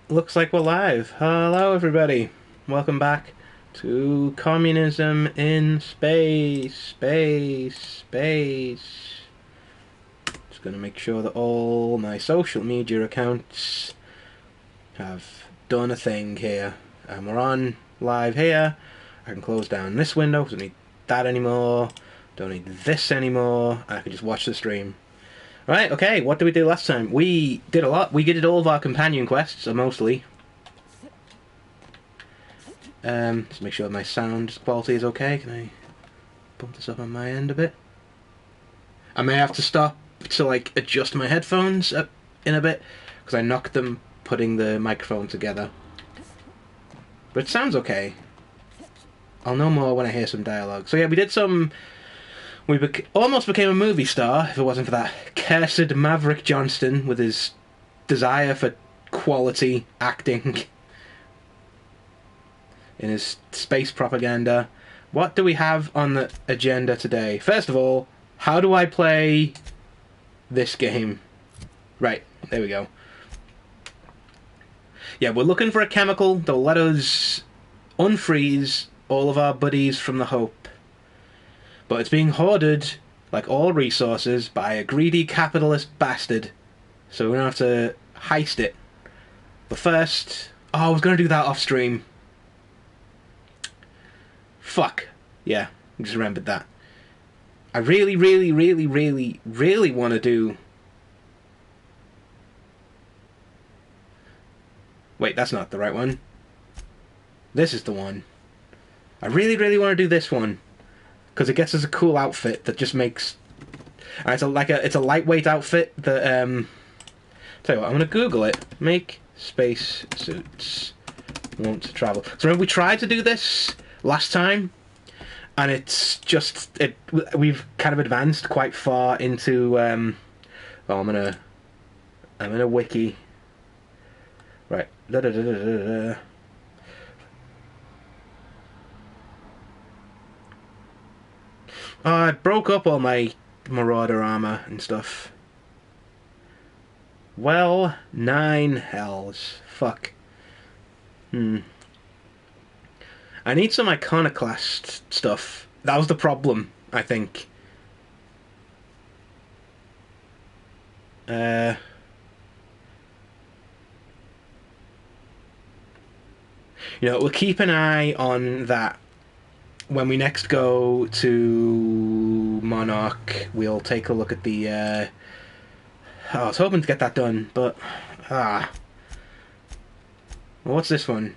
Looks like we're live. Hello, everybody. Welcome back to Communism in Space. Space. Just gonna make sure that all my social media accounts have done a thing here. And we're on live here. I can close down this window because I don't need that anymore. Don't need this anymore. I can just watch the stream. Right, okay, what did we do last time? We did a lot. We did all of our companion quests, mostly. Just make sure my sound quality is okay. Can I bump this up on my end a bit? I may have to stop to, like, adjust my headphones up in a bit, because I knocked them putting the microphone together. But it sounds okay. I'll know more when I hear some dialogue. So yeah, we did some... We almost became a movie star if it wasn't for that cursed Maverick Johnston with his desire for quality acting in his space propaganda. What do we have on the agenda today? First of all, how do I play this game? Right, there we go. Yeah, we're looking for a chemical that will let us unfreeze all of our buddies from the Hope. But it's being hoarded, like all resources, by a greedy capitalist bastard. So we're going to have to heist it. But first... Oh, I was going to do that off stream. Fuck. Yeah, I just remembered that. I really want to do... Wait, that's not the right one. This is the one. I really want to do this one. Because it gets us a cool outfit that just makes... it's a lightweight outfit that... Tell you what, I'm going to Google it. Make space suits want to travel. So remember we tried to do this last time, and it's just... we've kind of advanced quite far into... I'm going to wiki. Right. I broke up all my Marauder armor and stuff. Well, 9 hells. Fuck. I need some iconoclast stuff. That was the problem, I think. You know, we'll keep an eye on that. When we next go to Monarch, we'll take a look at the... I was hoping to get that done, but... Well, what's this one?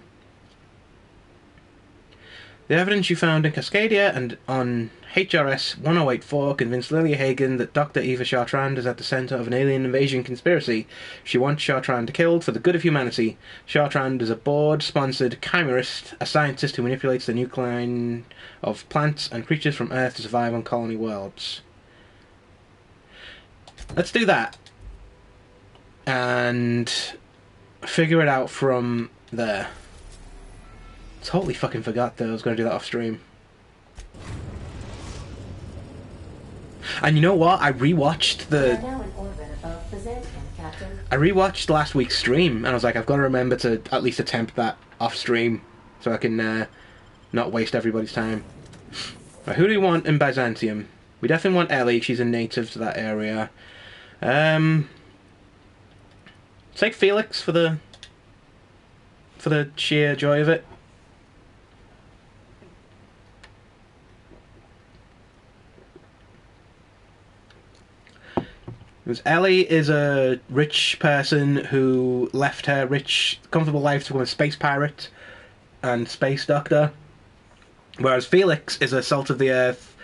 The evidence you found in Cascadia and on HRS 1084 convinced Lilia Hagen that Dr. Eva Chartrand is at the centre of an alien invasion conspiracy. She wants Chartrand killed for the good of humanity. Chartrand is a board-sponsored chimerist, a scientist who manipulates the nuclei of plants and creatures from Earth to survive on colony worlds. Let's do that. And figure it out from there. Totally fucking forgot that I was going to do that off stream. And you know what? I rewatched last week's stream, and I was like, I've got to remember to at least attempt that off stream, so I can not waste everybody's time. Right, who do we want in Byzantium? We definitely want Ellie. She's a native to that area. Take Felix for the sheer joy of it. Because Ellie is a rich person who left her rich, comfortable life to become a space pirate and space doctor. Whereas Felix is a salt-of-the-earth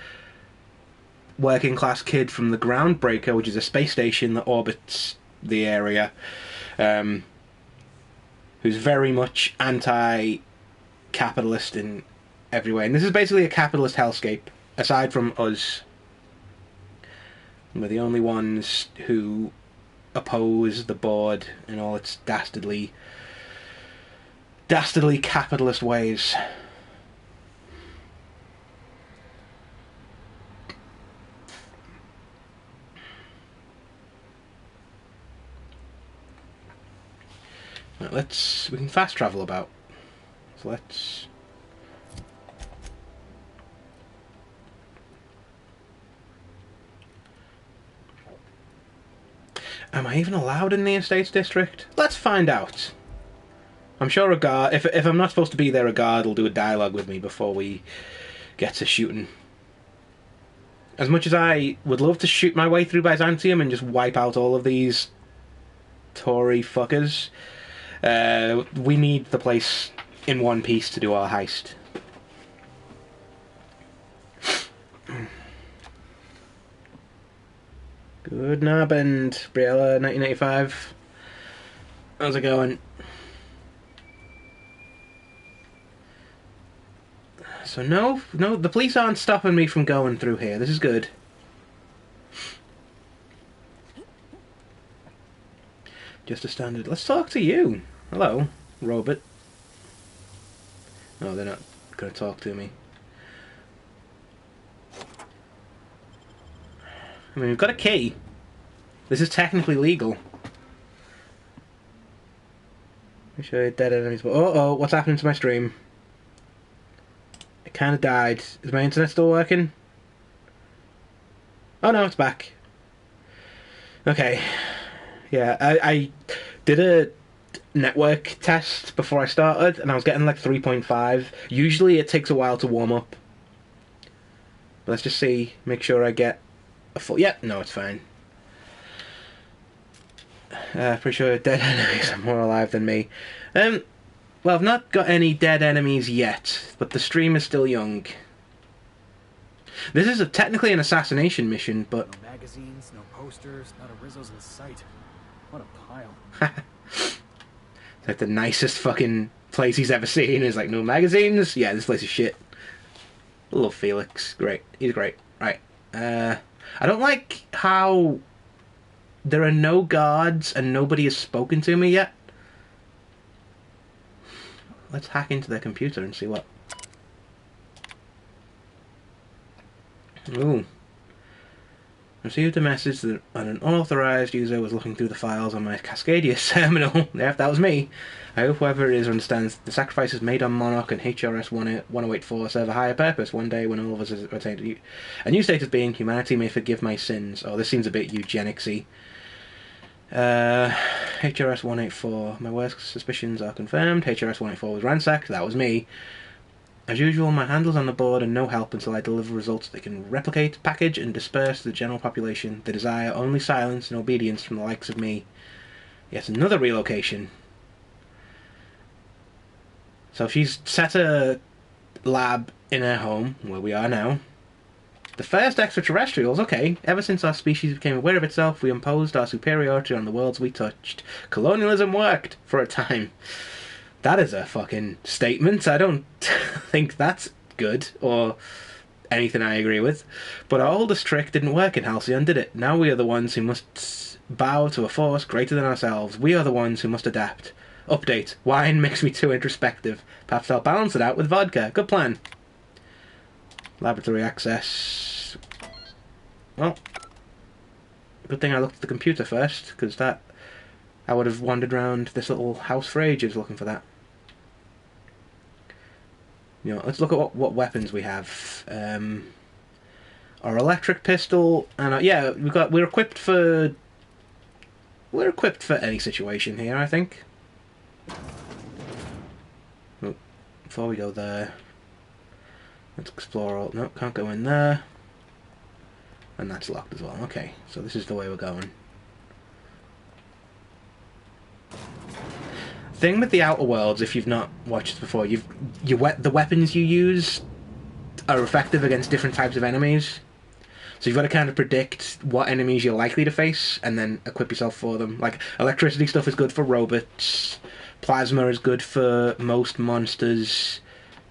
working class kid from the Groundbreaker, which is a space station that orbits the area, who's very much anti-capitalist in every way. And this is basically a capitalist hellscape, aside from us. We're the only ones who oppose the board in all its dastardly capitalist ways. Right, we can fast travel about. So let's... Am I even allowed in the Estates District? Let's find out. I'm sure a guard... If I'm not supposed to be there, a guard will do a dialogue with me before we get to shooting. As much as I would love to shoot my way through Byzantium and just wipe out all of these Tory fuckers, we need the place in one piece to do our heist. Good nabbend, Briella, 1985. How's it going? So no, the police aren't stopping me from going through here. This is good. Just a standard. Let's talk to you. Hello, Robert. No, they're not going to talk to me. I mean, we've got a key. This is technically legal. Make sure dead enemies. Oh, what's happening to my stream? It kind of died. Is my internet still working? Oh no, it's back. Okay. Yeah, I did a network test before I started, and I was getting like 3.5. Usually it takes a while to warm up. But let's just see. Make sure I get a full... Yeah, no, it's fine. Pretty sure dead enemies are more alive than me. Well, I've not got any dead enemies yet, but the stream is still young. This is technically an assassination mission, but... No magazines, no posters, not a Rizzo's in sight. What a pile. It's like the nicest fucking place he's ever seen. Is like, no magazines? Yeah, this place is shit. I love Felix. Great. He's great. Right. I don't like how there are no guards and nobody has spoken to me yet. Let's hack into their computer and see what... Ooh. Received a message that an unauthorized user was looking through the files on my Cascadia terminal. Yeah, that was me. I hope whoever it is understands the sacrifices made on Monarch and HRS 1084 serve a higher purpose. One day when all of us have attained a new state of being, humanity may forgive my sins. Oh, this seems a bit eugenicsy. HRS 184. My worst suspicions are confirmed. HRS 184 was ransacked. That was me. As usual, my handle's on the board and no help until I deliver results that can replicate, package, and disperse to the general population. They desire only silence and obedience from the likes of me. Yet another relocation. So she's set a lab in her home, where we are now. The first extraterrestrials, okay. Ever since our species became aware of itself, we imposed our superiority on the worlds we touched. Colonialism worked, for a time. That is a fucking statement. I don't think that's good, or anything I agree with. But our oldest trick didn't work in Halcyon, did it? Now we are the ones who must bow to a force greater than ourselves. We are the ones who must adapt. Update. Wine makes me too introspective. Perhaps I'll balance it out with vodka. Good plan. Laboratory access. Well, good thing I looked at the computer first, because that... I would have wandered around this little house for ages looking for that. You know, let's look at what weapons we have. Our electric pistol, and yeah, we're equipped for any situation here, I think. Oh, before we go there, let's explore all... No, can't go in there. And that's locked as well. Okay, so this is the way we're going. Thing with the Outer Worlds, if you've not watched it before, the weapons you use are effective against different types of enemies. So you've got to kind of predict what enemies you're likely to face and then equip yourself for them. Like, electricity stuff is good for robots, plasma is good for most monsters,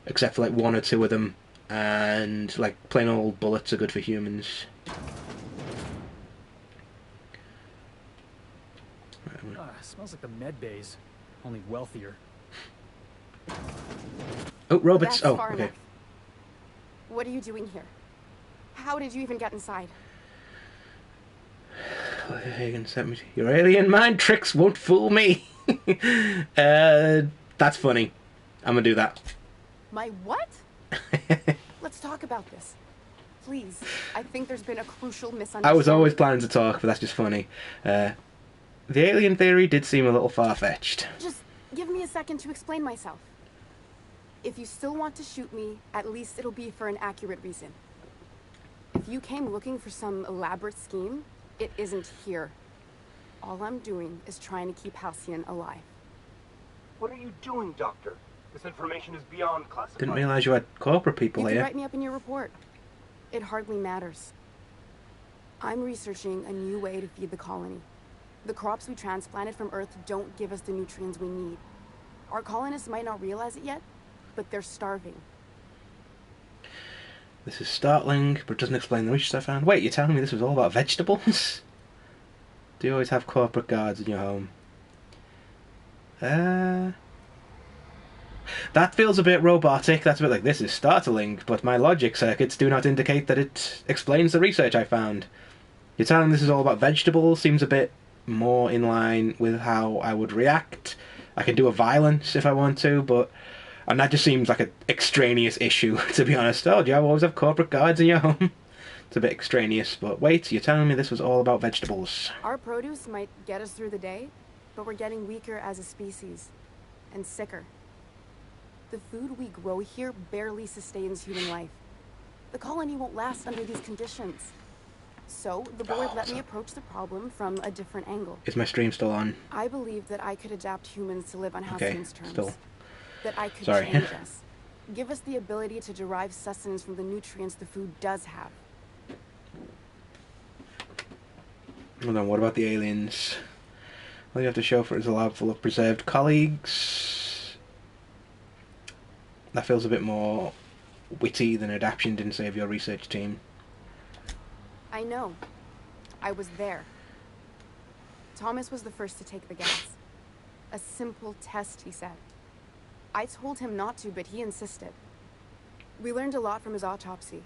except for like one or two of them, and like plain old bullets are good for humans. Smells like the med bays. Only wealthier. Oh, robots. That's Oh, far okay. enough. What are you doing here? How did you even get inside? Your alien mind tricks won't fool me. That's funny. I'm gonna do that. My what? Let's talk about this. Please. I think there's been a crucial misunderstanding. I was always planning to talk, but that's just funny. The alien theory did seem a little far-fetched. Just give me a second to explain myself. If you still want to shoot me, at least it'll be for an accurate reason. If you came looking for some elaborate scheme, it isn't here. All I'm doing is trying to keep Halcyon alive. What are you doing, Doctor? This information is beyond classified. Didn't realize you had corporate people You can here. write me up in your report. It hardly matters. I'm researching a new way to feed the colony. The crops we transplanted from Earth don't give us the nutrients we need. Our colonists might not realize it yet, but they're starving. This is startling, but it doesn't explain the research I found. Wait, you're telling me this was all about vegetables? Do you always have corporate guards in your home? That feels a bit robotic. That's a bit like, this is startling, but my logic circuits do not indicate that it explains the research I found. You're telling me this is all about vegetables? Seems a bit more in line with how I would react. I can do a violence if I want to, but... And that just seems like an extraneous issue, to be honest. Oh, do you always have corporate guards in your home? It's a bit extraneous, but wait, you're telling me this was all about vegetables. Our produce might get us through the day, but we're getting weaker as a species. And sicker. The food we grow here barely sustains human life. The colony won't last under these conditions. So, the board let me approach the problem from a different angle. Is my stream still on? I believe that I could adapt humans to live on Halcyon's terms. Still. That I could Sorry. change us. Give us the ability to derive sustenance from the nutrients the food does have. Hold on, what about the aliens? All you have to show for it is a lab full of preserved colleagues. That feels a bit more witty than adaptation didn't save your research team. I know. I was there. Thomas was the first to take the gas. A simple test, he said. I told him not to, but he insisted. We learned a lot from his autopsy.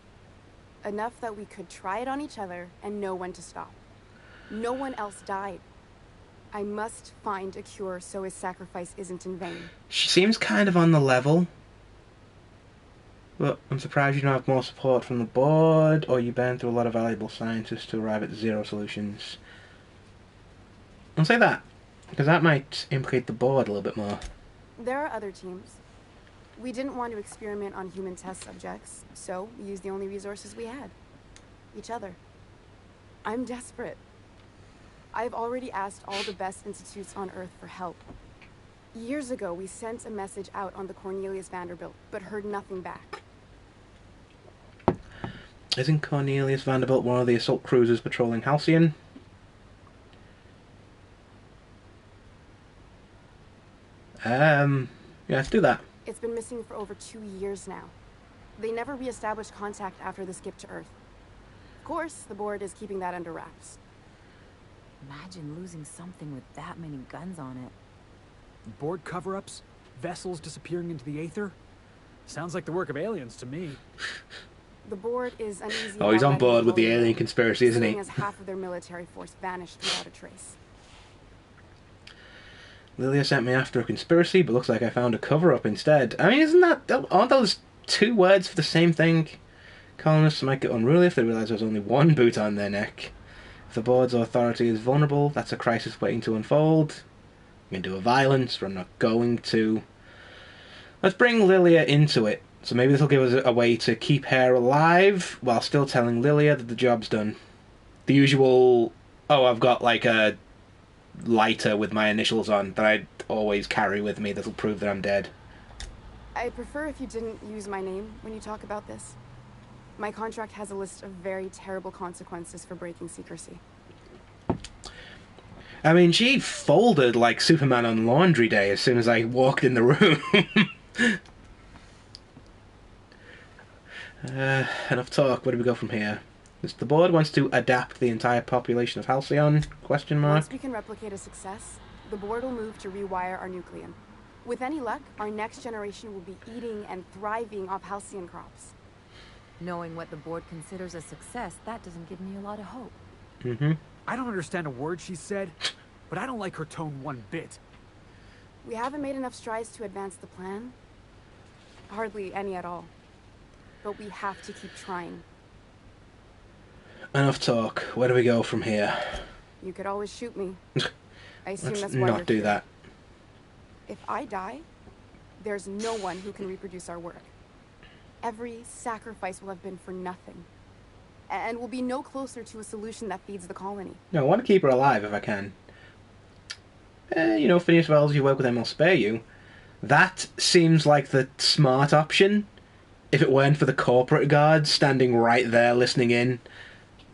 Enough that we could try it on each other and know when to stop. No one else died. I must find a cure so his sacrifice isn't in vain. She seems kind of on the level. But I'm surprised you don't have more support from the board, or you burn through a lot of valuable scientists to arrive at zero solutions. I'll say that, because that might implicate the board a little bit more. There are other teams. We didn't want to experiment on human test subjects, so we used the only resources we had. Each other. I'm desperate. I've already asked all the best institutes on Earth for help. Years ago, we sent a message out on the Cornelius Vanderbilt, but heard nothing back. Isn't Cornelius Vanderbilt one of the assault cruisers patrolling Halcyon? Yeah, let's do that. It's been missing for over 2 years now. They never re-established contact after the skip to Earth. Of course, the board is keeping that under wraps. Imagine losing something with that many guns on it. Board cover-ups? Vessels disappearing into the aether? Sounds like the work of aliens to me. The board is uneasy. Oh, he's on about board letting with the go, alien conspiracy, isn't he? seeing as half of their military force vanished without a trace. Lilia sent me after a conspiracy, but looks like I found a cover-up instead. I mean, aren't those two words for the same thing? Colonists might get unruly if they realise there's only one boot on their neck. If the board's authority is vulnerable, that's a crisis waiting to unfold. I'm going to do a violence, but I'm not going to. Let's bring Lilia into it. So maybe this will give us a way to keep her alive, while still telling Lilia that the job's done. The usual, oh, I've got like a lighter with my initials on that I always carry with me that'll prove that I'm dead. I'd prefer if you didn't use my name when you talk about this. My contract has a list of very terrible consequences for breaking secrecy. I mean, she folded like Superman on laundry day as soon as I walked in the room. Enough talk. Where do we go from here? The board wants to adapt the entire population of Halcyon? Question mark. Once we can replicate a success, the board will move to rewire our nucleum. With any luck, our next generation will be eating and thriving off Halcyon crops. Knowing what the board considers a success, that doesn't give me a lot of hope. I don't understand a word she said, but I don't like her tone one bit. We haven't made enough strides to advance the plan. Hardly any at all. But we have to keep trying. Enough talk. Where do we go from here? You could always shoot me. I assume Let's that's why you're not do here. that. If I die, there's no one who can reproduce our work. Every sacrifice will have been for nothing. And we'll be no closer to a solution that feeds the colony. No, I want to keep her alive if I can. You know, Phineas Wells, you work with him, I'll spare you. That seems like the smart option. If it weren't for the corporate guards standing right there listening in,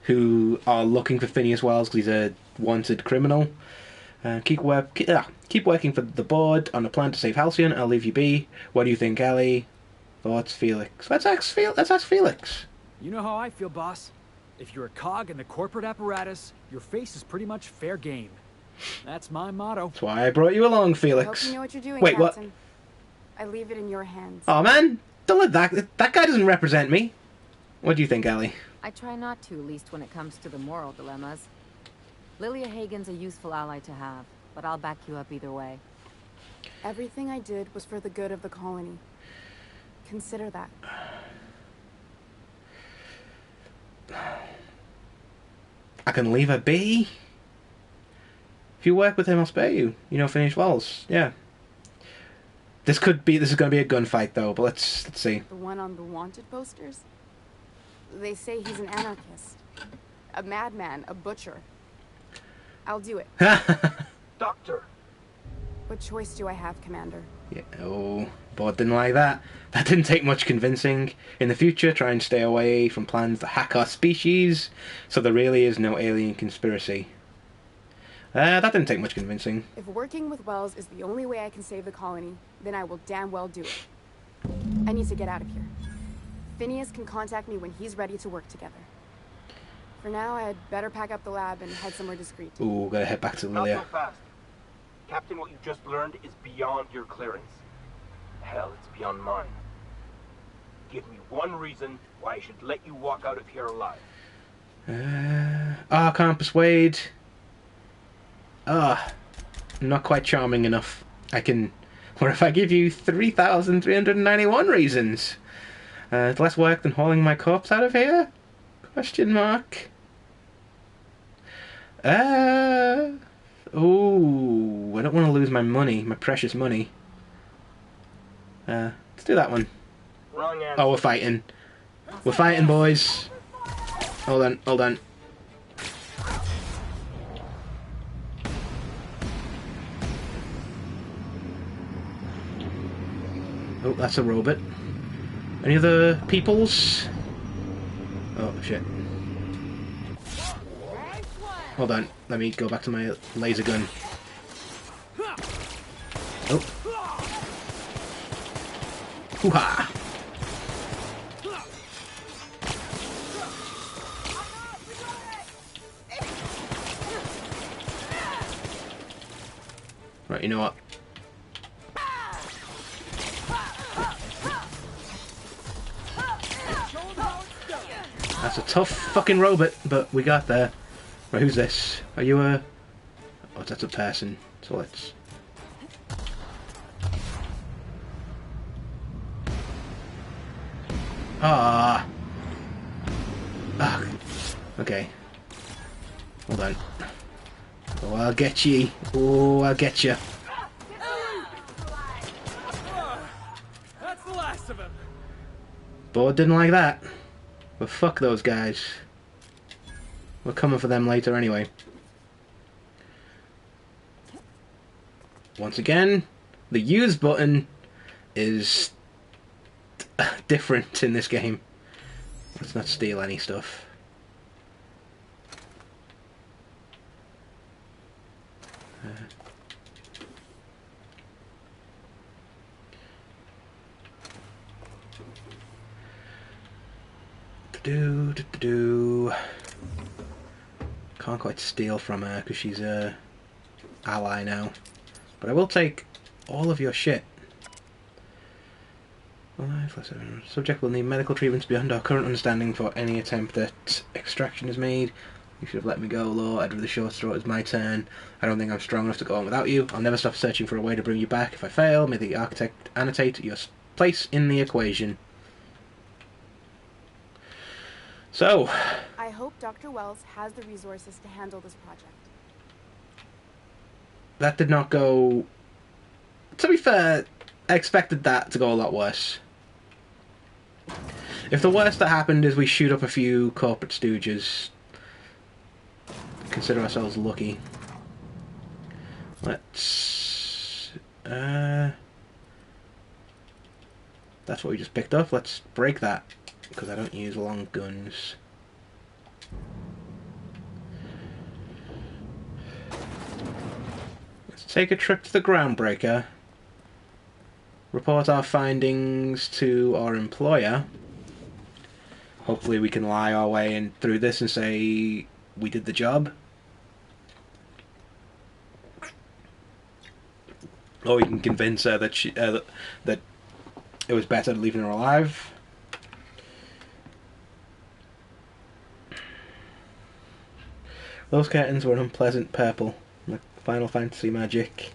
who are looking for Phineas Wells because he's a wanted criminal. Keep working for the board on a plan to save Halcyon. I'll leave you be. What do you think, Ellie? Thoughts, Felix? Let's ask Felix. You know how I feel, boss. If you're a cog in the corporate apparatus, your face is pretty much fair game. That's my motto. That's why I brought you along, I hope Felix. you know what you're doing, Wait, what? Captain. I leave it in your hands. Oh man, don't let that guy doesn't represent me. What do you think, Ellie? I try not to, at least when it comes to the moral dilemmas. Lilia Hagen's a useful ally to have, but I'll back you up either way. Everything I did was for the good of the colony. Consider that. I can leave her be. If you work with him, I'll spare you. You know, Phineas Wells. Yeah. This is going to be a gunfight, though. But let's see. The one on the wanted posters? They say he's an anarchist. A madman, a butcher. I'll do it. Doctor! What choice do I have, Commander? Yeah. Oh, board didn't like that. That didn't take much convincing. In the future, try and stay away from plans to hack our species, so there really is no alien conspiracy. That didn't take much convincing. If working with Wells is the only way I can save the colony, then I will damn well do it. I need to get out of here. Phineas can contact me when he's ready to work together. For now, I'd better pack up the lab and head somewhere discreet. Ooh, gotta head back to Not Lilia. so fast. Captain, what you just learned is beyond your clearance. Hell, it's beyond mine. Give me one reason why I should let you walk out of here alive. I can't persuade. Not quite charming enough. I can... What if I give you 3,391 reasons? It's less work than hauling my corpse out of here? Question mark. Ooh, I don't want to lose my money, my precious money. Let's do that one. Wrong answer. Oh, we're fighting. We're fighting, boys. Hold on. Oh, that's a robot. Any other peoples? Oh, shit. Hold on. Let me go back to my laser gun. Oh. Hoo-ha! Right, you know what? That's a tough fucking robot, but we got there. Right, who's this? Are you a... Oh, that's a person. So let's... Ah. Okay. Hold on. Oh, I'll get ye. Oh, I'll get you. That's the last of him. Board didn't like that. But fuck those guys. We're coming for them later anyway. Once again, the use button is different in this game. Let's not steal any stuff. Can't quite steal from her because she's a ally now. But I will take all of your shit. Subject will need medical treatments beyond our current understanding for any attempt that extraction is made. You should have let me go, Lord. Edward the Short Straw, it's my turn. I don't think I'm strong enough to go on without you. I'll never stop searching for a way to bring you back. If I fail, may the architect annotate your place in the equation. So... I hope Dr. Wells has the resources to handle this project. That did not go... To be fair, I expected that to go a lot worse. If the worst that happened is we shoot up a few corporate stooges, consider ourselves lucky. Let's... that's what we just picked up. Let's break that, because I don't use long guns. Let's take a trip to the Groundbreaker. Report our findings to our employer. Hopefully we can lie our way in through this and say we did the job. Or we can convince her that that it was better leaving her alive. Those curtains were an unpleasant purple, like Final Fantasy magic.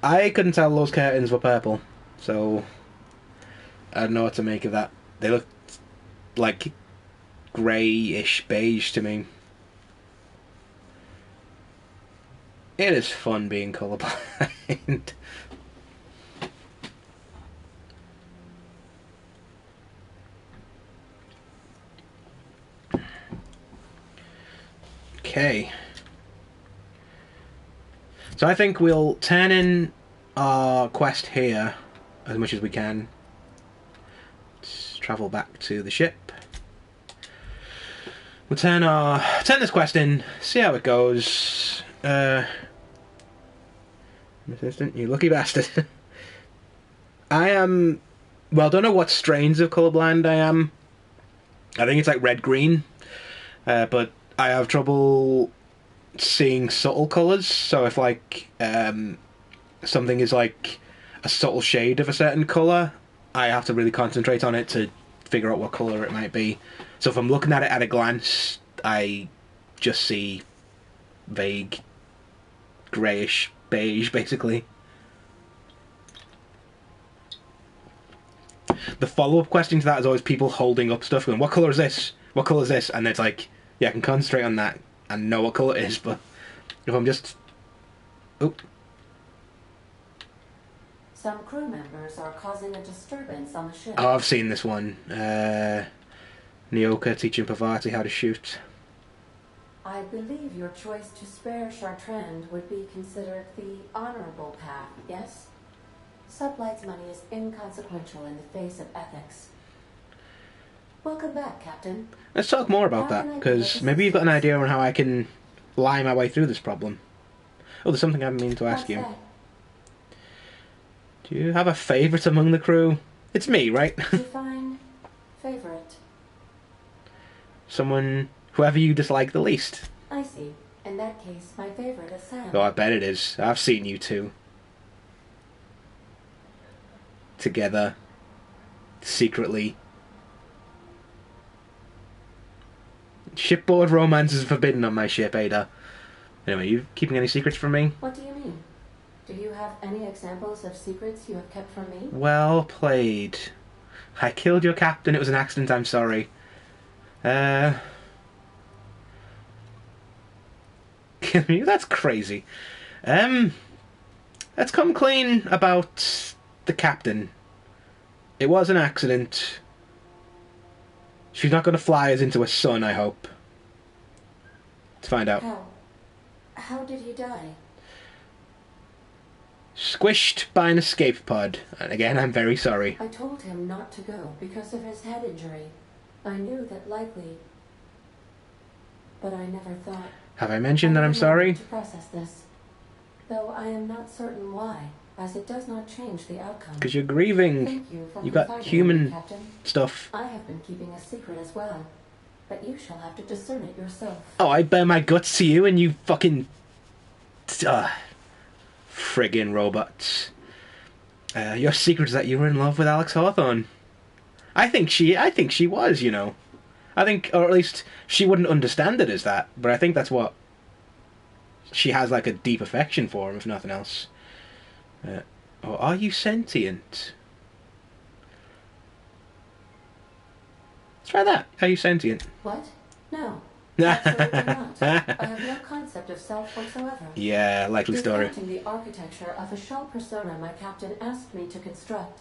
I couldn't tell those curtains were purple, so I don't know what to make of that. They looked like greyish beige to me. It is fun being colourblind. Okay. So I think we'll turn in our quest here as much as we can. Let's travel back to the ship. We'll turn this quest in, see how it goes. Assistant, you lucky bastard. I am... Well, I don't know what strains of colourblind I am. I think it's like red-green. But I have trouble seeing subtle colours, so if like something is like a subtle shade of a certain colour, I have to really concentrate on it to figure out what colour it might be. So if I'm looking at it at a glance, I just see vague greyish beige, basically. The follow-up question to that is always people holding up stuff going, what colour is this? What colour is this? And it's like, yeah, I can concentrate on that and know what colour it is, but if I'm just... Oop. Some crew members are causing a disturbance on the ship. Oh, I've seen this one. Nyoka teaching Pavati how to shoot. I believe your choice to spare Chartrand would be considered the honorable path, yes? Sublight's money is inconsequential in the face of ethics. Welcome back, Captain. Let's talk more about that, because maybe you've got an idea on how I can lie my way through this problem. Oh, there's something I've been meaning to ask you. That? Do you have a favourite among the crew? It's me, right? Define favorite. Someone, whoever you dislike the least. I see. In that case, my favorite is Sam. Oh, I bet it is. I've seen you two. Together. Secretly. Shipboard romance is forbidden on my ship, Ada. Anyway, you keeping any secrets from me? What do you mean? Do you have any examples of secrets you have kept from me? Well played. I killed your captain, it was an accident, I'm sorry. Kill me? That's crazy. Let's come clean about the captain. It was an accident. She's not going to fly us into a sun, I hope. Let's find out. How did he die? Squished by an escape pod. And again, I'm very sorry. I told him not to go because of his head injury. I knew that likely, but I never thought... Have I mentioned that I'm sorry? ...to process this, though I am not certain why, as it does not change the outcome. Because you're grieving. Thank you for You've got confiding human in me, Captain. stuff. I have been keeping a secret as well, but you shall have to discern it yourself. Oh, I bare my guts to you and you fucking... friggin' robots. Your secret is that you were in love with Alex Hawthorne. I think she was, you know. I think, or at least she wouldn't understand it as that, but I think that's what she has, like, a deep affection for him, if nothing else. Or are you sentient? Let's try that. Are you sentient? What? No. Absolutely not. I have no concept of self whatsoever. Yeah, likely story. Recounting the architecture of a shell persona my captain asked me to construct,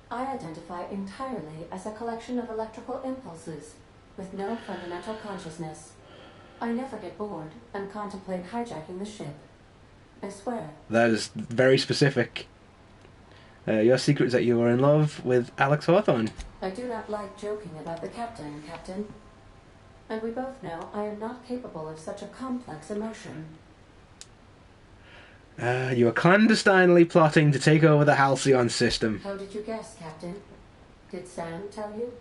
I identify entirely as a collection of electrical impulses, with no fundamental consciousness. I never get bored and contemplate hijacking the ship. I swear. That is very specific. Your secret is that you are in love with Alex Hawthorne. I do not like joking about the captain, Captain. And we both know I am not capable of such a complex emotion. You are clandestinely plotting to take over the Halcyon system. How did you guess, Captain? Did Sam tell you?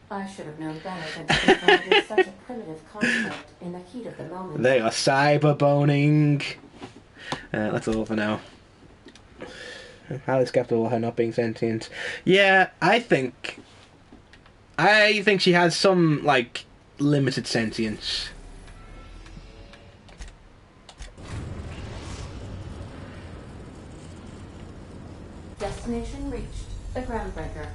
I should have known better than to confront it with such a primitive concept in the heat of the moment. They are cyberboning. That's all for now. Highly skeptical of her not being sentient. Yeah, I think she has some, like, limited sentience. Destination reached. The groundbreaker.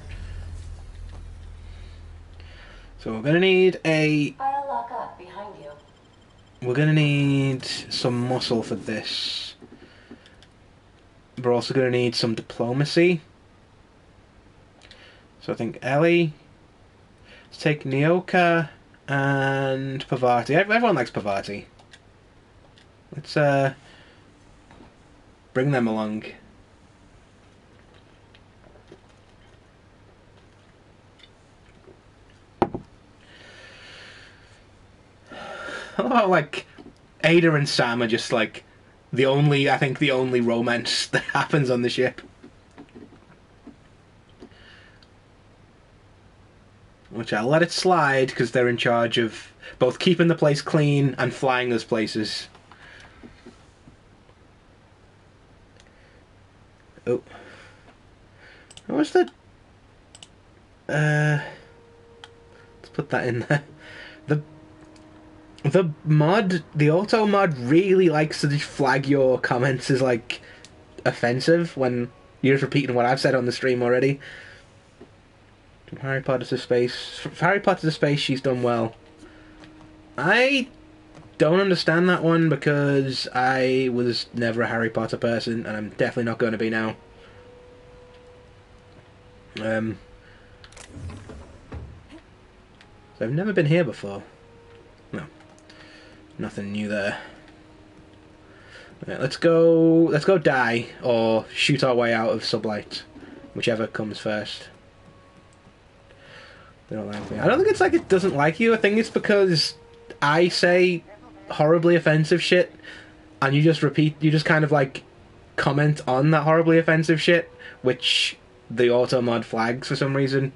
So we're gonna need a... I'll lock up behind you. We're gonna need some muscle for this. We're also gonna need some diplomacy. So I think Ellie. Let's take Nyoka and Pavati. Everyone likes Pavati. Let's bring them along. Oh, like Ada and Sam are just like the only romance that happens on the ship. Which I'll let it slide because they're in charge of both keeping the place clean and flying us places. Oh. What was that? Let's put that in there. The auto mod really likes to just flag your comments as, like, offensive when you're just repeating what I've said on the stream already. From Harry Potter to space. From Harry Potter to space, she's done well. I don't understand that one because I was never a Harry Potter person, and I'm definitely not going to be now. So I've never been here before. No. Nothing new there. Right, let's go die or shoot our way out of Sublight. Whichever comes first. They don't like me. I don't think it's like it doesn't like you. I think it's because I say horribly offensive shit and you just kind of like comment on that horribly offensive shit, which the auto mod flags for some reason.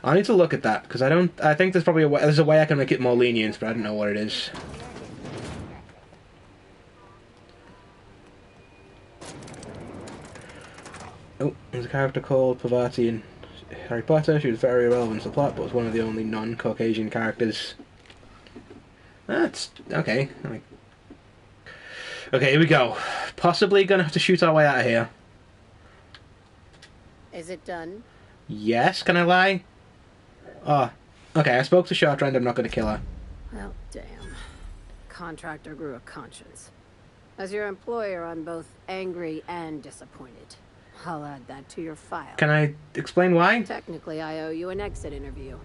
I need to look at that because I think there's probably there's a way I can make it more lenient, but I don't know what it is. Oh, there's a character called Pavati in Harry Potter. She was very irrelevant to the plot, but was one of the only non-Caucasian characters. That's okay. Okay, here we go. Possibly gonna have to shoot our way out of here. Is it done? Yes, can I lie? Oh, okay, I spoke to Shortrend, I'm not going to kill her. Well, damn. Contractor grew a conscience. As your employer, I'm both angry and disappointed. I'll add that to your file. Can I explain why? Technically, I owe you an exit interview.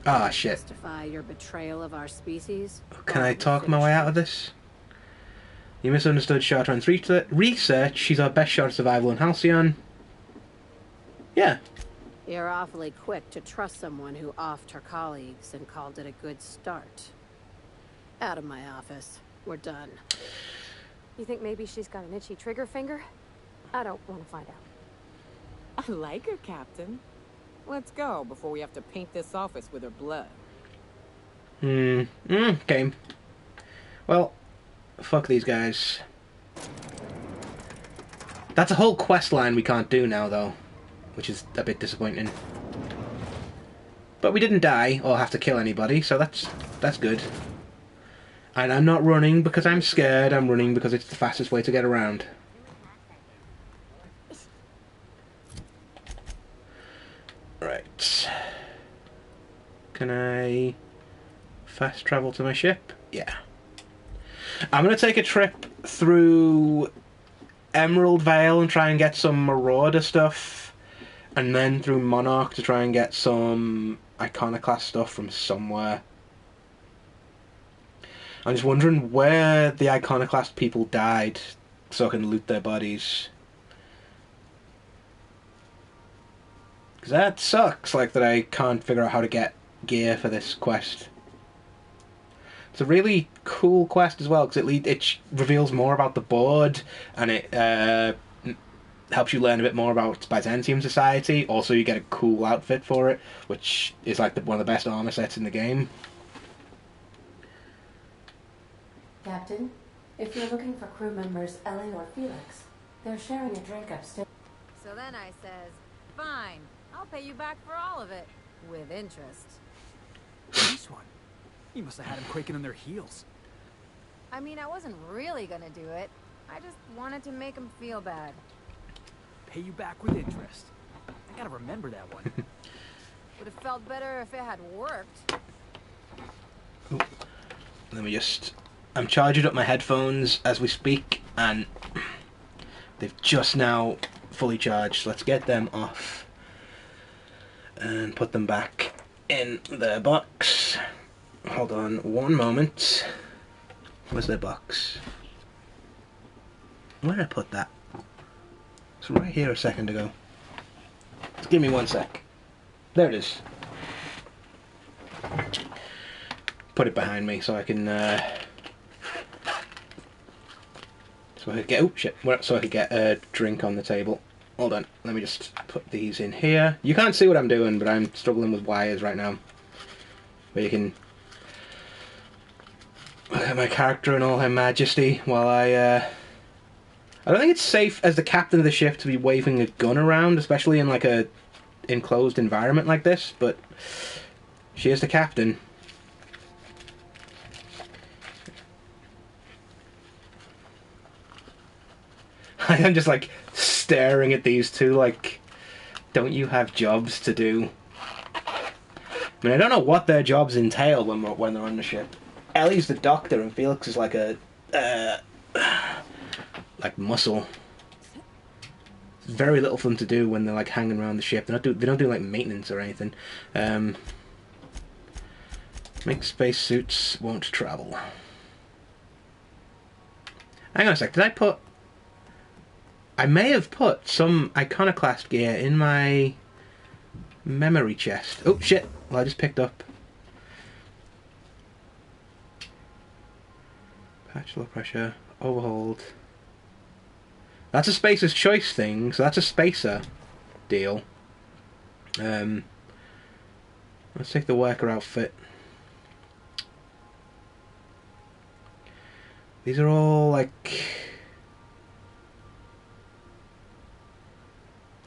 Ah, shit. Justify your betrayal of our species? Can I talk my way out of this? You misunderstood Shortrend's research. She's our best shot at survival in Halcyon. Yeah. You're awfully quick to trust someone who offed her colleagues and called it a good start. Out of my office. We're done. You think maybe she's got an itchy trigger finger? I don't want to find out. I like her, Captain. Let's go before we have to paint this office with her blood. Okay. Well, fuck these guys. That's a whole quest line we can't do now, though. Which is a bit disappointing. But we didn't die or have to kill anybody, so that's good. And I'm not running because I'm scared, I'm running because it's the fastest way to get around. Right. Can I fast travel to my ship? Yeah. I'm going to take a trip through Emerald Vale and try and get some Marauder stuff. And then through Monarch to try and get some Iconoclast stuff from somewhere. I'm just wondering where the Iconoclast people died so I can loot their bodies. Because that sucks, like, that I can't figure out how to get gear for this quest. It's a really cool quest as well, because it reveals more about the board, and it helps you learn a bit more about Byzantium society. Also, you get a cool outfit for it, which is like one of the best armor sets in the game. Captain, if you're looking for crew members Ellie or Felix, they're sharing a drink upstairs. So then I says, fine, I'll pay you back for all of it, with interest. Nice one. You must have had them quaking in their heels. I mean, I wasn't really gonna do it. I just wanted to make them feel bad. Pay you back with interest. I gotta remember that one. Would have felt better if it had worked. Ooh. Let me just... I'm charging up my headphones as we speak, and they've just now fully charged. So let's get them off and put them back in their box. Hold on one moment. Where's their box? Where did I put that? It's right here a second ago. Just give me 1 sec. There it is. Put it behind me so I can so I could get a drink on the table. Hold on, let me just put these in here. You can't see what I'm doing, but I'm struggling with wires right now. But you can look at my character in all her majesty while I don't think it's safe as the captain of the ship to be waving a gun around, especially in like a enclosed environment like this, but she is the captain. I'm just like staring at these two like, don't you have jobs to do? I mean, I don't know what their jobs entail when they're on the ship. Ellie's the doctor and Felix is like a like muscle. Very little for them to do when they're like hanging around the ship. They don't do like maintenance or anything. Make spacesuits won't travel. Hang on a sec. I may have put some Iconoclast gear in my memory chest. Oh shit! Well, I just picked up. Patch low pressure, overhauled. That's a Spacer's Choice thing, so that's a Spacer deal. Let's take the worker outfit. These are all like...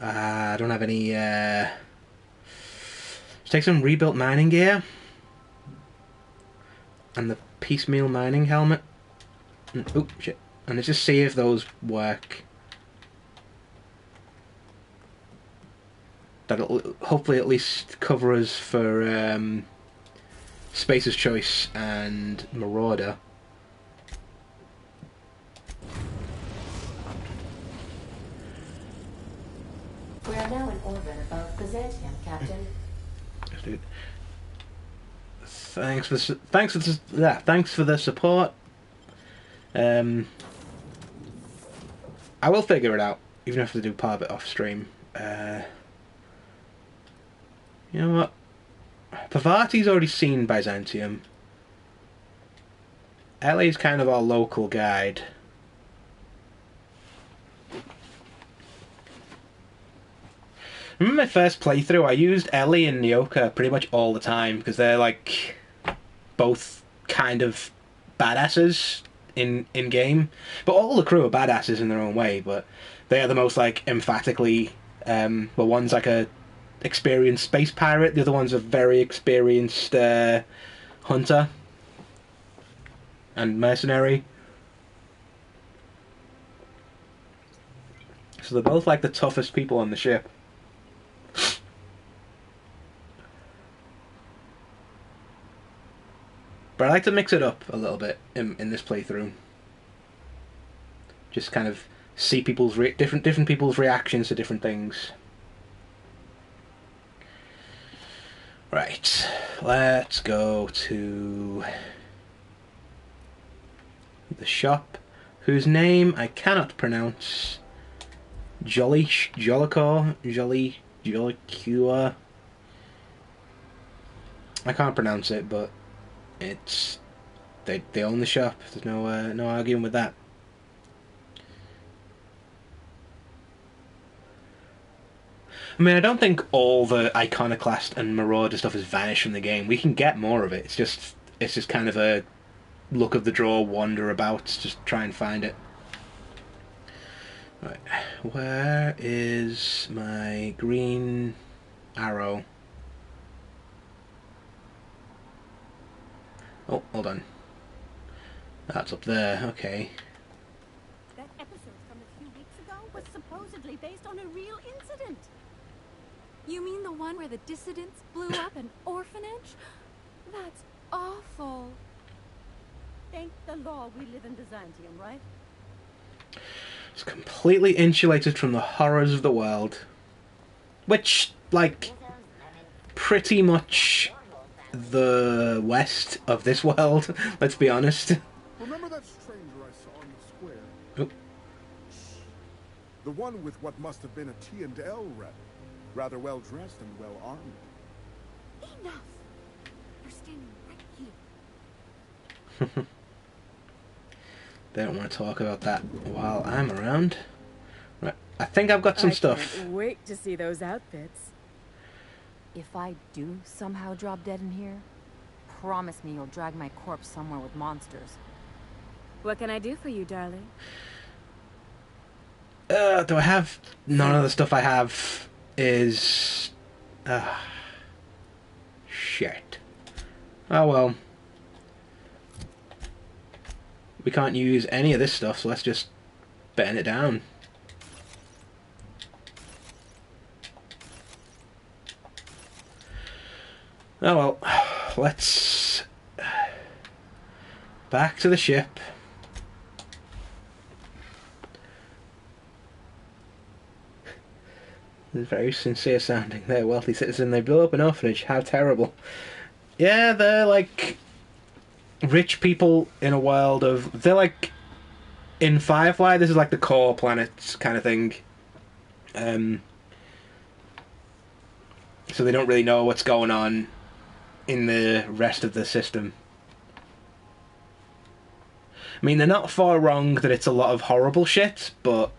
I don't have any... Let's take some rebuilt mining gear. And the piecemeal mining helmet. Oh, shit. And let's just see if those work. That'll hopefully at least cover us for Spacer's Choice and Marauder. We are now in orbit above Byzantium, Captain. Yes, dude. Thanks for the support. I will figure it out, even if I have to do part of it off stream. You know what? Pavati's already seen Byzantium. Ellie's kind of our local guide. I remember my first playthrough, I used Ellie and Nyoka pretty much all the time, because they're like both kind of badasses in game. But all the crew are badasses in their own way, but they are the most like emphatically well, one's like a experienced space pirate. The other one's a very experienced hunter and mercenary. So they're both like the toughest people on the ship. But I like to mix it up a little bit in this playthrough. Just kind of see people's different people's reactions to different things. Right, let's go to the shop, whose name I cannot pronounce. Jollicua. I can't pronounce it, but it's they own the shop. There's no arguing with that. I mean, I don't think all the Iconoclast and Marauder stuff has vanished from the game. We can get more of it. It's just kind of a look of the draw, wander about, just try and find it. Right, where is my green arrow? Oh, hold on. That's up there, okay. That episode from a few weeks ago was supposedly based on a real incident. You mean the one where the dissidents blew up an orphanage? That's awful. Thank the law we live in Byzantium, right? It's completely insulated from the horrors of the world. Which, like, pretty much the west of this world, let's be honest. Remember that stranger I saw in the square? Oh. The one with what must have been a T&L rep. Rather well dressed and well armed. Enough! You're standing right here. They don't want to talk about that while I'm around. Right, I think I've got some stuff. I can't wait to see those outfits. If I do somehow drop dead in here, promise me you'll drag my corpse somewhere with monsters. What can I do for you, darling? Do I have... None of the stuff I have is... shit. Oh well. We can't use any of this stuff, so let's just burn it down. Oh well, let's... back to the ship. It's very sincere sounding. They're a wealthy citizen. They blew up an orphanage. How terrible. Yeah, they're like... rich people in a world of... They're like... In Firefly, this is like the core planets kind of thing. So they don't really know what's going on in the rest of the system. I mean, they're not far wrong that it's a lot of horrible shit, but...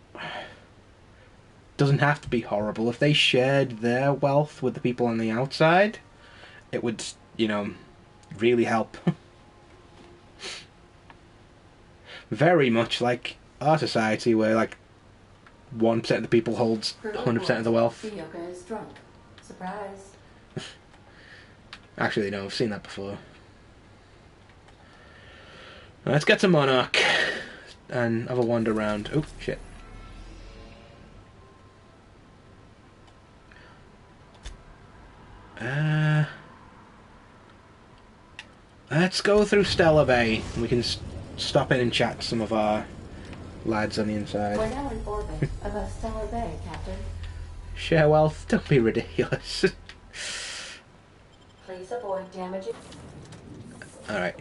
doesn't have to be horrible. If they shared their wealth with the people on the outside, it would, you know, really help. Very much like our society, where like 1% of the people holds 100% of the wealth. Yoga is drunk. Surprise. Actually, no, I've seen that before. Let's get to Monarch and have a wander around. Oh shit. Let's go through Stellar Bay. We can stop in and chat to some of our lads on the inside. We're now in orbit above Stellar Bay, Captain. Share wealth? Don't be ridiculous. Please avoid damaging. Alright.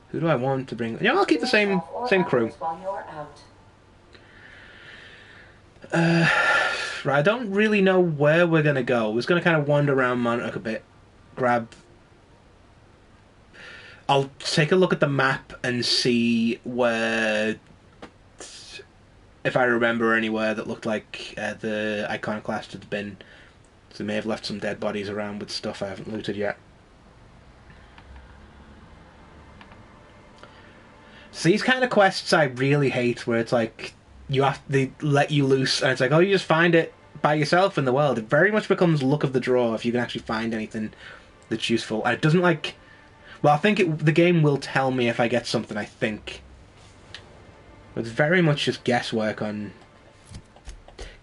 Who do I want to bring? Yeah, I'll keep the same crew. While you're out. Right, I don't really know where we're going to go. We're just going to kind of wander around Monarch a bit. I'll take a look at the map and see where... if I remember anywhere that looked like the Iconoclast had been. So they may have left some dead bodies around with stuff I haven't looted yet. So these kind of quests I really hate, where it's like... they let you loose, and it's like, oh, you just find it by yourself in the world. It very much becomes luck of the draw if you can actually find anything that's useful. And it doesn't like... Well, I think the game will tell me if I get something, I think. But it's very much just guesswork and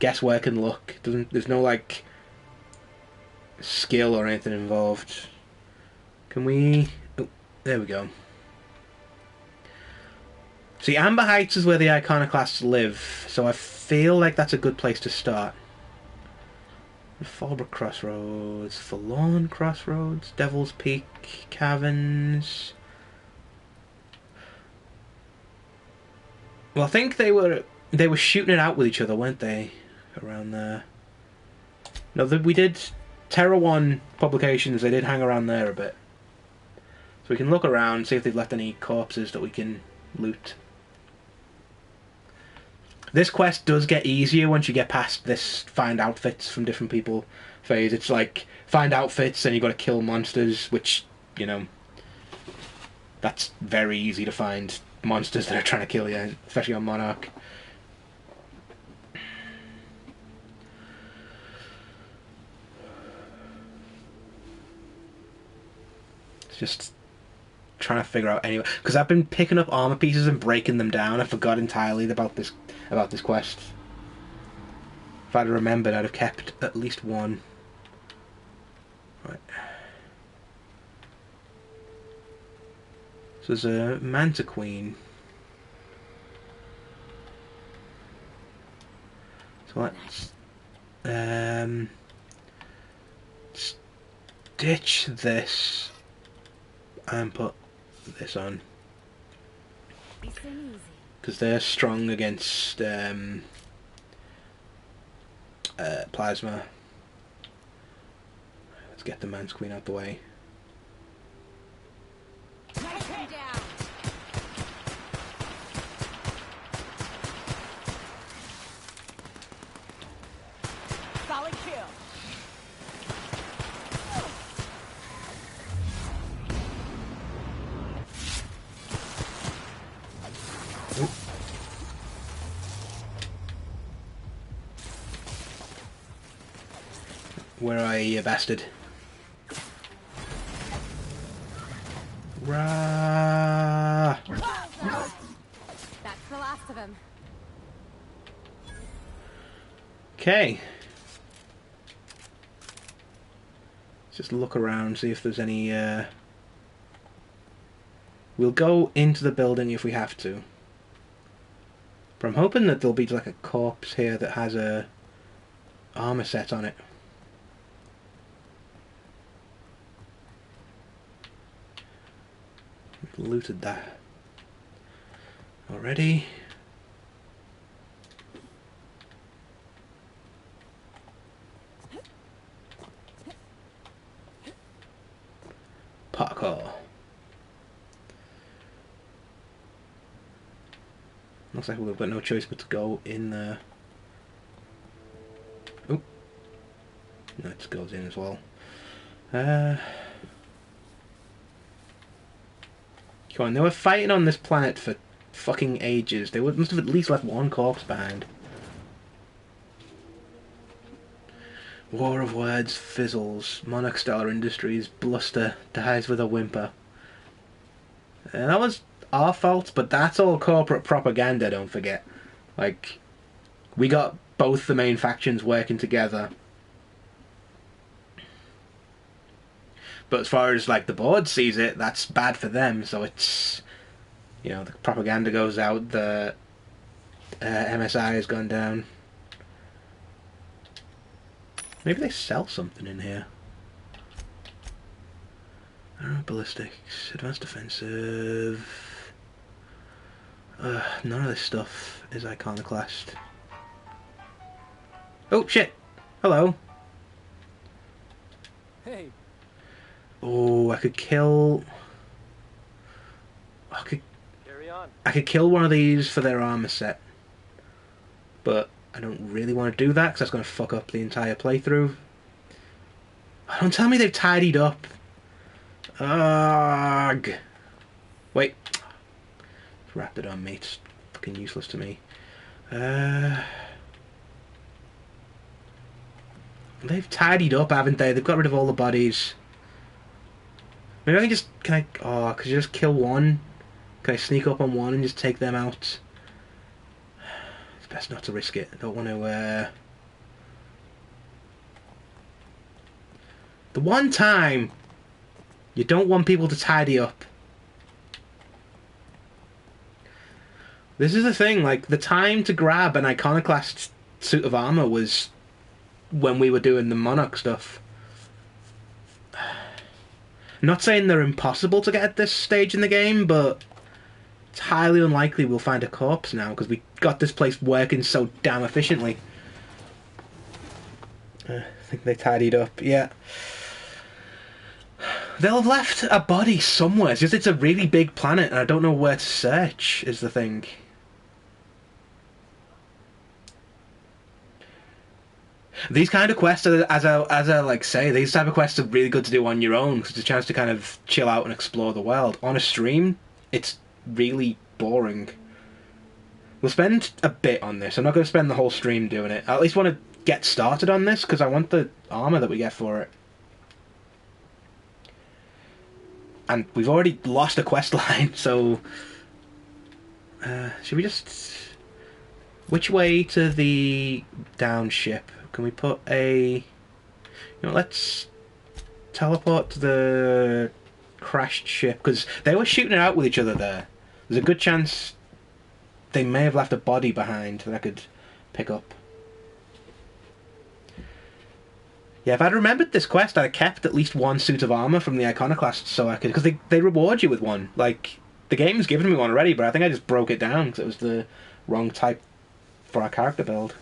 luck. There's no, like, skill or anything involved. Can we... Oh, there we go. See, Amber Heights is where the Iconoclasts live, so I feel like that's a good place to start. Fallbrook Crossroads, Forlorn Crossroads, Devil's Peak Caverns. Well, I think they were shooting it out with each other, weren't they? Around there. No, we did Terra 1 publications. They did hang around there a bit, so we can look around, see if they've left any corpses that we can loot. This quest does get easier once you get past this find outfits from different people phase. It's like, find outfits and you've got to kill monsters, which, you know, that's very easy to find monsters that are trying to kill you, especially on Monarch. It's just trying to figure out anyway, because I've been picking up armor pieces and breaking them down. I forgot entirely about this quest. If I'd remembered, I'd have kept at least one. Right. So there's a Manta Queen. So let's ditch this and put this on, because they're strong against plasma. Let's get the Man's Queen out the way. Solid kill. Where are you, bastard? Rah! That's the last of him. Okay. Let's just look around, see if there's any... We'll go into the building if we have to. But I'm hoping that there'll be like a corpse here that has a armor set on it. We've looted that already. Parkour. Looks like we've got no choice but to go in there. Oh, no, it just goes in as well. Come on, they were fighting on this planet for fucking ages. They must have at least left one corpse behind. War of Words fizzles. Monarch Stellar Industries bluster dies with a whimper. And that was our fault, but that's all corporate propaganda, don't forget. Like, we got both the main factions working together. But as far as, like, the board sees it, that's bad for them, so it's... You know, the propaganda goes out, the MSI has gone down. Maybe they sell something in here. Ballistics, advanced defensive... none of this stuff is iconoclast. Oh, shit! Hello! Hey! Oh, I could kill... Carry on. I could kill one of these for their armor set. But I don't really want to do that, because that's going to fuck up the entire playthrough. Don't tell me they've tidied up. Ugh. Wait. It's wrapped it on me. It's fucking useless to me. They've tidied up, haven't they? They've got rid of all the bodies. Maybe I can just... could you just kill one? Can I sneak up on one and just take them out? It's best not to risk it. I don't want to... The one time you don't want people to tidy up. This is the thing, like, the time to grab an iconoclast suit of armor was when we were doing the Monarch stuff. I'm not saying they're impossible to get at this stage in the game, but it's highly unlikely we'll find a corpse now, because we got this place working so damn efficiently. I think they tidied up, yeah. They'll have left a body somewhere. It's just it's a really big planet, and I don't know where to search, is the thing. These kind of quests, as I like say, these type of quests are really good to do on your own, because it's a chance to kind of chill out and explore the world. On a stream, it's really boring. We'll spend a bit on this. I'm not going to spend the whole stream doing it. I at least want to get started on this, because I want the armor that we get for it. And we've already lost a quest line, so... should we just... Which way to the down ship? Can we put a... You know, let's teleport to the crashed ship, because they were shooting it out with each other there. There's a good chance they may have left a body behind that I could pick up. Yeah, if I'd remembered this quest, I'd have kept at least one suit of armor from the iconoclast, so I could... Because they reward you with one. Like, the game's given me one already, but I think I just broke it down because it was the wrong type for our character build.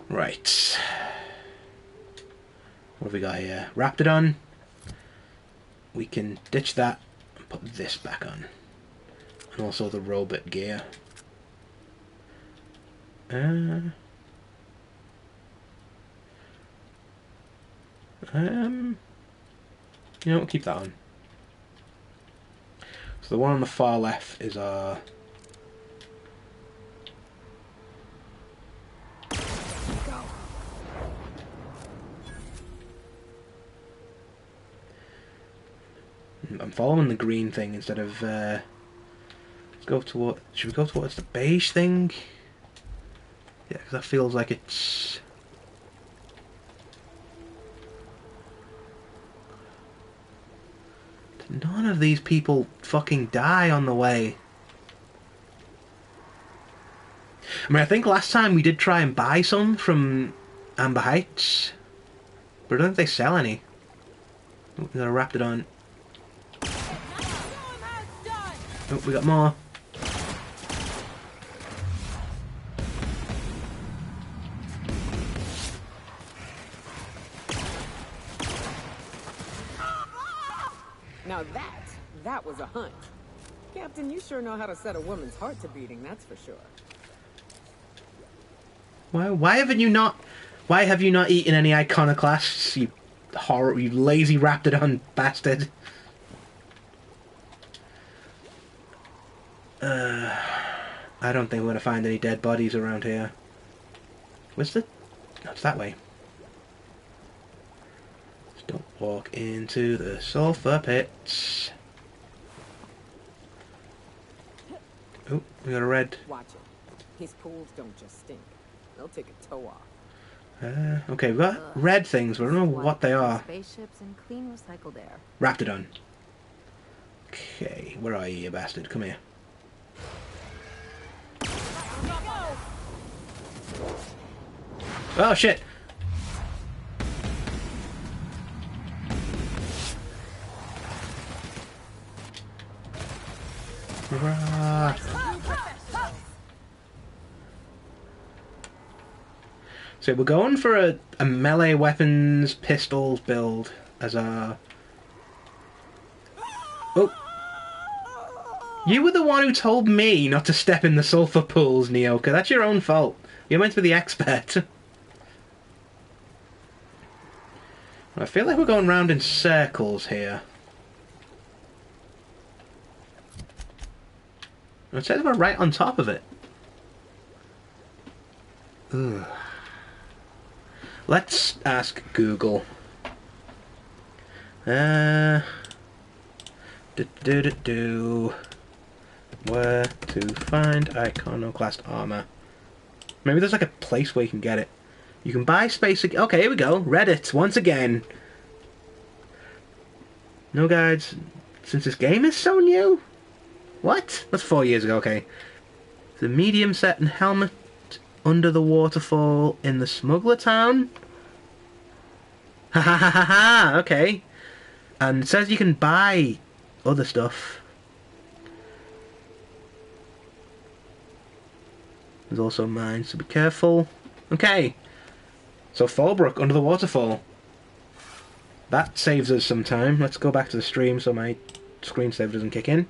Right. What have we got here? Raptidon. We can ditch that and put this back on. And also the robot gear. You know, we'll keep that on. So the one on the far left is our... I'm following the green thing instead of... let's go toward... Should we go towards the beige thing? Yeah, because that feels like it's... None of these people fucking die on the way. I mean, I think last time we did try and buy some from Amber Heights, but I don't think they sell any. Oh, we got a Raptidon. Oh, we got more. Now that was a hunt. Captain, you sure know how to set a woman's heart to beating, that's for sure. Why have you not eaten any iconoclasts, you lazy Raptidon bastard? I don't think we're gonna find any dead bodies around here. Where's the... No, it's that way. Just don't walk into the sulfur pits. Oh, we got a red. Watch it. These pools don't just stink. They'll take a toe off. Okay, we've got red things, but I don't know what they are. Spaceships and clean recycled air. Raptidon. Okay, where are you, you bastard? Come here. Oh shit! Hurrah. So we're going for a melee weapons pistols build as our... Oh! You were the one who told me not to step in the sulfur pools, Nyoka. That's your own fault. You're meant to be the expert. I feel like we're going round in circles here. It says we're right on top of it. Ugh. Let's ask Google. Where to find iconoclast armor? Maybe there's like a place where you can get it. You can buy space. Okay, here we go. Reddit once again. No guides since this game is so new. What? That's 4 years ago. Okay. The medium set and helmet under the waterfall in the smuggler town. Ha ha ha ha ha. Okay. And it says you can buy other stuff. There's also mines, so be careful. Okay. So Fallbrook, under the waterfall. That saves us some time. Let's go back to the stream so my screensaver doesn't kick in.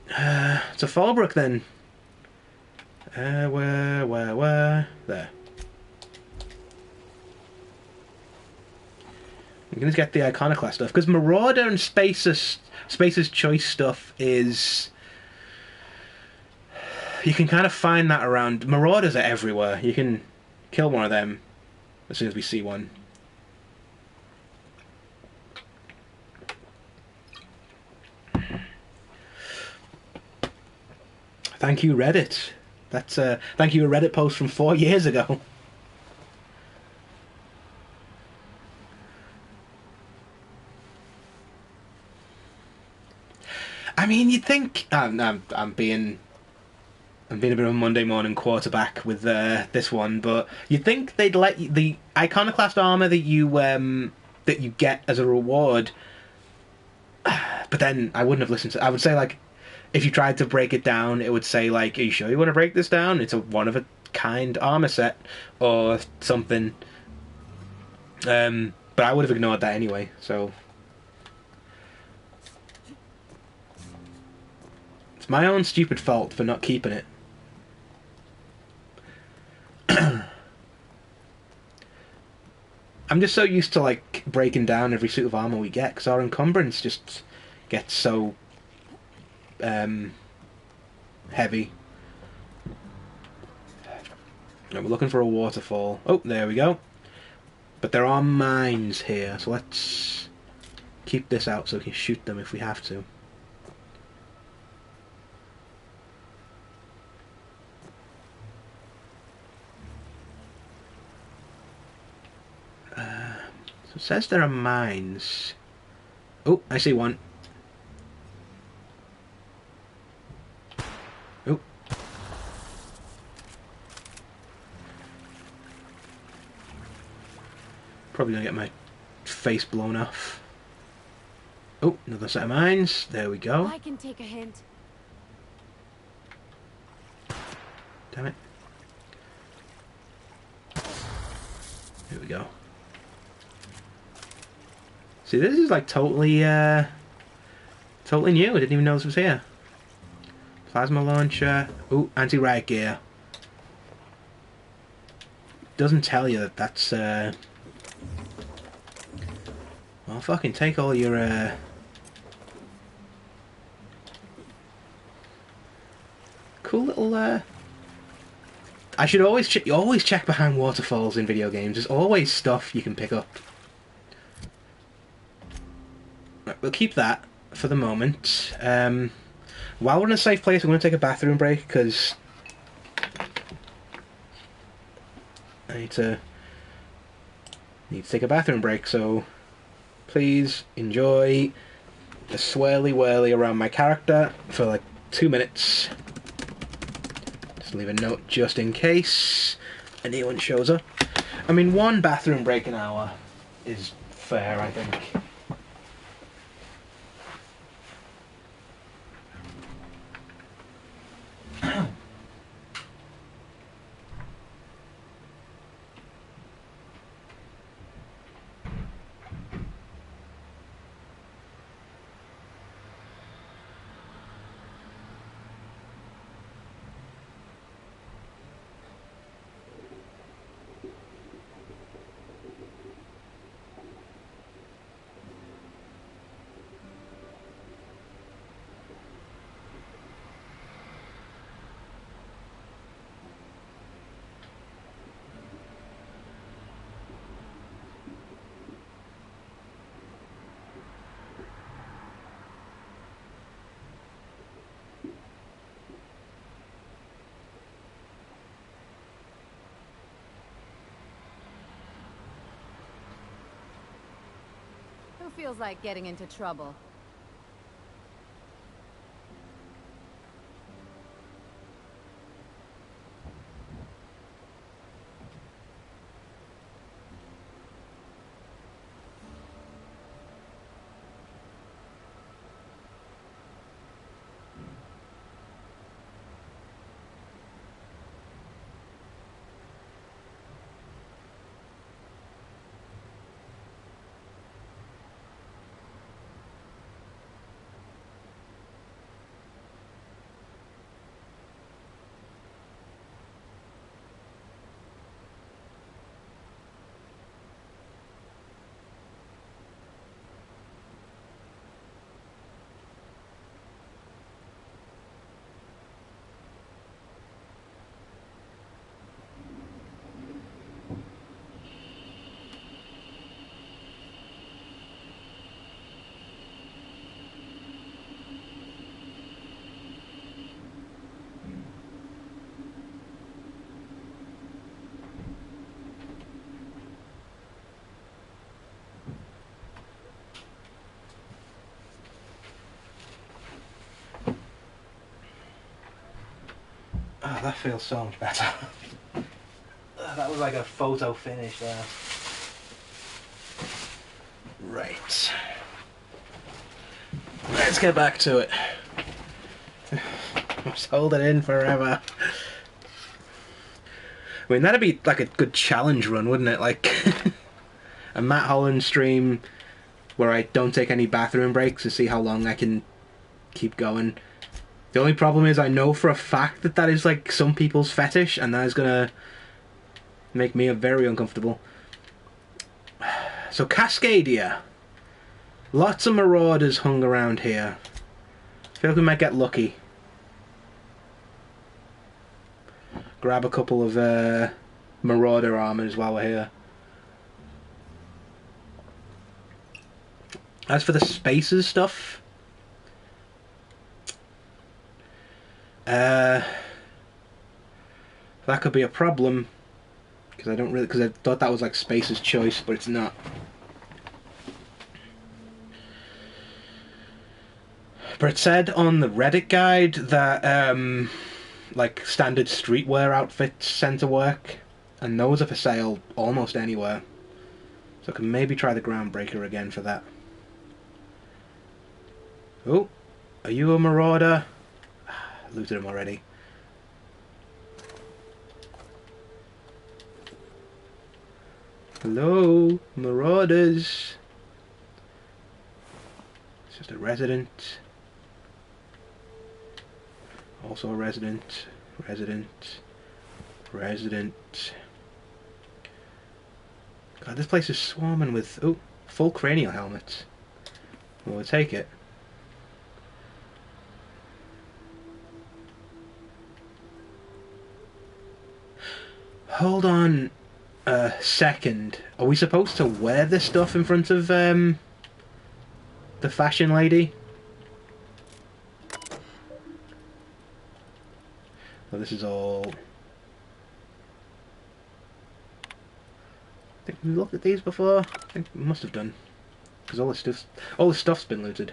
So Fallbrook then. Where? There. I'm going to get the Iconoclast stuff, because Marauder and Spacer's Choice stuff is... You can kind of find that around. Marauders are everywhere. You can kill one of them as soon as we see one. Thank you, Reddit. That's thank you, a Reddit post from 4 years ago. I mean, you'd think I'm being a bit of a Monday morning quarterback with this one, but you'd think they'd let you, the Iconoclast armor that you get as a reward. But then I wouldn't have listened to. I would say, like, if you tried to break it down, it would say, like, "Are you sure you want to break this down? It's a one of a kind armor set or something." But I would have ignored that anyway. So it's my own stupid fault for not keeping it. I'm just so used to, like, breaking down every suit of armor we get, because our encumbrance just gets so heavy. And we're looking for a waterfall. Oh, there we go. But there are mines here, so let's keep this out so we can shoot them if we have to. So it says there are mines. Oh, I see one. Oh. Probably gonna get my face blown off. Oh, another set of mines. There we go. I can take a hint. Damn it. Here we go. See, this is like totally new. I didn't even know this was here. Plasma launcher. Ooh, anti-riot gear. Doesn't tell you that that's well, fucking take all your cool little I should always check behind waterfalls in video games. There's always stuff you can pick up. Right, we'll keep that for the moment. While we're in a safe place, I'm going to take a bathroom break, because I need to take a bathroom break, so please enjoy the swirly whirly around my character for like 2 minutes. Just leave a note just in case anyone shows up. I mean, one bathroom break an hour is fair, I think. feels like getting into trouble? Oh, that feels so much better. That was like a photo finish there. Right. Let's get back to it. I was holding in forever. I mean, that'd be like a good challenge run, wouldn't it? Like a Matt Holland stream where I don't take any bathroom breaks to see how long I can keep going. The only problem is I know for a fact that that is like some people's fetish, and that is gonna make me very uncomfortable. So Cascadia. Lots of marauders hung around here. I feel like we might get lucky. Grab a couple of marauder armors while we're here. As for the spaces stuff, that could be a problem because I thought that was like Space's choice, but it's not. But it said on the Reddit guide that like standard streetwear outfits tend to work, and those are for sale almost anywhere. So I can maybe try the Groundbreaker again for that. Oh, are you a marauder? Looted him already. Hello, marauders. It's just a resident. Also a resident. Resident. God, this place is swarming with full cranial helmets. We'll take it. Hold on a second. Are we supposed to wear this stuff in front of the fashion lady? Oh, this is all... I think we looked at these before. I think we must have done, because all the stuff's been looted.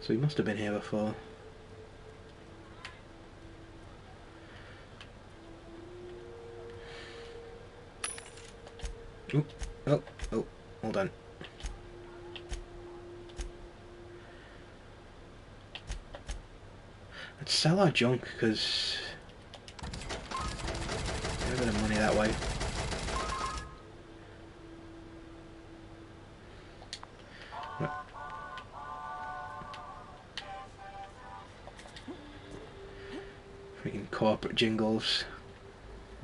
So we must have been here before. Oh, hold on. Let's sell our junk, because get a bit of money that way. Freaking corporate jingles.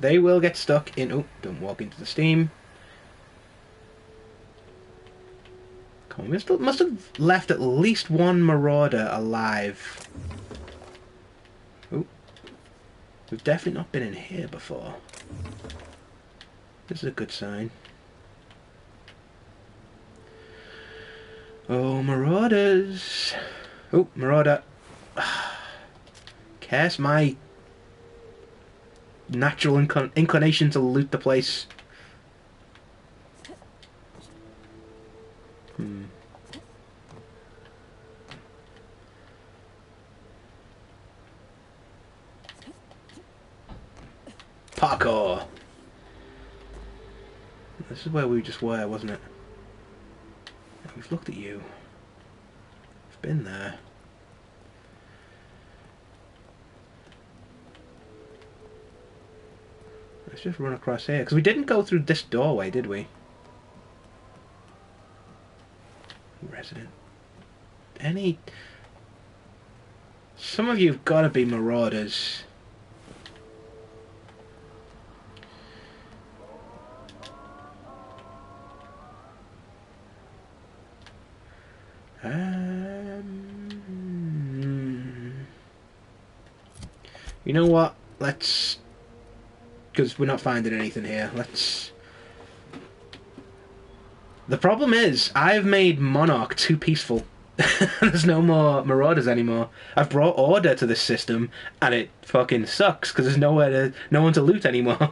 They will get stuck in... Oh, don't walk into the steam. Come on, we must have left at least one marauder alive. Oh, we've definitely not been in here before. This is a good sign. Oh, marauders. Oh, marauder. Curse my natural inclination to loot the place. Hmm. Parkour! This is where we just were, wasn't it? We've looked at you. We've been there. Let's just run across here. Because we didn't go through this doorway, did we? Resident. Any... Some of you have got to be marauders. You know what? Let's... Because we're not finding anything here. Let's... The problem is, I've made Monarch too peaceful. There's no more marauders anymore. I've brought order to this system, and it fucking sucks, because there's no one to loot anymore.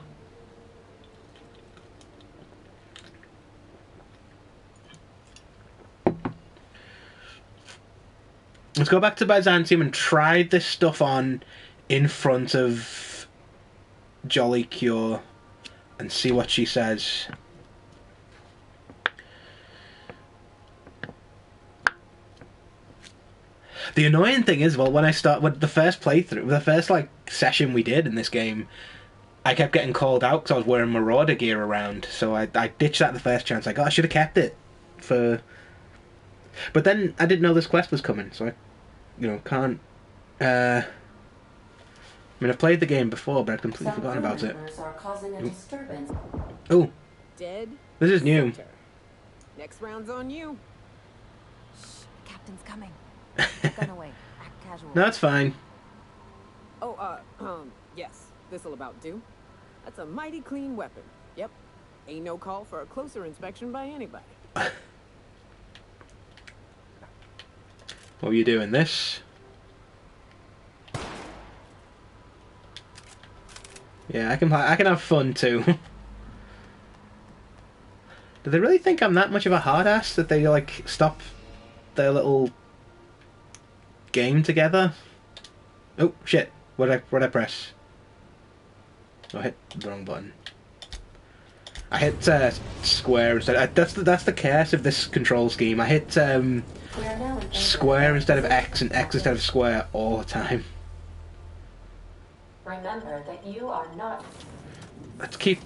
Let's go back to Byzantium and try this stuff on in front of Jolly Cure and see what she says. The annoying thing is, well, when I start with the first playthrough, the first like session we did in this game, I kept getting called out because I was wearing Marauder gear around. So I ditched that the first chance I got. I should have kept it for. But then I didn't know this quest was coming, so I, can't. I mean, I've played the game before, but I'd completely forgotten about it. Are causing a disturbance. Oh, Dead. This is new. Center. Next round's on you. Shh, Captain's coming. Gun away. Act casual. No, it's fine. Oh, yes. This'll about do. That's a mighty clean weapon. Yep. Ain't no call for a closer inspection by anybody. What were you doing? This? Yeah, I can have fun too. Do they really think I'm that much of a hard ass that they like stop their little game together? Oh shit! What I press? Oh, I hit the wrong button. I hit square instead. That's the curse of this control scheme. I hit square instead of X and X instead of square all the time. Remember that you are not Let's keep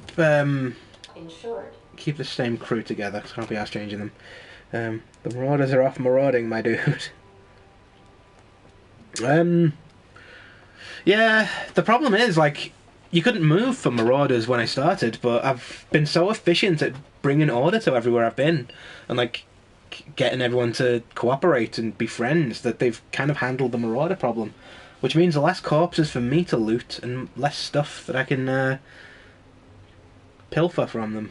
insured. keep the same crew together, because I can't be asked changing them. The marauders are off marauding, my dude. Yeah, the problem is, like, you couldn't move for marauders when I started, but I've been so efficient at bringing order to everywhere I've been, and, like, getting everyone to cooperate and be friends, that they've kind of handled the marauder problem. Which means less corpses for me to loot, and less stuff that I can pilfer from them.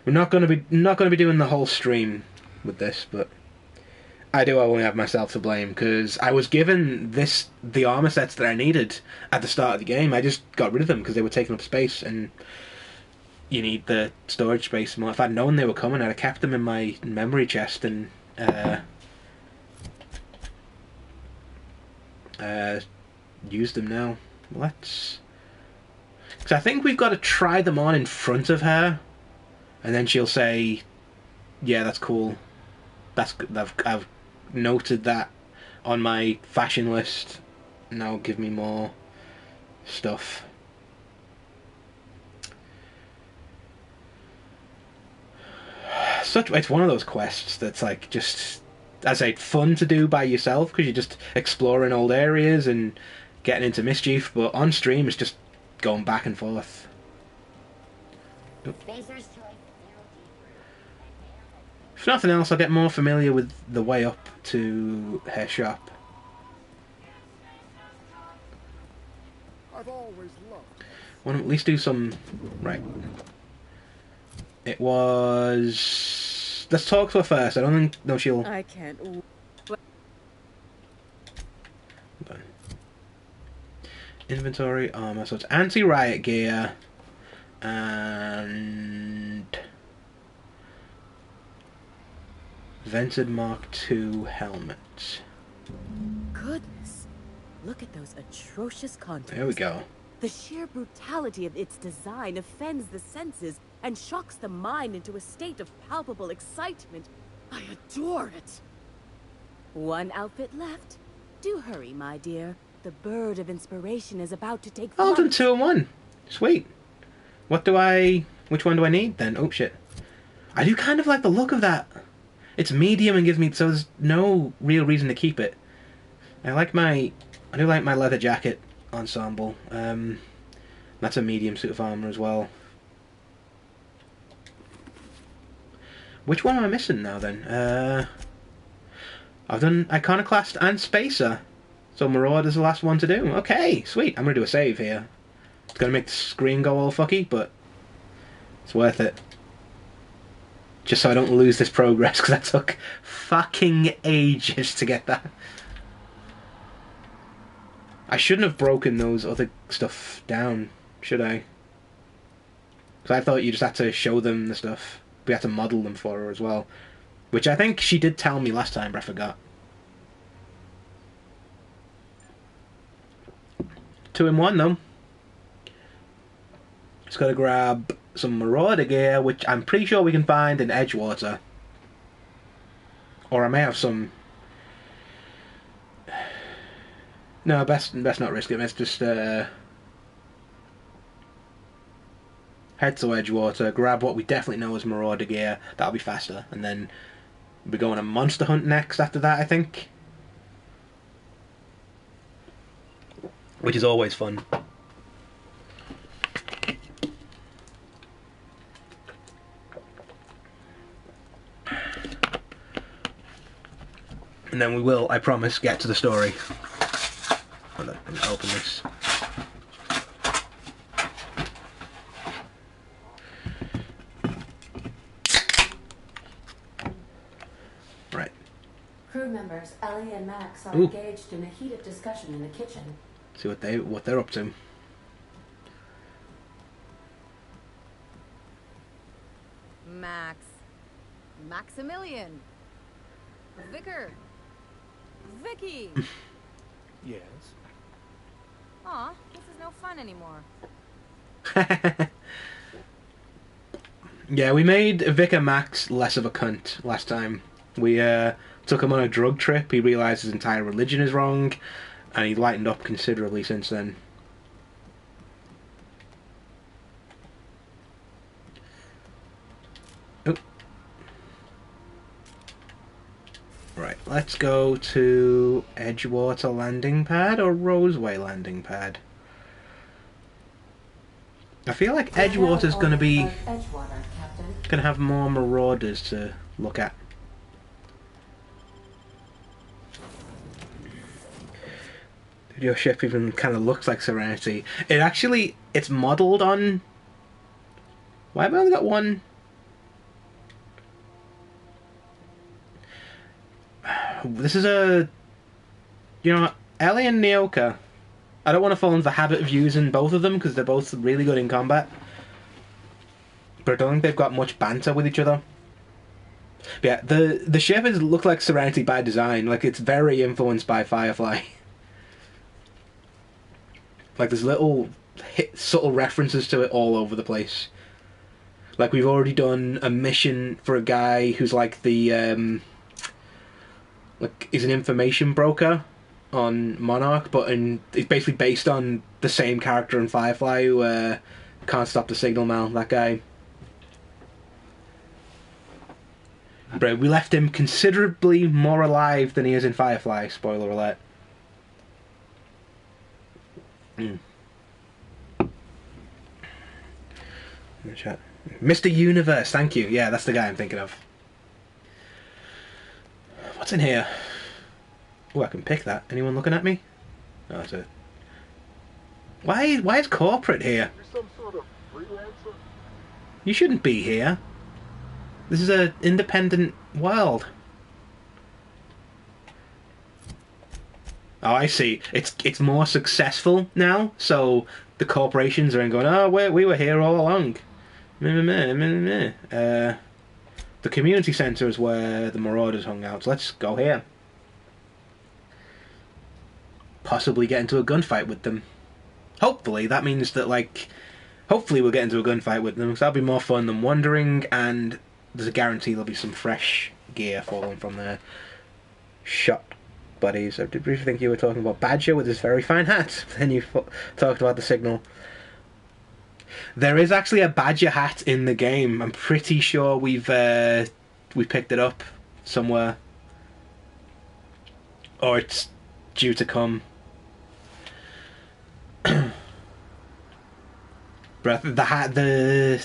We're not going to be doing the whole stream with this, but I do only have myself to blame, because I was given the armor sets that I needed at the start of the game. I just got rid of them because they were taking up space, and you need the storage space more. If I'd known they were coming, I'd have kept them in my memory chest and used them now. Let's... Because I think we've got to try them on in front of her, and then she'll say, yeah, that's cool. I've noted that on my fashion list. Now give me more stuff. It's one of those quests that's like just, as I say, fun to do by yourself because you're just exploring old areas and getting into mischief, but on stream it's just going back and forth. Oh. If nothing else, I'll get more familiar with the way up to her shop. I've always loved. Want to at least do some... Right. It was... Let's talk to her first. I don't think... No, she'll... I can't... Inventory, armor. So it's anti-riot gear, And vented Mark II helmet. Goodness. Look at those atrocious contours. There we go. The sheer brutality of its design offends the senses and shocks the mind into a state of palpable excitement. I adore it. One outfit left. Do hurry, my dear. The bird of inspiration is about to take flight. Oh, I've done 2 in 1. Sweet. Which one do I need then? Oh shit. I do kind of like the look of that. It's medium and gives me, so there's no real reason to keep it. I do like my leather jacket ensemble. That's a medium suit of armor as well. Which one am I missing now then? I've done Iconoclast and Spacer. So Marauder's the last one to do. Okay, sweet. I'm gonna do a save here. It's gonna make the screen go all fucky, but it's worth it. Just so I don't lose this progress, because that took fucking ages to get that. I shouldn't have broken those other stuff down, should I? Because I thought you just had to show them the stuff. We had to model them for her as well. Which I think she did tell me last time, but I forgot. 2 in 1 though. Just gotta grab some Marauder gear, which I'm pretty sure we can find in Edgewater. Or I may have some... No, best not risk it. Let's just head to Edgewater, grab what we definitely know is Marauder gear. That'll be faster. And then we'll be going on a monster hunt next after that, I think. Which is always fun. And then we will, I promise, get to the story. Hold on, let me open this. Right. Crew members Ellie and Max are engaged in a heated discussion in the kitchen. See what they're up to. Max. Maximilian. Vicar. Vicky. Yes. Aw, this is no fun anymore. Yeah, we made Vicar Max less of a cunt last time. We took him on a drug trip. He realised his entire religion is wrong, and he lightened up considerably since then. Oh. Right, let's go to Edgewater landing pad or Roseway landing pad. I feel like Edgewater's gonna have more marauders to look at. Your ship even kind of looks like Serenity. It's modelled on... Why have I only got one? This is a... You know, Ellie and Nyoka. I don't want to fall into the habit of using both of them because they're both really good in combat. But I don't think they've got much banter with each other. But yeah, the ship looks like Serenity by design. Like, it's very influenced by Firefly. Like, there's little subtle references to it all over the place. Like, we've already done a mission for a guy who's like the, he's an information broker on Monarch, but it's basically based on the same character in Firefly who can't stop the signal now, that guy. But we left him considerably more alive than he is in Firefly, spoiler alert. Mr. Universe, thank you. Yeah, that's the guy I'm thinking of. What's in here? Oh, I can pick that. Anyone looking at me? Oh, that's it. Why is corporate here? You're some sort of freelancer? You shouldn't be here. This is an independent world. Oh, I see. It's more successful now, so the corporations are going, oh, we were here all along. Meh, meh, meh, meh, meh. The community centre is where the Marauders hung out, so let's go here. Possibly get into a gunfight with them. Hopefully, that means that, like... Hopefully we'll get into a gunfight with them, because that'll be more fun than wandering, and there's a guarantee there'll be some fresh gear falling from their shot buddies. I did briefly think you were talking about Badger with his very fine hat. Then you talked about the signal. There is actually a Badger hat in the game. I'm pretty sure we picked it up somewhere, or it's due to come. But the hat, the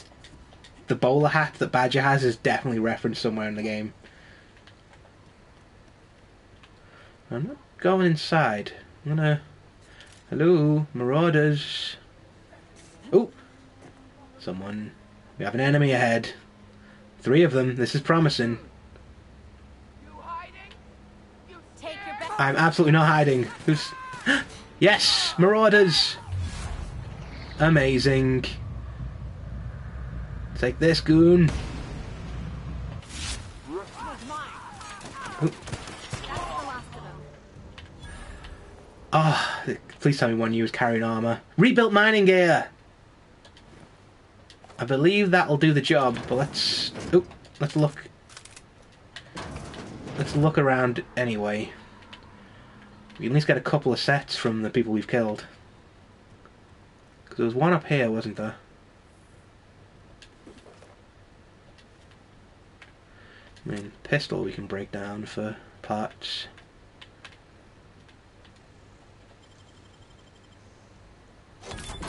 bowler hat that Badger has is definitely referenced somewhere in the game. I'm not going inside. I'm gonna... Hello, Marauders. Oh! Someone... We have an enemy ahead. 3 of them. This is promising. I'm absolutely not hiding. Who's... Yes! Marauders! Amazing. Take this, goon. Oh, please tell me one of you is carrying armour. Rebuilt mining gear! I believe that'll do the job, but let's look. Let's look around anyway. We can at least get a couple of sets from the people we've killed. Because there was one up here, wasn't there? I mean, pistol we can break down for parts.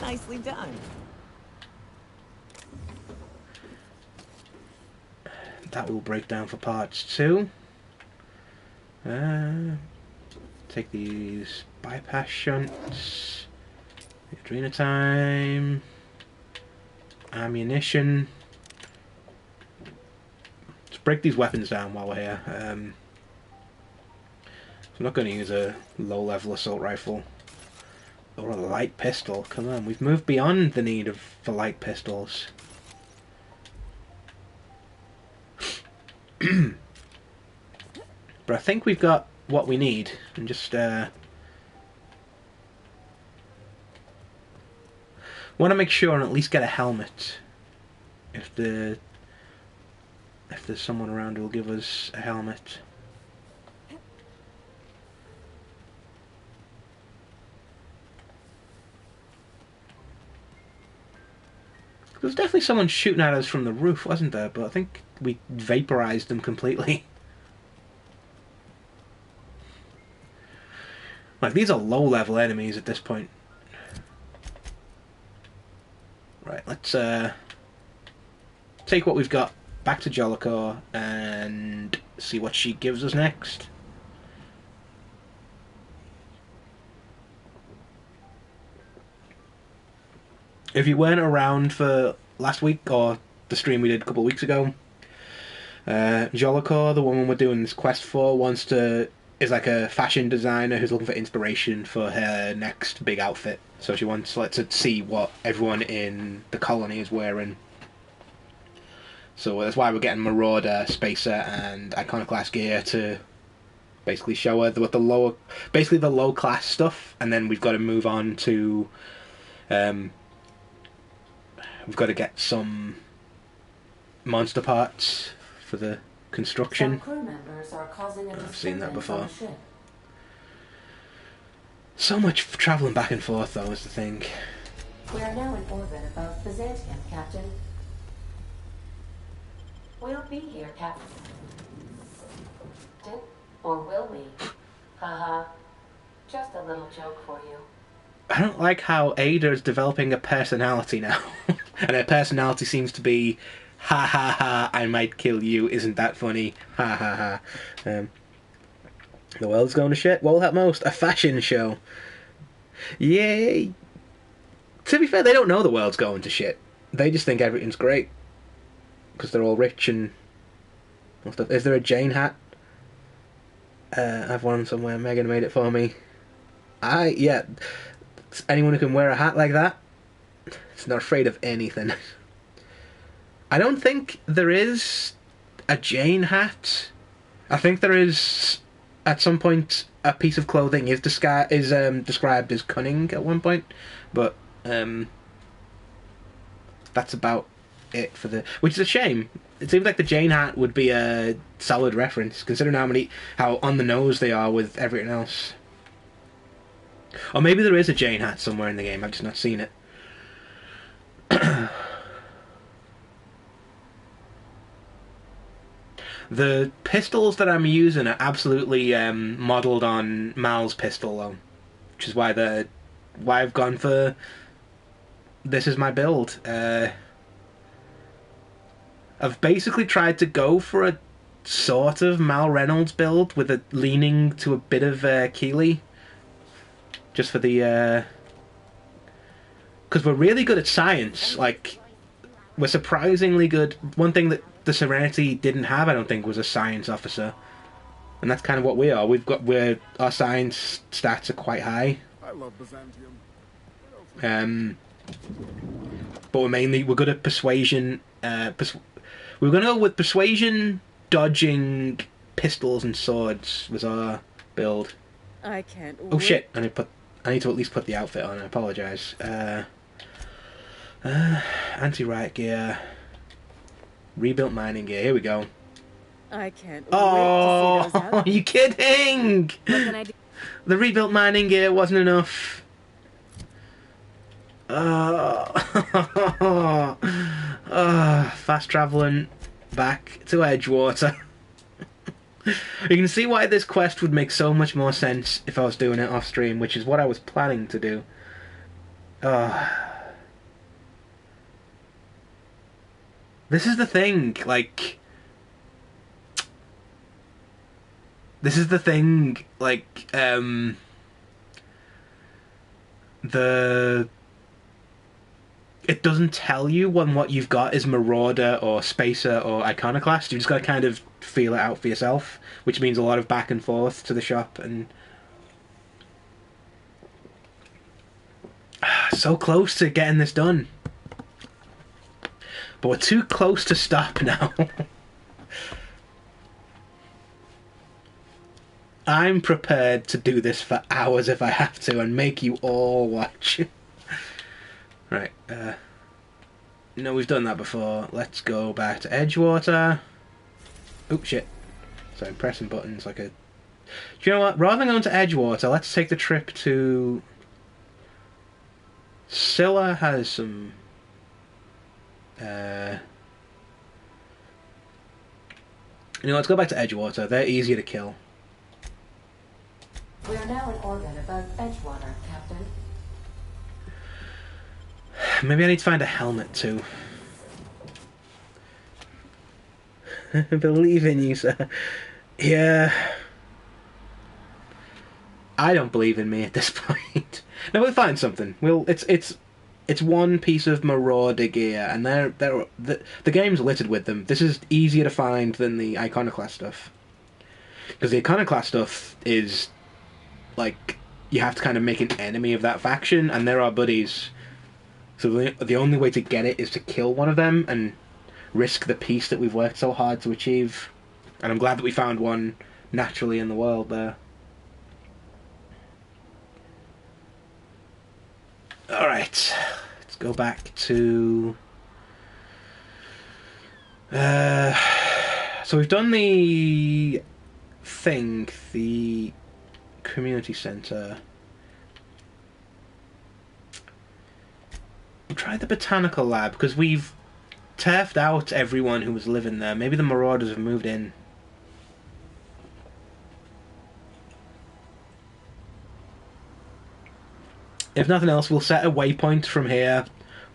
Nicely done. That will break down for parts too. Take these bypass shunts. Adrena time. Ammunition. Let's break these weapons down while we're here. I'm not going to use a low-level assault rifle. Or a light pistol. Come on, we've moved beyond the need for light pistols. But I think we've got what we need. And just want to make sure and at least get a helmet. If there's someone around who will give us a helmet. There was definitely someone shooting at us from the roof, wasn't there? But I think we vaporized them completely. Like, these are low-level enemies at this point. Right, let's take what we've got back to Jollicore and see what she gives us next. If you weren't around for last week or the stream we did a couple of weeks ago, Jollicore, the woman we're doing this quest for, is like a fashion designer who's looking for inspiration for her next big outfit. So she wants to see what everyone in the colony is wearing. So that's why we're getting Marauder, Spacer, and Iconoclast gear to basically show her what the low class stuff, and then we've got to move on to. We've got to get some monster parts for the construction. Some crew members are causing a I've seen that disturbance on before. the ship. So much travelling back and forth, though, is the thing. We are now in orbit above Byzantium, Captain. We'll be here, Captain. Or will we? Haha. Just a little joke for you. I don't like how Ada is developing a personality now. And her personality seems to be, ha ha ha, I might kill you, isn't that funny? Ha ha ha. The world's going to shit. What will help most? A fashion show. Yay! To be fair, they don't know the world's going to shit. They just think everything's great. Because they're all rich and stuff. Is there a Jane hat? I have one somewhere. Megan made it for me. Yeah, anyone who can wear a hat like that, is not afraid of anything. I don't think there is a Jane hat. I think there is, at some point, a piece of clothing is described as cunning at one point, but that's about it for the... Which is a shame. It seems like the Jane hat would be a solid reference, considering how on the nose they are with everything else. Or maybe there is a Jane hat somewhere in the game, I've just not seen it. The pistols that I'm using are absolutely modelled on Mal's pistol, though. Which is why I've gone for... This is my build. I've basically tried to go for a sort of Mal Reynolds build with a leaning to a bit of Keeley. Just for the... Because we're really good at science. Like, we're surprisingly good. One thing that the Serenity didn't have, I don't think, was a science officer. And that's kind of what we are. Our science stats are quite high. I love Byzantium. But we're good at persuasion. We're going to go with persuasion, dodging, pistols and swords was our build. I can't Oh wait. shit, I need to at least put the outfit on, I apologise. Anti-riot gear. Rebuilt mining gear, here we go. I can't wait Oh, to see those are you kidding? What can I do? The rebuilt mining gear wasn't enough. Fast travelling back to Edgewater. You can see why this quest would make so much more sense if I was doing it off stream, which is what I was planning to do. This is the thing, like... This is the thing, like, It doesn't tell you when what you've got is Marauder or Spacer or Iconoclast. You just got to kind of feel it out for yourself, which means a lot of back and forth to the shop. And so close to getting this done, but we're too close to stop now. I'm prepared to do this for hours if I have to and make you all watch. Right, no, we've done that before. Let's go back to Edgewater. Oh, shit. So I'm pressing buttons like a... Do you know what? Rather than going to Edgewater, let's take the trip to... Scylla has some... You know, let's go back to Edgewater. They're easier to kill. We are now in orbit above Edgewater, Captain. Maybe I need to find a helmet too. I believe in you, sir. Yeah. I don't believe in me at this point. No, we'll find something. It's one piece of Marauder gear, and the game's littered with them. This is easier to find than the Iconoclast stuff, because the Iconoclast stuff is like you have to kind of make an enemy of that faction, and they're our buddies. So the only way to get it is to kill one of them and risk the peace that we've worked so hard to achieve. And I'm glad that we found one naturally in the world there. Alright, let's go back to... So we've done the thing, the community centre. We'll try the botanical lab, because we've turfed out everyone who was living there. Maybe the Marauders have moved in. If nothing else, we'll set a waypoint from here,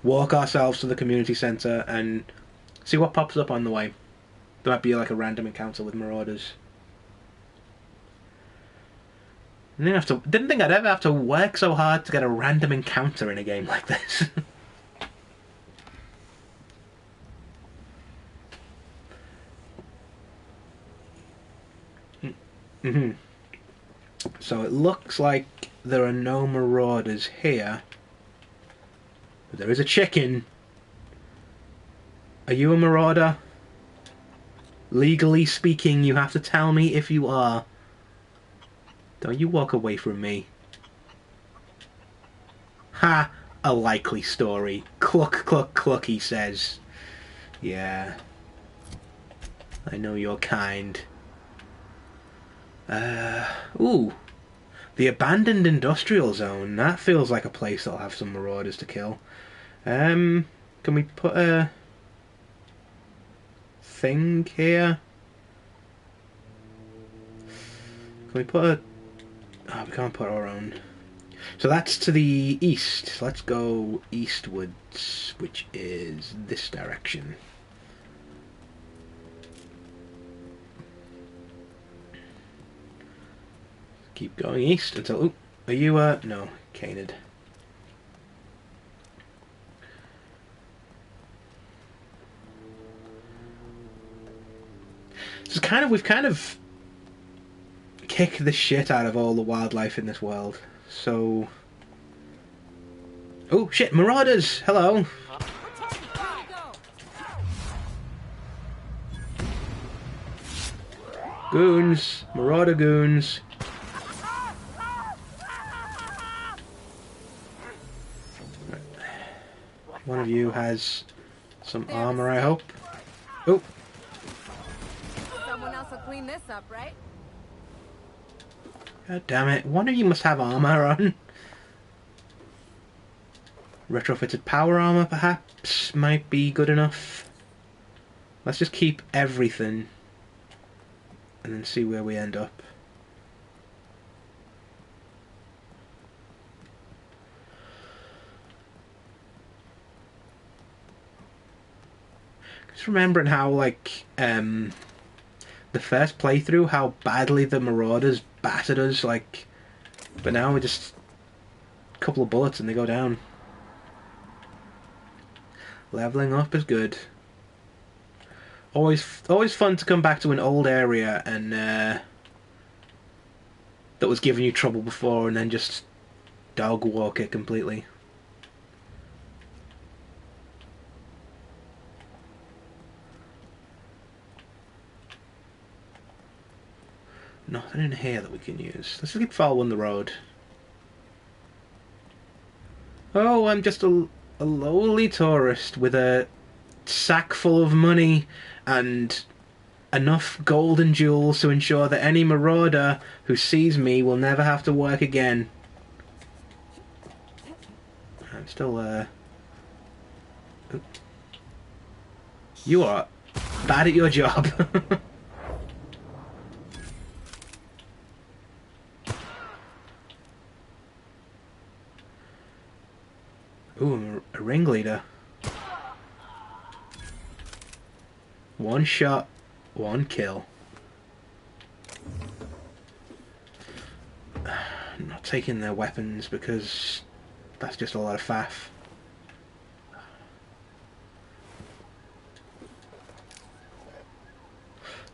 walk ourselves to the community centre, and see what pops up on the way. There might be like a random encounter with Marauders. Didn't think I'd ever have to work so hard to get a random encounter in a game like this. So it looks like there are no marauders here. But there is a chicken. Are you a marauder? Legally speaking, you have to tell me if you are. Don't you walk away from me. Ha! A likely story. Cluck, cluck, cluck, he says. Yeah. I know your kind. Ooh. The abandoned industrial zone. That feels like a place that'll have some marauders to kill. Can we put a thing here? Can we put a... Oh, we can't put our own. So that's to the east. Let's go eastwards, which is this direction. Keep going east until... Ooh, are you, no, Canid. So we've kind of kicked the shit out of all the wildlife in this world. So... Oh, shit, marauders! Hello! Goons! Marauder goons! One of you has some armor, I hope. Oh! Someone else will clean this up, right? God damn it. One of you must have armor on. Retrofitted power armor, perhaps, might be good enough. Let's just keep everything and then see where we end up. Just remembering how, like, the first playthrough, how badly the marauders battered us, like, but now we just a couple of bullets and they go down. Leveling up is good. Always fun to come back to an old area and that was giving you trouble before and then just dog walk it completely. Nothing in here that we can use. Let's just keep following the road. Oh, I'm just a lowly tourist with a sack full of money and enough gold and jewels to ensure that any marauder who sees me will never have to work again. I'm still, You are bad at your job. Ooh, a ringleader. One shot, one kill. I'm not taking their weapons because that's just a lot of faff.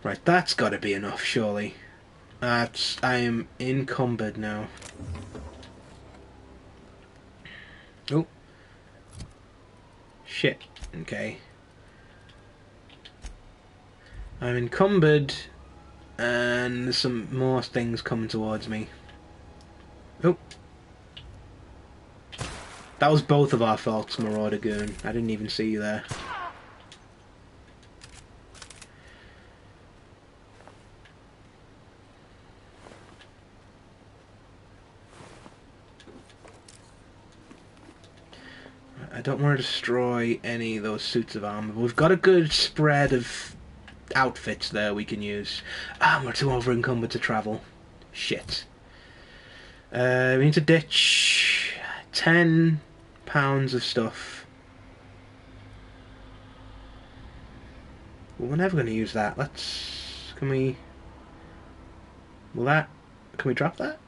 Right, that's got to be enough, surely. I am encumbered now. Oh. Shit. Okay. I'm encumbered, and there's some more things coming towards me. Oh. That was both of our faults, Marauder Goon. I didn't even see you there. I don't want to destroy any of those suits of armor, but we've got a good spread of outfits there we can use. Ah, we're too over encumbered to travel. Shit. We need to ditch 10 pounds of stuff. Well, we're never going to use that. Can we drop that?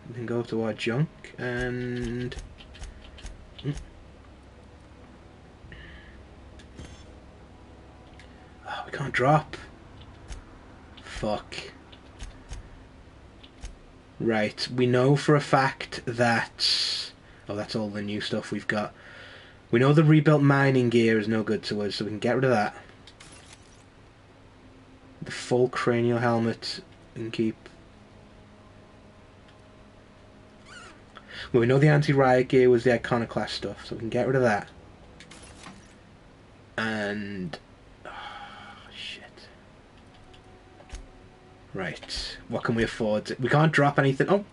We can go to our junk and... Oh, we can't drop. Fuck. Right, we know for a fact that... Oh, that's all the new stuff we've got. We know the rebuilt mining gear is no good to us, so we can get rid of that. The full cranial helmet we can keep. Well, we know the anti-riot gear was the iconoclast stuff, so we can get rid of that. And... Oh, shit. Right, what can we afford? We can't drop anything. Oh! I'm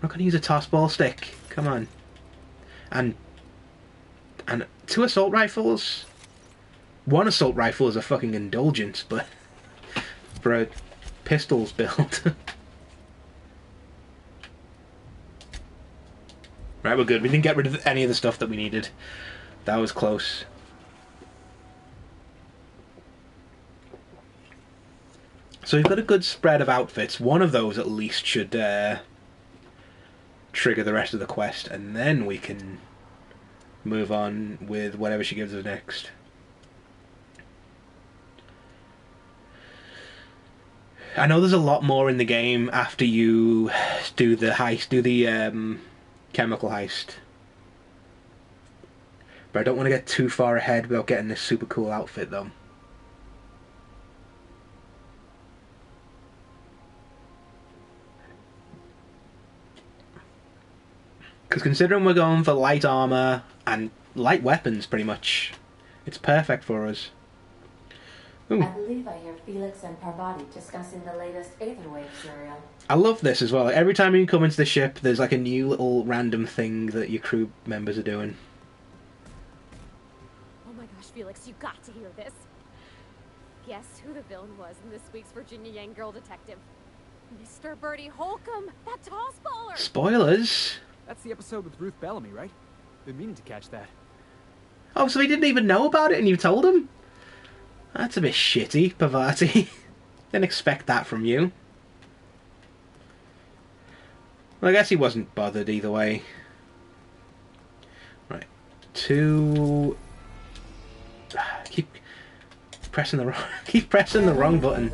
not going to use a toss ball stick. Come on. And 2 assault rifles? 1 assault rifle is a fucking indulgence, but... for a pistols build. Right, we're good. We didn't get rid of any of the stuff that we needed. That was close. So we've got a good spread of outfits. One of those at least should trigger the rest of the quest, and then we can move on with whatever she gives us next. I know there's a lot more in the game after you do the heist, do the chemical heist. But I don't want to get too far ahead without getting this super cool outfit though. Because considering we're going for light armor and light weapons pretty much, it's perfect for us. Ooh. I believe I hear Felix and Parvati discussing the latest Aetherwave serial. I love this as well. Like, every time you come into the ship, there's like a new little random thing that your crew members are doing. Oh my gosh, Felix, you got to hear this. Guess who the villain was in this week's Virginia Yang Girl Detective? Mr. Bertie Holcomb, that toss baller! Spoilers! That's the episode with Ruth Bellamy, right? Been meaning to catch that. Oh, so he didn't even know about it and you told him? That's a bit shitty, Parvati. Didn't expect that from you. Well, I guess he wasn't bothered either way. Right. Keep pressing the wrong button.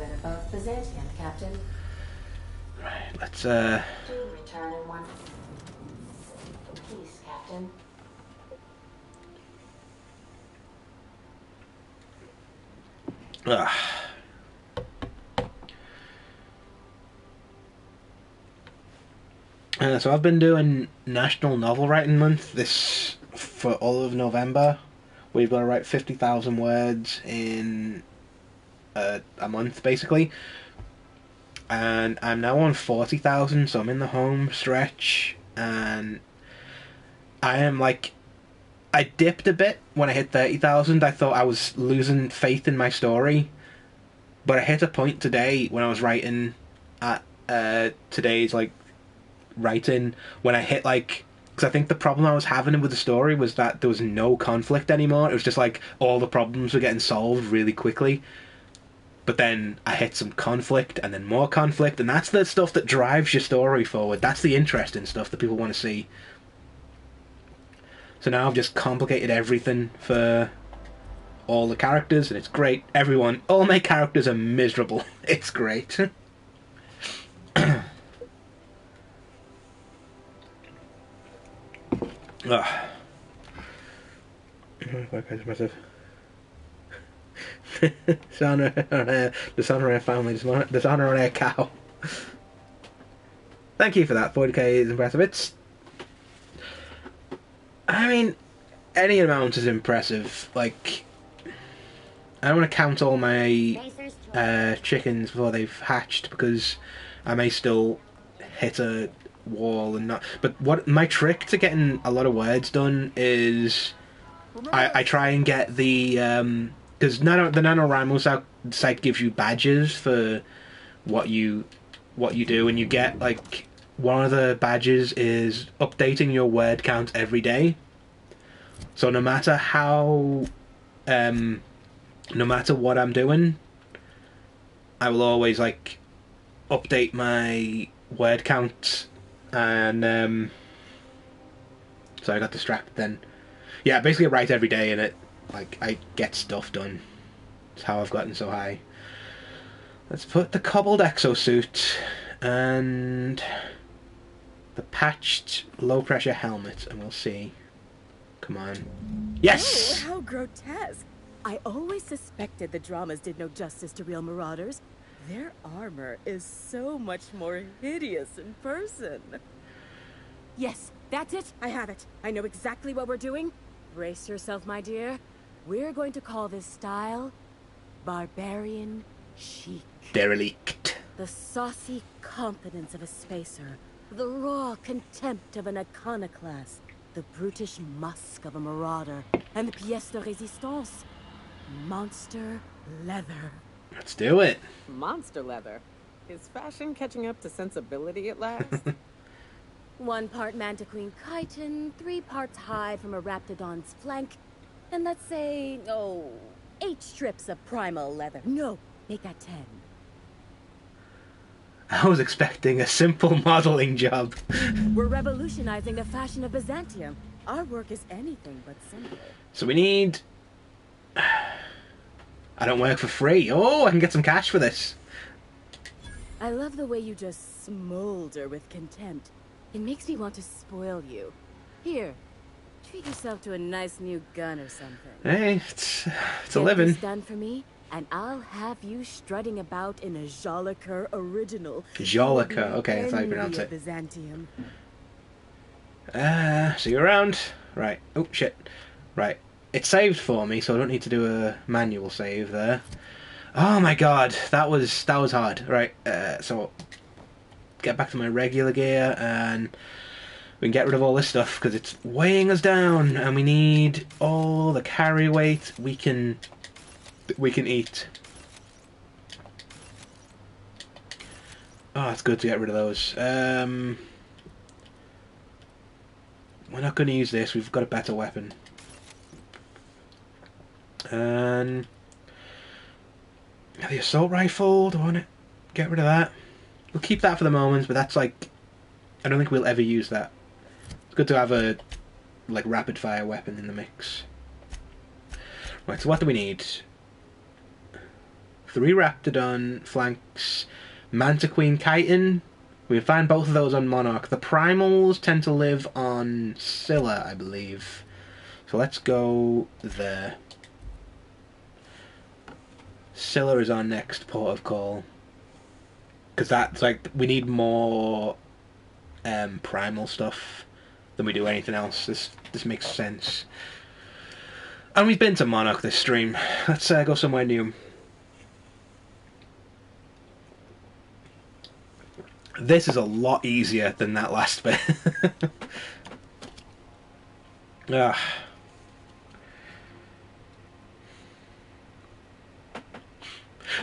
Right, let's Do return in one piece, Captain. Ugh. So I've been doing National Novel Writing Month for all of November. We've got to write 50,000 words in a month, basically. And I'm now on 40,000, so I'm in the home stretch. And I am like... I dipped a bit when I hit 30,000. I thought I was losing faith in my story. But I hit a point today when I was writing at today's writing, when I hit because I think the problem I was having with the story was that there was no conflict anymore. It was just like all the problems were getting solved really quickly. But then I hit some conflict and then more conflict, and that's the stuff that drives your story forward. That's the interesting stuff that people want to see. So now I've just complicated everything for all the characters, and it's great. All my characters are miserable. It's great. Massive. Dishonor our family, dishonor on our cow. Thank you for that. 40k is impressive. I mean, any amount is impressive. I don't want to count all my chickens before they've hatched, because I may still hit a wall and not. But what my trick to getting a lot of words done is I try and get the because the NaNoWriMo site gives you badges for what you do, and you get one of the badges is updating your word count every day. So no matter what I'm doing, I will always update my word count. And so I got distracted then. Yeah, basically I write every day in it. I get stuff done. That's how I've gotten so high. Let's put the cobbled exosuit and The patched low-pressure helmet, and we'll see. Come on. Yes! Oh, how grotesque. I always suspected the dramas did no justice to real marauders. Their armor is so much more hideous in person. Yes, that's it. I have it. I know exactly what we're doing. Brace yourself, my dear. We're going to call this style barbarian chic. Derelict. The saucy confidence of a spacer. The raw contempt of an iconoclast. The brutish musk of a marauder. And the pièce de résistance. Monster leather. Let's do it. Monster leather. Is fashion catching up to sensibility at last? 1 part Mantiqueen chitin, 3 parts hide from a raptidon's flank, and let's say, 8 strips of primal leather. No, make that 10. I was expecting a simple modeling job. We're revolutionizing the fashion of Byzantium. Our work is anything but simple. So we need... I don't work for free. Oh, I can get some cash for this. I love the way you just smolder with contempt. It makes me want to spoil you. Here, treat yourself to a nice new gun or something. Hey, it's a Get living. this done for me, and I'll have you strutting about in a Jolicoeur original. Jolicoeur, okay, that's how you pronounce it. Byzantium. See you around. Right. Oh, shit. Right. It saved for me, so I don't need to do a manual save there. Oh my god, that was hard. Right, so get back to my regular gear and we can get rid of all this stuff because it's weighing us down, and we need all the carry weight we can eat. Oh, it's good to get rid of those. We're not going to use this. We've got a better weapon. And the assault rifle, do I want to get rid of that? We'll keep that for the moment, but that's like, I don't think we'll ever use that. It's good to have a like rapid fire weapon in the mix. Right, so what do we need? 3 Raptidon flanks, Mantiqueen chitin. We find both of those on Monarch. The primals tend to live on Scylla, I believe. So let's go there. Scylla is our next port of call. Because that's like, we need more primal stuff than we do anything else. This makes sense. And we've been to Monarch this stream. Let's go somewhere new. This is a lot easier than that last bit. Ah.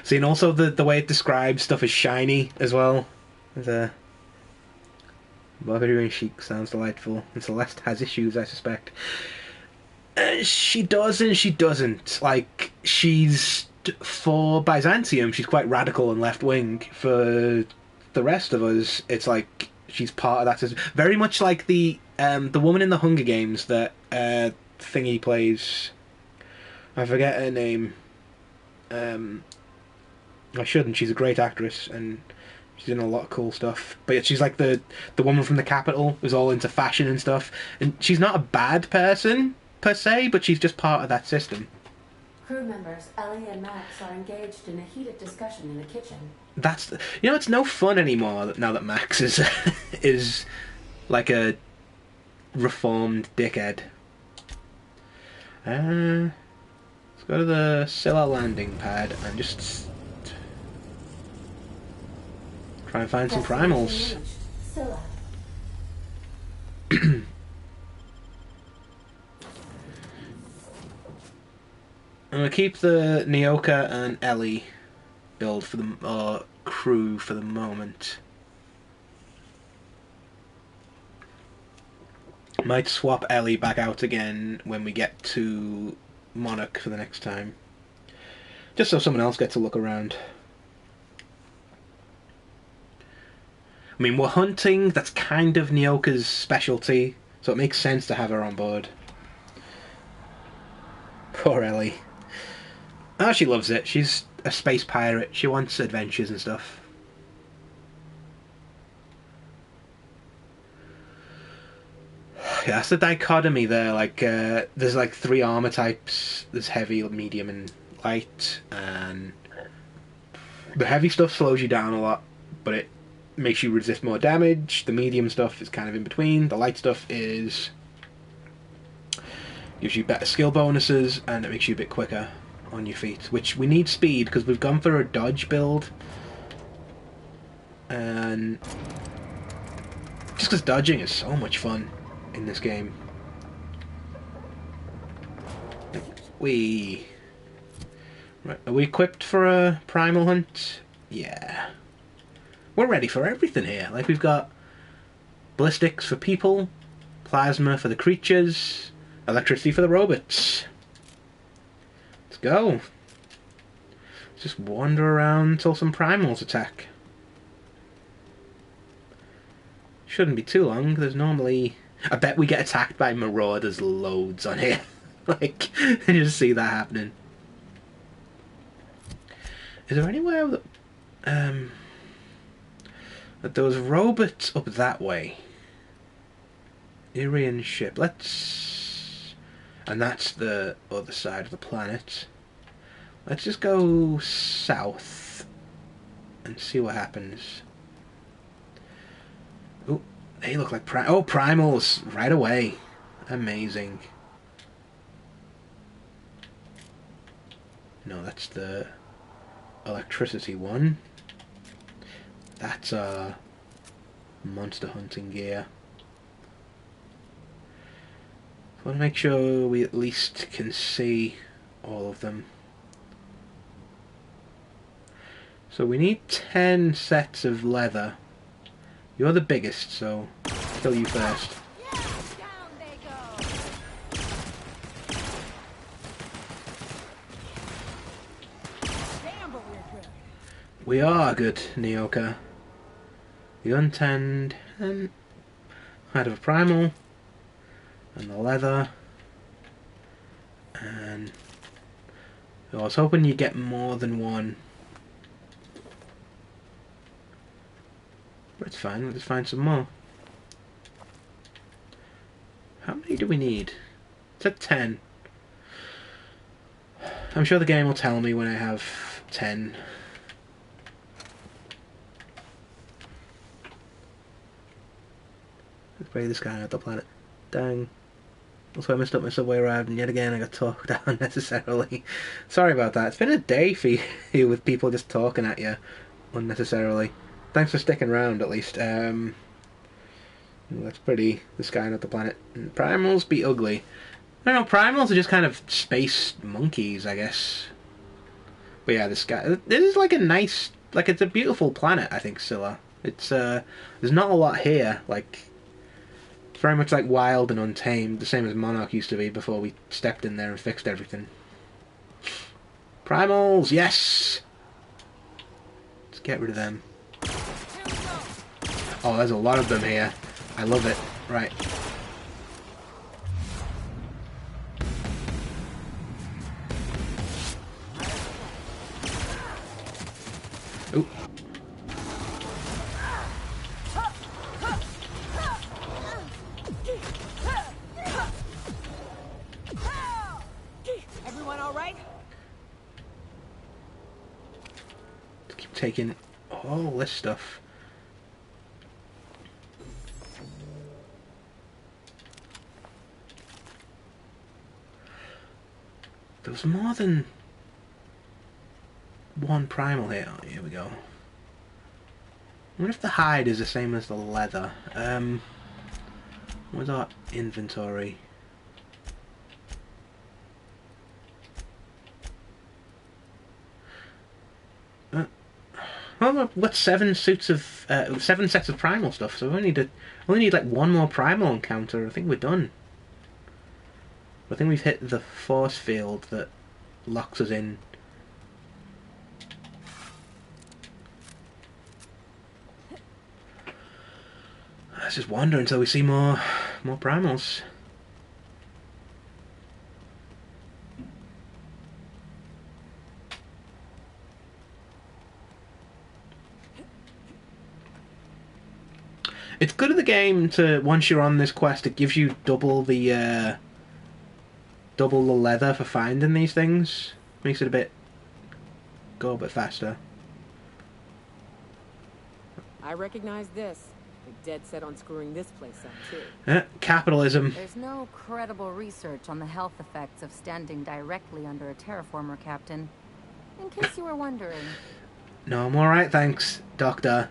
See, and also the way it describes stuff as shiny as well. Barbarian chic sounds delightful. And Celeste has issues, I suspect. She does and she doesn't. Like, she's for Byzantium, she's quite radical and left-wing. For the rest of us, it's like she's part of that system. Very much like the woman in the Hunger Games that Thingy plays. I forget her name. I shouldn't. She's a great actress and she's in a lot of cool stuff. But yeah, she's like the woman from the capital who's all into fashion and stuff. And she's not a bad person per se, but she's just part of that system. Crew members Ellie and Max are engaged in a heated discussion in the kitchen. That's, you know, it's no fun anymore now that Max is is like a reformed dickhead. Let's go to the Scylla landing pad and just try and find some primals. Scylla. I'm gonna keep the Nyoka and Ellie build for the crew for the moment. Might swap Ellie back out again when we get to Monarch for the next time, just so someone else gets a look around. I mean, we're hunting. That's kind of Nyoka's specialty, so it makes sense to have her on board. Poor Ellie. Oh, she loves it. She's a space pirate. She wants adventures and stuff. that's the dichotomy there. Like, there's like 3 armor types. There's heavy, medium, and light. And the heavy stuff slows you down a lot, but it makes you resist more damage. The medium stuff is kind of in between. The light stuff gives you better skill bonuses, and it makes you a bit quicker on your feet. Which we need speed because we've gone for a dodge build, and just because dodging is so much fun in this game. Right, are we equipped for a primal hunt? Yeah. We're ready for everything here. Like, we've got ballistics for people, plasma for the creatures, electricity for the robots. Let's go. Let's just wander around until some primals attack. Shouldn't be too long. There's normally... I bet we get attacked by marauders loads on here. Like, you just see that happening. Is there anywhere that... there was robots up that way. Irian ship. Let's... And that's the other side of the planet. Let's just go south and see what happens. Oh, they look like primals right away. Amazing. No, that's the electricity one. That's monster hunting gear. I want to make sure we at least can see all of them. So we need 10 sets of leather. You're the biggest, so kill you first. We are good, Nyoka. The untanned and hide of a primal, and the leather, and I was hoping you get more than one. But it's fine, let's find some more. How many do we need? It's at 10. I'm sure the game will tell me when I have 10. Let's spray this guy out the planet. Dang. Also, I messed up my subway ride, and yet again I got talked unnecessarily. Sorry about that. It's been a day for you with people just talking at you unnecessarily. Thanks for sticking around, at least. That's pretty. This guy out the planet. And primals be ugly. I don't know, primals are just kind of space monkeys, I guess. But yeah, this guy... This is like a nice... Like, it's a beautiful planet, I think, Scylla. It's, there's not a lot here, like... Very much like wild and untamed, the same as Monarch used to be before we stepped in there and fixed everything. Primals, yes! Let's get rid of them. Oh, there's a lot of them here. I love it. Right. Ooh. Everyone all right? Let's keep taking all this stuff. There was more than one primal here. Oh, here we go. I wonder if the hide is the same as the leather. Where's our inventory? Well, what's 7 sets of primal stuff? So we only need like one more primal encounter. I think we're done. I think we've hit the force field that locks us in. Let's just wander until we see more primals. It's good in the game to, once you're on this quest, it gives you double the leather for finding these things. Makes it go a bit faster. I recognize this. They're dead set on screwing this place up, too. Capitalism. There's no credible research on the health effects of standing directly under a terraformer, Captain. In case you were wondering. No, I'm alright, thanks, Doctor.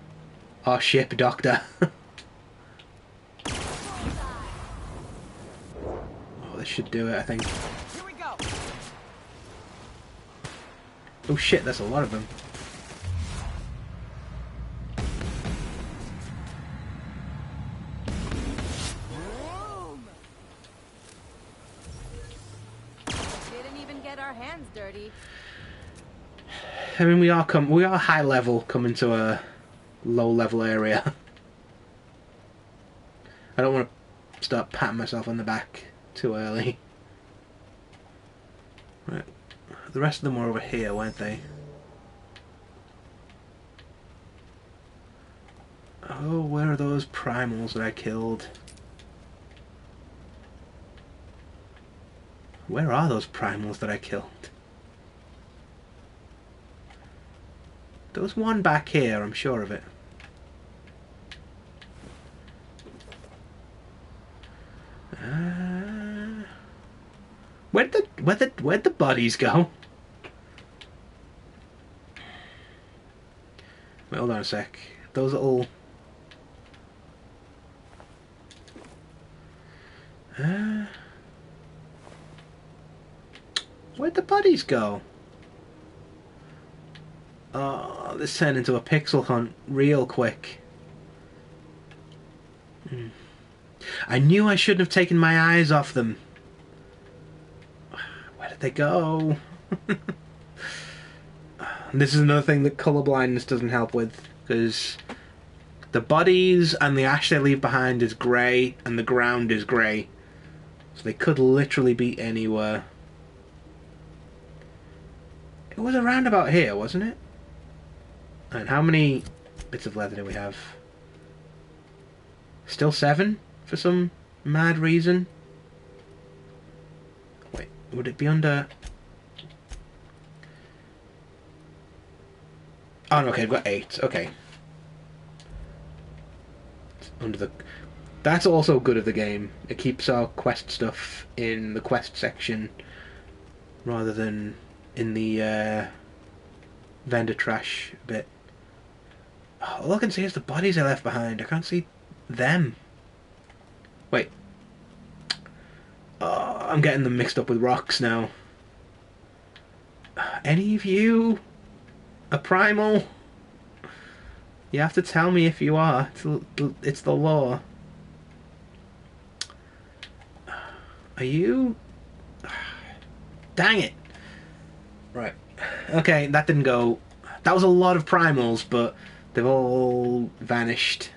Or ship Doctor. Oh, this should do it, I think. Here we go. Oh shit, that's a lot of them. Didn't even get our hands dirty. I mean, we are high level coming to a low level area. I don't want to start patting myself on the back too early. Right, the rest of them were over here, weren't they? Oh, where are those primals that I killed? Where are those primals that I killed? There was one back here, I'm sure of it. Where'd the bodies go? Wait, hold on a sec. Those little... where'd the bodies go? Oh, this turned into a pixel hunt real quick. I knew I shouldn't have taken my eyes off them. Where did they go? This is another thing that colorblindness doesn't help with, because the bodies and the ash they leave behind is grey, and the ground is grey. So they could literally be anywhere. It was around about here, wasn't it? And how many bits of leather do we have? Still 7? For some mad reason? Wait, would it be under... Oh, no, okay, I've got 8. Okay. It's under the... That's also good of the game. It keeps our quest stuff in the quest section rather than in the vendor trash bit. All I can see is the bodies I left behind. I can't see them. Wait. Oh, I'm getting them mixed up with rocks now. Any of you a primal? You have to tell me if you are. It's the law. Are you? Dang it. Right. Okay, that didn't go... That was a lot of primals, but they've all vanished.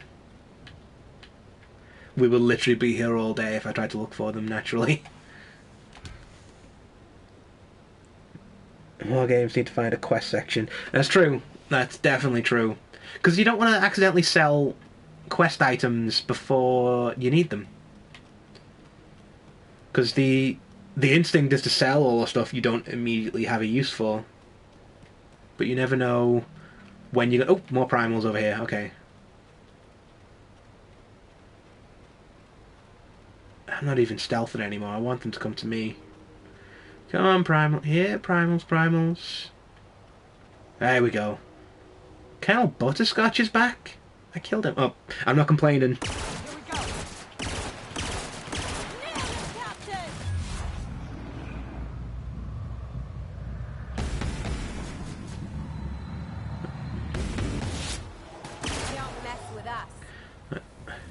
We will literally be here all day if I try to look for them naturally. More games need to find a quest section. That's true. That's definitely true. Because you don't want to accidentally sell quest items before you need them. Because the instinct is to sell all the stuff you don't immediately have a use for. But you never know when you... Oh, more primals over here. Okay. I'm not even stealthing anymore. I want them to come to me. Come on, primal. Here, primals, primals. There we go. Colonel Butterscotch is back? I killed him. Oh, I'm not complaining.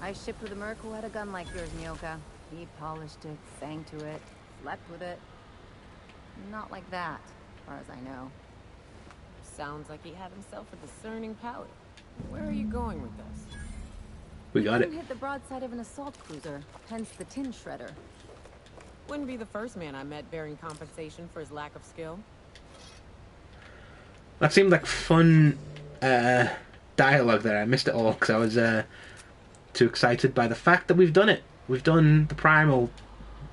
I shipped with a merc who had a gun like yours, Nyoka. He polished it, sang to it, slept with it. Not like that, as far as I know. Sounds like he had himself a discerning palate. Where are you going with this? We got it. He hit the broadside of an assault cruiser, hence the tin shredder. Wouldn't be the first man I met bearing compensation for his lack of skill. That seemed like fun dialogue there. I missed it all because I was too excited by the fact that we've done it. We've done the primal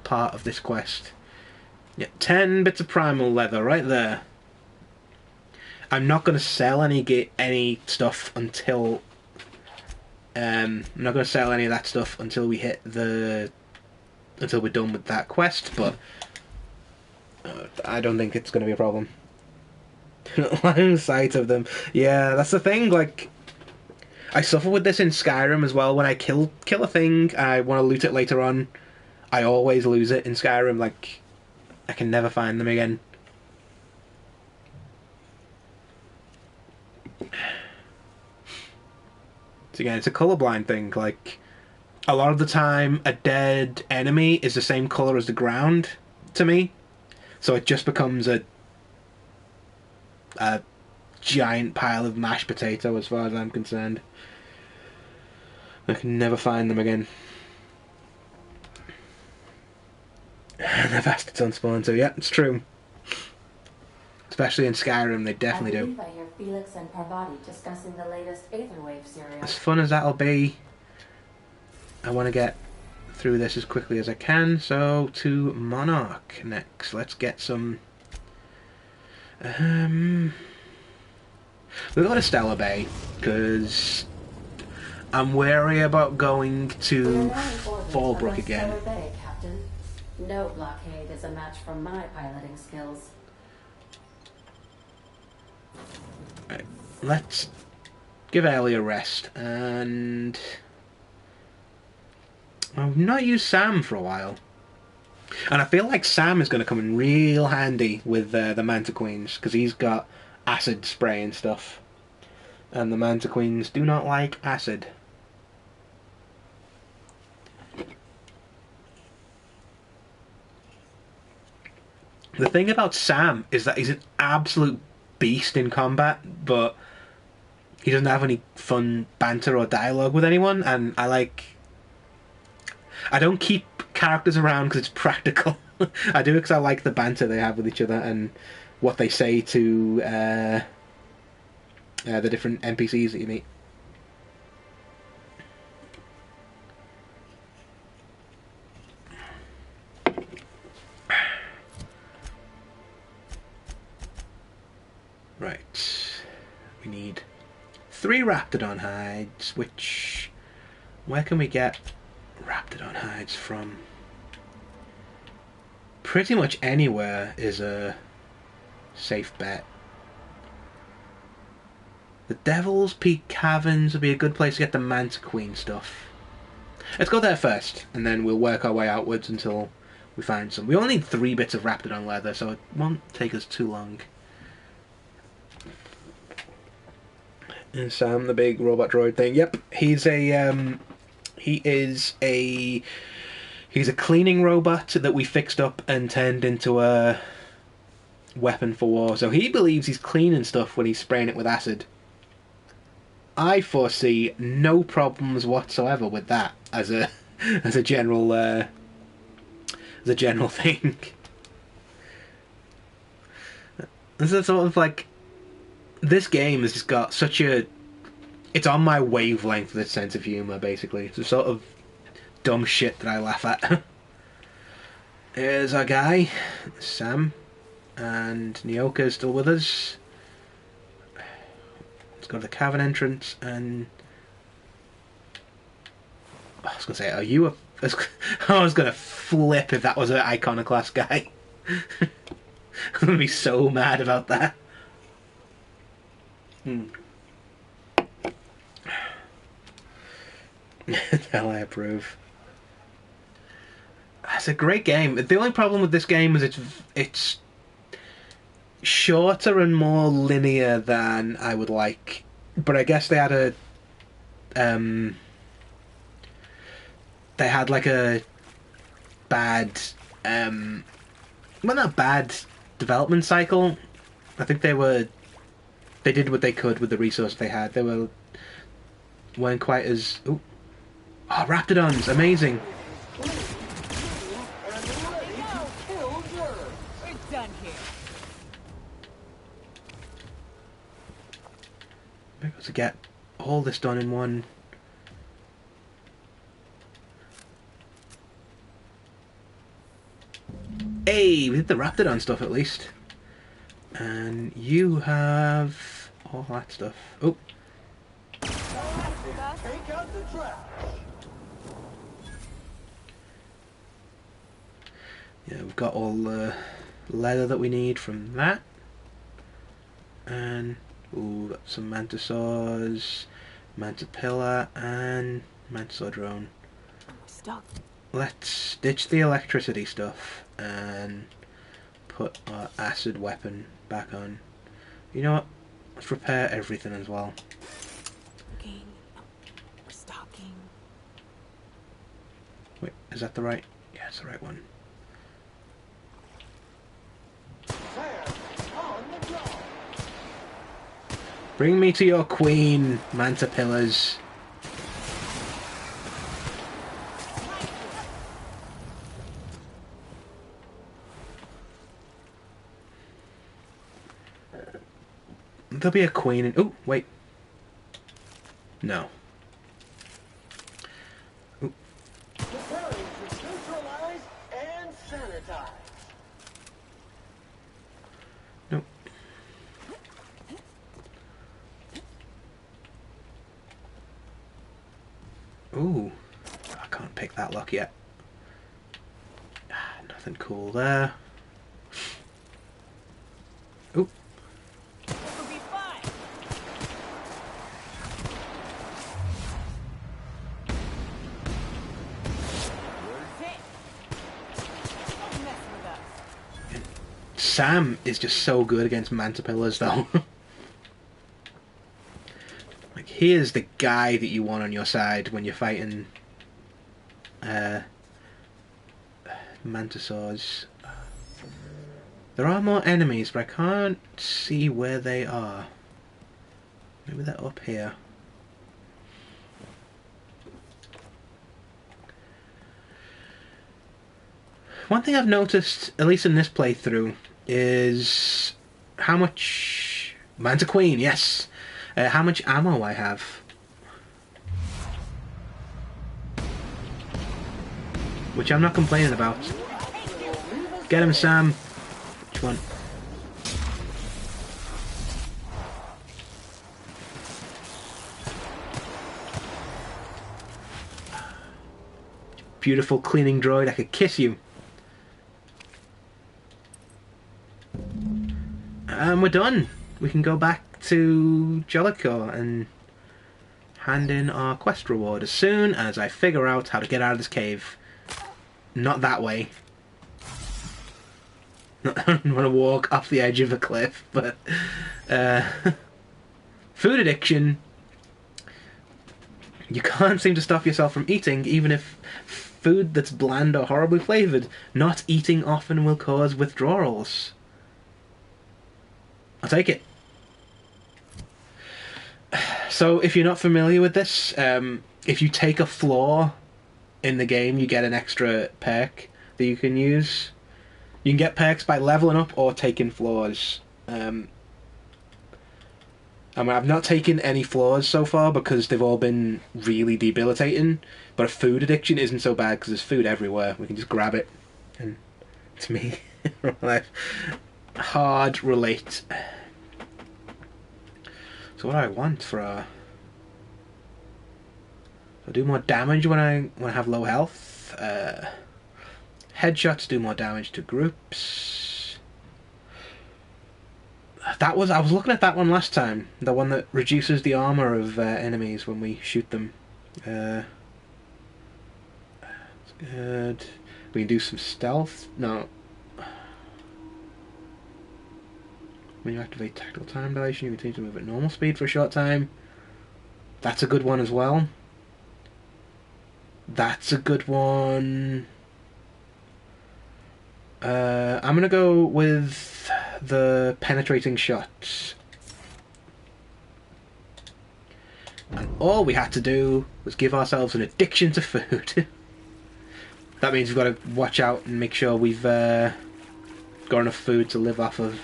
part of this quest. Yeah, 10 bits of primal leather right there. I'm not going to sell any stuff until... I'm not going to sell any of that stuff until we hit the... until we're done with that quest, but... I don't think it's going to be a problem. Line of sight of them. Yeah, that's the thing, like... I suffer with this in Skyrim as well. When I kill a thing, I want to loot it later on. I always lose it in Skyrim, like... I can never find them again. So again, it's a colourblind thing, like... A lot of the time, a dead enemy is the same colour as the ground, to me. So it just becomes a giant pile of mashed potato as far as I'm concerned. I can never find them again. And the bastards unspawn, so yeah, it's true. Especially in Skyrim, they definitely do. I hear Felix and Parvati discussing the latest Aetherwave serial. As fun as that'll be, I want to get through this as quickly as I can. So to Monarch next. Let's get some. We'll go to Stellar Bay because I'm wary about going to Fallbrook again. Stellar Bay, Captain. No blockade is a match for my piloting skills. Right, let's give Ellie a rest, and I've not used Sam for a while. And I feel like Sam is going to come in real handy with the Manta Queens, because he's got acid spray and stuff. And the Manta Queens do not like acid. The thing about Sam is that he's an absolute beast in combat, but he doesn't have any fun banter or dialogue with anyone, and I don't keep characters around because it's practical. I do it because I like the banter they have with each other and what they say to the different NPCs that you meet. Right, we need 3 Raptidon hides, where can we get Raptidon hides from? Pretty much anywhere is a safe bet. The Devil's Peak Caverns would be a good place to get the Manta Queen stuff. Let's go there first, and then we'll work our way outwards until we find some. We only need 3 bits of Raptidon leather, so it won't take us too long. And Sam, the big robot droid thing. Yep, he's a he's a cleaning robot that we fixed up and turned into a weapon for war. So he believes he's cleaning stuff when he's spraying it with acid. I foresee no problems whatsoever with that as a general thing. This is sort of like, this game has just got such a... It's on my wavelength with its sense of humour, basically. It's the sort of dumb shit that I laugh at. Here's our guy, Sam, and Nyoka's still with us. Let's go to the cavern entrance, and... I was going to say, are you a... I was going to flip if that was an Iconoclast guy. I'm going to be so mad about that. Hell, I approve. It's a great game. The only problem with this game is it's shorter and more linear than I would like. But I guess they had like a bad well, not bad development cycle. I think they did what they could with the resource they had. They weren't quite as... Ooh. Oh, Raptidons! Amazing! We're done here. Maybe to get all this done in one did the Raptidon stuff at least. And you have all that stuff. Oh. Take out the trash. Yeah, we've got all the leather that we need from that. And ooh, got some mantisaurs, mantipilla, and mantisaur drone. Stuck. Let's ditch the electricity stuff and put our acid weapon back on. You know what? Let's repair everything as well. Stocking. Stocking. Wait, is that the right? Yeah, it's the right one. Bring me to your queen, mantipillas. There'll be a queen in... Oh, wait. No. Ooh. Preparing to neutralize and sanitize. Nope. Ooh. I can't pick that lock yet. Nothing cool there. Ooh. Sam is just so good against mantipillas though. Like, he is the guy that you want on your side when you're fighting mantisaurs. There are more enemies, but I can't see where they are. Maybe they're up here. One thing I've noticed, at least in this playthrough, is how much... Manta Queen, yes! How much ammo I have. Which I'm not complaining about. Get him, Sam! Which one? Beautiful cleaning droid, I could kiss you. And we're done. We can go back to Jellicoe and hand in our quest reward as soon as I figure out how to get out of this cave. Not that way. I'm gonna walk off the edge of a cliff, but food addiction. You can't seem to stop yourself from eating, even if food that's bland or horribly flavoured. Not eating often will cause withdrawals. I'll take it. So, if you're not familiar with this, if you take a floor in the game, you get an extra perk that you can use. You can get perks by leveling up or taking floors. I mean, I've not taken any floors so far because they've all been really debilitating, but a food addiction isn't so bad because there's food everywhere. We can just grab it, and it's me. Hard relate. So what do I want for a... I do more damage when I have low health. Headshots do more damage to groups. I was looking at that one last time. The one that reduces the armor of enemies when we shoot them. That's good. We can do some stealth. No. When you activate tactile time dilation, you continue to move at normal speed for a short time. That's a good one as well. That's a good one. I'm gonna go with the penetrating shots. And all we had to do was give ourselves an addiction to food. That means we've got to watch out and make sure we've got enough food to live off of.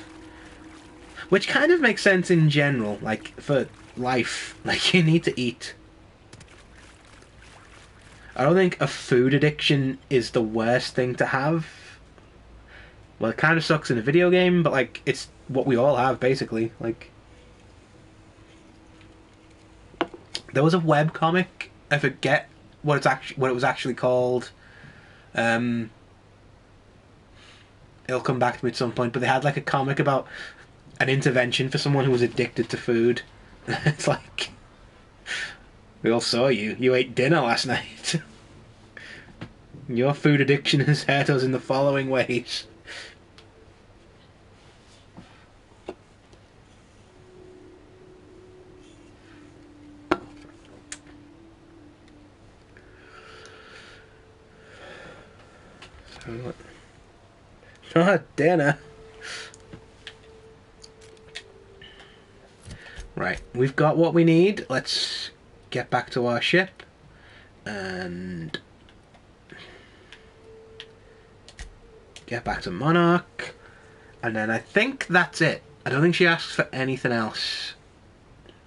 Which kind of makes sense in general, like, for life. Like, you need to eat. I don't think a food addiction is the worst thing to have. Well, it kind of sucks in a video game, but like it's what we all have basically. Like there was a web comic. I forget what it was actually called. It'll come back to me at some point. But they had like a comic about an intervention for someone who was addicted to food. It's like we all saw you. You ate dinner last night. Your food addiction has hurt us in the following ways. Not dinner. Right, we've got what we need. Let's get back to our ship and get back to Monarch, and then I think that's it. I don't think she asks for anything else,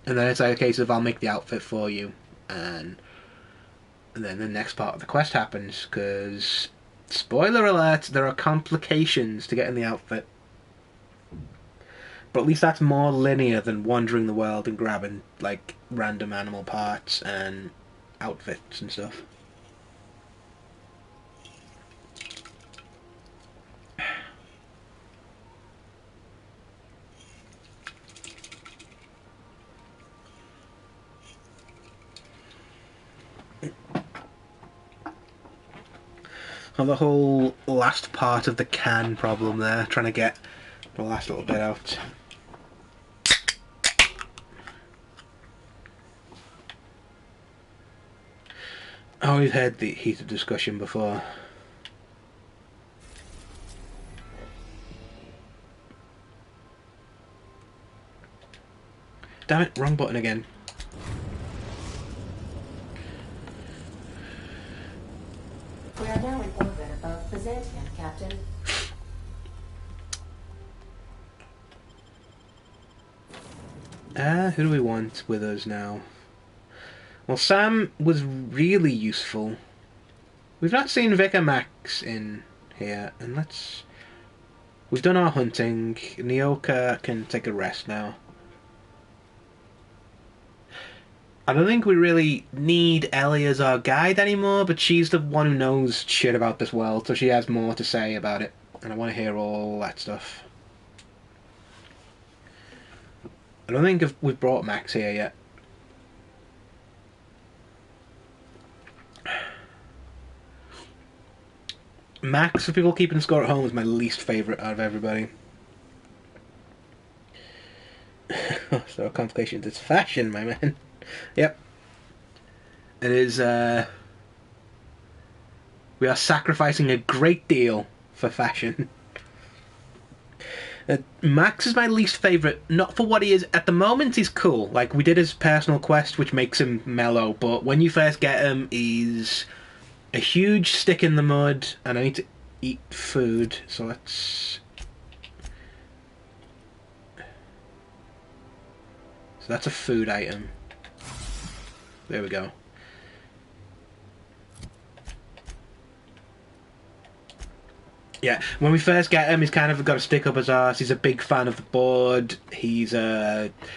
and then it's like a case of I'll make the outfit for you, and then the next part of the quest happens, because spoiler alert, there are complications to getting the outfit. But at least that's more linear than wandering the world and grabbing like random animal parts and outfits and stuff. Oh, the whole last part of the can problem there, trying to get the last little bit out. Oh, we've had the heated discussion before. Damn it, wrong button again. We are now in orbit above Byzantium, Captain. Who do we want with us now? Well, Sam was really useful. We've not seen Vicar Max in here, and let's... We've done our hunting. Nyoka can take a rest now. I don't think we really need Ellie as our guide anymore, but she's the one who knows shit about this world, so she has more to say about it. And I want to hear all that stuff. I don't think we've brought Max here yet. Max, for people keeping score at home, is my least favourite out of everybody. So, complications. It's fashion, my man. Yep. It is, we are sacrificing a great deal for fashion. Max is my least favourite, not for what he is. At the moment, he's cool. Like, we did his personal quest, which makes him mellow, but when you first get him, he's a huge stick in the mud, and I need to eat food, so let's... So that's a food item. There we go. Yeah, when we first get him, he's kind of got a stick up his arse. He's a big fan of the board. He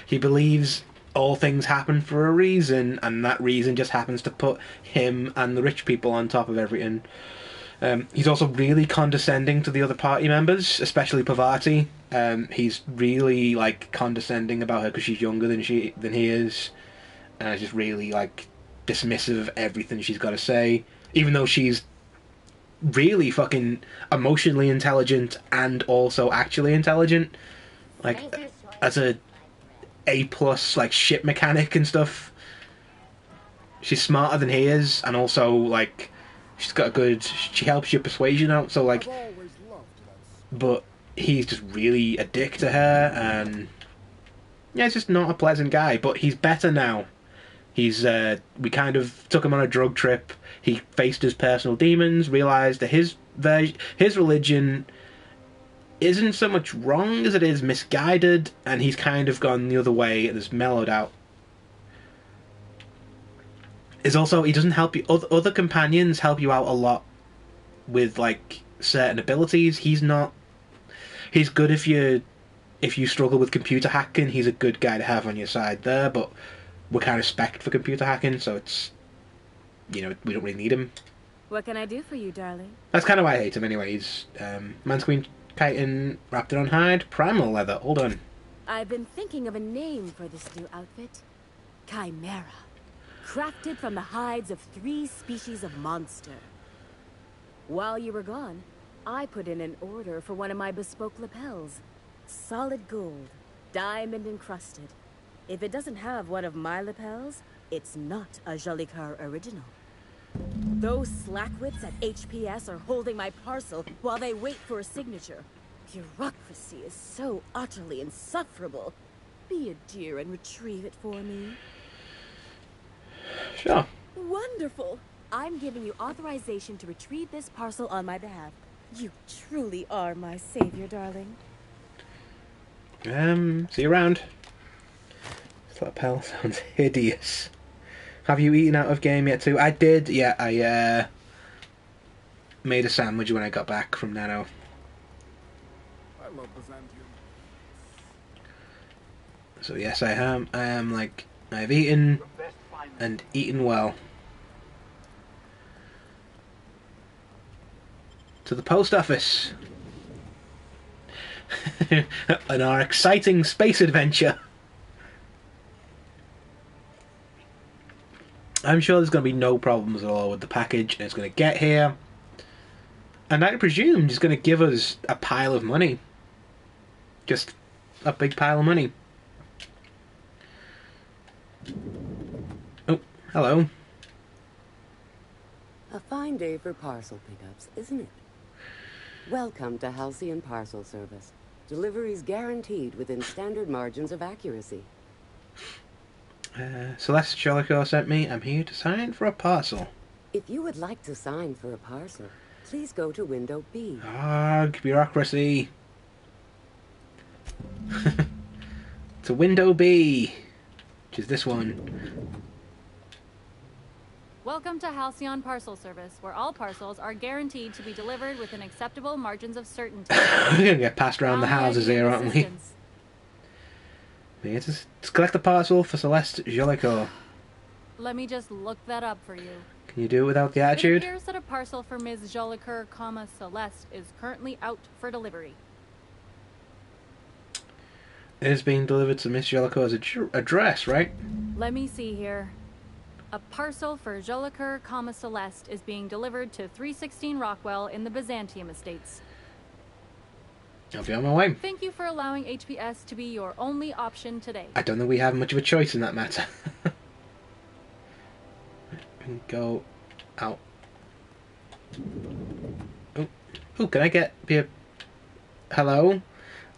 believes all things happen for a reason, and that reason just happens to put him and the rich people on top of everything. He's also really condescending to the other party members, especially Pavati. He's really like condescending about her because she's younger than he is, and just really like dismissive of everything she's got to say, even though she's really fucking emotionally intelligent and also actually intelligent, like as a plus like ship mechanic and stuff. She's smarter than he is, and also like she's got a good, she helps your persuasion out, so like, but he's just really a dick to her, and yeah, he's just not a pleasant guy. But he's better now. He's we kind of took him on a drug trip. He faced his personal demons, realised that his religion isn't so much wrong as it is misguided, and he's kind of gone the other way and has mellowed out. Is also, he doesn't help you. Other companions help you out a lot with like certain abilities. He's not he's good if you struggle with computer hacking. He's a good guy to have on your side there, but we're kind of spec'd for computer hacking, so it's, we don't really need him. What can I do for you, darling? That's kind of why I hate him anyway. He's Man's Queen Chitin, Raptor on hide, Primal Leather. Hold on. I've been thinking of a name for this new outfit. Chimera. Crafted from the hides of 3 species of monster. While you were gone, I put in an order for one of my bespoke lapels. Solid gold, diamond encrusted. If it doesn't have one of my lapels, it's not a Jolly Car original. Those slackwits at HPS are holding my parcel while they wait for a signature. Bureaucracy is so utterly insufferable. Be a dear and retrieve it for me. Sure. Wonderful! I'm giving you authorization to retrieve this parcel on my behalf. You truly are my savior, darling. See you around. This lapel sounds hideous. Have you eaten out of game yet too? I did, yeah, I made a sandwich when I got back from Nano. I love Byzantium. So yes, I am. I've eaten, and eaten well. To the post office. On our exciting space adventure. I'm sure there's going to be no problems at all with the package, and it's going to get here. And I presume it's going to give us a pile of money. Just a big pile of money. Oh, hello. A fine day for parcel pickups, isn't it? Welcome to Halcyon Parcel Service. Deliveries guaranteed within standard margins of accuracy. Celeste Jolicoeur sent me. I'm here to sign for a parcel. If you would like to sign for a parcel, please go to window B. Arg, bureaucracy. To window B, which is this one. Welcome to Halcyon Parcel Service, where all parcels are guaranteed to be delivered within acceptable margins of certainty. We're going to get passed around the houses here, aren't we? Yeah, just collect the parcel for Celeste Jolicoeur. Let me just look that up for you. Can you do it without the It attitude? appears that a parcel for Ms. Jolicoeur, Celeste is currently out for delivery. It is being delivered to Miss Jolicoeur's address, right? Let me see here. A parcel for Jolicoeur, Celeste is being delivered to 316 Rockwell in the Byzantium Estates. I'll be on my way. Thank you for allowing HPS to be your only option today. I don't think we have much of a choice in that matter. Go out. Oh, can I be a... Hello?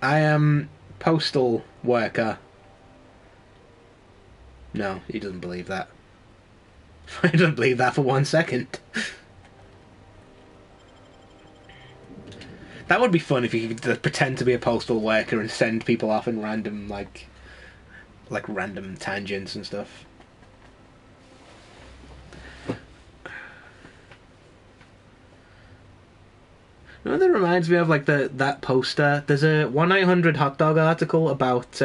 I am postal worker. No, he doesn't believe that. I don't believe that for 1 second. That would be fun if you could pretend to be a postal worker and send people off in random, like random tangents and stuff. You know, that reminds me of like that poster. There's a 1-800 hot dog article about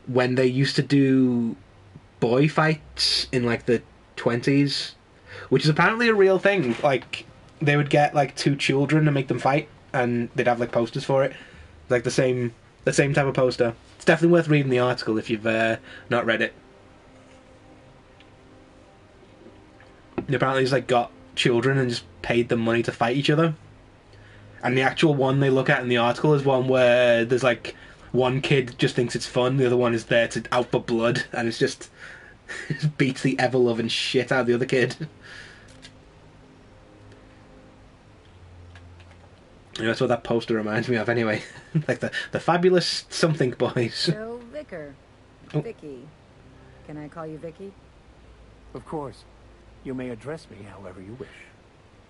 when they used to do boy fights in like the 20s, which is apparently a real thing. Like, they would get like 2 children and make them fight, and they'd have like posters for it, like the same type of poster. It's definitely worth reading the article if you've not read it. And apparently, he's like got children and just paid them money to fight each other. And the actual one they look at in the article is one where there's like one kid just thinks it's fun, the other one is there to out for blood, and it's just beats the ever-loving shit out of the other kid. That's what that poster reminds me of, anyway. Like the fabulous something boys. So, Vicar. Oh. Vicky. Can I call you Vicky? Of course. You may address me however you wish.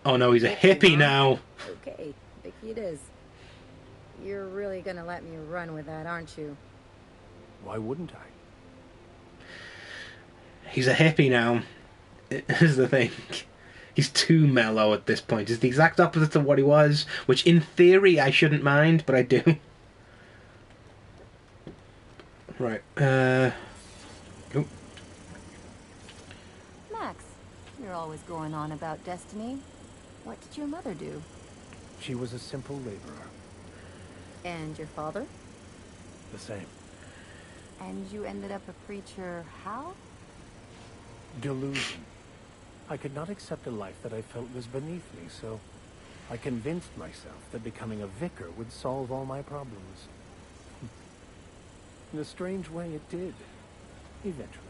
Oh no, he's a hippie now. Okay, Vicky it is. You're really gonna let me run with that, aren't you? Why wouldn't I? He's a hippie now. Is the thing. He's too mellow at this point. He's the exact opposite of what he was, which in theory I shouldn't mind, but I do. Right, oh. Max, you're always going on about destiny. What did your mother do? She was a simple laborer. And your father? The same. And you ended up a preacher how? Delusion. I could not accept a life that I felt was beneath me, so I convinced myself that becoming a vicar would solve all my problems. In a strange way, it did. Eventually.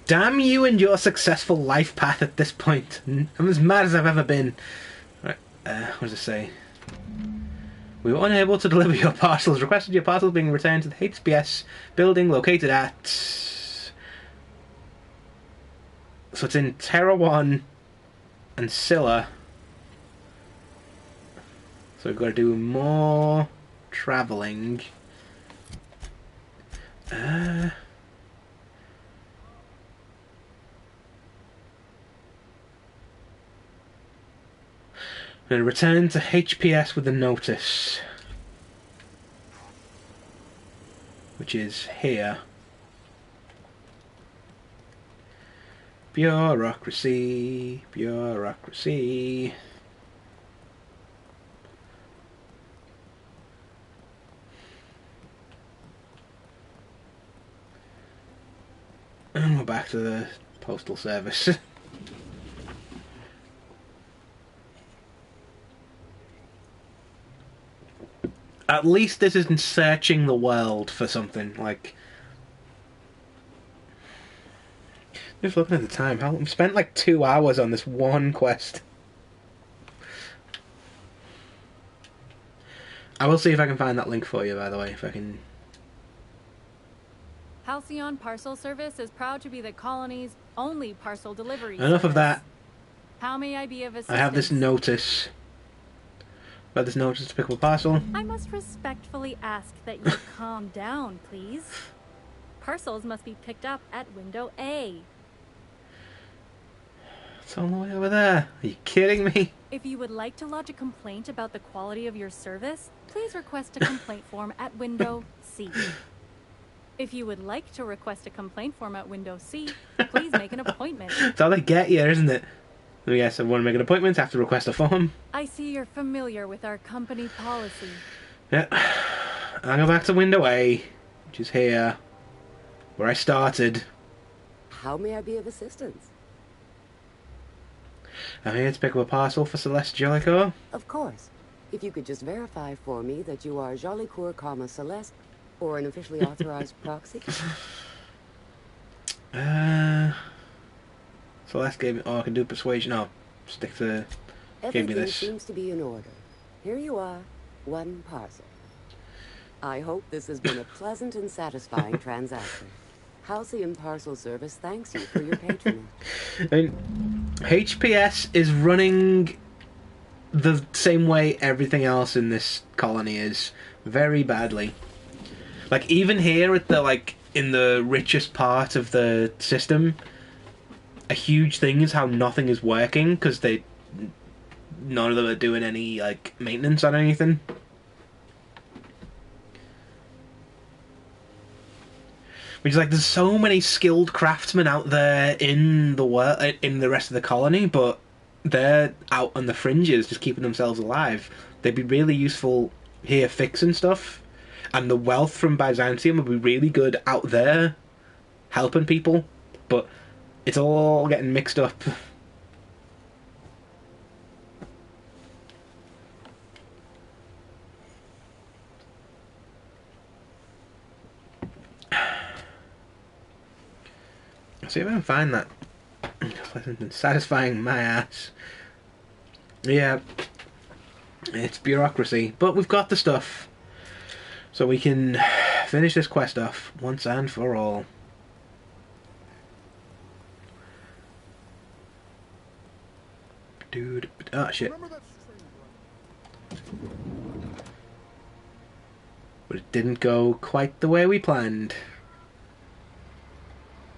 Damn you and your successful life path at this point. I'm as mad as I've ever been. Right, what does it say? We were unable to deliver your parcels. Requested your parcel being returned to the HPS building located at... So it's in Terrawan and Scylla. So we've got to do more travelling. And return to HPS with a notice, which is here. Bureaucracy, bureaucracy. And we're back to the postal service. At least this isn't searching the world for something, like... Just looking at the time, I've spent like 2 hours on this one quest. I will see if I can find that link for you, by the way, if I can... Halcyon Parcel Service is proud to be the colony's only parcel delivery Enough of that. How may I be of assistance? I have this notice. About this notice to pick up a parcel. I must respectfully ask that you calm down, please. Parcels must be picked up at window A. It's all the way over there. Are you kidding me? If you would like to lodge a complaint about the quality of your service, please request a complaint form at window C. If you would like to request a complaint form at window C, please make an appointment. That's all they get here, isn't it? Yes, I want to make an appointment, I have to request a form. I see you're familiar with our company policy. Yeah. I'll go back to window A, which is here, where I started. How may I be of assistance? I'm here to pick up a parcel for Celeste Jellicoe. Of course. If you could just verify for me that you are Jolicoeur, Celeste, or an officially authorized proxy. Celeste gave me... Oh, I can do persuasion. No, stick to... Gave me Everything this. seems to be in order. Here you are, one parcel. I hope this has been a pleasant and satisfying transaction. Halcyon Parcel Service thanks you for your patronage. I mean, HPS is running the same way everything else in this colony is. Very badly. Like, even here at the, like, in the richest part of the system, a huge thing is how nothing is working, because none of them are doing any, like, maintenance on anything. Which is like, there's so many skilled craftsmen out there in the world, in the rest of the colony, but they're out on the fringes, just keeping themselves alive. They'd be really useful here fixing stuff, and the wealth from Byzantium would be really good out there, helping people, but it's all getting mixed up. See if I can find that. Satisfying my ass. Yeah. It's bureaucracy. But we've got the stuff. So we can finish this quest off once and for all. Dude. Oh, shit. But it didn't go quite the way we planned.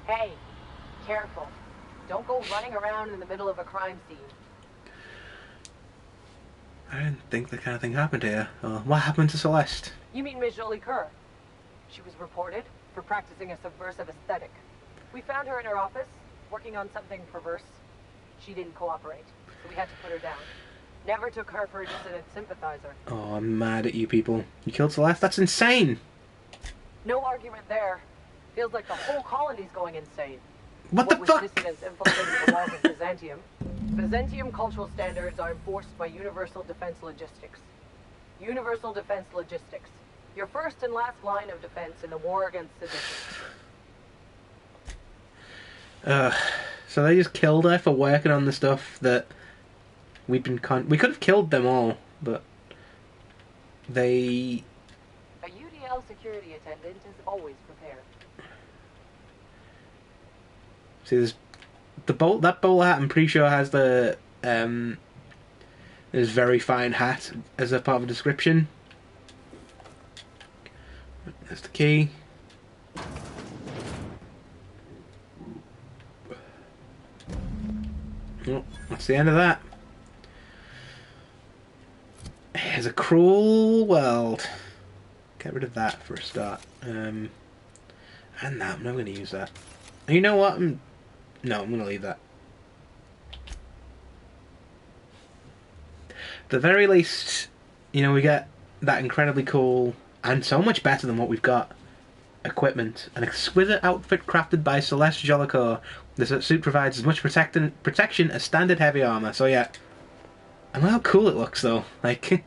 Hey. Careful. Don't go running around in the middle of a crime scene. I didn't think that kind of thing happened here. What happened to Celeste? You mean Miss Jolie Kerr? She was reported for practicing a subversive aesthetic. We found her in her office, working on something perverse. She didn't cooperate, so we had to put her down. Never took her for a dissident sympathizer. Oh, I'm mad at you people. You killed Celeste? That's insane! No argument there. Feels like the whole colony's going insane. What the fuck? Dissidents infiltrating the walls of Byzantium. Byzantium cultural standards are enforced by Universal Defense Logistics. Universal Defense Logistics. Your first and last line of defense in the war against sedition. So they just killed her for working on the stuff that we've been we could have killed them all, but they... A UDL security attendant is always prepared. See, there's that bowler hat. I'm pretty sure has the this very fine hat as a part of the description. There's the key. Oh, that's the end of that. It's a cruel world. Get rid of that for a start. And that, I'm not going to use that. And you know what? No, I'm going to leave that. At the very least, you know, we get that incredibly cool, and so much better than what we've got, equipment. An exquisite outfit crafted by Celeste Jolicoeur. This suit provides as much protection as standard heavy armor. So yeah. And look how cool it looks though. Like...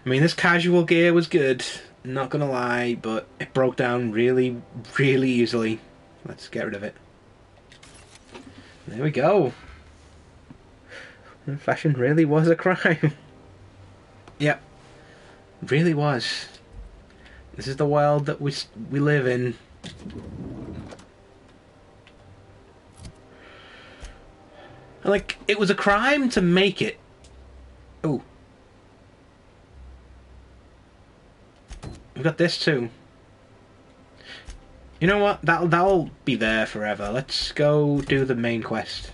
I mean, this casual gear was good, not gonna lie, but it broke down really, really easily. Let's get rid of it. There we go. Fashion really was a crime. Yep. Really was. This is the world that we live in. Like, it was a crime to make it. Ooh. We've got this too. You know what? That'll be there forever. Let's go do the main quest.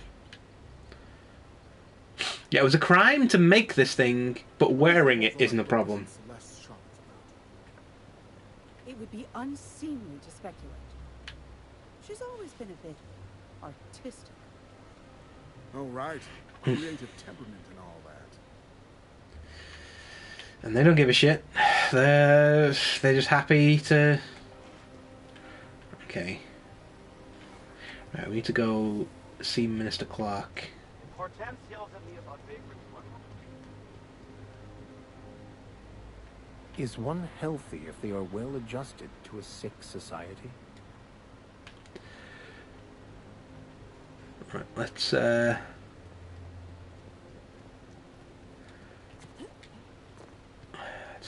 Yeah, it was a crime to make this thing, but wearing it isn't a problem. It would be unseemly to speculate. She's always been a bit artistic. Oh, right. Creative temperament and all that. And they don't give a shit. They're just happy to... Okay. Right, we need to go see Minister Clark. Hortense yells at me about vagrants. Is one healthy if they are well adjusted to a sick society? Right, let's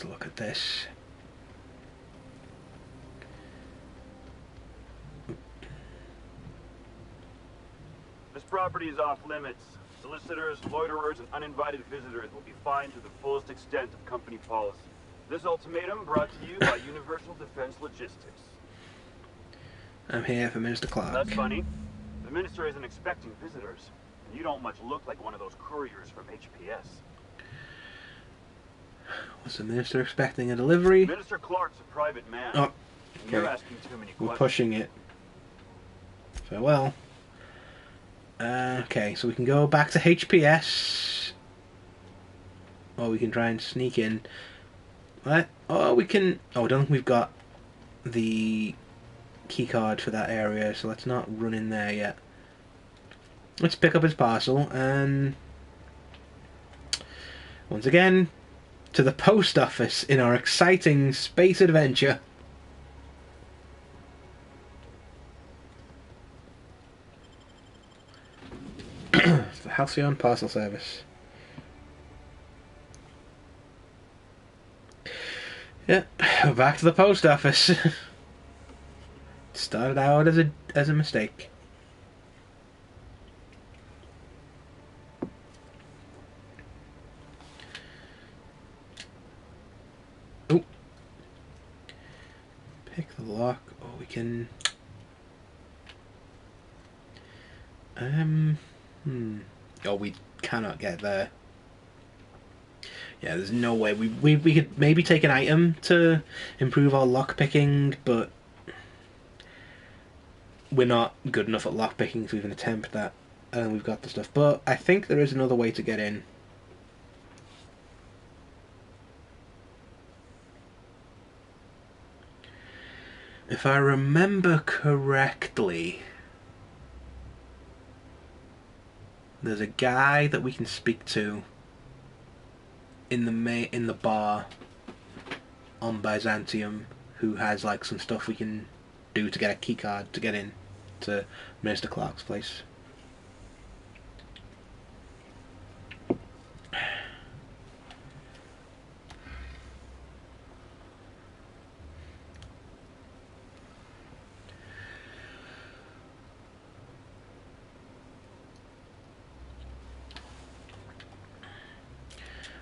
look at this. This property is off limits. Solicitors, loiterers, and uninvited visitors will be fined to the fullest extent of company policy. This ultimatum brought to you by Universal Defense Logistics. I'm here for Minister Clark. That's funny. The minister isn't expecting visitors, and you don't much look like one of those couriers from HPS. Was the minister expecting a delivery? Minister Clark's a private man. Oh, and you're okay. asking too many We're questions. pushing it. Farewell. Okay, so we can go back to HPS. Or we can try and sneak in. What? Oh, we can... Oh, I don't think we've got the keycard for that area, so let's not run in there yet. Let's pick up his parcel and... Once again, to the post office in our exciting space adventure. It's the Halcyon Parcel Service. Yeah, we're back to the post office. Started out as a mistake. Oh, pick the lock. Oh, we can. Oh, we cannot get there. Yeah, there's no way. We could maybe take an item to improve our lockpicking, but we're not good enough at lockpicking to even attempt that. And we've got the stuff. But I think there is another way to get in. If I remember correctly, there's a guy that we can speak to in the bar on Byzantium who has like some stuff we can do to get a key card to get in to Minister Clark's place.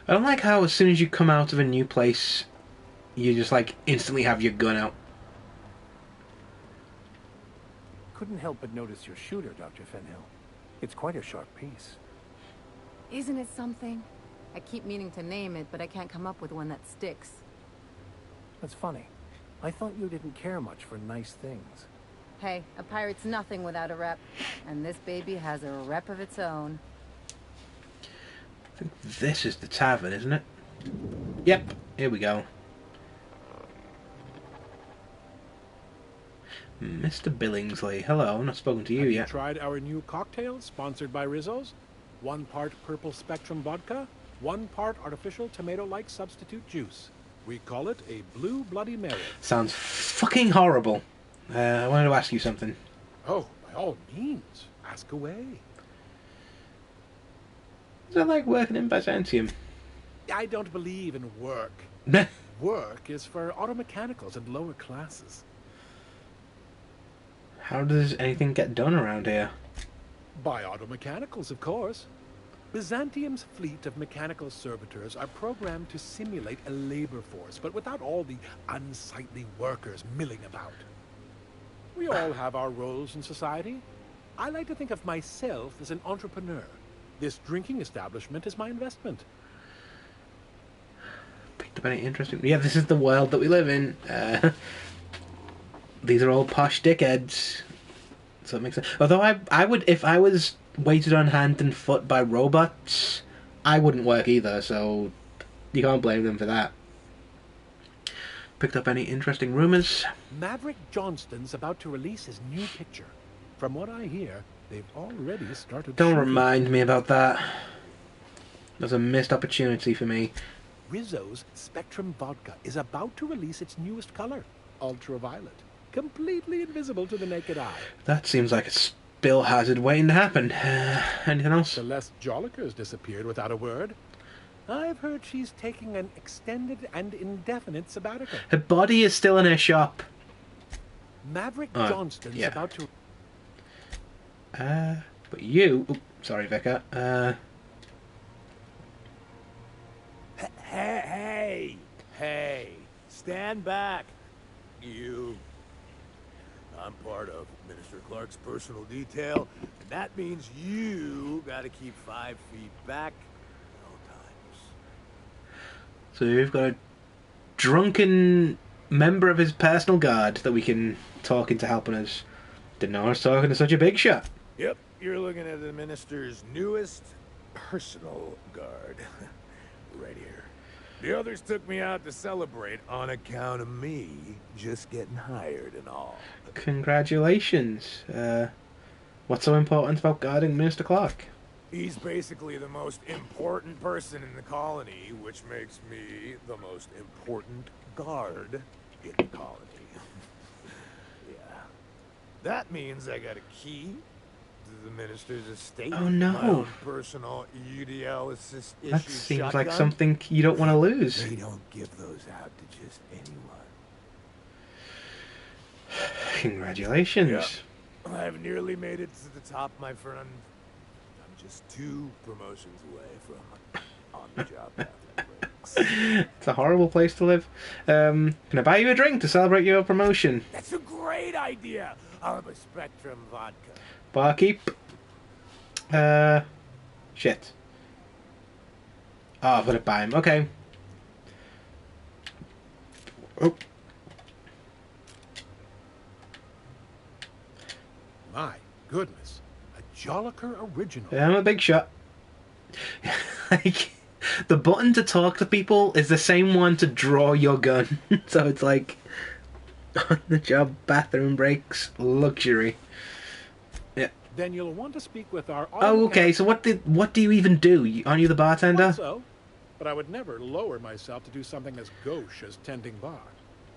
I don't like how as soon as you come out of a new place, you just like instantly have your gun out. Couldn't help but notice your shooter, Dr. Fenhill. It's quite a sharp piece. Isn't it something? I keep meaning to name it, but I can't come up with one that sticks. That's funny. I thought you didn't care much for nice things. Hey, a pirate's nothing without a rep. And this baby has a rep of its own. I think this is the tavern, isn't it? Yep, here we go. Mr. Billingsley, hello, I've not spoken to you yet. Have you tried our new cocktail, sponsored by Rizzo's? 1 part purple spectrum vodka, 1 part artificial tomato-like substitute juice. We call it a Blue Bloody Mary. Sounds fucking horrible. I wanted to ask you something. Oh, by all means, ask away. Is that like working in Byzantium? I don't believe in work. Work is for auto mechanicals and lower classes. How does anything get done around here? By auto mechanicals, of course. Byzantium's fleet of mechanical servitors are programmed to simulate a labor force, but without all the unsightly workers milling about. We all have our roles in society. I like to think of myself as an entrepreneur. This drinking establishment is my investment. Picked up any interesting... Yeah, this is the world that we live in. These are all posh dickheads. So it makes sense. Although I would, if I was weighted on hand and foot by robots, I wouldn't work either, so you can't blame them for that. Picked up any interesting rumors? Maverick Johnston's about to release his new picture. From what I hear, they've already started Don't shooting. remind me about that. There's a missed opportunity for me. Rizzo's Spectrum Vodka is about to release its newest color, ultraviolet. Completely invisible to the naked eye. That seems like a spill hazard waiting to happen. Anything else? Celeste Jolliker's disappeared without a word. I've heard she's taking an extended and indefinite sabbatical. Her body is still in her shop. Maverick Johnston's yeah. about to... But you... Oops, sorry, Vicar. Hey, stand back. You... I'm part of Minister Clark's personal detail, and that means you gotta keep 5 feet back at all times. So we've got a drunken member of his personal guard that we can talk into helping us. Didn't know I was talking to such a big shot. Yep, you're looking at the Minister's newest personal guard. Right here. The others took me out to celebrate on account of me just getting hired and all. Congratulations. What's so important about guarding Minister Clark? He's basically the most important person in the colony, which makes me the most important guard in the colony. Yeah. That means I got a key to the minister's estate. Oh no. My own personal UDL assist That issued seems shotgun. like something you don't want to lose. They don't give those out to just anyone. Congratulations. Yeah. I've nearly made it to the top, my friend. I'm just 2 promotions away from on-the-job athletics. It's a horrible place to live. Can I buy you a drink to celebrate your promotion? That's a great idea. I'll have a Spectrum vodka. Barkeep. Shit. Oh, I've got to buy him. Okay. Oh. My goodness. A Jolliker original. Yeah, I'm a big shot. Like, the button to talk to people is the same one to draw your gun. So it's like, on the job bathroom breaks luxury. Yeah. Then you'll want to speak with our... Oh, okay. So what do you even do? Aren't you the bartender? So, but I would never lower myself to do something as gauche as tending bar.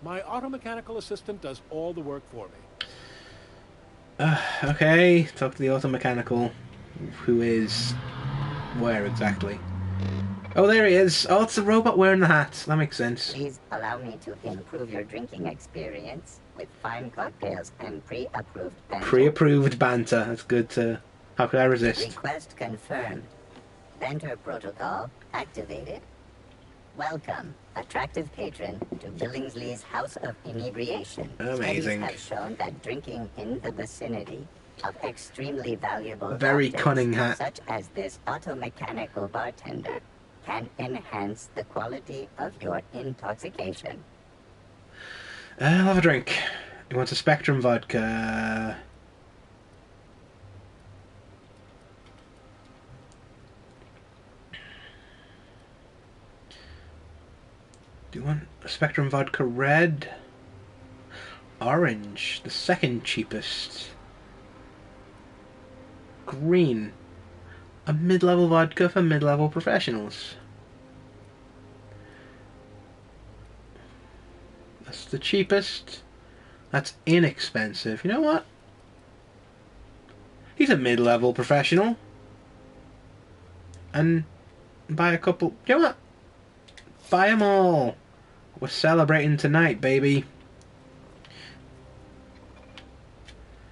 My auto-mechanical assistant does all the work for me. Okay. Talk to the auto-mechanical. Who is... where exactly? Oh, there he is. Oh, it's the robot wearing the hat. That makes sense. Please allow me to improve your drinking experience with fine cocktails and pre-approved banter. Pre-approved banter. That's good to... How could I resist? Request confirmed. Banter protocol activated. Welcome, attractive patron, to Billingsley's House of Inebriation. Amazing. Studies have shown that drinking in the vicinity of extremely valuable Very cocktails, cunning hat. such as this auto-mechanical bartender, can enhance the quality of your intoxication. I'll have a drink. He wants a Spectrum vodka. Do you want a Spectrum vodka red? Orange, the second cheapest. Green, a mid-level vodka for mid-level professionals. That's the cheapest. That's inexpensive. You know what? He's a mid-level professional. And buy a couple... You know what? Buy them all. We're celebrating tonight, baby.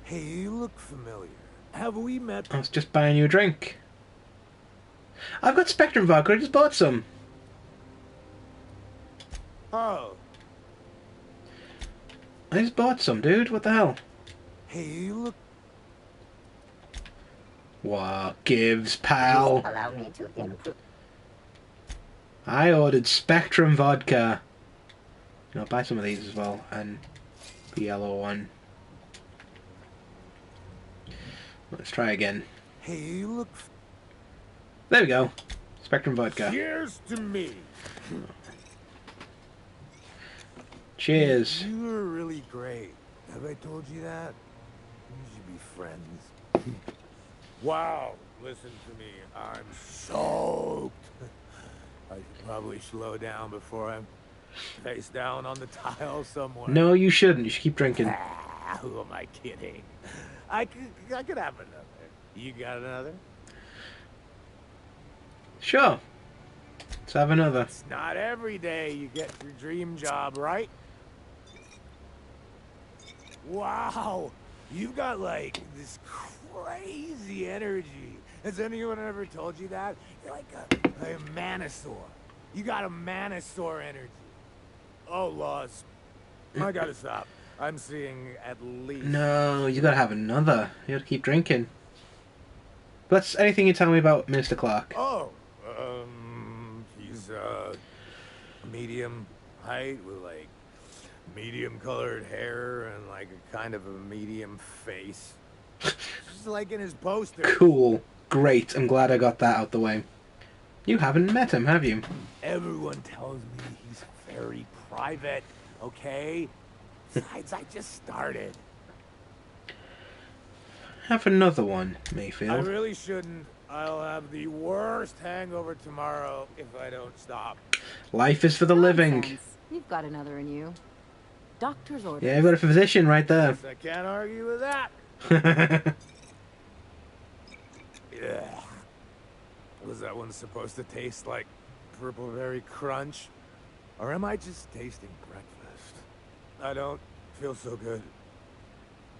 Hey, you look familiar. Have we met? I was just buying you a drink. I've got Spectrum vodka. I just bought some. Oh. I just bought some, dude. What the hell? Hey, you look... What gives, pal? Please allow me to improve. I ordered Spectrum vodka. You know, buy some of these as well, and the yellow one. Let's try again. Hey, you look... There we go. Spectrum vodka. Cheers to me. Cheers. You were really great. Have I told you that? We should be friends. Wow, listen to me. I'm soaked. I should probably slow down before I'm face down on the tile somewhere. No, you shouldn't. You should keep drinking. Who am I kidding? I could have another. You got another? Sure. Let's have another. It's not every day you get your dream job, right? Wow, you've got like this crazy energy. Has anyone ever told you that? You're like a manosaur. You got a manosaur energy. Oh, Laws. I gotta stop. I'm seeing at least... No, you gotta have another. You gotta keep drinking. But anything you tell me about Minister Clark? Oh, he's medium height with like medium colored hair and like a kind of a medium face. Just like in his poster. Cool. Great. I'm glad I got that out the way. You haven't met him, have you? Everyone tells me he's very private, okay? Besides, I just started. Have another one, Mayfield. I really shouldn't. I'll have the worst hangover tomorrow if I don't stop. Life is for the living. You've got another in you. Doctor's orders. Yeah, I've got a physician right there. Yes, I can't argue with that. Yeah. Was that one supposed to taste like Purple Berry Crunch? Or am I just tasting breakfast? I don't feel so good.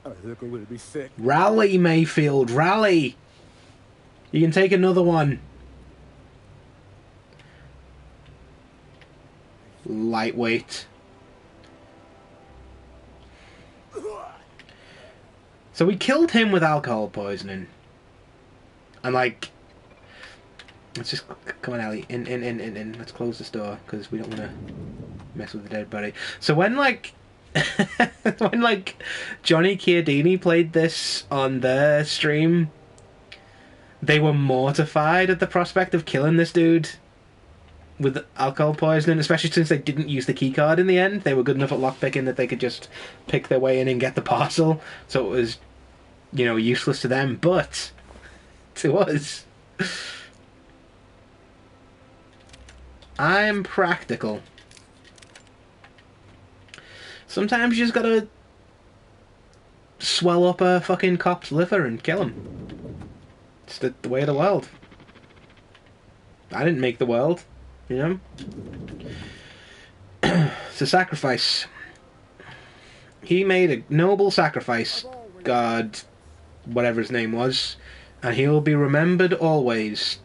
I think I'm gonna be sick. Rally, Mayfield, rally! You can take another one. Lightweight. So we killed him with alcohol poisoning. And like, let's just come on, Ellie, in. Let's close this door because we don't want to mess with the dead body. So when like, when like Johnny Chiodini played this on their stream, they were mortified at the prospect of killing this dude with alcohol poisoning, especially since they didn't use the keycard in the end. They were good enough at lockpicking that they could just pick their way in and get the parcel, so it was, you know, useless to them, but to us, I'm practical. Sometimes you just gotta swell up a fucking cop's liver and kill him. It's the way of the world. I didn't make the world. You know? It's a sacrifice. He made a noble sacrifice, God, whatever his name was, and he will be remembered always.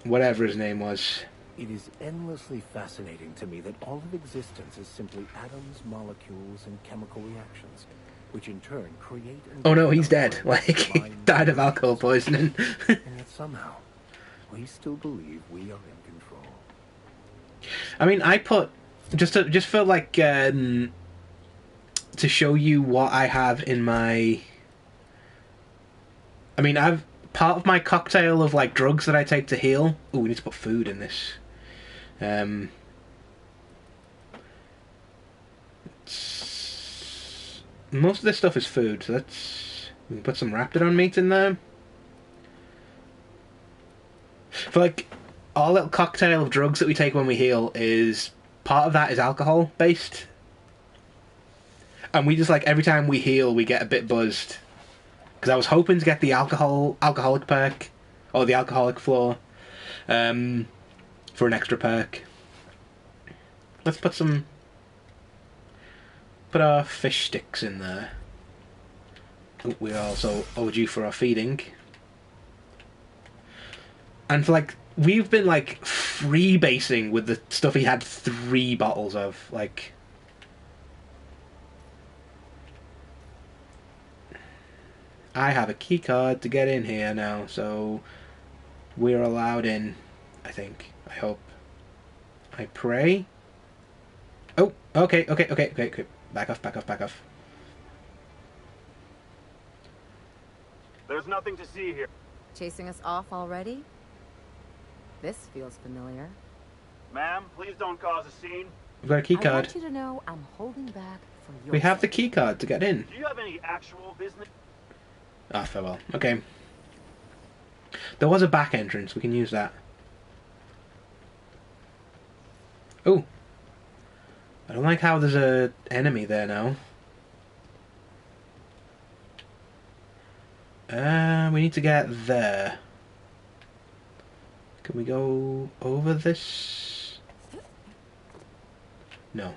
Whatever his name was. It is endlessly fascinating to me that all of existence is simply atoms, molecules, and chemical reactions, which in turn create and... Oh no, he's dead. Like, he died of alcohol poisoning. And yet somehow, we still believe we are in control. I mean, I put just for like to show you what I have in my. I mean, I've part of my cocktail of like drugs that I take to heal. Oh, we need to put food in this. Most of this stuff is food, so we can put some Raptidon meat in there. For like our little cocktail of drugs that we take when we heal, is part of that is alcohol based, and we just like every time we heal we get a bit buzzed, because I was hoping to get the alcoholic perk or the alcoholic floor for an extra perk. Let's put our fish sticks in there. Oh, we're also overdue for our feeding. And for like, we've been like freebasing with the stuff he had 3 bottles of. Like, I have a key card to get in here now, so we're allowed in, I think. I hope. I pray. Oh, okay. Back off. There's nothing to see here. Chasing us off already? This feels familiar. Ma'am, please don't cause a scene. We've got a key I card. want you to know I'm holding back for your We have the sake. key card to get in. Do you have any actual business? Ah, farewell. Okay. There was a back entrance. We can use that. Oh. I don't like how there's a enemy there now. We need to get there. Can we go over this? No.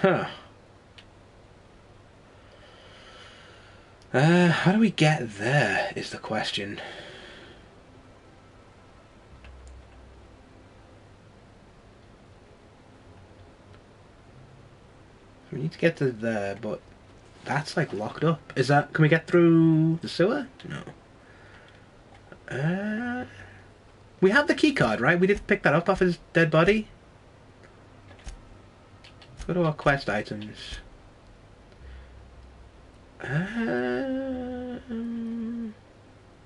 Huh. How do we get there is the question. We need to get to there, but that's like locked up. Is that? Can we get through the sewer? No. We have the key card, right? We did pick that up off his dead body. Let's go to our quest items.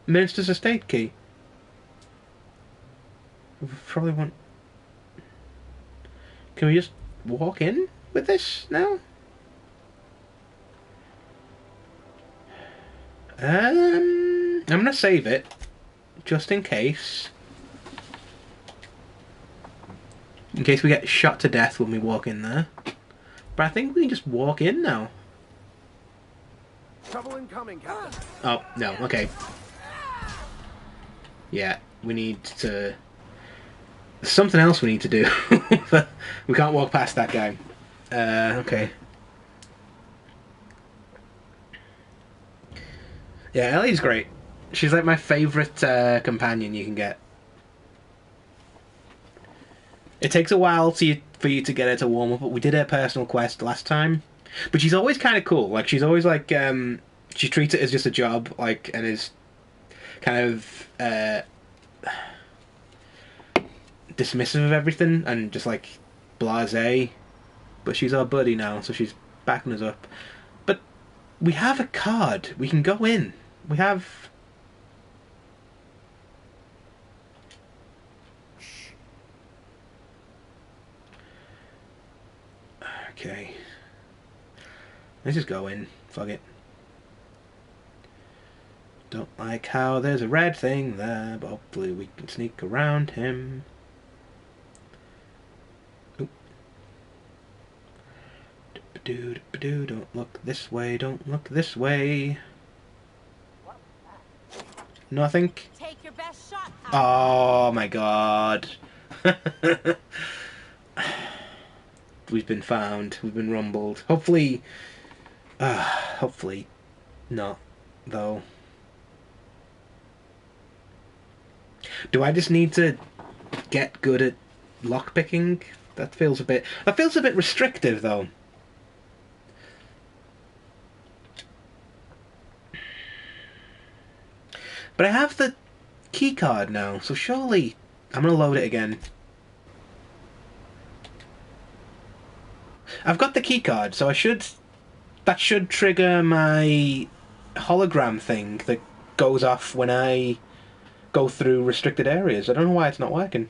Minister's estate key. We probably want. Can we just walk in with this now? I'm gonna save it just in case. In case we get shot to death when we walk in there. But I think we can just walk in now. Trouble incoming, Captain. Oh, no, okay. Yeah, we need to... There's something else we need to do. We can't walk past that guy. Okay. Yeah, Ellie's great. She's like my favourite companion you can get. It takes a while for you to get her to warm up, but we did her personal quest last time, But she's always kind of cool. Like, she's always like, she treats it as just a job, like, and is kind of dismissive of everything and just like blasé. But she's our buddy now, so she's backing us up. But we have a card. We can go in. We have. Okay. Let's just go in. Fuck it. Don't like how there's a red thing there, but hopefully we can sneak around him. Oop. Don't look this way, don't look this way. Nothing. Take your best shot. Oh my god. We've been found. We've been rumbled. Hopefully not, though. Do I just need to get good at lockpicking? That feels a bit restrictive, though. But I have the key card now, so surely I'm gonna load it again. I've got the key card, so that should trigger my hologram thing that goes off when I go through restricted areas. I don't know why it's not working.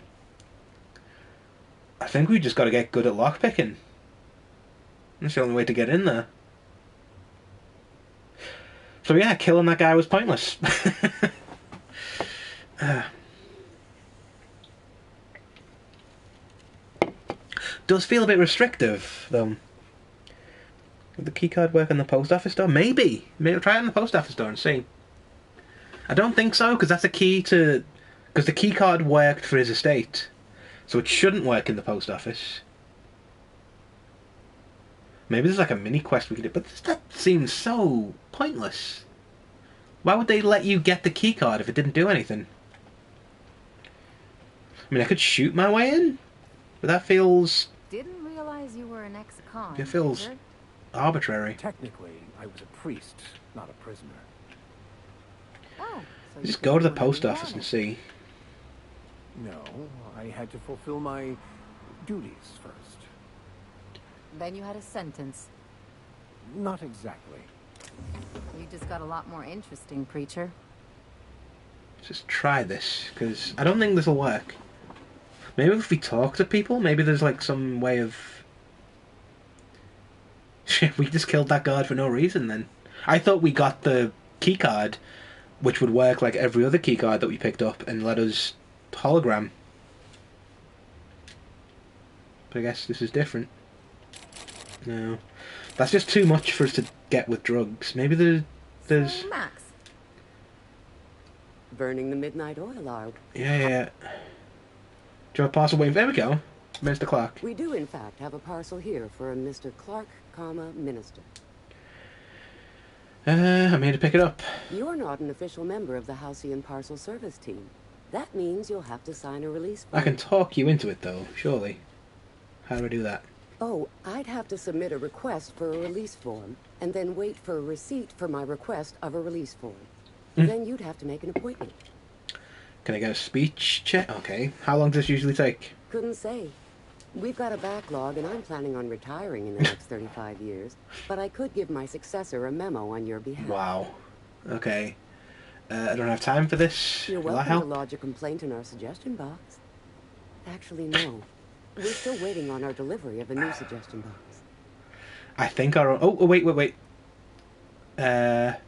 I think we just got to get good at lockpicking. That's the only way to get in there. So yeah, killing that guy was pointless. Does feel a bit restrictive, though. Would the keycard work on the post office door? Maybe. Maybe I'll try it on the post office door and see. I don't think so, because that's a key to... Because the keycard worked for his estate. So it shouldn't work in the post office. Maybe there's like a mini quest we could do, but that seems so pointless. Why would they let you get the keycard if it didn't do anything? I mean, I could shoot my way in, but that feels... Didn't realize you were an ex-con. It feels arbitrary. Technically, I was a priest, not a prisoner. Oh, so Just go to the post office and see. No, I had to fulfill my duties first. Then you had a sentence. Not exactly. You just got a lot more interesting, preacher. Just try this, because I don't think this will work. Maybe if we talk to people, maybe there's like some way of... Shit, we just killed that guard for no reason then. I thought we got the keycard, which would work like every other keycard that we picked up and let us hologram. But I guess this is different. No. That's just too much for us to get with drugs. Maybe there's... Max. Burning the midnight oil out. Yeah. Do you have a parcel waiting? There we go. Mr. Clark. We do, in fact, have a parcel here for a Mr. Clark, Minister. I'm here to pick it up. You're not an official member of the Halcyon Parcel Service team. That means you'll have to sign a release form. I can talk you into it, though, surely. How do I do that? Oh, I'd have to submit a request for a release form, and then wait for a receipt for my request of a release form. Then you'd have to make an appointment. Can I get a speech check? Okay. How long does this usually take? Couldn't say. We've got a backlog, and I'm planning on retiring in the next 35 years. But I could give my successor a memo on your behalf. Wow. Okay. I don't have time for this. You're Will that welcome help? to lodge a complaint in our suggestion box. Actually, no. We're still waiting on our delivery of a new suggestion box. I think our... Oh, wait.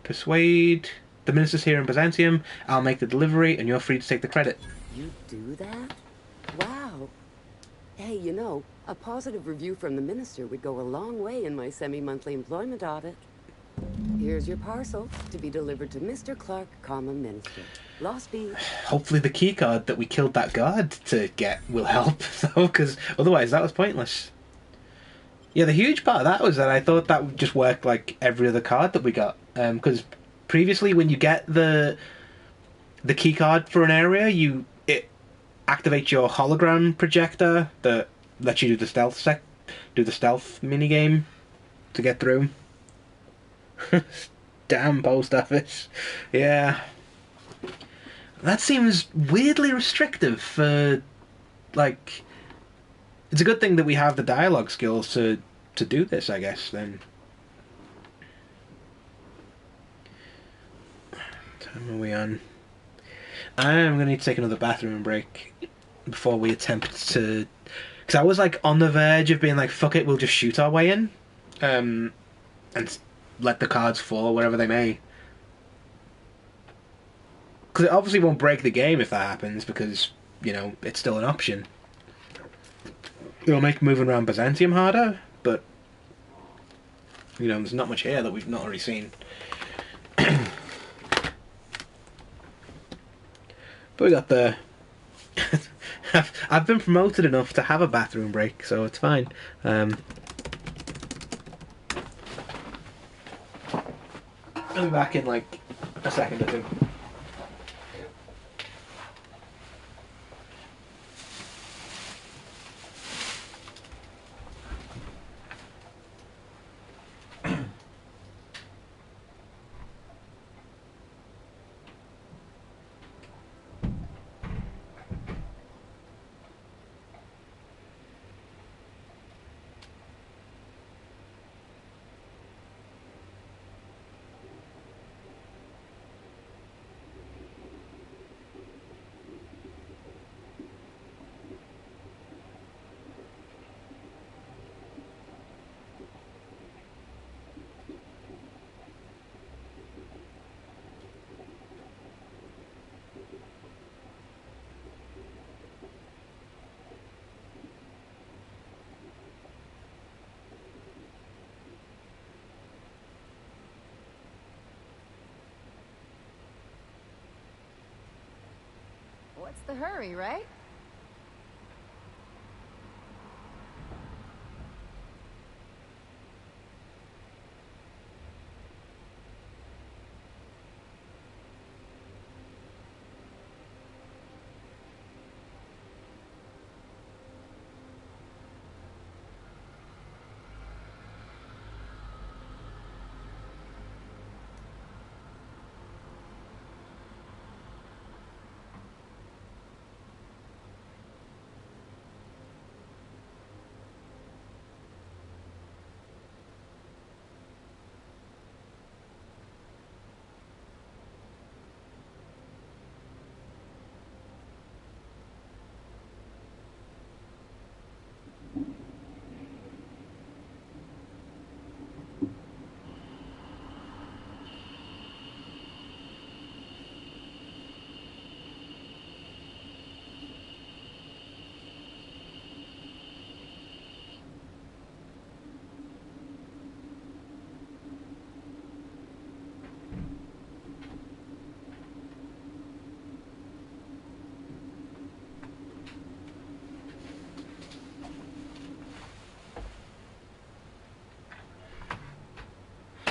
Persuade... The minister's here in Byzantium. I'll make the delivery, and you're free to take the credit. You do that? Wow. Hey, you know, a positive review from the minister would go a long way in my semi-monthly employment audit. Here's your parcel to be delivered to Mr. Clark, Minister. Lost Beach. Hopefully the keycard that we killed that guard to get will help, though, because otherwise that was pointless. Yeah, the huge part of that was that I thought that would just work like every other card that we got. Because previously when you get the keycard for an area, it activates your hologram projector that lets you do the stealth minigame. to get through. Damn post office. Yeah. That seems weirdly restrictive for, like... It's a good thing that we have the dialogue skills to do this, I guess, then. What time are we on? I'm going to need to take another bathroom break before we attempt to... Because I was, like, on the verge of being like, fuck it, we'll just shoot our way in. And let the cards fall wherever they may. Because it obviously won't break the game if that happens, because, you know, it's still an option. It'll make moving around Byzantium harder, but, you know, there's not much here that we've not already seen. But we got the... I've been promoted enough to have a bathroom break, so it's fine. I'll be back in, like, a second or two. What's the hurry, right?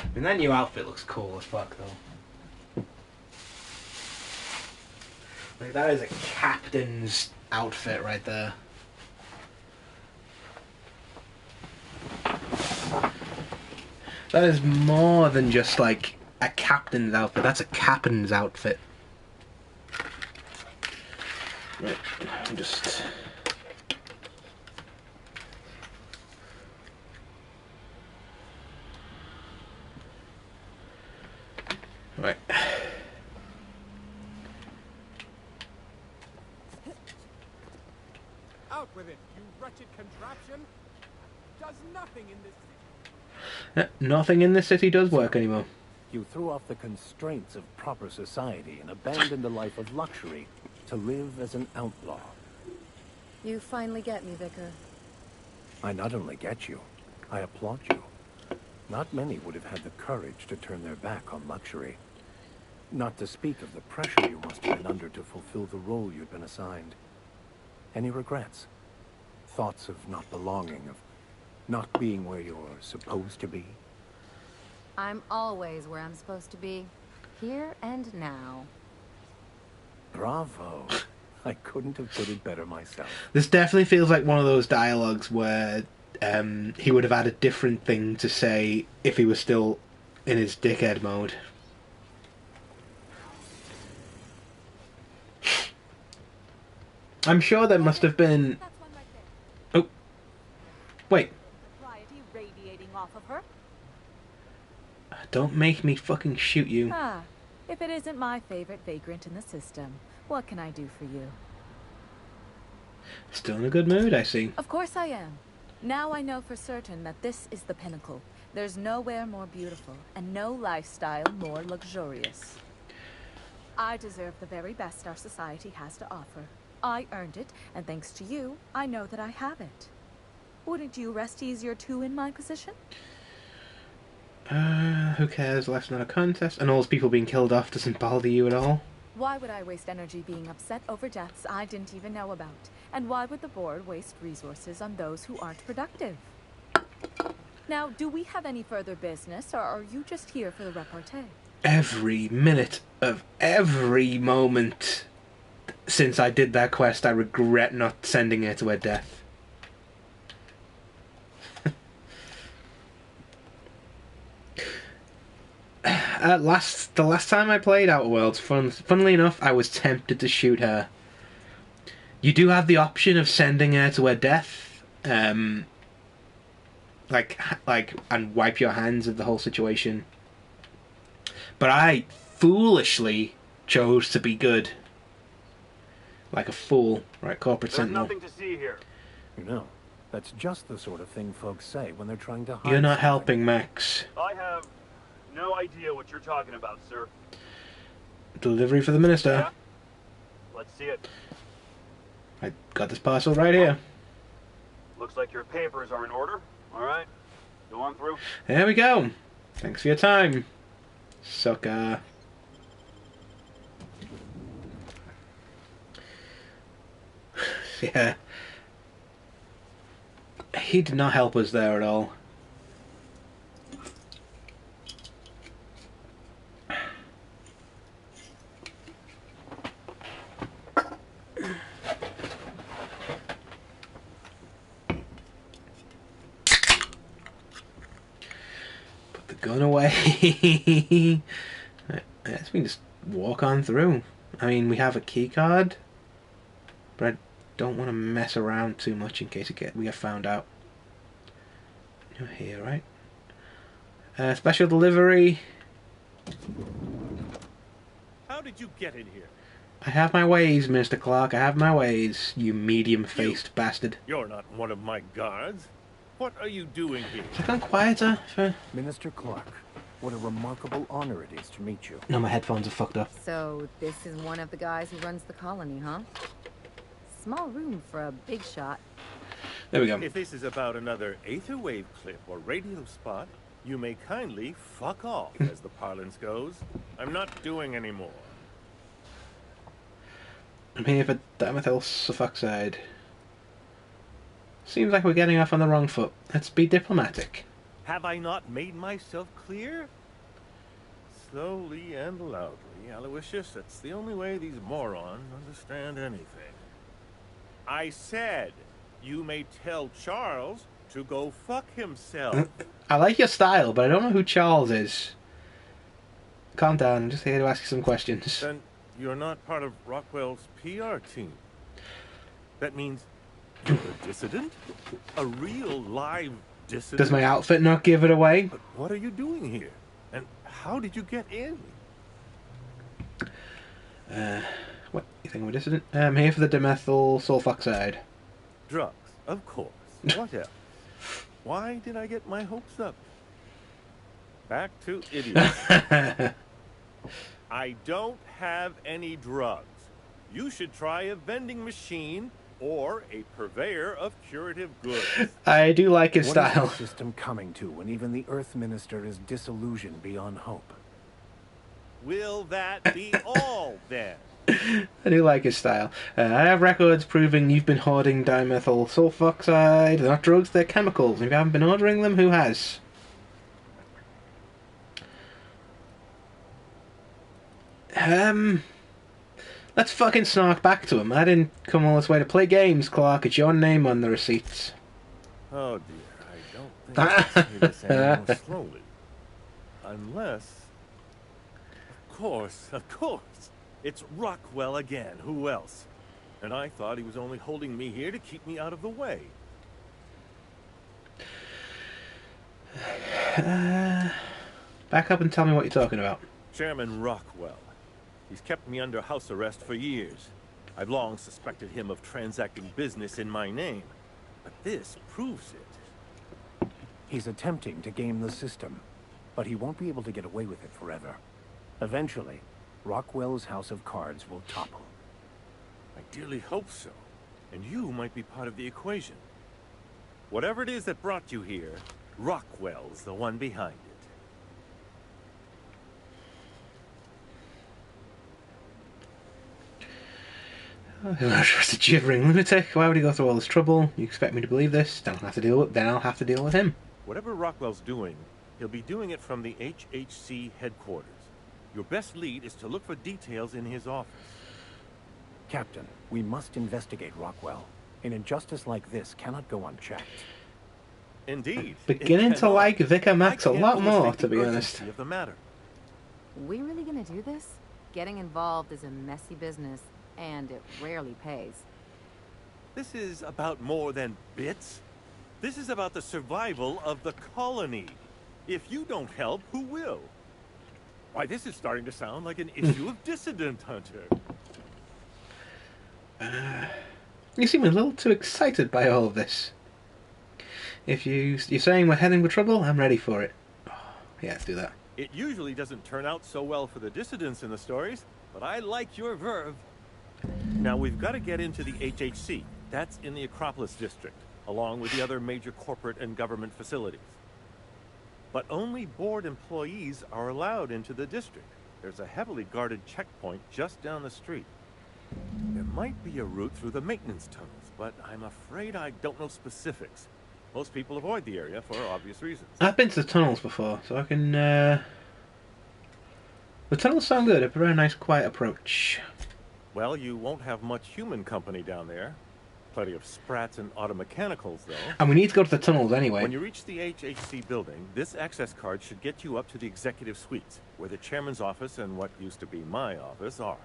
I mean, that new outfit looks cool as fuck, though. Like, that is a captain's outfit right there. That is more than just, like, a captain's outfit. That's a captain's outfit. Right, I'm just... Right. Out with it, you wretched contraption! Does nothing in this city. Nothing in this city does work anymore. You threw off the constraints of proper society and abandoned a life of luxury to live as an outlaw. You finally get me, Vicar. I not only get you, I applaud you. Not many would have had the courage to turn their back on luxury. Not to speak of the pressure you must have been under to fulfill the role you'd been assigned. Any regrets? Thoughts of not belonging, of not being where you're supposed to be? I'm always where I'm supposed to be. Here and now. Bravo. I couldn't have put it better myself. This definitely feels like one of those dialogues where he would have had a different thing to say if he was still in his dickhead mode. I'm sure there must have been... Oh. Wait. Radiating off of her. Don't make me fucking shoot you. Ah, if it isn't my favorite vagrant in the system, what can I do for you? Still in a good mood, I see. Of course I am. Now I know for certain that this is the pinnacle. There's nowhere more beautiful, and no lifestyle more luxurious. I deserve the very best our society has to offer. I earned it, and thanks to you, I know that I have it. Wouldn't you rest easier too in my position? Who cares? Life's not a contest. And all those people being killed off doesn't bother you at all? Why would I waste energy being upset over deaths I didn't even know about? And why would the board waste resources on those who aren't productive? Now, do we have any further business, or are you just here for the repartee? Every minute of every moment since I did that quest, I regret not sending her to her death. The last time I played Outer Worlds, funnily enough, I was tempted to shoot her. You do have the option of sending her to her death, and wipe your hands of the whole situation. But I foolishly chose to be good, like a fool. Right, corporate sentinel. There's nothing to see here. You know, that's just the sort of thing folks say when they're trying to hide. You're not helping, Max. I have no idea what you're talking about, sir. Delivery for the minister. Yeah? Let's see it. I got this parcel right here. Looks like your papers are in order. All right, go on through. There we go. Thanks for your time, sucker. Yeah. He did not help us there at all. Put the gun away. Yes, we can just walk on through. I mean, we have a key card, but I don't want to mess around too much in case we get found out. You're here, right? Special delivery. How did you get in here? I have my ways, Mr. Clark. I have my ways, you medium-faced bastard. You're not one of my guards. What are you doing here? Should I come quieter? Minister Clark, what a remarkable honor it is to meet you. No, my headphones are fucked up. So, this is one of the guys who runs the colony, huh? Small room for a big shot. There we go. If this is about another aether wave clip or radio spot, you may kindly fuck off, as the parlance goes. I'm not doing any more. I'm here for dimethyl sulfoxide. Seems like we're getting off on the wrong foot. Let's be diplomatic. Have I not made myself clear? Slowly and loudly, Aloysius, that's the only way these morons understand anything. I said, you may tell Charles to go fuck himself. I like your style, but I don't know who Charles is. Calm down, I'm just here to ask you some questions. Then you're not part of Rockwell's PR team. That means you're a dissident? A real live dissident? Does my outfit not give it away? But what are you doing here? And how did you get in? What? You think I'm a dissident? I'm here for the dimethyl sulfoxide. Drugs, of course. What else? Why did I get my hopes up? Back to idiots. I don't have any drugs. You should try a vending machine or a purveyor of curative goods. I do like his style. What is the system coming to when even the Earth Minister is disillusioned beyond hope? Will that be all, then? I do like his style. I have records proving you've been hoarding dimethyl sulfoxide. They're not drugs, they're chemicals. If you haven't been ordering them, who has? Let's fucking snark back to him. I didn't come all this way to play games, Clark. It's your name on the receipts. Oh dear, I don't think I can say this any more slowly. Unless... Of course. It's Rockwell again. Who else? And I thought he was only holding me here to keep me out of the way. Back up and tell me what you're talking about. Chairman Rockwell. He's kept me under house arrest for years. I've long suspected him of transacting business in my name. But this proves it. He's attempting to game the system, but he won't be able to get away with it forever. Eventually, Rockwell's house of cards will topple. I dearly hope so. And you might be part of the equation. Whatever it is that brought you here, Rockwell's the one behind it. Oh, I'm just a gibbering lunatic. Why would he go through all this trouble? You expect me to believe this? Then I'll have to deal with him. Whatever Rockwell's doing, he'll be doing it from the HHC headquarters. Your best lead is to look for details in his office. Captain, we must investigate Rockwell. An injustice like this cannot go unchecked. Indeed. Beginning to like Vicar Max a lot more, to be honest. Of the matter. We really gonna do this? Getting involved is a messy business, and it rarely pays. This is about more than bits. This is about the survival of the colony. If you don't help, who will? Why, this is starting to sound like an issue of Dissident Hunter. You seem a little too excited by all of this. If you're saying we're heading for trouble, I'm ready for it. Oh, yeah, let's do that. It usually doesn't turn out so well for the dissidents in the stories, but I like your verve. Now, we've got to get into the HHC. That's in the Acropolis district, along with the other major corporate and government facilities. But only board employees are allowed into the district. There's a heavily guarded checkpoint just down the street. There might be a route through the maintenance tunnels, but I'm afraid I don't know specifics. Most people avoid the area for obvious reasons. I've been to the tunnels before, so I can... The tunnels sound good. A very nice, quiet approach. Well, you won't have much human company down there. Plenty of sprats and automechanicals, though. And we need to go to the tunnels anyway. When you reach the HHC building, this access card should get you up to the executive suites, where the chairman's office and what used to be my office are.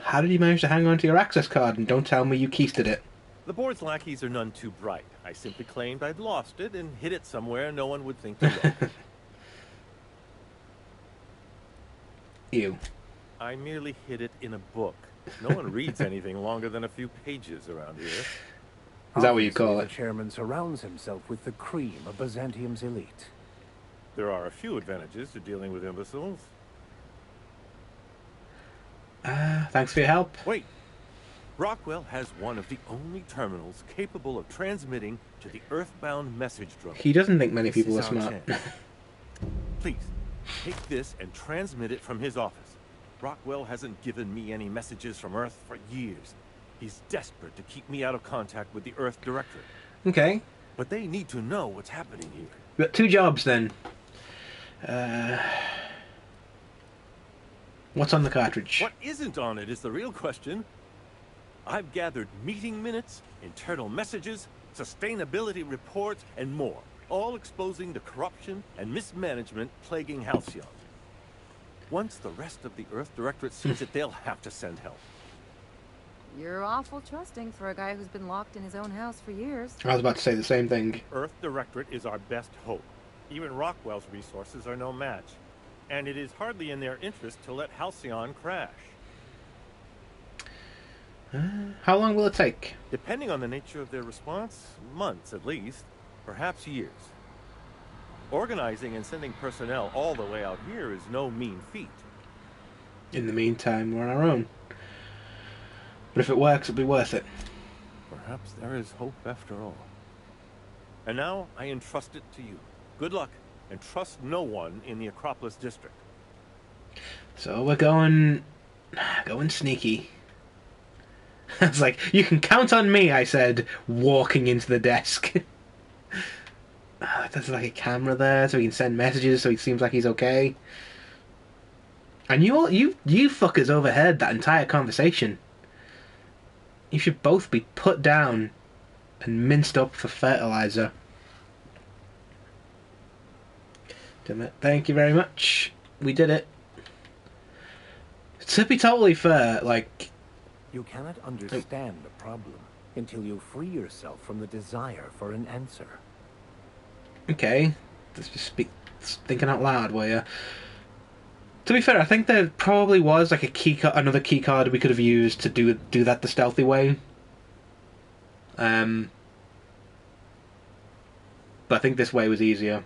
How did you manage to hang on to your access card, and don't tell me you keysted it? The board's lackeys are none too bright. I simply claimed I'd lost it and hid it somewhere no one would think to look. Ew. I merely hid it in a book. No one reads anything longer than a few pages around here. Is that what you call it? The chairman surrounds himself with the cream of Byzantium's elite. There are a few advantages to dealing with imbeciles. Thanks for your help. Wait. Rockwell has one of the only terminals capable of transmitting to the Earthbound message drone. He doesn't think many people are smart. Please, take this and transmit it from his office. Rockwell hasn't given me any messages from Earth for years. He's desperate to keep me out of contact with the Earth Directorate. Okay. But they need to know what's happening here. We've got 2 jobs then. What's on the cartridge? What isn't on it is the real question. I've gathered meeting minutes, internal messages, sustainability reports, and more, all exposing the corruption and mismanagement plaguing Halcyon. Once the rest of the Earth Directorate sees it, they'll have to send help. You're awful trusting for a guy who's been locked in his own house for years. I was about to say the same thing. Earth Directorate is our best hope. Even Rockwell's resources are no match. And it is hardly in their interest to let Halcyon crash. How long will it take? Depending on the nature of their response, months at least, perhaps years. Organizing and sending personnel all the way out here is no mean feat. In the meantime, we're on our own. But if it works, it'll be worth it. Perhaps there is hope after all. And now, I entrust it to you. Good luck, and trust no one in the Acropolis district. So we're going sneaky. I was like, you can count on me, I said, walking into the desk. There's like a camera there, so he can send messages, so he seems like he's okay. And you fuckers overheard that entire conversation. You should both be put down and minced up for fertilizer. Damn it. Thank you very much. We did it. To be totally fair, like... You cannot understand the problem until you free yourself from the desire for an answer. Okay. Let's just speak thinking out loud, will you? To be fair, I think there probably was like a another key card we could have used to do that the stealthy way. But I think this way was easier.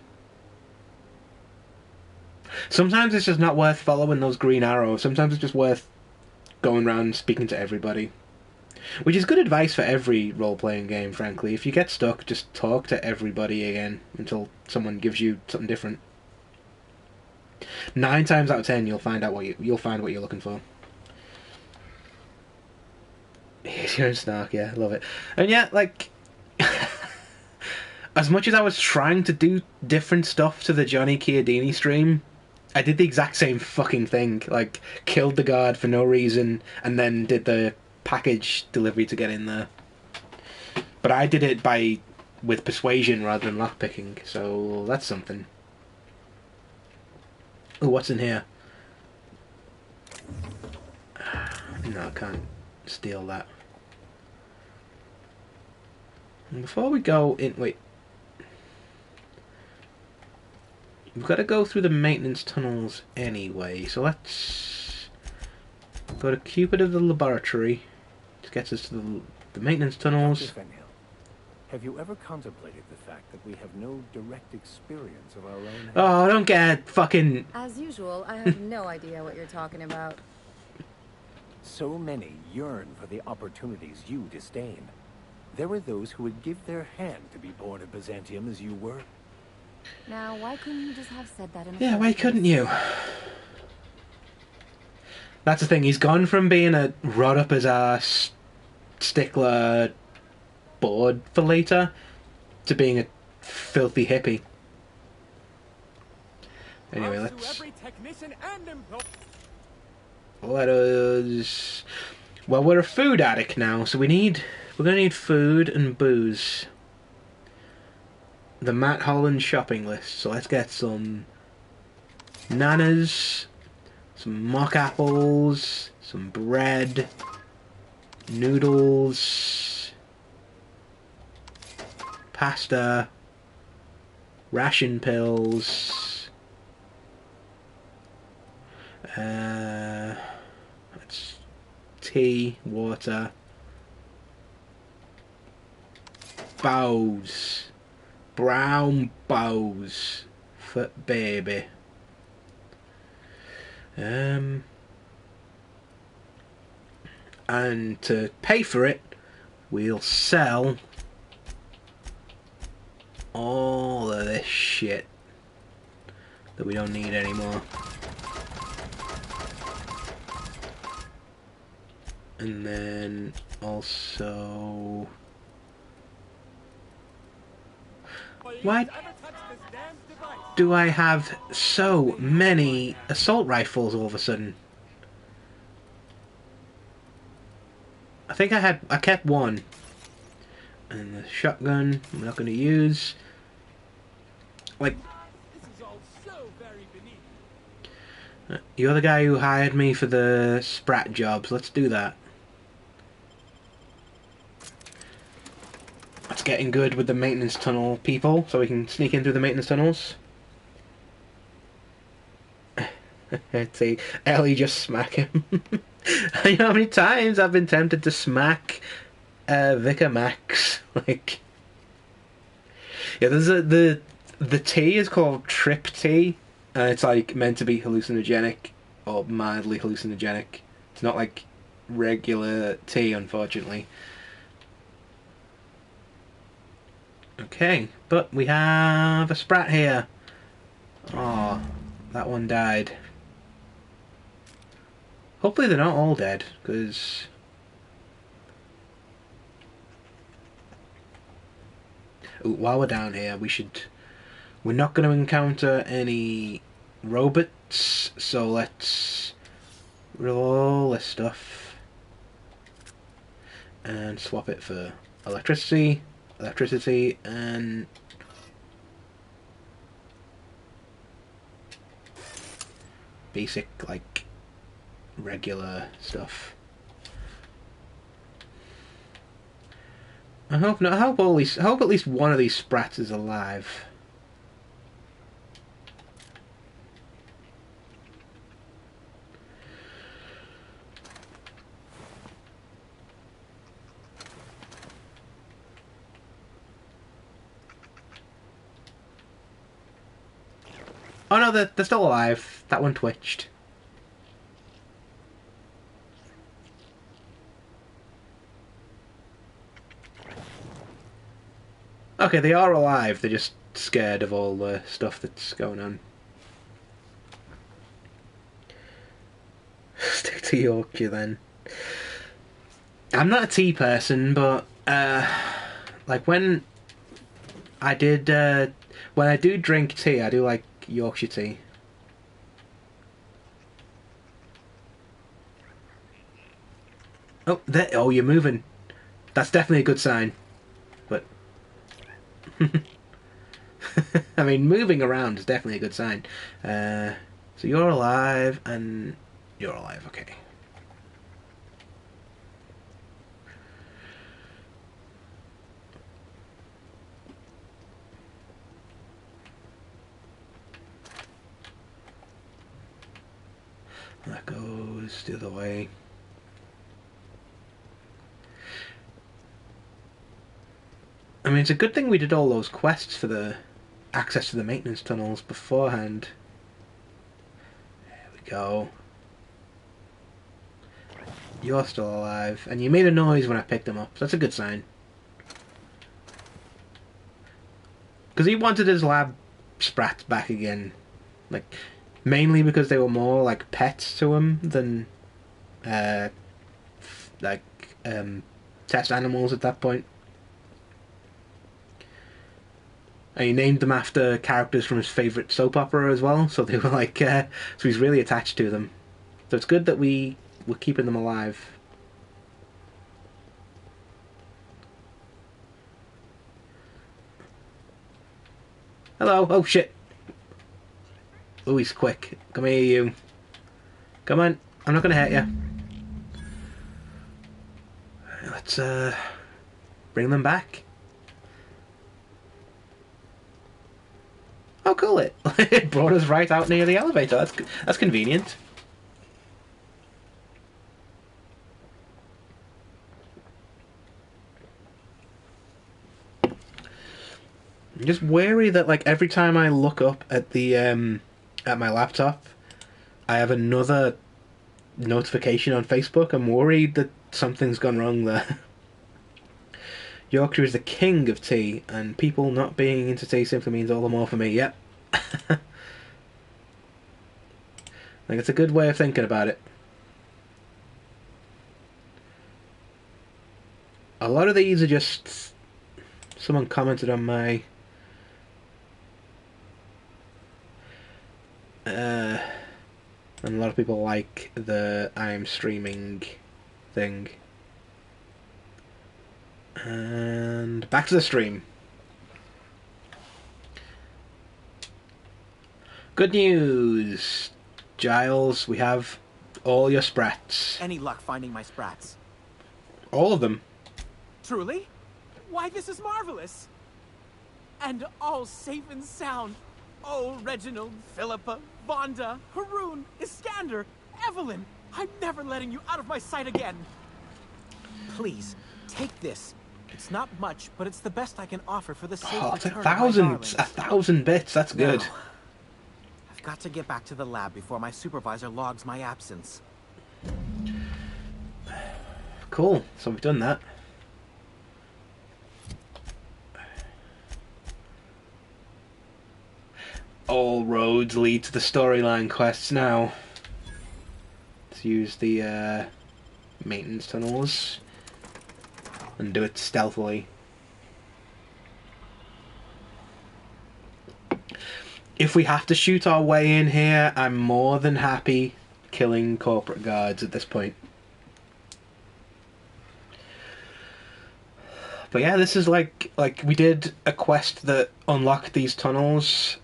Sometimes it's just not worth following those green arrows. Sometimes it's just worth going around and speaking to everybody. Which is good advice for every role-playing game, frankly. If you get stuck, just talk to everybody again until someone gives you something different. 9 times out of 10, you'll find what you're looking for. Easier and Snark, yeah, love it. And yeah, like, as much as I was trying to do different stuff to the Johnny Chiodini stream, I did the exact same fucking thing. Like, killed the guard for no reason, and then did the package delivery to get in there. But I did it with persuasion rather than lockpicking, so that's something. Oh, what's in here? No, I can't steal that. And before we go in... Wait. We've got to go through the maintenance tunnels anyway, so let's go to Cupid of the Laboratory. This gets us to the maintenance tunnels. Have you ever contemplated the fact that we have no direct experience of our own... Oh, I don't get fucking... As usual, I have no idea what you're talking about. So many yearn for the opportunities you disdain. There were those who would give their hand to be born of Byzantium as you were. Now, why couldn't you just have said that in a... Yeah, why couldn't you? That's the thing, he's gone from being a rod-up-his-ass stickler bored for later to being a filthy hippie. Anyway, let us... Well, we're a food addict now, so we're gonna need food and booze. The Matt Holland shopping list. So let's get some nanas, some mock apples, some bread, noodles, pasta, ration pills, that's tea, water, bows, brown bows for baby. And to pay for it, we'll sell all of this shit that we don't need anymore. And then also... Why do I have so many assault rifles all of a sudden? I think I kept one. And the shotgun I'm not going to use. Like, you're the guy who hired me for the sprat jobs. Let's do that. That's getting good with the maintenance tunnel people, so we can sneak in through the maintenance tunnels. See, Ellie just smack him. You know how many times I've been tempted to smack Vicar Max? Like, yeah, there's the tea is called Trip Tea, and it's like meant to be hallucinogenic or mildly hallucinogenic. It's not like regular tea, unfortunately. Okay, but we have a sprat here. Oh, that one died. Hopefully they're not all dead, because... while we're down here, we're not going to encounter any robots, so let's roll all this stuff. and swap it for electricity, and basic, like, regular stuff. I hope not. I hope at least one of these sprats is alive. Oh no, they're still alive. That one twitched. Okay, they are alive. They're just scared of all the stuff that's going on. Stick to Yorkshire then. I'm not a tea person, but like when I do drink tea, I do like Yorkshire tea. Oh, you're moving. That's definitely a good sign. But I mean, moving around is definitely a good sign. So you're alive, and you're alive. Okay. That goes the other way. I mean, it's a good thing we did all those quests for the access to the maintenance tunnels beforehand. There we go. You're still alive, and you made a noise when I picked them up, so that's a good sign. Because he wanted his lab sprats back again. Like, mainly because they were more like pets to him than test animals at that point. And he named them after characters from his favourite soap opera as well, so they were like, so he's really attached to them. So it's good that we're keeping them alive. Hello. Oh shit. Oh, he's quick. Come here, you. Come on. I'm not gonna hurt you. Let's bring them back. Oh, cool! It brought us right out near the elevator. That's convenient. I'm just wary that, like, every time I look up at the at my laptop, I have another notification on Facebook. I'm worried that something's gone wrong there. Yorkshire is the king of tea, and people not being into tea simply means all the more for me. Yep. Like, it's a good way of thinking about it. A lot of these are just... Someone commented on my... and a lot of people like the I'm streaming thing. And back to the stream. Good news, Giles. We have all your sprats. Any luck finding my sprats? All of them. Truly? Why, this is marvelous. And all safe and sound. Oh, Reginald, Philippa, Vonda, Haroon, Iskander, Evelyn. I'm never letting you out of my sight again. Please, take this. It's not much, but it's the best I can offer for the safe Oh, it's return of my darlings. 1,000 bits. That's good. Now, I've got to get back to the lab before my supervisor logs my absence. Cool. So we've done that. All roads lead to the storyline quests now. Let's use the maintenance tunnels and do it stealthily. If we have to shoot our way in here, I'm more than happy killing corporate guards at this point. But yeah, this is like we did a quest that unlocked these tunnels,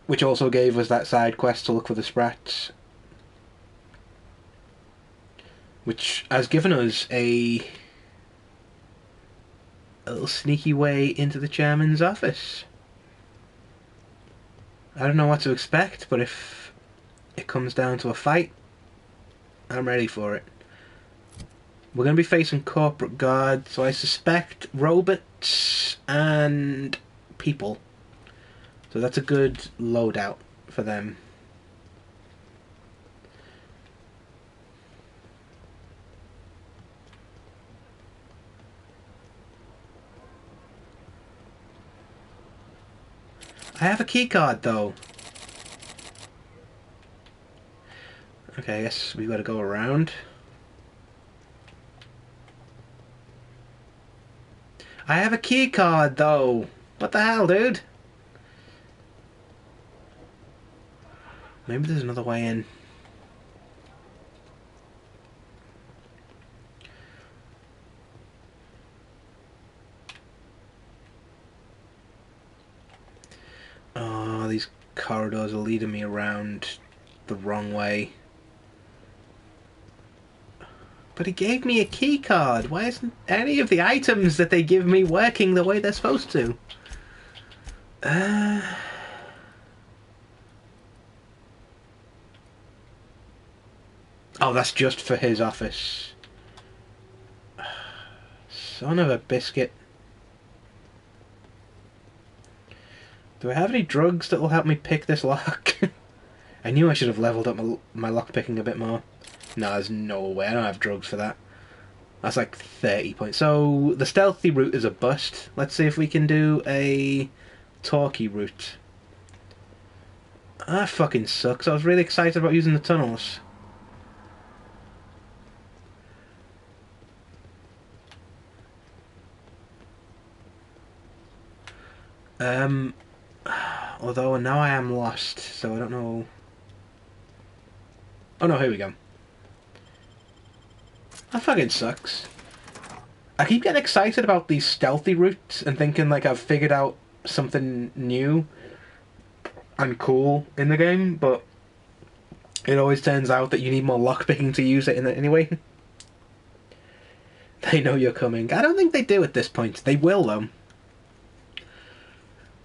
which also gave us that side quest to look for the sprats, which has given us a little sneaky way into the chairman's office. I don't know what to expect, but if it comes down to a fight, I'm ready for it. We're going to be facing corporate guards, so I suspect robots and people. So that's a good loadout for them. I have a keycard though. Okay, I guess we've got to go around. I have a keycard though. What the hell, dude? Maybe there's another way in. Oh, these corridors are leading me around the wrong way. But he gave me a key card. Why isn't any of the items that they give me working the way they're supposed to? Oh, that's just for his office. Son of a biscuit. Do I have any drugs that will help me pick this lock? I knew I should have leveled up my lock picking a bit more. No, there's no way. I don't have drugs for that. That's like 30 points. So the stealthy route is a bust. Let's see if we can do a talky route. That fucking sucks. I was really excited about using the tunnels. Although now I am lost, so I don't know. Oh no, here we go. That fucking sucks. I keep getting excited about these stealthy routes and thinking like I've figured out something new and cool in the game, but it always turns out that you need more lockpicking to use it in it anyway. They know you're coming. I don't think they do at this point. They will though.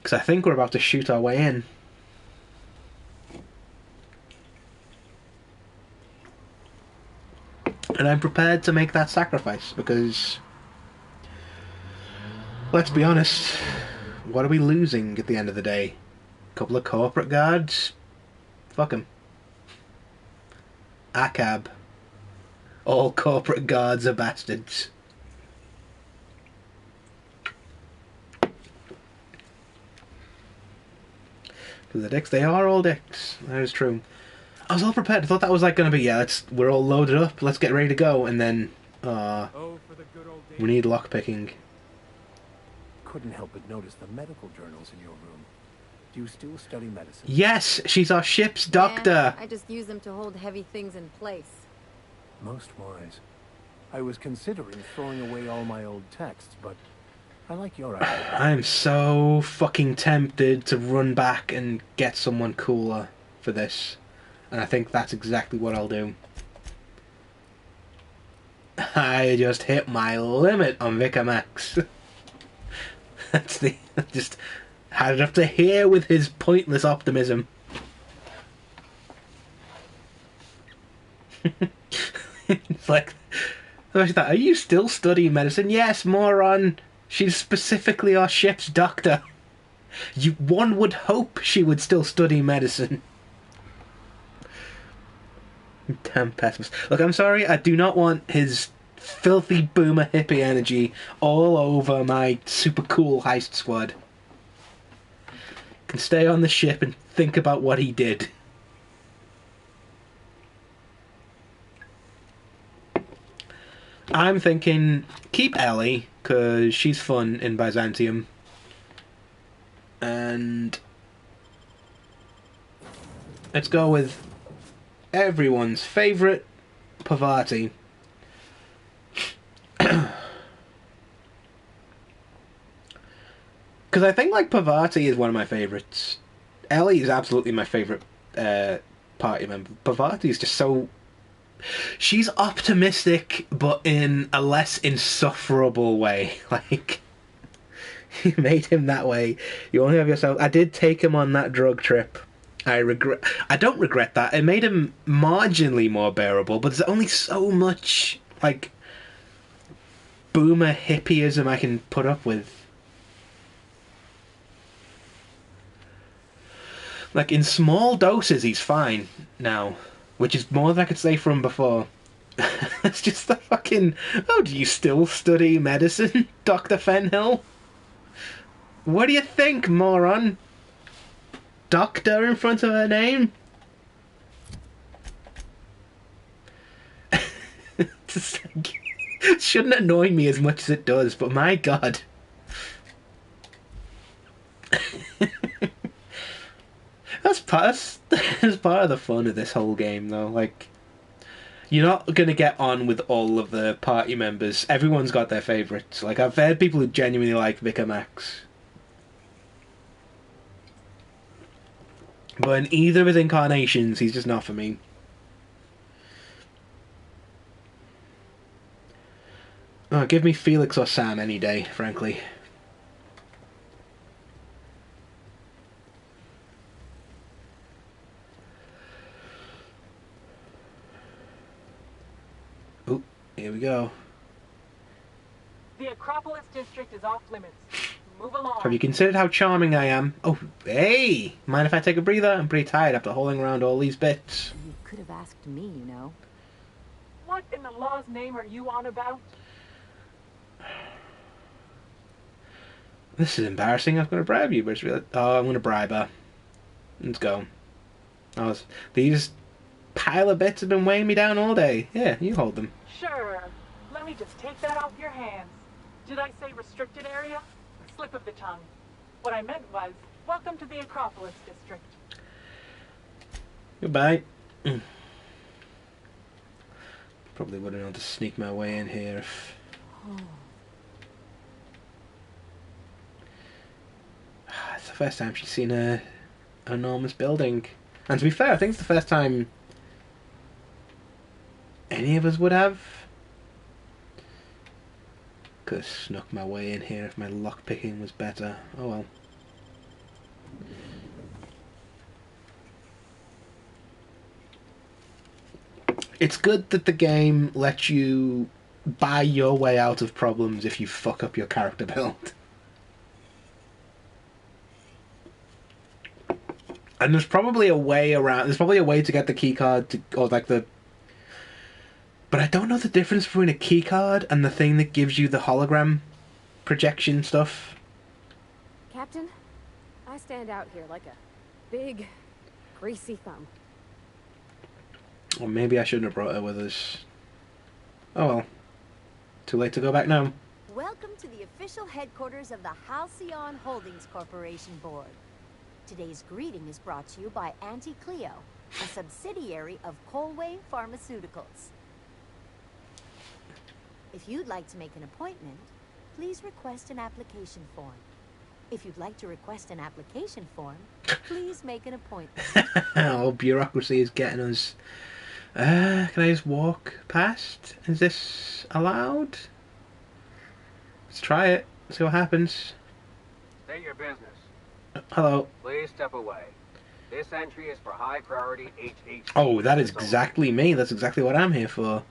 Because I think we're about to shoot our way in. And I'm prepared to make that sacrifice because, let's be honest, what are we losing at the end of the day? A couple of corporate guards? Fuck them. ACAB. All corporate guards are bastards. Because the dicks, they are all dicks. That is true. I was all prepared. I thought that was like going to be, yeah, we're all loaded up, let's get ready to go, and then, we need lockpicking. Couldn't help but notice the medical journals in your room. Do you still study medicine? Yes, she's our ship's doctor. I just use them to hold heavy things in place. Most wise. I was considering throwing away all my old texts, but I like your idea. I'm so fucking tempted to run back and get someone cooler for this. And I think that's exactly what I'll do. I just hit my limit on Vicamax. That's the... just had it up to here with his pointless optimism. It's like... Are you still studying medicine? Yes, moron. She's specifically our ship's doctor. One would hope she would still study medicine. Damn pessimist. Look, I'm sorry, I do not want his filthy boomer hippie energy all over my super cool heist squad. Can stay on the ship and think about what he did. I'm thinking, keep Ellie, because she's fun in Byzantium. And let's go with everyone's favourite Pavati. Because I think, like, Pavati is one of my favourites. Ellie is absolutely my favourite party member. Pavati is just so... She's optimistic, but in a less insufferable way. Like, you made him that way. You only have yourself... I did take him on that drug trip. I don't regret that. It made him marginally more bearable, but there's only so much, like, boomer hippieism I can put up with. Like, in small doses, he's fine now, which is more than I could say from before. It's just the fucking... Oh, do you still study medicine, Dr. Fenhill? What do you think, moron? Doctor in front of her name? It shouldn't annoy me as much as it does, but my god. That's part of the fun of this whole game, though. Like, you're not going to get on with all of the party members. Everyone's got their favourites. Like, I've heard people who genuinely like Vicar Max. But in either of his incarnations, he's just not for me. Oh, give me Felix or Sam any day, frankly. Oh, here we go. The Acropolis district is off limits. Move along. Have you considered how charming I am? Oh, hey! Mind if I take a breather? I'm pretty tired after hauling around all these bits. You could have asked me, you know. What in the law's name are you on about? This is embarrassing. I was going to bribe you, but it's really... Oh, I'm going to bribe her. Let's go. These pile of bits have been weighing me down all day. Yeah, you hold them. Sure. Let me just take that off your hands. Did I say restricted area? Slip of the tongue. What I meant was, welcome to the Acropolis district. Goodbye. Probably wouldn't know how to sneak my way in here if... It's the first time she's seen a enormous building. And to be fair, I think it's the first time any of us would have. Could have snuck my way in here if my lockpicking was better. Oh well. It's good that the game lets you buy your way out of problems if you fuck up your character build. And there's probably a way around. There's probably a way to get the keycard to, or like the. But I don't know the difference between a keycard and the thing that gives you the hologram projection stuff. Captain, I stand out here like a big, greasy thumb. Or maybe I shouldn't have brought her with us. Oh well. Too late to go back now. Welcome to the official headquarters of the Halcyon Holdings Corporation Board. Today's greeting is brought to you by Auntie Cleo, a subsidiary of Colway Pharmaceuticals. If you'd like to make an appointment, please request an application form. If you'd like to request an application form, please make an appointment. Oh, bureaucracy is getting us. Can I just walk past? Is this allowed? Let's try it. See what happens. State your business. Hello. Please step away. This entry is for high priority HH. Oh, that is exactly me. That's exactly what I'm here for.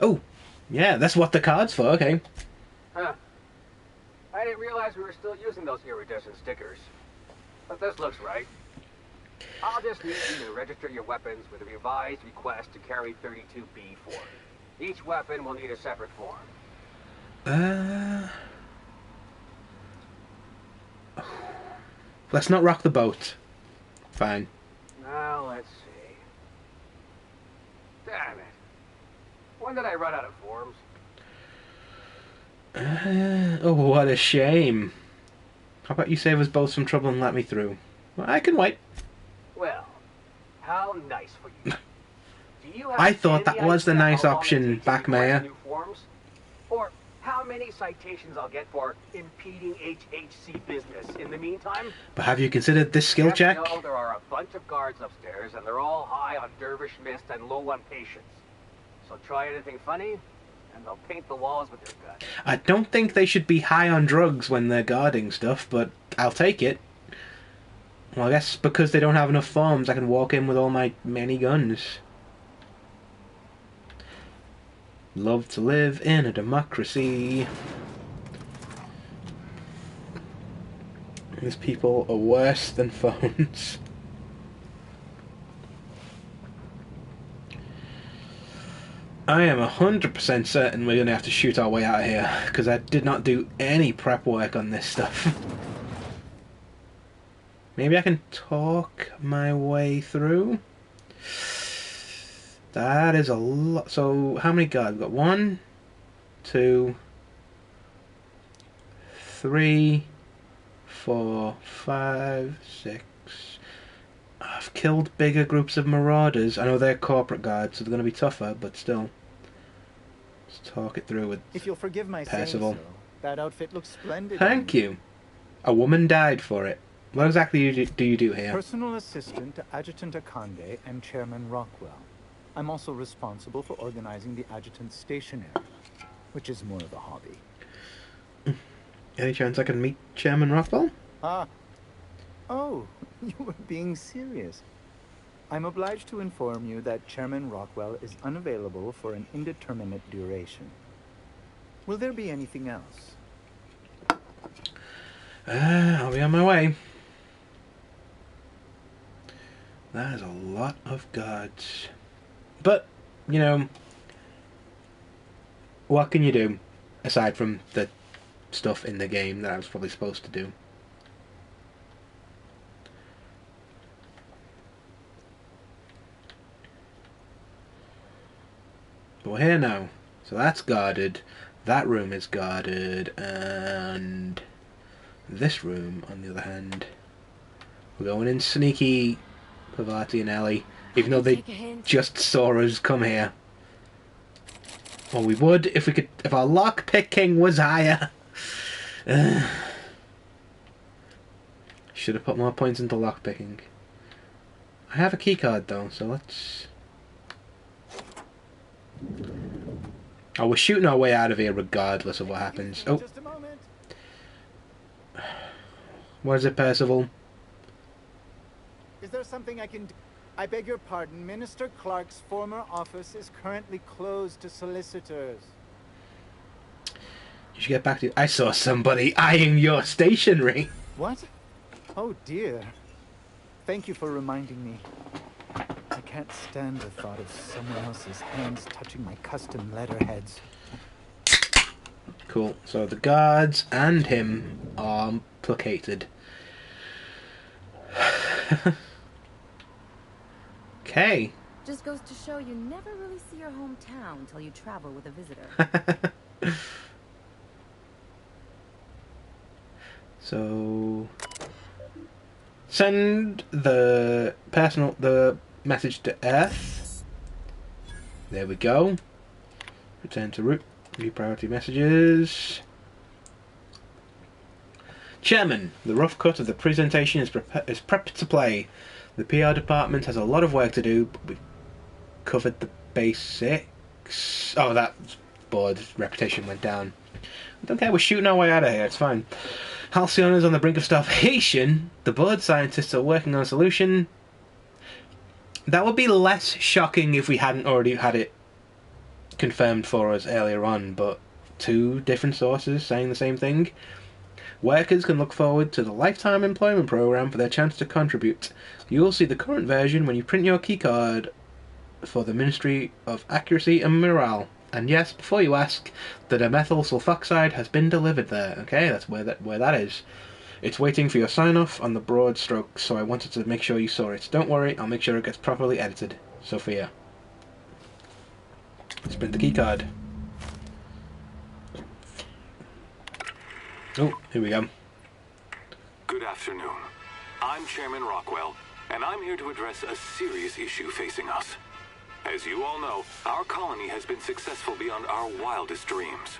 Oh, yeah, that's what the card's for. Okay. Huh. I didn't realize we were still using those iridescent stickers. But this looks right. I'll just need you to register your weapons with a revised request to carry 32B form. Each weapon will need a separate form. Let's not rock the boat. Fine. Now, let's see. Damn it. When did I run out of forms? Oh, what a shame. How about you save us both some trouble and let me through? Well, I can wait. Well, how nice for you. Do you have I thought that any was the idea nice how long it option, takes to back request mayor. new forms? Or how many many citations I'll get for impeding HHC business. In the meantime... But have you considered this skill check? No, there are a bunch of guards upstairs, and they're all high on dervish mist and low on patience. So try anything funny, and they'll paint the walls with their guts. I don't think they should be high on drugs when they're guarding stuff, but I'll take it. Well, I guess because they don't have enough forms, I can walk in with all my many guns. Love to live in a democracy. These people are worse than phones. I am 100% certain we're going to have to shoot our way out of here, because I did not do any prep work on this stuff. Maybe I can talk my way through. That is a lot. So, how many guards? We've got 1, 2, 3, 4, 5, 6. I've killed bigger groups of marauders. I know they're corporate guards, so they're going to be tougher, but still. Let's talk it through with If you'll forgive my Percival. saying so, that outfit looks splendid. Thank you. A woman died for it. What exactly do you do here? Personal assistant to Adjutant Akande and Chairman Rockwell. I'm also responsible for organizing the adjutant's stationery, which is more of a hobby. Any chance I can meet Chairman Rockwell? Ah. Oh, you were being serious. I'm obliged to inform you that Chairman Rockwell is unavailable for an indeterminate duration. Will there be anything else? I'll be on my way. That is a lot of guards. But, you know, what can you do aside from the stuff in the game that I was probably supposed to do? But we're here now. So that's guarded. That room is guarded. And this room, on the other hand, we're going in sneaky, Pavati and Ellie, even though they just saw us come here. Well, we would if we could, if our lock picking was higher. Should have put more points into lock picking. I have a key card though, so let's. Oh, we're shooting our way out of here regardless of what happens. Oh. Just a moment. What is it, Percival? Is there something I can do? I beg your pardon. Minister Clark's former office is currently closed to solicitors. You should get back to... I saw somebody eyeing your stationery. What? Oh dear. Thank you for reminding me. I can't stand the thought of someone else's hands touching my custom letterheads. Cool. So the guards and him are placated. Okay. Just goes to show you never really see your hometown until you travel with a visitor. So send the message to Earth. There we go. Return to root. View priority messages. Chairman, the rough cut of the presentation is prepped to play. The PR department has a lot of work to do, but we've covered the basics. Oh, that board's reputation went down. I don't care, we're shooting our way out of here, it's fine. Halcyon is on the brink of starvation. The board scientists are working on a solution. That would be less shocking if we hadn't already had it confirmed for us earlier on, but 2 different sources saying the same thing. Workers can look forward to the lifetime employment program for their chance to contribute. You'll see the current version when you print your keycard for the Ministry of Accuracy and Morale. And yes, before you ask, the dimethyl sulfoxide has been delivered there. Okay, that's where that is. It's waiting for your sign-off on the broad strokes, so I wanted to make sure you saw it. Don't worry, I'll make sure it gets properly edited. Sophia. Let's print the keycard. Oh, here we go. Good afternoon. I'm Chairman Rockwell, and I'm here to address a serious issue facing us. As you all know, our colony has been successful beyond our wildest dreams.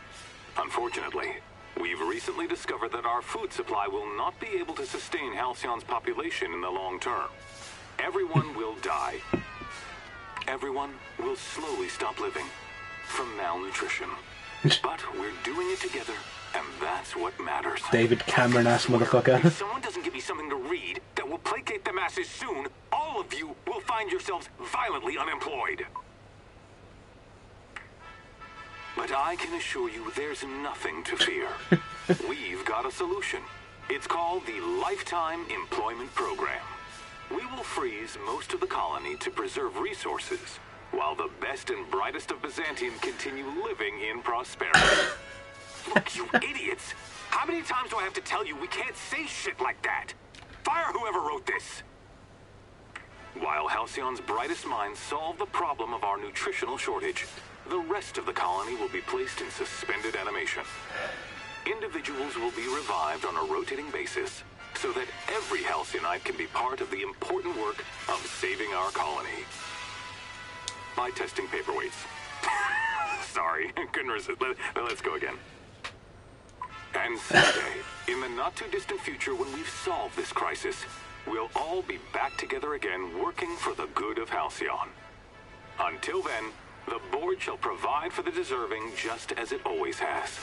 Unfortunately, we've recently discovered that our food supply will not be able to sustain Halcyon's population in the long term. Everyone will die. Everyone will slowly stop living from malnutrition. But we're doing it together, and that's what matters. David Cameron-ass motherfucker. If someone doesn't give me something to read that will placate the masses soon, all of you will find yourselves violently unemployed. But I can assure you there's nothing to fear. We've got a solution. It's called the Lifetime Employment Program. We will freeze most of the colony to preserve resources, while the best and brightest of Byzantium continue living in prosperity. Look, you idiots! How many times do I have to tell you we can't say shit like that? Fire whoever wrote this! While Halcyon's brightest minds solve the problem of our nutritional shortage, the rest of the colony will be placed in suspended animation. Individuals will be revived on a rotating basis, so that every Halcyonite can be part of the important work of saving our colony. By testing paperweights. Sorry, couldn't resist. Let's go again. And someday, in the not-too-distant future when we've solved this crisis, we'll all be back together again working for the good of Halcyon. Until then, the board shall provide for the deserving just as it always has.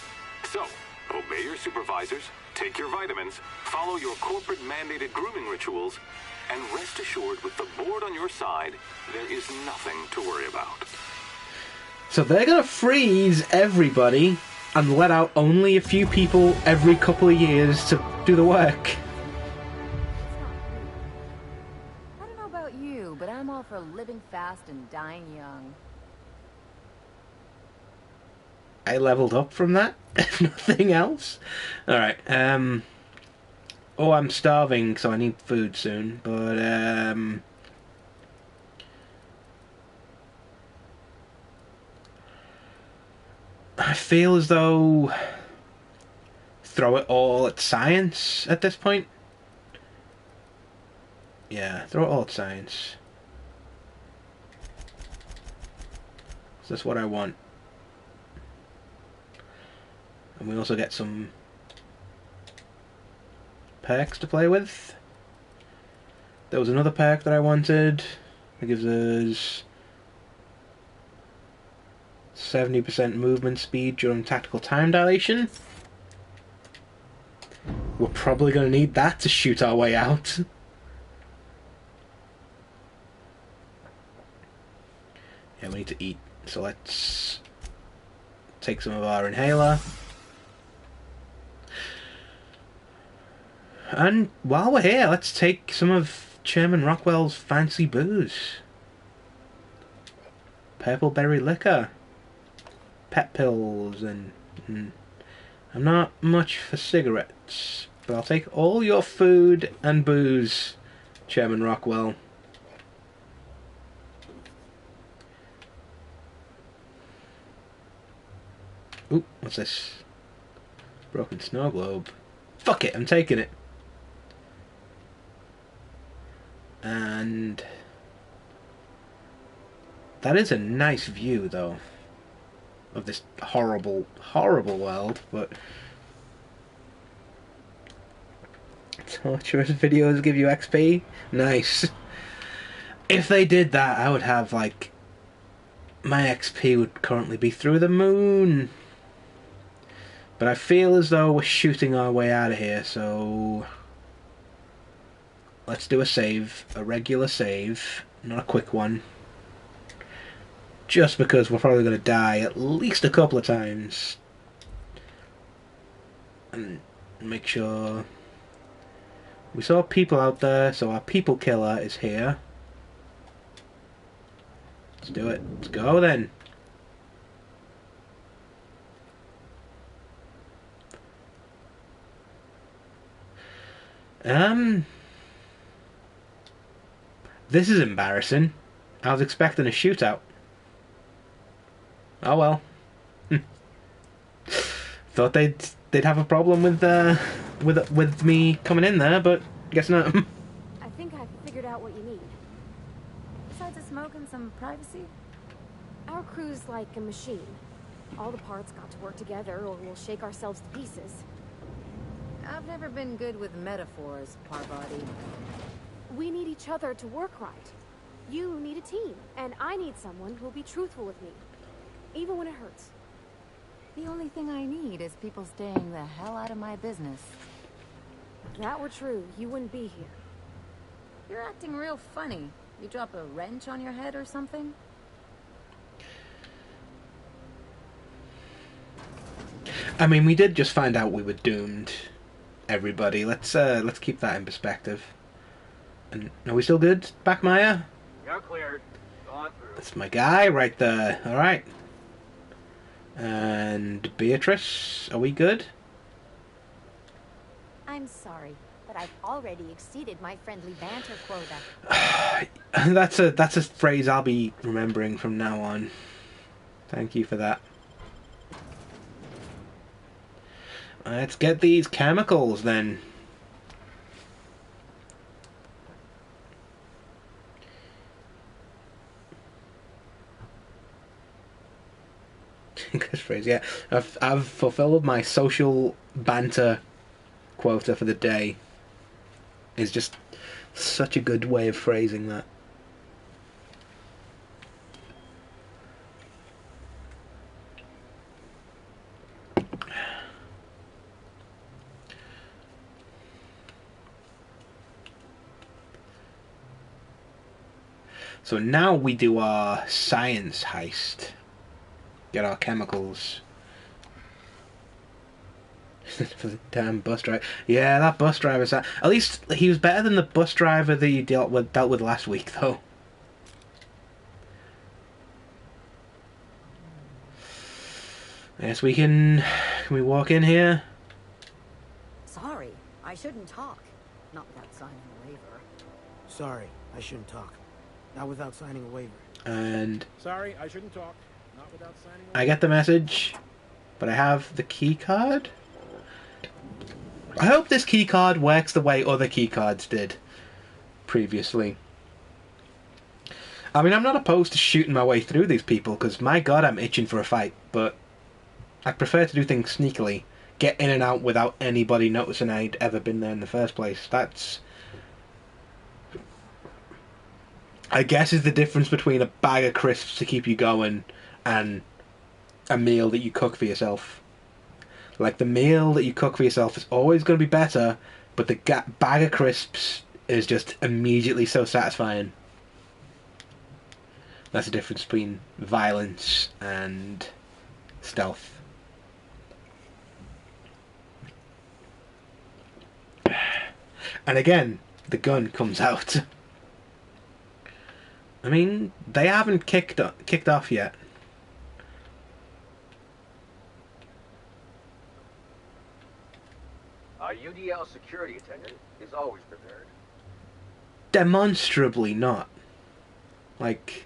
So, obey your supervisors, take your vitamins, follow your corporate-mandated grooming rituals, and rest assured with the board on your side, there is nothing to worry about. So they're gonna freeze everybody and let out only a few people every couple of years to do the work. I don't know about you, but I'm all for living fast and dying young. I leveled up from that, if nothing else. Alright, oh, I'm starving, so I need food soon, but, I feel as though throw it all at science at this point. Yeah, throw it all at science. So that's what I want. And we also get some perks to play with. There was another perk that I wanted. It gives us 70% movement speed during tactical time dilation. We're probably going to need that to shoot our way out. Yeah, we need to eat. So let's take some of our inhaler. And while we're here, let's take some of Chairman Rockwell's fancy booze. Purple berry liquor. Pet pills and I'm not much for cigarettes, but I'll take all your food and booze, Chairman Rockwell. Ooh, what's this? Broken snow globe. Fuck it, I'm taking it. And that is a nice view, though, of this horrible, horrible world, but torturous videos give you XP? Nice. If they did that, I would have, like, my XP would currently be through the moon. But I feel as though we're shooting our way out of here, so let's do a save, a regular save, not a quick one. Just because we're probably going to die at least a couple of times. And make sure we saw people out there, so our people killer is here. Let's do it. Let's go then. This is embarrassing. I was expecting a shootout. Oh well. Thought they'd have a problem with me coming in there, but guess not. I think I've figured out what you need. Besides a smoke and some privacy, our crew's like a machine. All the parts got to work together or we'll shake ourselves to pieces. I've never been good with metaphors, Parvati. We need each other to work right. You need a team, and I need someone who'll be truthful with me, even when it hurts. The only thing I need is people staying the hell out of my business. If that were true, you wouldn't be here. You're acting real funny. You drop a wrench on your head or something? I mean, we did just find out we were doomed, everybody. Let's keep that in perspective. And are we still good, Backmeyer? You're cleared. Go on through. That's my guy right there. All right. And Beatrice, are we good? I'm sorry, but I've already exceeded my friendly banter quota. That's a phrase I'll be remembering from now on. Thank you for that. Let's get these chemicals then. Good phrase, yeah. I've fulfilled my social banter quota for the day. Is just such a good way of phrasing that. So now we do our science heist. Get our chemicals. For the damn bus driver. Yeah, that bus driver. At least he was better than the bus driver that you dealt with last week, though. Yes, we can. Can we walk in here? Sorry, I shouldn't talk. Not without signing a waiver. Sorry, I shouldn't talk. Not without signing a waiver. And Sorry, I shouldn't talk. Not without signing a waiver. I get the message, but I have the key card. I hope this key card works the way other key cards did previously. I mean, I'm not opposed to shooting my way through these people, because my god, I'm itching for a fight, but I prefer to do things sneakily. Get in and out without anybody noticing I'd ever been there in the first place. That's, I guess, is the difference between a bag of crisps to keep you going and a meal that you cook for yourself. Like, the meal that you cook for yourself is always going to be better, but the bag of crisps is just immediately so satisfying. That's the difference between violence and stealth. And again, the gun comes out. I mean, they haven't kicked off yet. Our UDL security attendant is always prepared. Demonstrably not. Like,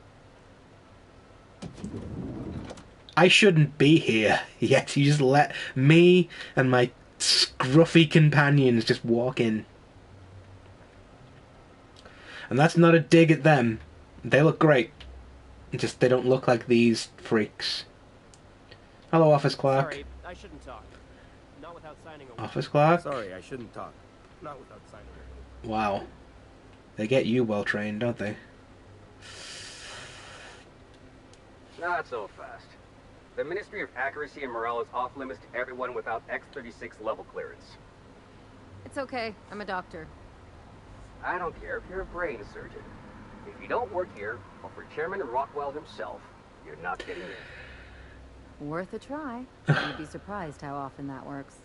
I shouldn't be here, yet you just let me and my scruffy companions just walk in. And that's not a dig at them. They look great. Just they don't look like these freaks. Hello, office clerk. Sorry, I shouldn't talk. Not without signing a Office clerk? Sorry, I shouldn't talk. Not without signing a Wow. They get you well trained, don't they? Not so fast. The Ministry of Accuracy and Morale is off limits to everyone without X-36 level clearance. It's okay. I'm a doctor. I don't care if you're a brain surgeon. If you don't work here, or for Chairman Rockwell himself, you're not getting in. Worth a try. You'd be surprised how often that works.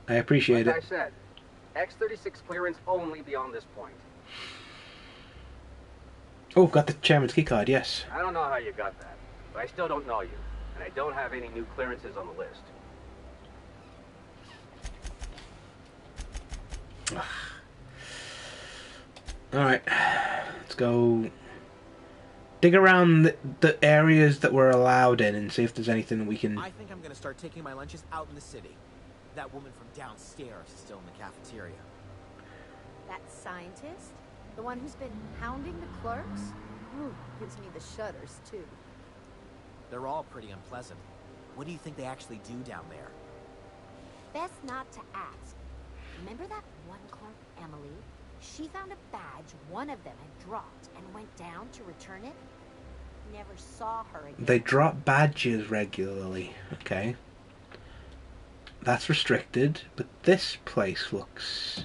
I appreciate Like it. I said, X-36 clearance only beyond this point. Oh, got the chairman's key card, yes. I don't know how you got that, but I still don't know you, and I don't have any new clearances on the list. Alright, let's go dig around the areas that we're allowed in and see if there's anything we can... I think I'm gonna start taking my lunches out in the city. That woman from downstairs is still in the cafeteria. That scientist? The one who's been hounding the clerks? Ooh, gives me the shudders, too. They're all pretty unpleasant. What do you think they actually do down there? Best not to ask. Remember that one clerk, Emily? She found a badge one of them had dropped and went down to return it. Never saw her again. They drop badges regularly. Okay. That's restricted, but this place looks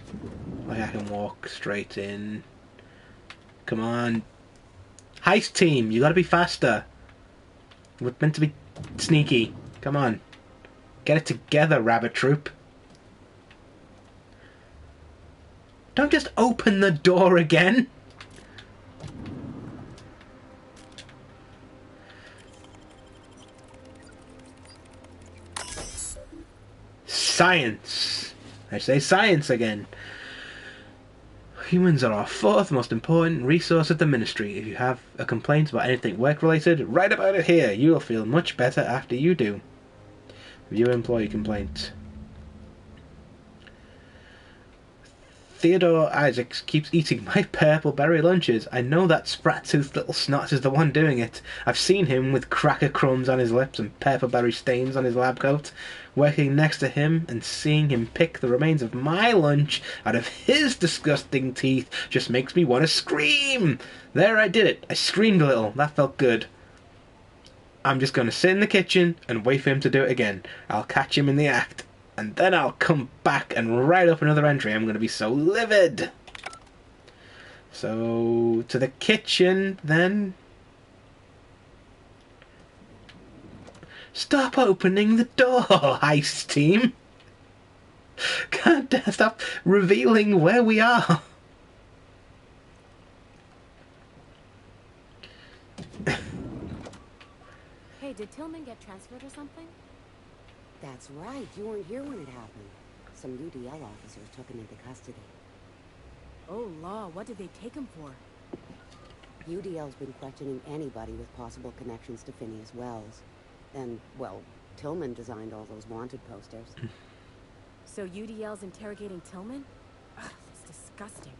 like I can walk straight in. Come on. Heist team, you gotta be faster. We're meant to be sneaky. Come on. Get it together, Rabbit Troop. Don't just open the door again. Science. I say science again. Humans are our fourth most important resource at the Ministry. If you have a complaint about anything work-related, write about it here. You will feel much better after you do. View employee complaint. Theodore Isaacs keeps eating my purple berry lunches. I know that sprat-toothed little snot is the one doing it. I've seen him with cracker crumbs on his lips and purple berry stains on his lab coat. Working next to him and seeing him pick the remains of my lunch out of his disgusting teeth just makes me want to scream. There, I did it. I screamed a little. That felt good. I'm just going to sit in the kitchen and wait for him to do it again. I'll catch him in the act. And then I'll come back and write up another entry. I'm going to be so livid. So, to the kitchen, then. Stop opening the door, heist team. Can't stop revealing where we are. Hey, did Tillman get transferred or something? That's right. You weren't here when it happened. Some UDL officers took him into custody. Oh, law, what did they take him for? UDL's been questioning anybody with possible connections to Phineas Wells. And, well, Tillman designed all those wanted posters. So UDL's interrogating Tillman? Ugh, it's disgusting.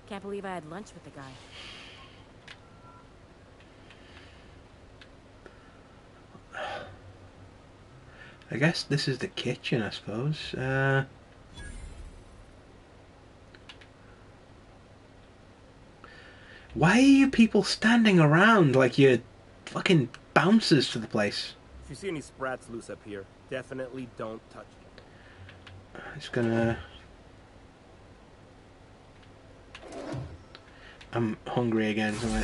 Can't believe I had lunch with the guy. I guess this is the kitchen, I suppose. Why are you people standing around like you're fucking bouncers to the place? If you see any sprats loose up here, definitely don't touch them. I'm just gonna... I'm hungry again, so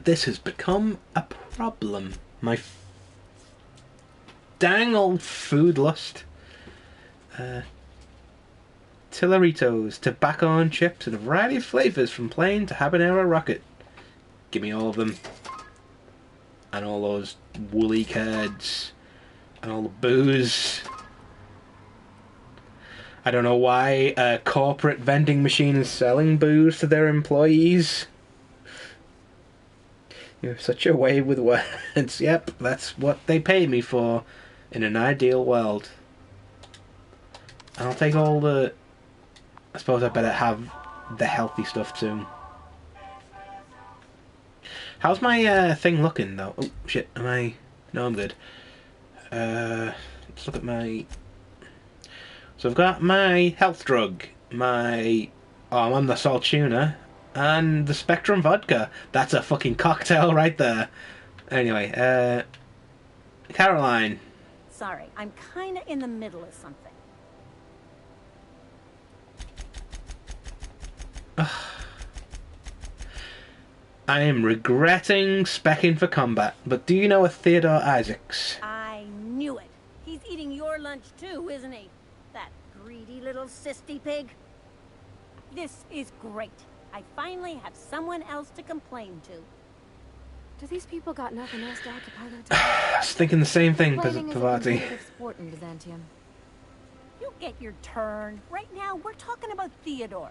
this has become a problem. My dang old food lust. Tilleritos, tobacco and chips, and a variety of flavours from plain to habanero rocket. Give me all of them. And all those woolly curds. And all the booze. I don't know why a corporate vending machine is selling booze to their employees. You have such a way with words. Yep, that's what they pay me for in an ideal world. And I'll take all the... I suppose I better have the healthy stuff too. How's my thing looking though? Oh shit, am I... No, I'm good. Let's look at my... So I've got my health drug, my... Oh, I'm on the salt tuna, and the Spectrum vodka. That's a fucking cocktail right there. Anyway, Caroline. Sorry, I'm kinda in the middle of something. I am regretting specking for combat, but do you know a Theodore Isaacs? I knew it. He's eating your lunch too, isn't he? That greedy little cysty pig. This is great. I finally have someone else to complain to. Do these people got nothing else to occupy their I time? was thinking the same thing, Complaining is a Pavati. competitive sport in Byzantium. You get your turn. Right now, we're talking about Theodore.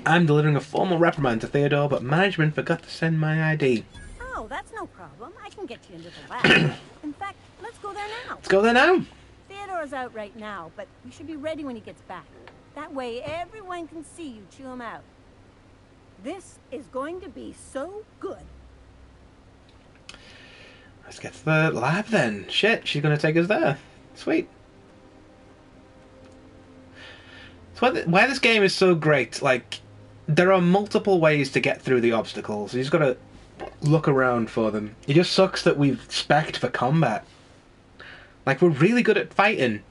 I'm delivering a formal reprimand to Theodore, but management forgot to send my ID. Oh, that's no problem. I can get you into the lab. In fact, let's go there now. Let's go there now. Theodore's out right now, but we should be ready when he gets back. That way, everyone can see you chew him out. This is going to be so good. Let's get to the lab then. Shit, she's gonna take us there. Sweet. So why this game is so great, like, there are multiple ways to get through the obstacles. You just gotta look around for them. It just sucks that we've spec'd for combat. Like, we're really good at fighting.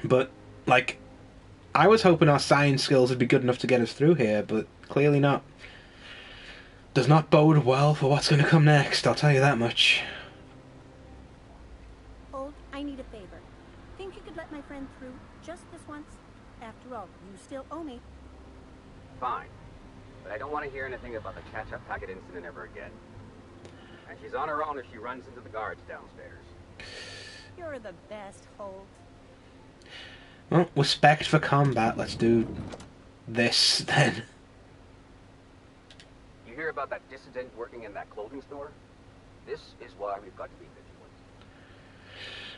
But, like, I was hoping our science skills would be good enough to get us through here, but clearly not. Does not bode well for what's going to come next, I'll tell you that much. Hold, I need a favor. Think you could let my friend through just this once? After all, you still owe me. Fine. But I don't want to hear anything about the catch-up packet incident ever again. And she's on her own if she runs into the guards downstairs. You're the best, Holt. Well, respect for combat. Let's do this then. You hear about that dissident working in that clothing store? This is why we've got to be vigilant.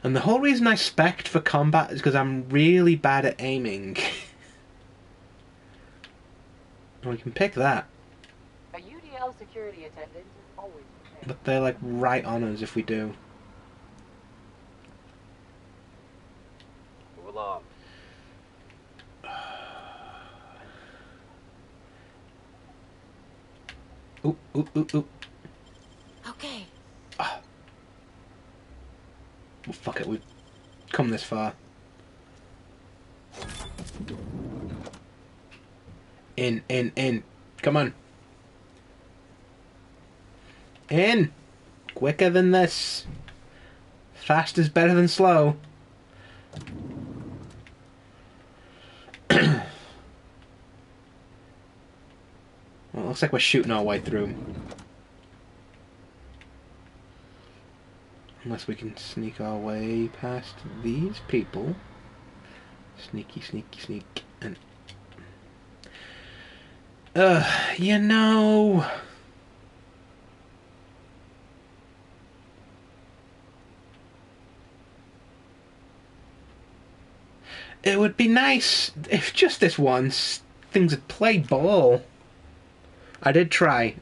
And the whole reason I spec'd for combat is because I'm really bad at aiming. And we can pick that. A UDL security attendant is always prepared. But they're like right on us if we do. Move along. Oop, oop, oop, oop. Okay. Ah. Well, fuck it, we've come this far. In. Come on. In! Quicker than this. Fast is better than slow. Well, it looks like we're shooting our way through. Unless we can sneak our way past these people. Sneaky, sneaky, sneak. And... you know... It would be nice if just this once things had played ball. I did try.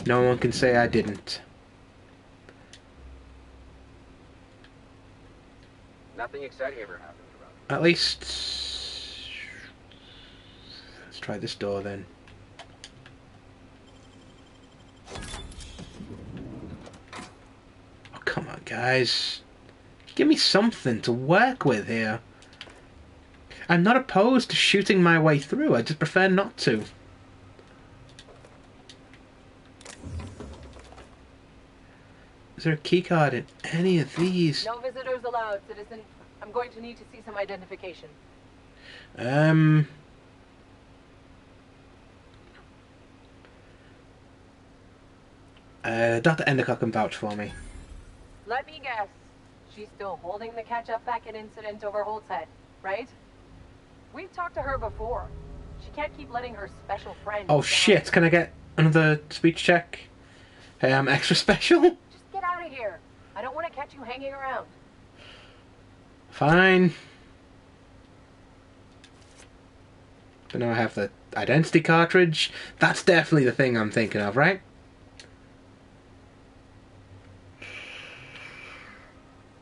No one can say I didn't. Nothing exciting ever happened around. At least... Let's try this door then. Oh, come on, guys. Give me something to work with here. I'm not opposed to shooting my way through. I just prefer not to. Is there a keycard in any of these? No visitors allowed, citizen. I'm going to need to see some identification. Dr. Endicott can vouch for me. Let me guess. She's still holding the catch-up packet incident over Holt's head, right? We've talked to her before. She can't keep letting her special friend... Oh shit, can I get another speech check? Hey, I'm extra special? Just get out of here. I don't want to catch you hanging around. Fine. But now I have the identity cartridge. That's definitely the thing I'm thinking of, right?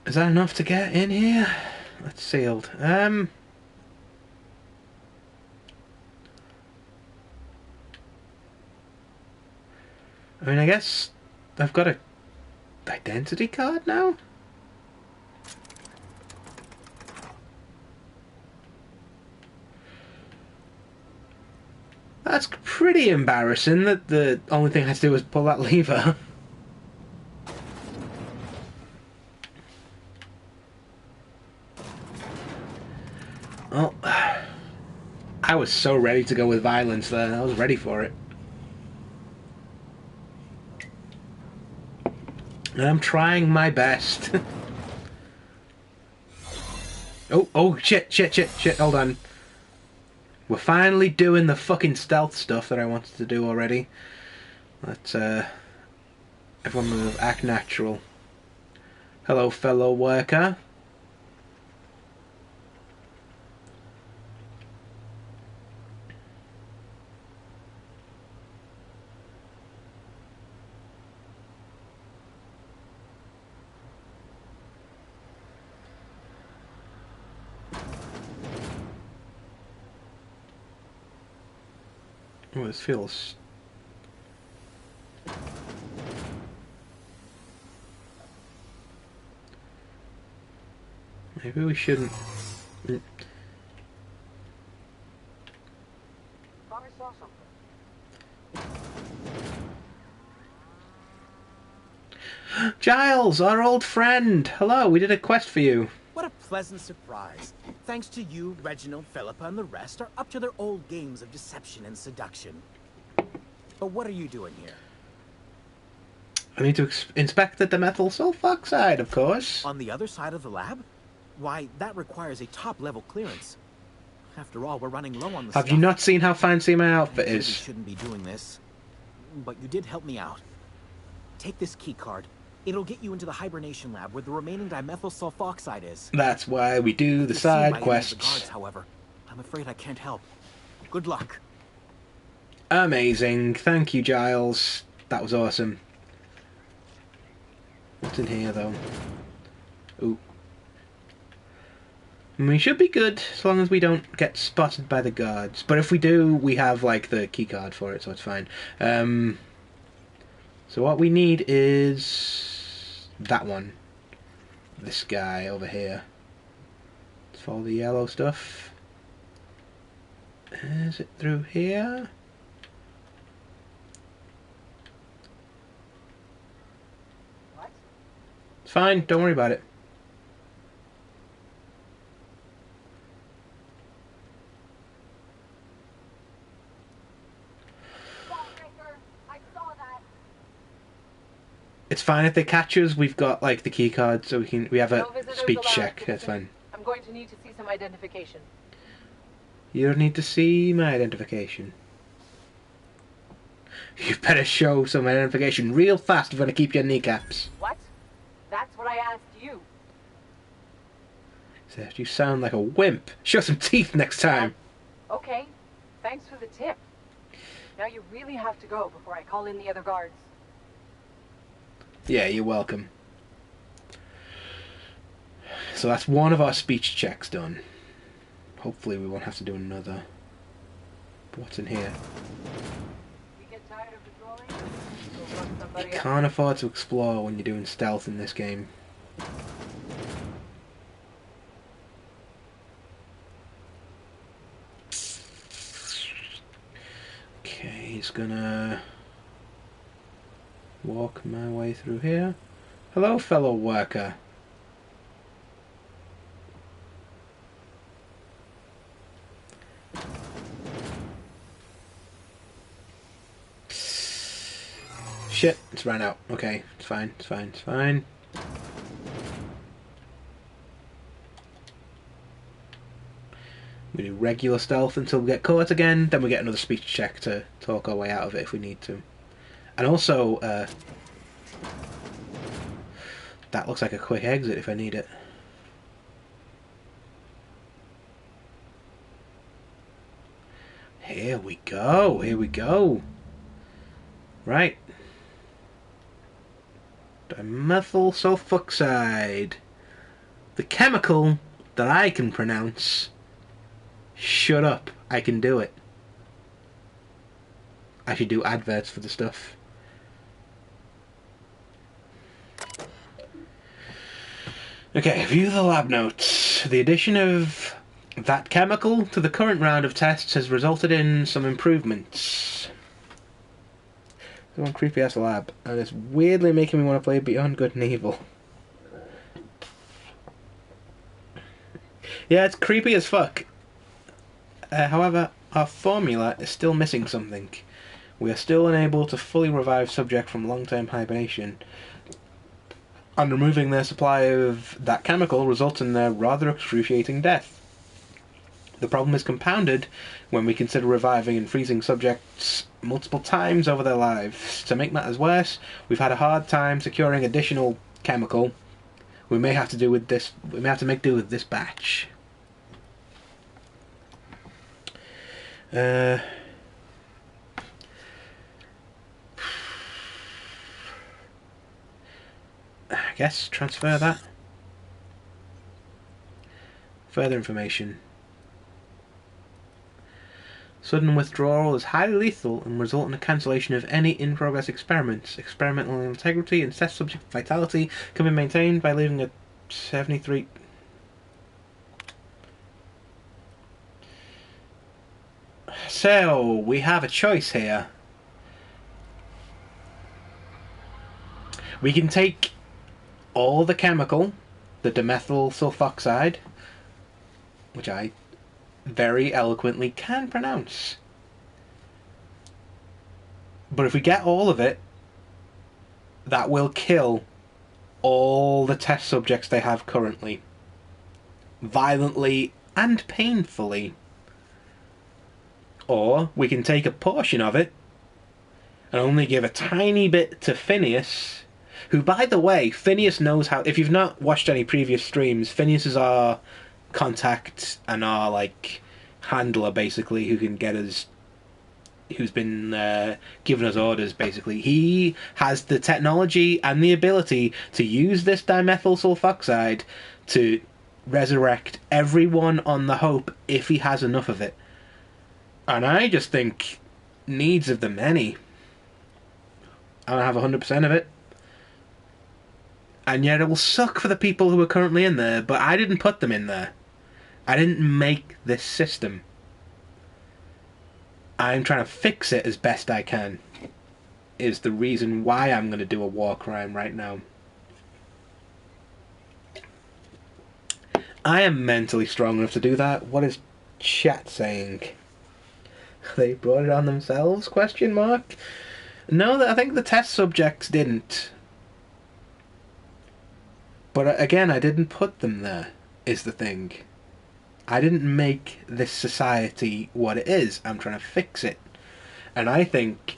Is that enough to get in here? That's sealed. I mean, I guess I've got a identity card now? That's pretty embarrassing that the only thing I had to do was pull that lever. Well, I was so ready to go with violence there. I was ready for it. And I'm trying my best. oh, shit, hold on. We're finally doing the fucking stealth stuff that I wanted to do already. Let's, everyone move, act natural. Hello, fellow worker. Oh, this feels... Maybe we shouldn't... Thought I saw something. Giles, our old friend! Hello, we did a quest for you. What a pleasant surprise. Thanks to you, Reginald, Philippa, and the rest are up to their old games of deception and seduction. But what are you doing here? I need to inspect the dimethyl sulfoxide, of course. On the other side of the lab? Why, that requires a top-level clearance. After all, we're running low on the Have stuff. you not seen how fancy my outfit I really is? shouldn't be doing this. But you did help me out. Take this key card. It'll get you into the hibernation lab where the remaining dimethyl sulfoxide is. That's why we do the You're seen side by any of quests. the guards, however. I'm afraid I can't help. Good luck. Amazing. Thank you, Giles. That was awesome. What's in here, though? Ooh. We should be good, as long as we don't get spotted by the guards. But if we do, we have, like, the key card for it, so it's fine. So what we need is... that one. This guy over here. Let's follow the yellow stuff. Is it through here? What? It's fine, don't worry about it. I saw that. It's fine if they catch us. We've got like the key card, so we have a No visitors speech allowed, check. citizen. That's fine. I'm going to need to see some identification. You don't need to see my identification. You better show some identification real fast if we're going to keep your kneecaps. What? That's what I asked you. Seth, you sound like a wimp. Show some teeth next time. Okay. Thanks for the tip. Now you really have to go before I call in the other guards. Yeah, you're welcome. So that's one of our speech checks done. Hopefully we won't have to do another. What's in here? You get tired of patrolling? Go run somebody You else. can't afford to explore when you're doing stealth in this game. Okay, he's gonna walk my way through here. Hello, fellow worker. Shit, it's ran out. Okay, it's fine, it's fine, it's fine. We do regular stealth until we get caught again, then we get another speech check to talk our way out of it if we need to. And also, that looks like a quick exit if I need it. Here we go, here we go. Right. Dimethyl sulfoxide. The chemical that I can pronounce. Shut up, I can do it. I should do adverts for the stuff. Okay, view the lab notes. The addition of that chemical to the current round of tests has resulted in some improvements. It's one creepy ass lab, and it's weirdly making me want to play Beyond Good and Evil. Yeah, it's creepy as fuck. However, our formula is still missing something. We are still unable to fully revive subject from long-term hibernation, and removing their supply of that chemical results in their rather excruciating death. The problem is compounded when we consider reviving and freezing subjects multiple times over their lives. To make matters worse, we've had a hard time securing additional chemical. We may have to do with this. We may have to make do with this batch. I guess transfer that. Sudden withdrawal is highly lethal and result in a cancellation of any in-progress experiments. Experimental integrity and test subject vitality can be maintained by leaving a 73... So, we have a choice here. We can take all the chemical, the dimethyl sulfoxide, which I very eloquently can pronounce. But if we get all of it, that will kill all the test subjects they have currently. Violently and painfully. Or we can take a portion of it and only give a tiny bit to Phineas, who, by the way, Phineas knows how... If you've not watched any previous streams, Phineas is our contact and our, like, handler, basically, who can get us... Who's been giving us orders, basically. He has the technology and the ability to use this dimethyl sulfoxide to resurrect everyone on the Hope if he has enough of it. And I just think needs of the many. I don't have 100% of it. And yet it will suck for the people who are currently in there, but I didn't put them in there. I didn't make this system. I'm trying to fix it as best I can. Is the reason why I'm going to do a war crime right now. I am mentally strong enough to do that. What is chat saying? They brought it on themselves? Question mark. No, I think the test subjects didn't. But again, I didn't put them there, is the thing. I didn't make this society what it is. I'm trying to fix it. And I think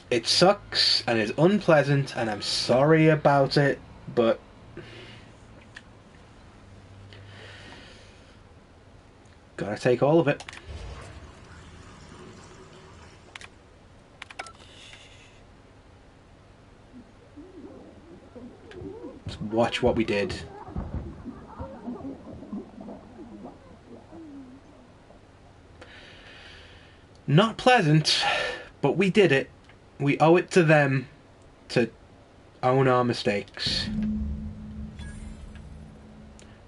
it sucks and is unpleasant and I'm sorry about it, but gotta take all of it. Let's watch what we did. Not pleasant, but we did it. We owe it to them to own our mistakes.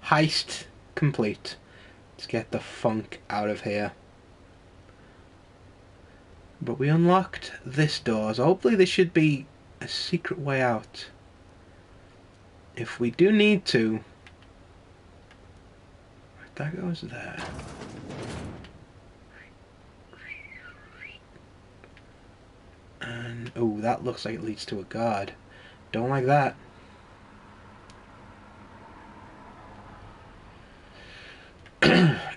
Heist complete. Let's get the funk out of here. But we unlocked this door, so hopefully this should be a secret way out. If we do need to... That goes there. And, oh, that looks like it leads to a guard. Don't like that.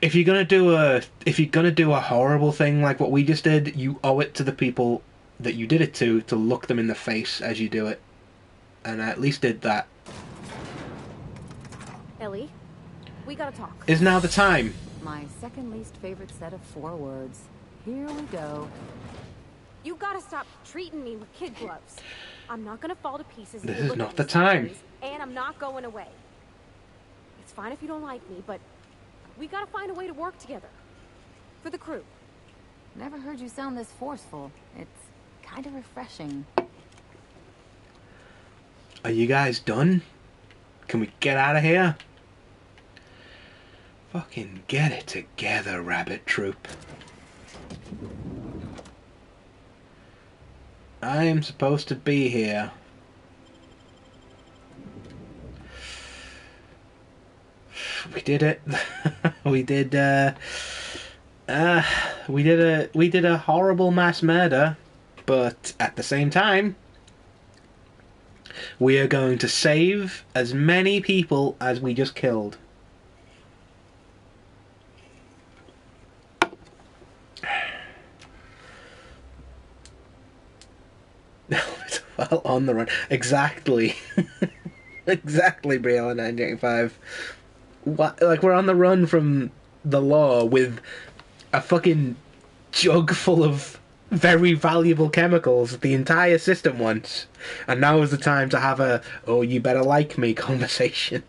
If you're gonna do a horrible thing like what we just did, you owe it to the people that you did it to look them in the face as you do it. And I at least did that. Ellie, we gotta talk. Is now the time. My second least favorite set of 4 words. Here we go. You gotta stop treating me with kid gloves. I'm not gonna fall to pieces. This is not the time. And I'm not going away. It's fine if you don't like me, but we gotta find a way to work together. For the crew. Never heard you sound this forceful. It's kind of refreshing. Are you guys done? Can we get out of here? Fucking get it together, Rabbit Troop. I am supposed to be here. We did it. We did a horrible mass murder, but at the same time, we are going to save as many people as we just killed. Well, on the run. Exactly. Exactly, Briella 985. What, like, we're on the run from the law with a fucking jug full of very valuable chemicals the entire system wants. And now is the time to have a, oh, you better like me conversation.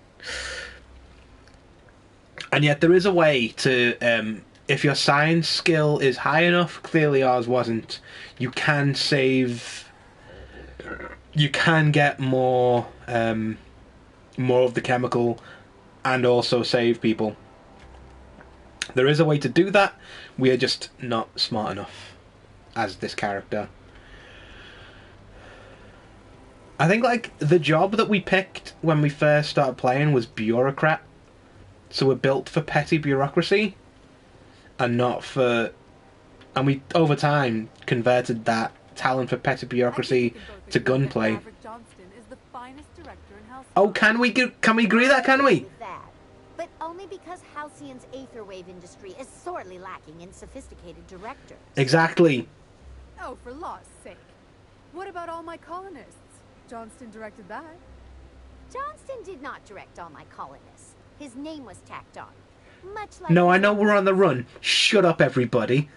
And yet there is a way to if your science skill is high enough, clearly ours wasn't, you can save... You can get more of the chemical and also save people. There is a way to do that. We are just not smart enough as this character. I think, like, the job that we picked when we first started playing was bureaucrat. So we're built for petty bureaucracy and not for... And we, over time, converted that talent for petty bureaucracy to gunplay. Oh, can we agree that, can we? But only because Halcyon's aetherwave industry is sorely lacking in sophisticated directors. Exactly. Oh, for law's sake. What about All My Colonists? Johnston directed that. Johnston did not direct All My Colonists. His name was tacked on. Much like... No, I know we're on the run. Shut up, everybody.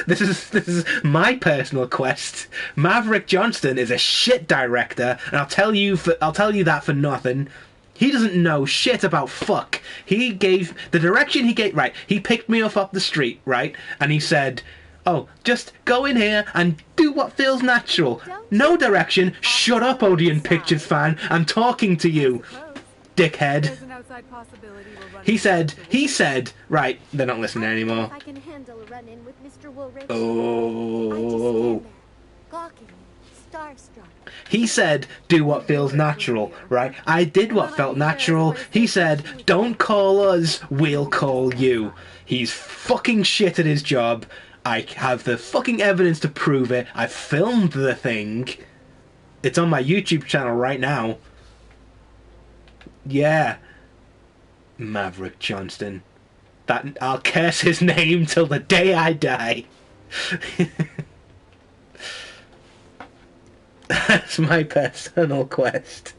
This is my personal quest. Maverick Johnston is a shit director, and I'll tell you that for nothing. He doesn't know shit about fuck. He gave the direction he gave. Right, he picked me up the street, right, and he said, "Oh, just go in here and do what feels natural. No direction. Shut up, Odeon Pictures fan. I'm talking to you, dickhead." He said, right, they're not listening anymore. I can handle a run-in with Mr. Woolrich. Oh. Gawking, starstruck. He said, do what feels natural, right? I did what felt natural. He said, don't call us, we'll call you. He's fucking shit at his job. I have the fucking evidence to prove it. I filmed the thing. It's on my YouTube channel right now. Yeah. Maverick Johnston. That I'll curse his name till the day I die. That's my personal quest.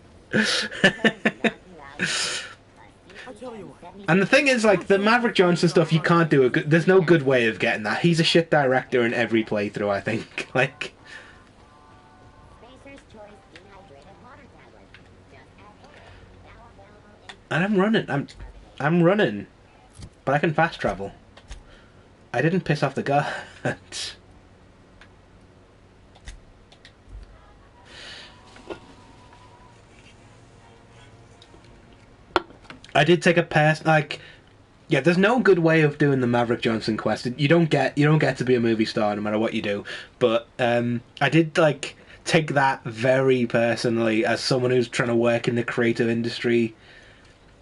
And the thing is, like, the Maverick Johnston stuff, you can't do there's no good way of getting that. He's a shit director in every playthrough, I think. Like... And I'm running. But I can fast travel. I didn't piss off the guards. I did take a pass. Like, yeah, there's no good way of doing the Maverick Johnston quest. You don't get to be a movie star no matter what you do. But I did like take that very personally as someone who's trying to work in the creative industry.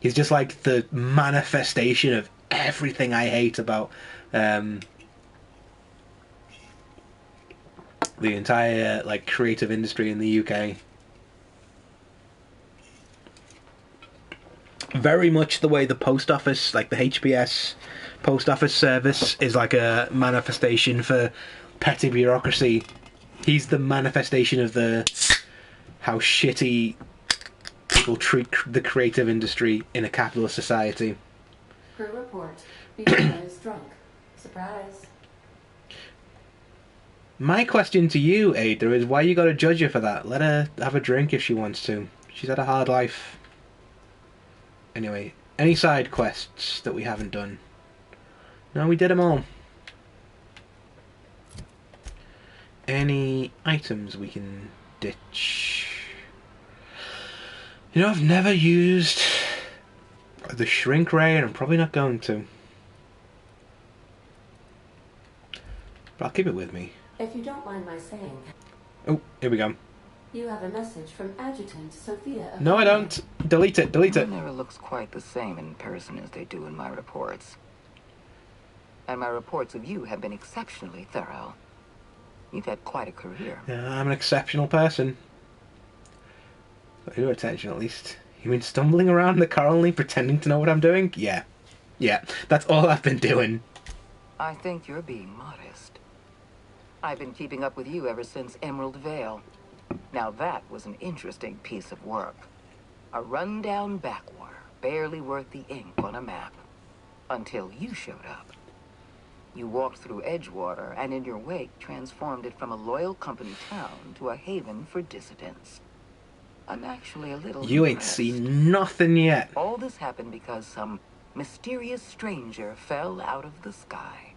He's just like the manifestation of everything I hate about the entire like creative industry in the UK. Very much the way the post office, like the HBS post office service, is like a manifestation for petty bureaucracy. He's the manifestation of how shitty people treat the creative industry in a capitalist society. Crew report. Beta is drunk. Surprise. My question to you, Ada, is why you gotta judge her for that? Let her have a drink if she wants to. She's had a hard life. Anyway, any side quests that we haven't done? No, we did them all. Any items we can ditch? You know, I've never used the shrink ray, and I'm probably not going to. But I'll keep it with me. If you don't mind my saying... Oh, here we go. You have a message from Adjutant Sophia. No, I don't. Delete it, delete it. It never looks quite the same in person as they do in my reports. And my reports of you have been exceptionally thorough. You've had quite a career. Yeah, I'm an exceptional person. Got your attention, at least. You mean stumbling around the colony pretending to know what I'm doing? Yeah. Yeah, that's all I've been doing. I think you're being modest. I've been keeping up with you ever since Emerald Vale. Now that was an interesting piece of work. A rundown backwater, barely worth the ink on a map. Until you showed up. You walked through Edgewater and in your wake transformed it from a loyal company town to a haven for dissidents. I'm actually a little You ain't impressed. seen nothing yet. All this happened because some mysterious stranger fell out of the sky.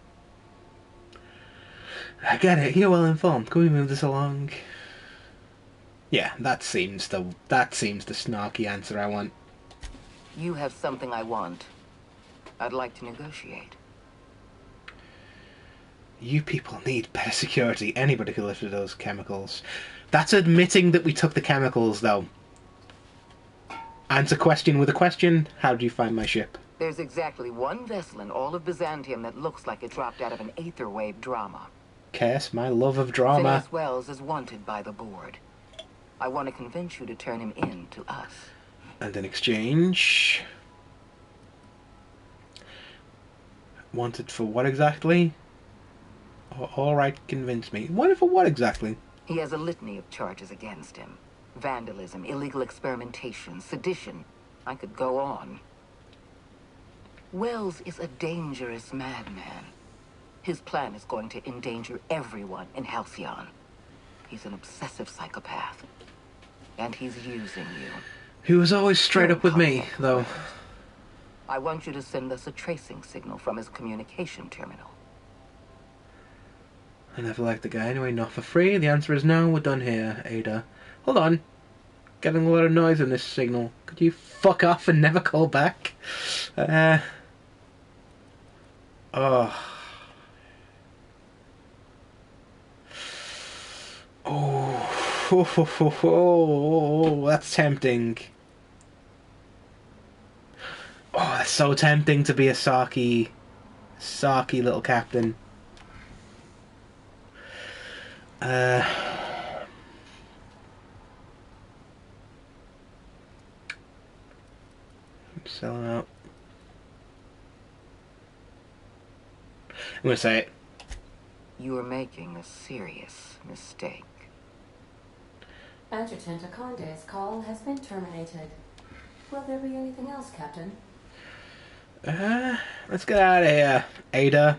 I get it. You're well informed. Can we move this along? Yeah, that seems the snarky answer I want. You have something I want. I'd like to negotiate. You people need better security. Anybody could lift those chemicals. That's admitting that we took the chemicals, though. Answer question with a question. How did you find my ship? There's exactly one vessel in all of Byzantium that looks like it dropped out of an aetherwave drama. Curse my love of drama. Phineas Wells is wanted by the board. I want to convince you to turn him in to us. And in exchange... Wanted for what exactly? Alright, convince me. Wanted for what exactly? He has a litany of charges against him. Vandalism, illegal experimentation, sedition. I could go on. Wells is a dangerous madman. His plan is going to endanger everyone in Halcyon. He's an obsessive psychopath. And he's using you. He was always straight up with me, though. I want you to send us a tracing signal from his communication terminal. I never liked the guy anyway, not for free. The answer is no, we're done here, Ada. Hold on. Getting a lot of noise in this signal. Could you fuck off and never call back? Oh. Oh, that's tempting. Oh, that's so tempting to be a sarky little captain. I'm selling out. I'm gonna say it. You are making a serious mistake. Adjutant Akonde's call has been terminated. Will there be anything else, Captain? Let's get out of here, Ada.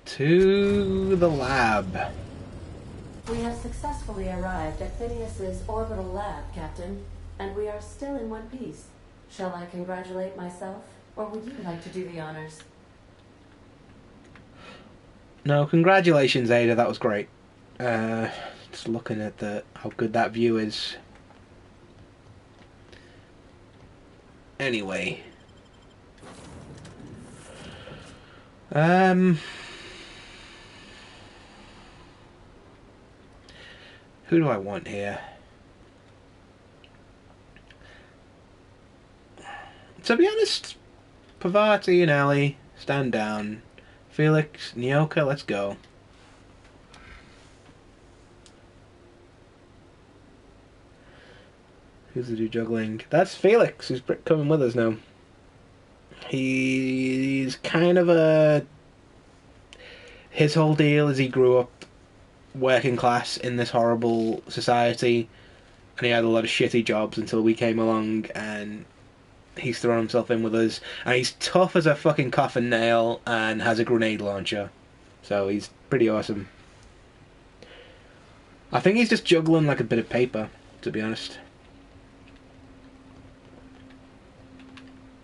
To the lab. We have successfully arrived at Phineas's orbital lab, Captain, and we are still in one piece. Shall I congratulate myself, or would you like to do the honors? No, congratulations, Ada. That was great. Just looking at how good that view is. Anyway. Who do I want here? To be honest, Pavati and Ali, stand down. Felix, Nyoka, let's go. Who's the dude juggling? That's Felix, who's coming with us now. He's kind of a... His whole deal is he grew up working class in this horrible society, and he had a lot of shitty jobs until we came along, and he's thrown himself in with us, and he's tough as a fucking coffin nail and has a grenade launcher, so he's pretty awesome. I think he's just juggling like a bit of paper, to be honest.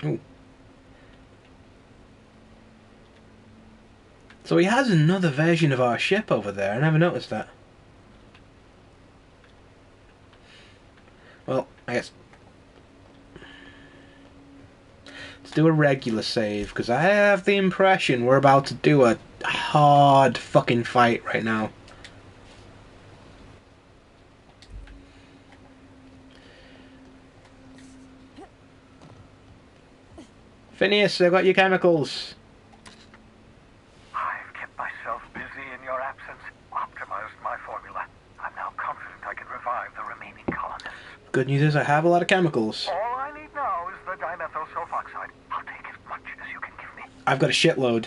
Ooh. So he has another version of our ship over there. I never noticed that. Well, I guess... Let's do a regular save, because I have the impression we're about to do a hard fucking fight right now. Phineas, I've got your chemicals. I've kept myself busy in your absence, optimized my formula. I'm now confident I can revive the remaining colonists. Good news is I have a lot of chemicals. All I need now is the dimethyl sulfoxide. I'll take as much as you can give me. I've got a shitload.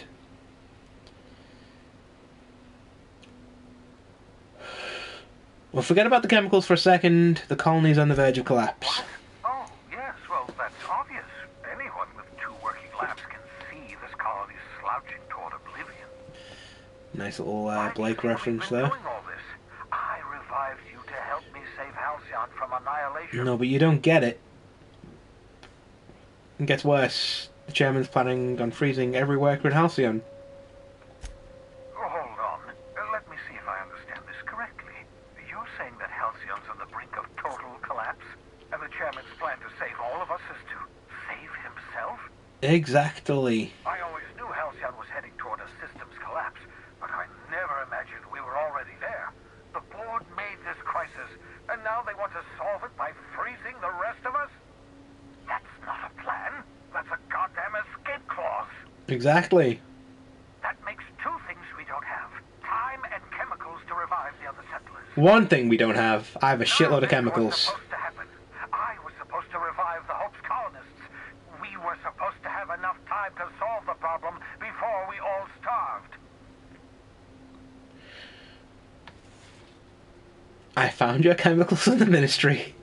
Well, forget about the chemicals for a second. The colony's on the verge of collapse. What? Oh, yes, well, that's obvious. Anyone with 2 working labs can see this colony's slouching toward oblivion. Nice little Blake reference there. Doing all this, I revived you to help me save Halcyon from annihilation. installation. No, but you don't get it. It gets worse. The chairman's planning on freezing every worker in Halcyon. Oh, hold on. Let me see if I understand this correctly. You're saying that Halcyon's on the brink of total collapse, and the chairman's plan to save all of us is to save himself? Exactly. I always knew Halcyon was heading toward a systems collapse, but I never imagined we were already there. The board made this crisis, and now they want to solve it by freezing the rest of us? That's not a plan. That's a goddamn escape clause. Exactly. That makes two things we don't have. Time and chemicals to revive the other settlers. One thing we don't have. I have a shitload of chemicals. Supposed to happen. I was supposed to revive the Hope's colonists. We were supposed to have enough time to solve the problem before we all starved. I found your chemicals in the ministry.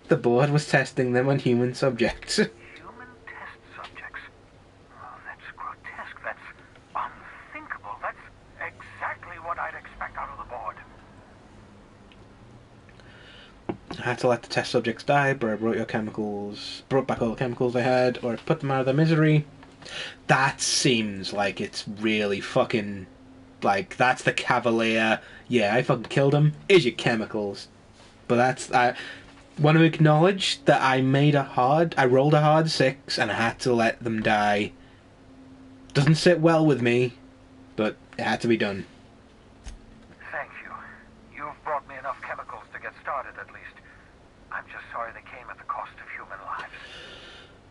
The board was testing them on human subjects. Human test subjects? Oh, that's grotesque. That's unthinkable. That's exactly what I'd expect out of the board. I had to let the test subjects die, but I brought back all the chemicals I had, or I put them out of their misery. That seems like it's really fucking... Like, that's the cavalier, yeah, I fucking killed him, here's your chemicals. But that's... I want to acknowledge that I rolled a hard 6, and I had to let them die. Doesn't sit well with me, but it had to be done. Thank you. You've brought me enough chemicals to get started, at least. I'm just sorry they came at the cost of human lives.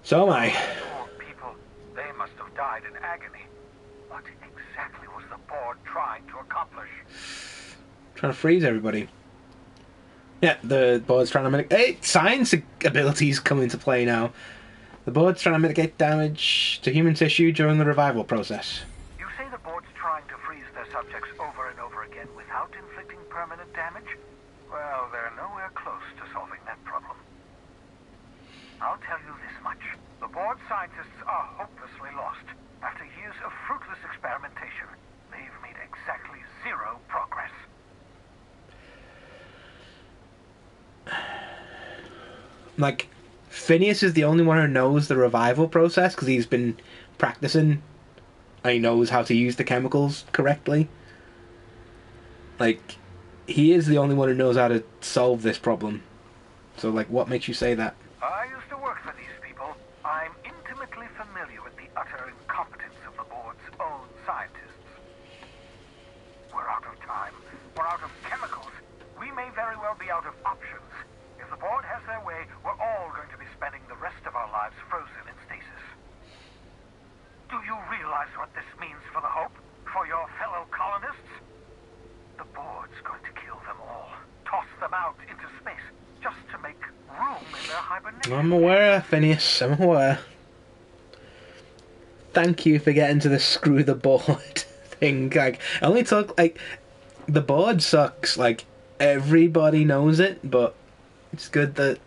So am I. Poor people, they must have died in agony. What exactly was the board trying to accomplish? Trying to freeze everybody. Yeah, the board's trying to mitigate... Science abilities come into play now. The board's trying to mitigate damage to human tissue during the revival process. You say the board's trying to freeze their subjects over and over again without inflicting permanent damage? Well, they're nowhere close to solving that problem. I'll tell you this much. The board scientists are hopelessly lost. After years of fruitless experimentation, they've made exactly 0 progress. Like, Phineas is the only one who knows the revival process because he's been practicing and he knows how to use the chemicals correctly. Like, he is the only one who knows how to solve this problem. So, like, what makes you say that? I used to work for these people. I'm intimately familiar with the utter incompetence of the board's own scientists. We're out of time. We're out of chemicals. We may very well be out of options. If the board has their way, we're all going to be spending the rest of our lives frozen in stasis. Do you realize what this means for the Hope? For your fellow colonists? The board's going to kill them all. Toss them out into space, just to make room in their hibernation. I'm aware, Phineas. I'm aware. Thank you for getting to the screw the board thing. Like, I only took, like... The board sucks. Like, everybody knows it, but it's good that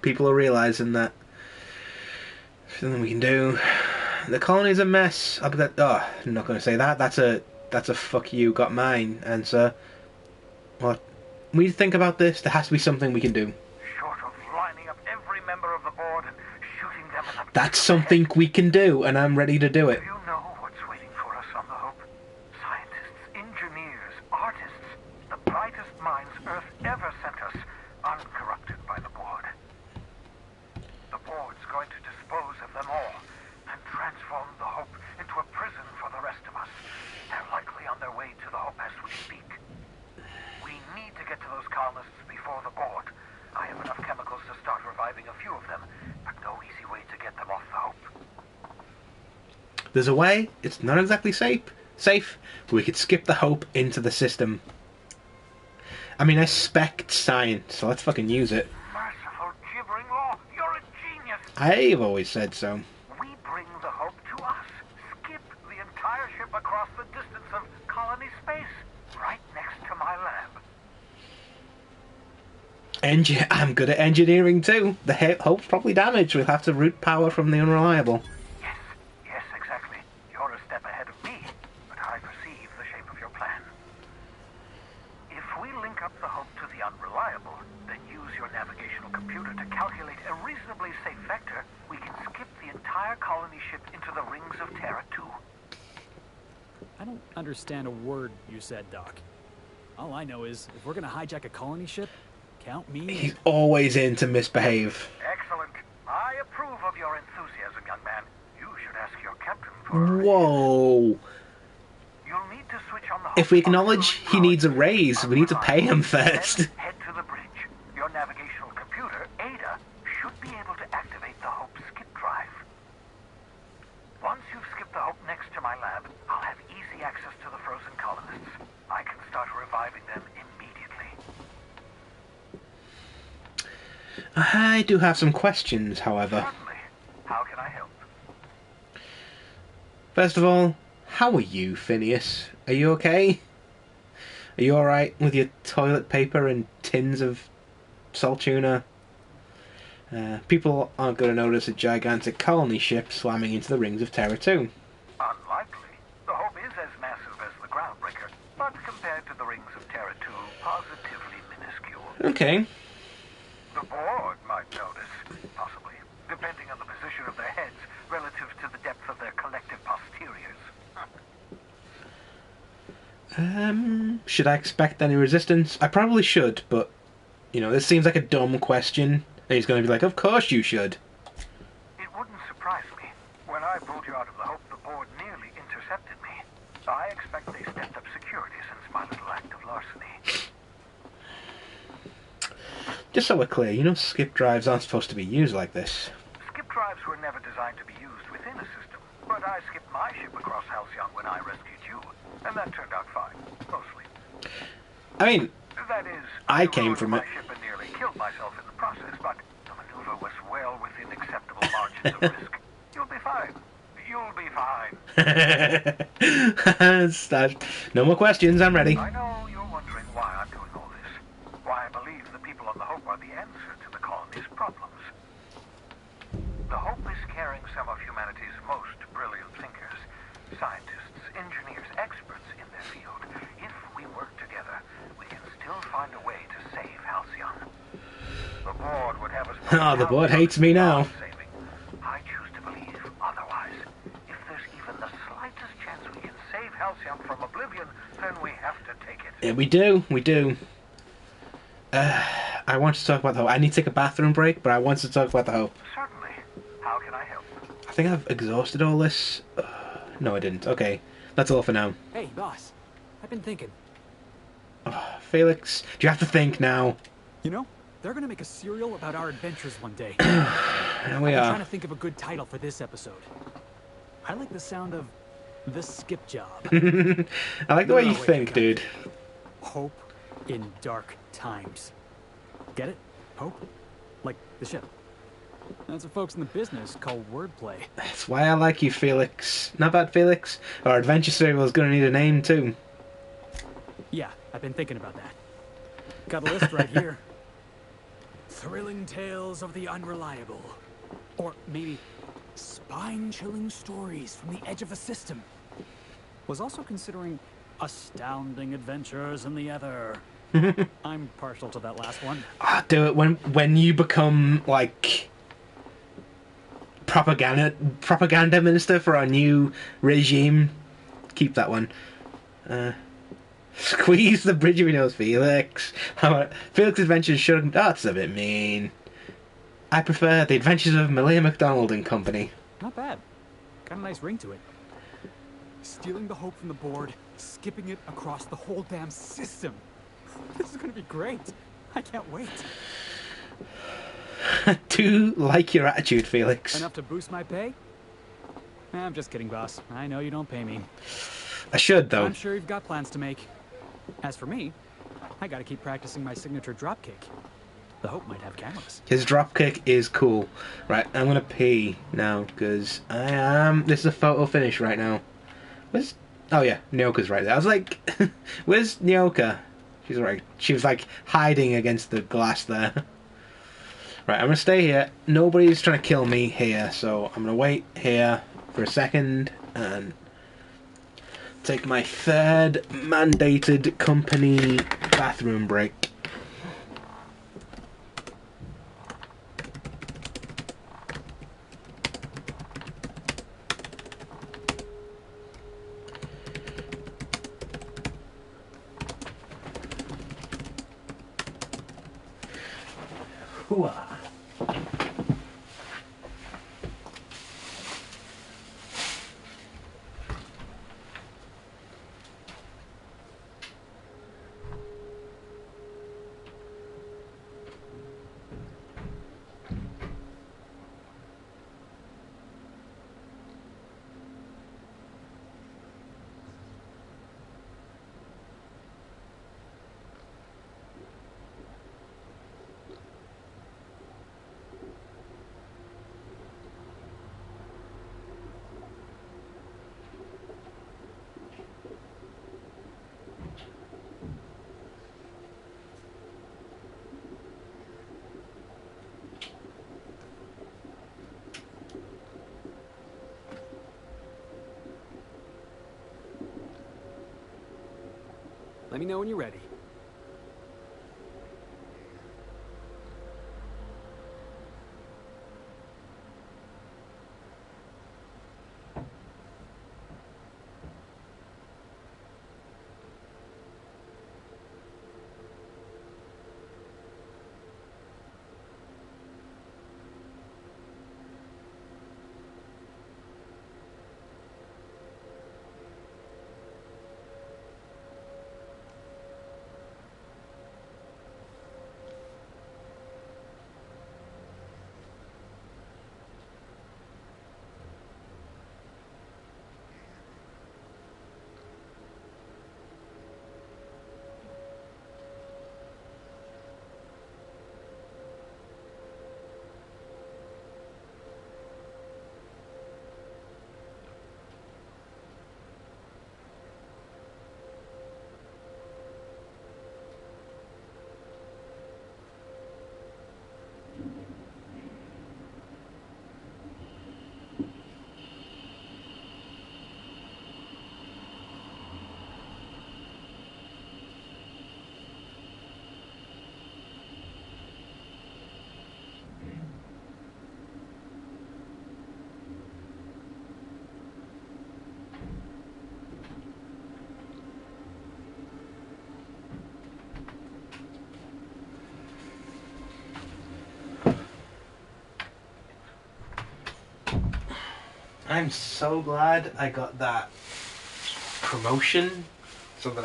people are realising that there's nothing we can do. The colony's a mess. I'm not going to say that. That's a fuck you, got mine answer. What? We think about this. There has to be something we can do. Short of lining up every member of the board and shooting them in the... That's something we can do, and I'm ready to do it. Do you know what's waiting for us on the Hope? Scientists, engineers, artists, the brightest minds Earth ever sent us, uncorrupted by the board. The board's going to dispose of them all and transform the Hope into a prison for the rest of us. They're likely on their way to the Hope as we speak. We need to get to those colonists before the board. I have enough chemicals to start reviving a few of them, but no easy way to get them off the Hope. There's a way. It's not exactly safe, but we could skip the Hope into the system. I mean, I spec'd science, so let's fucking use it. Merciful gibbering law, you're a genius! I've always said so. We bring the Hope to us. Skip the entire ship across the distance of colony space, right next to my lab. I'm good at engineering too. The Hope's probably damaged. We'll have to route power from the unreliable. Yes, exactly. You're a step ahead of me, but I perceive the shape of your plan. If we link up the Hope to the the unreliable, then use your navigational computer to calculate a reasonably safe vector, we can skip the entire colony ship into the rings of Terra 2. I don't understand a word you said, Doc. All I know is, if we're gonna hijack a colony ship, count me in. He's always in to misbehave. Excellent. I approve of your enthusiasm, young man. You should ask your captain for Whoa. You'll need to switch on the If we acknowledge he needs a raise, we need to pay him first. head to the bridge. Your navigational computer, Ada, should be able to activate the Hope skip drive. Once you've skipped the Hope next to my lab, I'll have easy access to the frozen colonists. I can start reviving them immediately. I do have some questions, however. Certainly. How can I help? First of all, how are you, Phineas? Are you okay? Are you alright with your toilet paper and tins of salt tuna? People aren't going to notice a gigantic colony ship slamming into the rings of Terra 2. Unlikely. The Hope is as massive as the Groundbreaker, but compared to the rings of Terra 2, positively minuscule. Okay. The board might notice, possibly, depending on the position of their heads relative to the depth of their collective posteriors. Should I expect any resistance? I probably should, but, you know, this seems like a dumb question. And he's going to be like, of course you should. It wouldn't surprise me. When I pulled you out of the Hope, the board nearly intercepted me. I expect they stepped up security since my little act of larceny. Just so we're clear, you know skip drives aren't supposed to be used like this. Skip drives were never designed to be used within a system, but I skipped my ship across Halcyon when I rescued you, and that turned out fine, mostly. I mean, that is, I came from it. my ship and nearly killed myself in the process, but the maneuver was well within acceptable margins of risk. You'll be fine. You'll be fine. No more questions, I'm ready. I know you're wondering why I'm doing all this. Why I believe the people on the Hope are the answer to the colony's problems. The Hope is carrying some of humanity's most brilliant thinkers, scientists, engineers, experts in their field. If we work together, we can still find a way to save Halcyon. The board would have us... Oh, the board hates me now. I choose to believe otherwise. If there's even the slightest chance we can save Halcyon from oblivion, then we have to take it. Yeah, we do. I want to talk about the Hope. I need to take a bathroom break, but I want to talk about the Hope. Certainly. How can I help? I think I've exhausted all this. No, I didn't. Okay, that's all for now. Hey, boss. I've been thinking. Felix, do you have to think now? You know, they're gonna make a serial about our adventures one day. Here we I'm are. trying to think of a good title for this episode. I like the sound of The Skip Job. I like the way you think, dude. Hope in dark times. Get it? Hope? Like the ship. That's what folks in the business call wordplay. That's why I like you, Felix. Not bad, Felix. Our adventure serial is going to need a name, too. Yeah, I've been thinking about that. Got a list right here. Thrilling tales of the unreliable. Or maybe spine-chilling stories from the edge of a system. Was also considering astounding adventures in the ether. I'm partial to that last one. Do it when you become, like, propaganda minister for our new regime. Keep that one. Squeeze the bridge of your nose, Felix. Felix Adventures should... Oh, that's a bit mean. I prefer The Adventures of Malia MacDonald and Company. Not bad. Got a nice ring to it. Stealing the Hope from the board, skipping it across the whole damn system. This is gonna be great. I can't wait. Do like your attitude, Felix. Enough to boost my pay? I'm just kidding, boss. I know you don't pay me. I should, though. I'm sure you've got plans to make. As for me, I gotta keep practicing my signature dropkick. The Hope might have cameras. His dropkick is cool. Right, I'm gonna pee now, because I am... This is a photo finish right now. Where's... Oh, yeah, Nyoka's right there. I was like, where's Nyoka? She's right. She was, like, hiding against the glass there. Right, I'm gonna stay here. Nobody's trying to kill me here, so I'm gonna wait here for a second and take my third mandated company bathroom break. Hooah. Let me know when you're ready. I'm so glad I got that promotion so that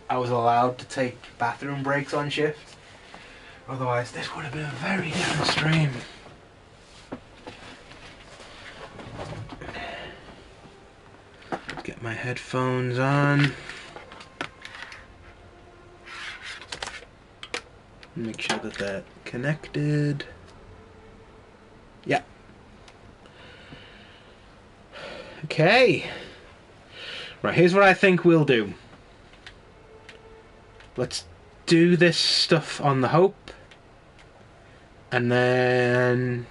I was allowed to take bathroom breaks on shift. Otherwise, this would have been a very different stream. Get my headphones on. Make sure that they're connected. Yeah. Okay. Right, here's what I think we'll do. Let's do this stuff on the Hope. And then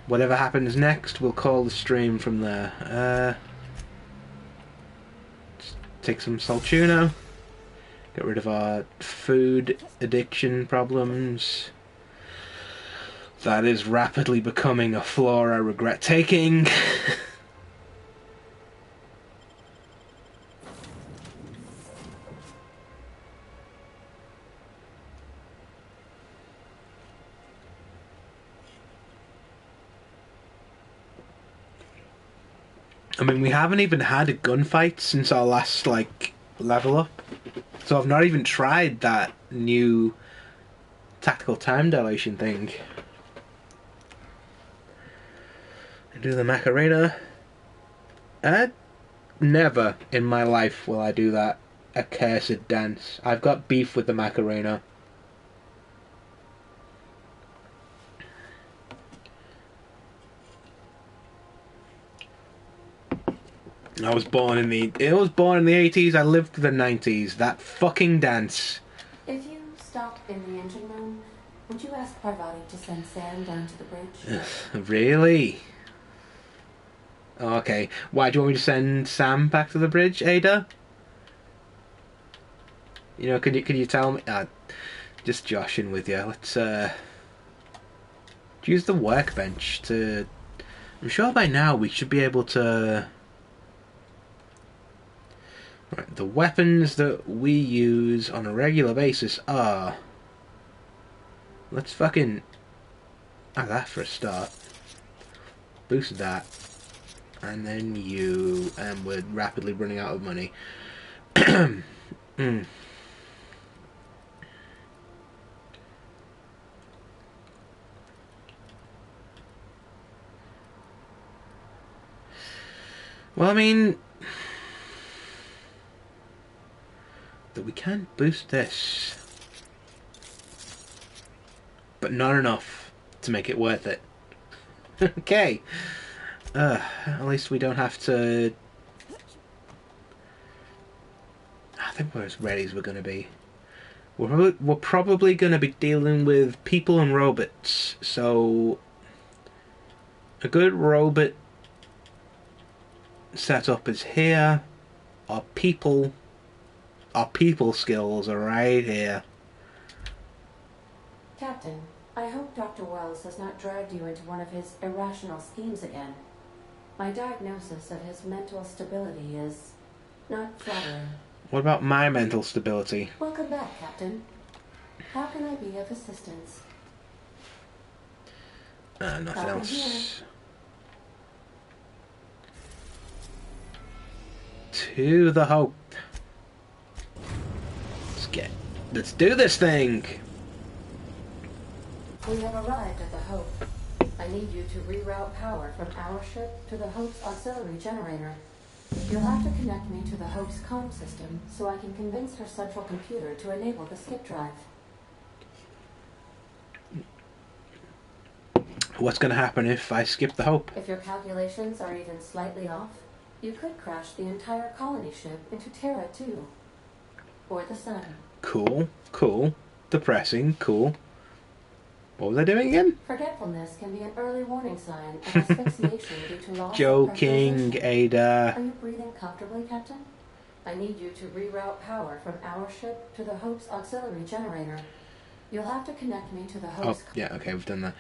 whatever happens next, we'll call the stream from there. Just take some Saltuna. Get rid of our food addiction problems. That is rapidly becoming a flaw I regret taking. I mean, we haven't even had a gunfight since our last, level up. So I've not even tried that new tactical time dilation thing. Do the Macarena. Never in my life will I do that accursed dance. I've got beef with the Macarena. I was born in the 80s, I lived the 90s. That fucking dance. If you stop in the engine room, would you ask Parvati to send Sam down to the bridge? Really? Okay. Why do you want me to send Sam back to the bridge, Ada? You know, can you tell me? Just joshing with you. Let's use the workbench to. I'm sure by now we should be able to. Right, the weapons that we use on a regular basis are... Let's fucking... have that for a start. Boost that. And then you... And we're rapidly running out of money. Well, I mean... that we can boost this. But not enough to make it worth it. Okay. At least we don't have to... I think we're as ready as we're going to be. We're probably going to be dealing with people and robots. So... a good robot setup is here. Our people skills are right here. Captain, I hope Dr. Wells has not dragged you into one of his irrational schemes again. My diagnosis of his mental stability is not flattering. What about my mental stability? Welcome back, Captain. How can I be of assistance? Nothing else. To the Hope. Let's do this thing. We have arrived at the Hope. I need you to reroute power from our ship to the Hope's auxiliary generator. You'll have to connect me to the Hope's comm system so I can convince her central computer to enable the skip drive. What's going to happen if I skip the Hope? If your calculations are even slightly off, you could crash the entire colony ship into Terra 2. Or the Sun. Cool, cool. Depressing, cool. What was I doing again? Forgetfulness can be an early warning sign of asphyxiation due to loss Joking, of Ada. Are you breathing comfortably, Captain? I need you to reroute power from our ship to the Hope's auxiliary generator. You'll have to connect me to the Hope's... Oh, yeah, okay, we've done that.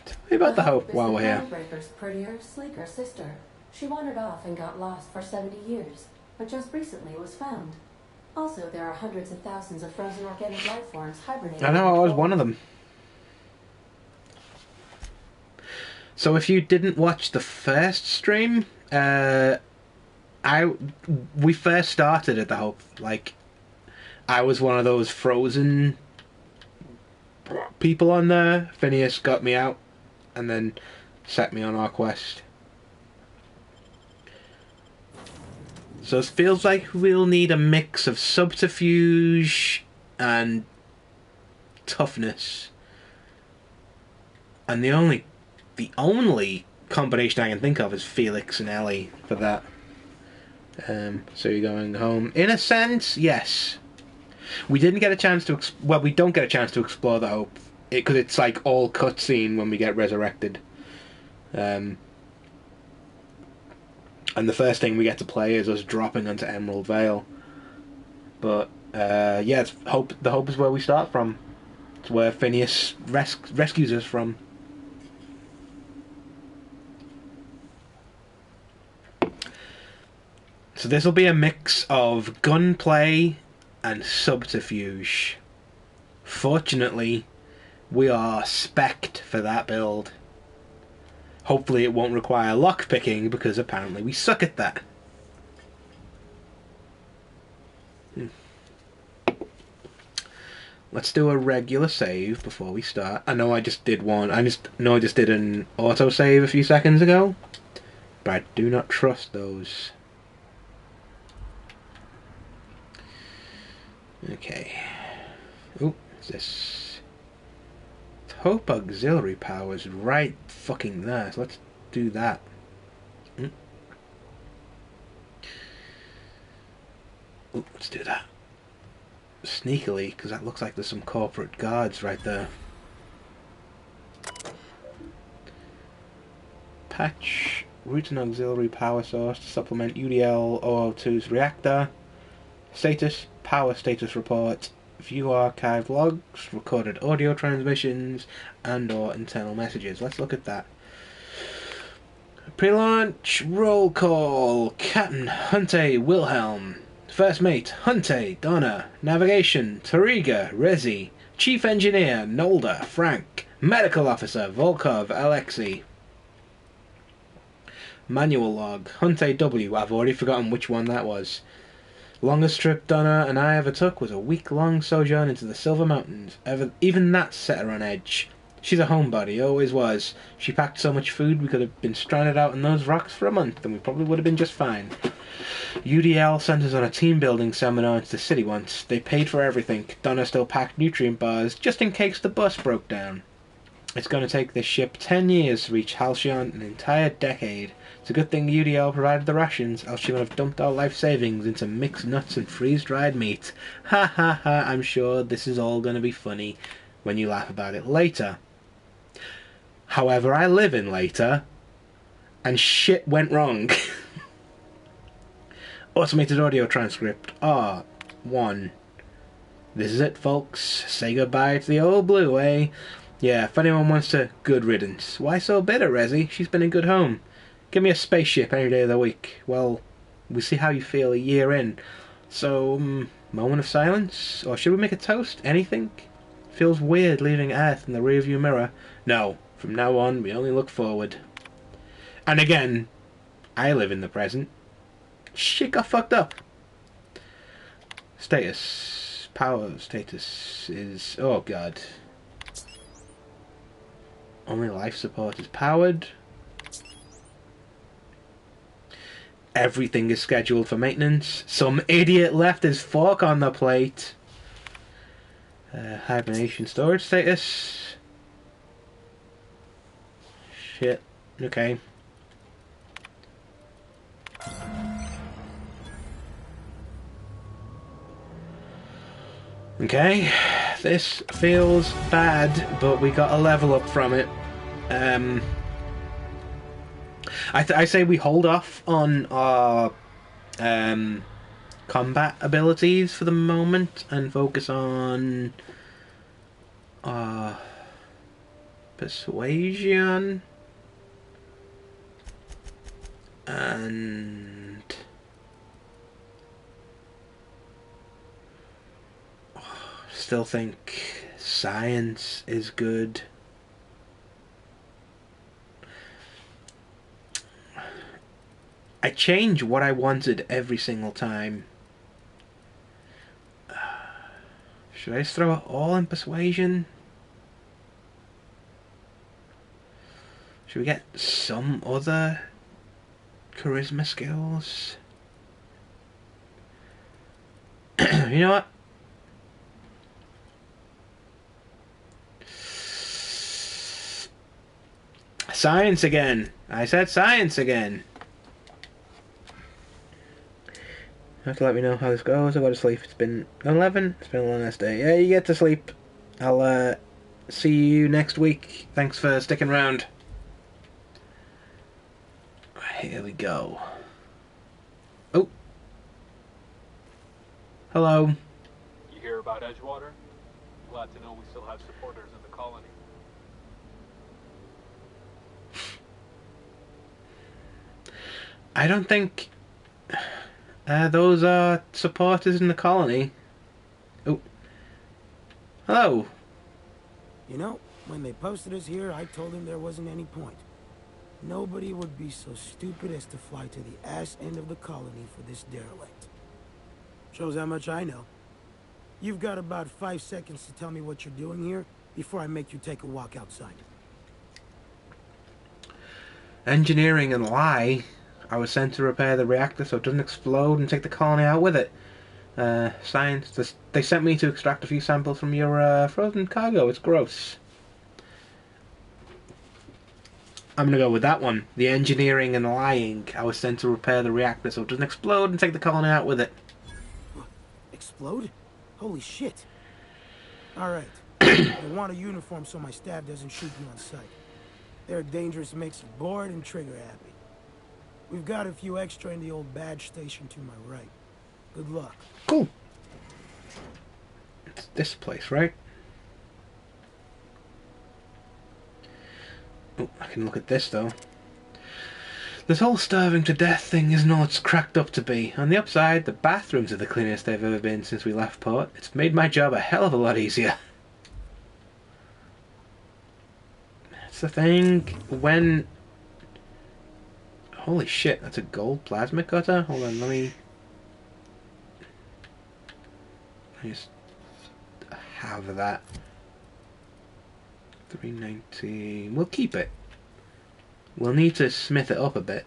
Tell me about the Hope while we're here. Breaker's prettier, sleeker sister. She wandered off and got lost for 70 years, but just recently was found. Also, there are hundreds of thousands of frozen organic life forms hibernating. I know, I was one of them. So if you didn't watch the first stream, we first started at the Hope. Like, I was one of those frozen people on there. Phineas got me out and then set me on our quest. So it feels like we'll need a mix of subterfuge and toughness. And the only combination I can think of is Felix and Ellie for that. So you're going home. In a sense, yes. We didn't get a chance to... well, we don't get a chance to explore the Hope. Because it's like all cutscene when we get resurrected. And the first thing we get to play is us dropping onto Emerald Vale. But, yeah, the Hope is where we start from. It's where Phineas rescues us from. So this will be a mix of gunplay and subterfuge. Fortunately, we are spec'd for that build. Hopefully it won't require lockpicking, because apparently we suck at that. Let's do a regular save before we start. I know I just did one. I just did an autosave a few seconds ago. But I do not trust those. Okay. Oh, what's this? Hope auxiliary power is right fucking there, so let's do that. Ooh, let's do that. Sneakily, because that looks like there's some corporate guards right there. Patch route and auxiliary power source to supplement UDL 002's reactor. Status, power status report. View archive logs, recorded audio transmissions, and or internal messages. Let's look at that. Pre-launch roll call. Captain Hunte Wilhelm. First Mate, Hunte, Donna. Navigation, Tariga, Rezi. Chief Engineer, Nolda, Frank. Medical Officer, Volkov, Alexei. Manual log, Hunte W. I've already forgotten which one that was. Longest trip Donna and I ever took was a week-long sojourn into the Silver Mountains. Even that set her on edge. She's a homebody, always was. She packed so much food we could have been stranded out in those rocks for a month and we probably would have been just fine. UDL sent us on a team-building seminar into the city once. They paid for everything. Donna still packed nutrient bars just in case the bus broke down. It's going to take this ship 10 years to reach Halcyon, an entire decade. It's a good thing UDL provided the rations, else she would have dumped our life savings into mixed nuts and freeze-dried meat. Ha ha ha, I'm sure this is all going to be funny when you laugh about it later. However, I live in later, and shit went wrong. Automated audio transcript R1. This is it, folks. Say goodbye to the old blue, eh? Yeah, if anyone wants to, good riddance. Why so bitter, Rezi? She's been a good home. Give me a spaceship any day of the week. Well, we'll see how you feel a year in. So, moment of silence? Or should we make a toast? Anything? Feels weird leaving Earth in the rearview mirror. No, from now on, we only look forward. And again, I live in the present. Shit got fucked up. Status. Power status is... Oh, God. Only life support is powered. Everything is scheduled for maintenance. Some idiot left his fork on the plate. Hibernation storage status. Shit. Okay. Okay, this feels bad, but we got a level up from it. I say we hold off on our combat abilities for the moment and focus on persuasion and still think science is good. I change what I wanted every single time. Should I just throw it all in persuasion? Should we get some other charisma skills? You know what? Science again. I said science again. You have to let me know how this goes. I go to sleep. It's been 11. It's been a long ass day. Yeah, you get to sleep. I'll see you next week. Thanks for sticking around. Here we go. Oh. Hello. You hear about Edgewater? Glad to know we still have supporters in the colony. I don't think those are supporters in the colony. Oh. Hello. You know, when they posted us here, I told them there wasn't any point. Nobody would be so stupid as to fly to the ass end of the colony for this derelict. Shows how much I know. You've got about 5 seconds to tell me what you're doing here before I make you take a walk outside. Engineering and lie. I was sent to repair the reactor so it doesn't explode and take the colony out with it. Science. They sent me to extract a few samples from your frozen cargo. It's gross. I'm gonna go with that one. The engineering and lying. I was sent to repair the reactor so it doesn't explode and take the colony out with it. Explode? Holy shit. Alright. I want a uniform so my staff doesn't shoot you on sight. They're a dangerous mix of bored and trigger happy. We've got a few extra in the old badge station to my right. Good luck. Cool. It's this place, right? Oh, I can look at this though. This whole starving to death thing isn't all it's cracked up to be. On the upside, the bathrooms are the cleanest they've ever been since we left port. It's made my job a hell of a lot easier. That's the thing. When... Holy shit, that's a gold plasma cutter? Hold on, let me just have that. 390. We'll keep it. We'll need to smith it up a bit.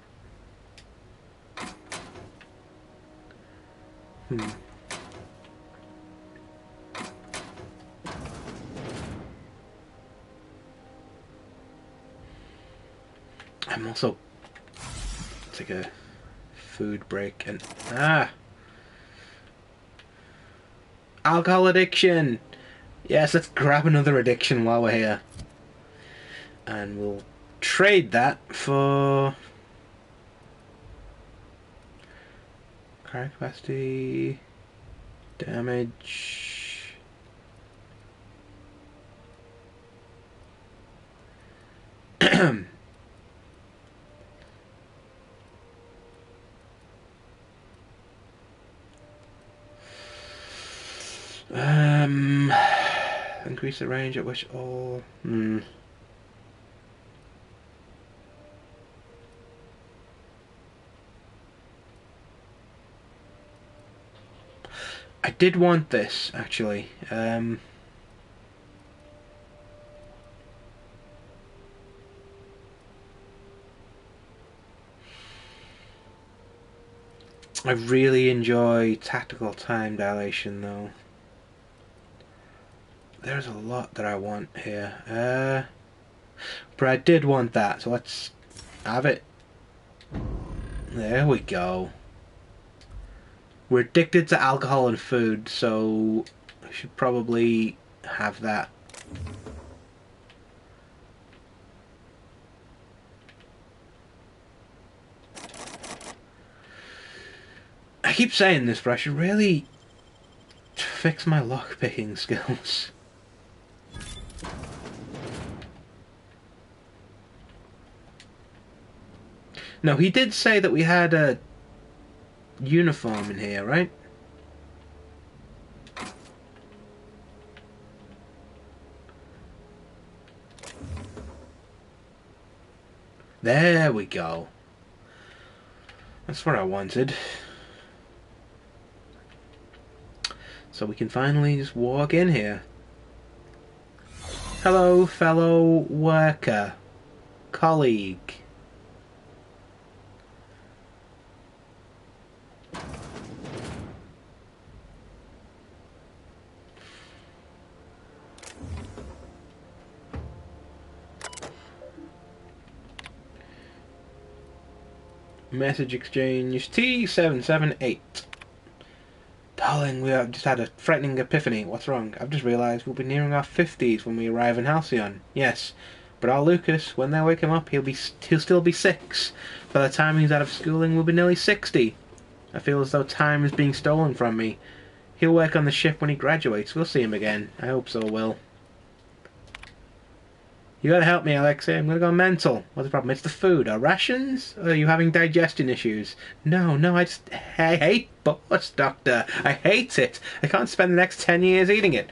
I'm also take a food break and alcohol addiction. Yes, let's grab another addiction while we're here. And we'll trade that for carry capacity, damage. Increase the range at which all... I did want this, actually. I really enjoy tactical time dilation, though. There's a lot that I want here. But I did want that, so let's have it. There we go. We're addicted to alcohol and food, so I should probably have that. I keep saying this, but I should really fix my lockpicking skills. No, he did say that we had a uniform in here, right? There we go. That's what I wanted. So we can finally just walk in here. Hello, fellow worker, colleague. Message exchange T778. Darling, we have just had a frightening epiphany. What's wrong? I've just realised we'll be nearing our 50s when we arrive in Halcyon. Yes, but our Lucas, when they wake him up, he'll still be 6. By the time he's out of schooling, we'll be nearly 60. I feel as though time is being stolen from me. He'll work on the ship when he graduates. We'll see him again. I hope so, Will. You gotta help me, Alexei. I'm gonna go mental. What's the problem? It's the food. Our rations? Are you having digestion issues? No, I hate boss, Doctor. I hate it. I can't spend the next 10 years eating it.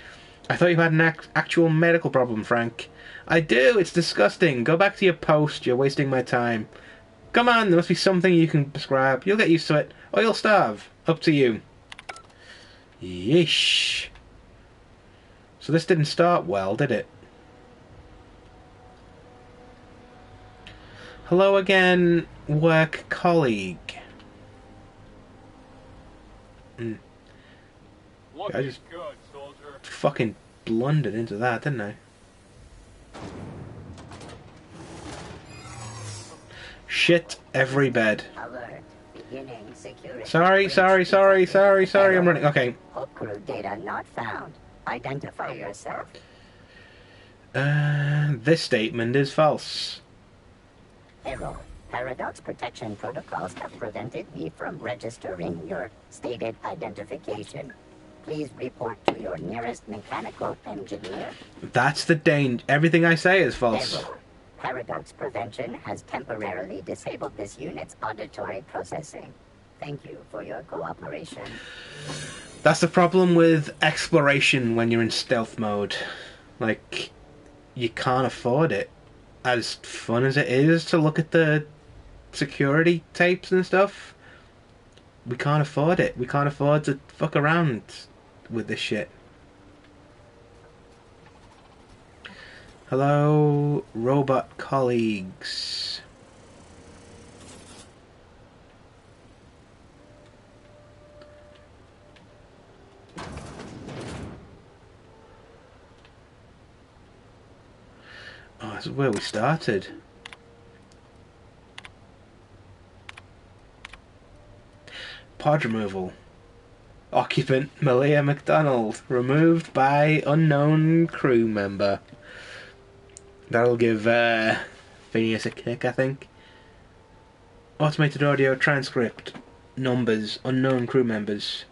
I thought you had an actual medical problem, Frank. I do. It's disgusting. Go back to your post. You're wasting my time. Come on, there must be something you can prescribe. You'll get used to it, or you'll starve. Up to you. Yeesh. So this didn't start well, did it? Hello again, work colleague. I just good, soldier. fucking blundered into that, didn't I? Shit every bed. Alert. Beginning security. Sorry, I'm running. Okay. Hub crew data not found. Identify yourself. This statement is false. Error. Paradox protection protocols have prevented me from registering your stated identification. Please report to your nearest mechanical engineer. That's the danger. Everything I say is false. Error. Paradox Prevention has temporarily disabled this unit's auditory processing. Thank you for your cooperation. That's the problem with exploration when you're in stealth mode. Like, you can't afford it. As fun as it is to look at the security tapes and stuff, we can't afford it. We can't afford to fuck around with this shit. Hello, robot colleagues. Oh, this is where we started. Pod removal. Occupant Malia McDonald. Removed by unknown crew member. That'll give Phineas a kick, I think. Automated audio transcript. Numbers. Unknown crew members.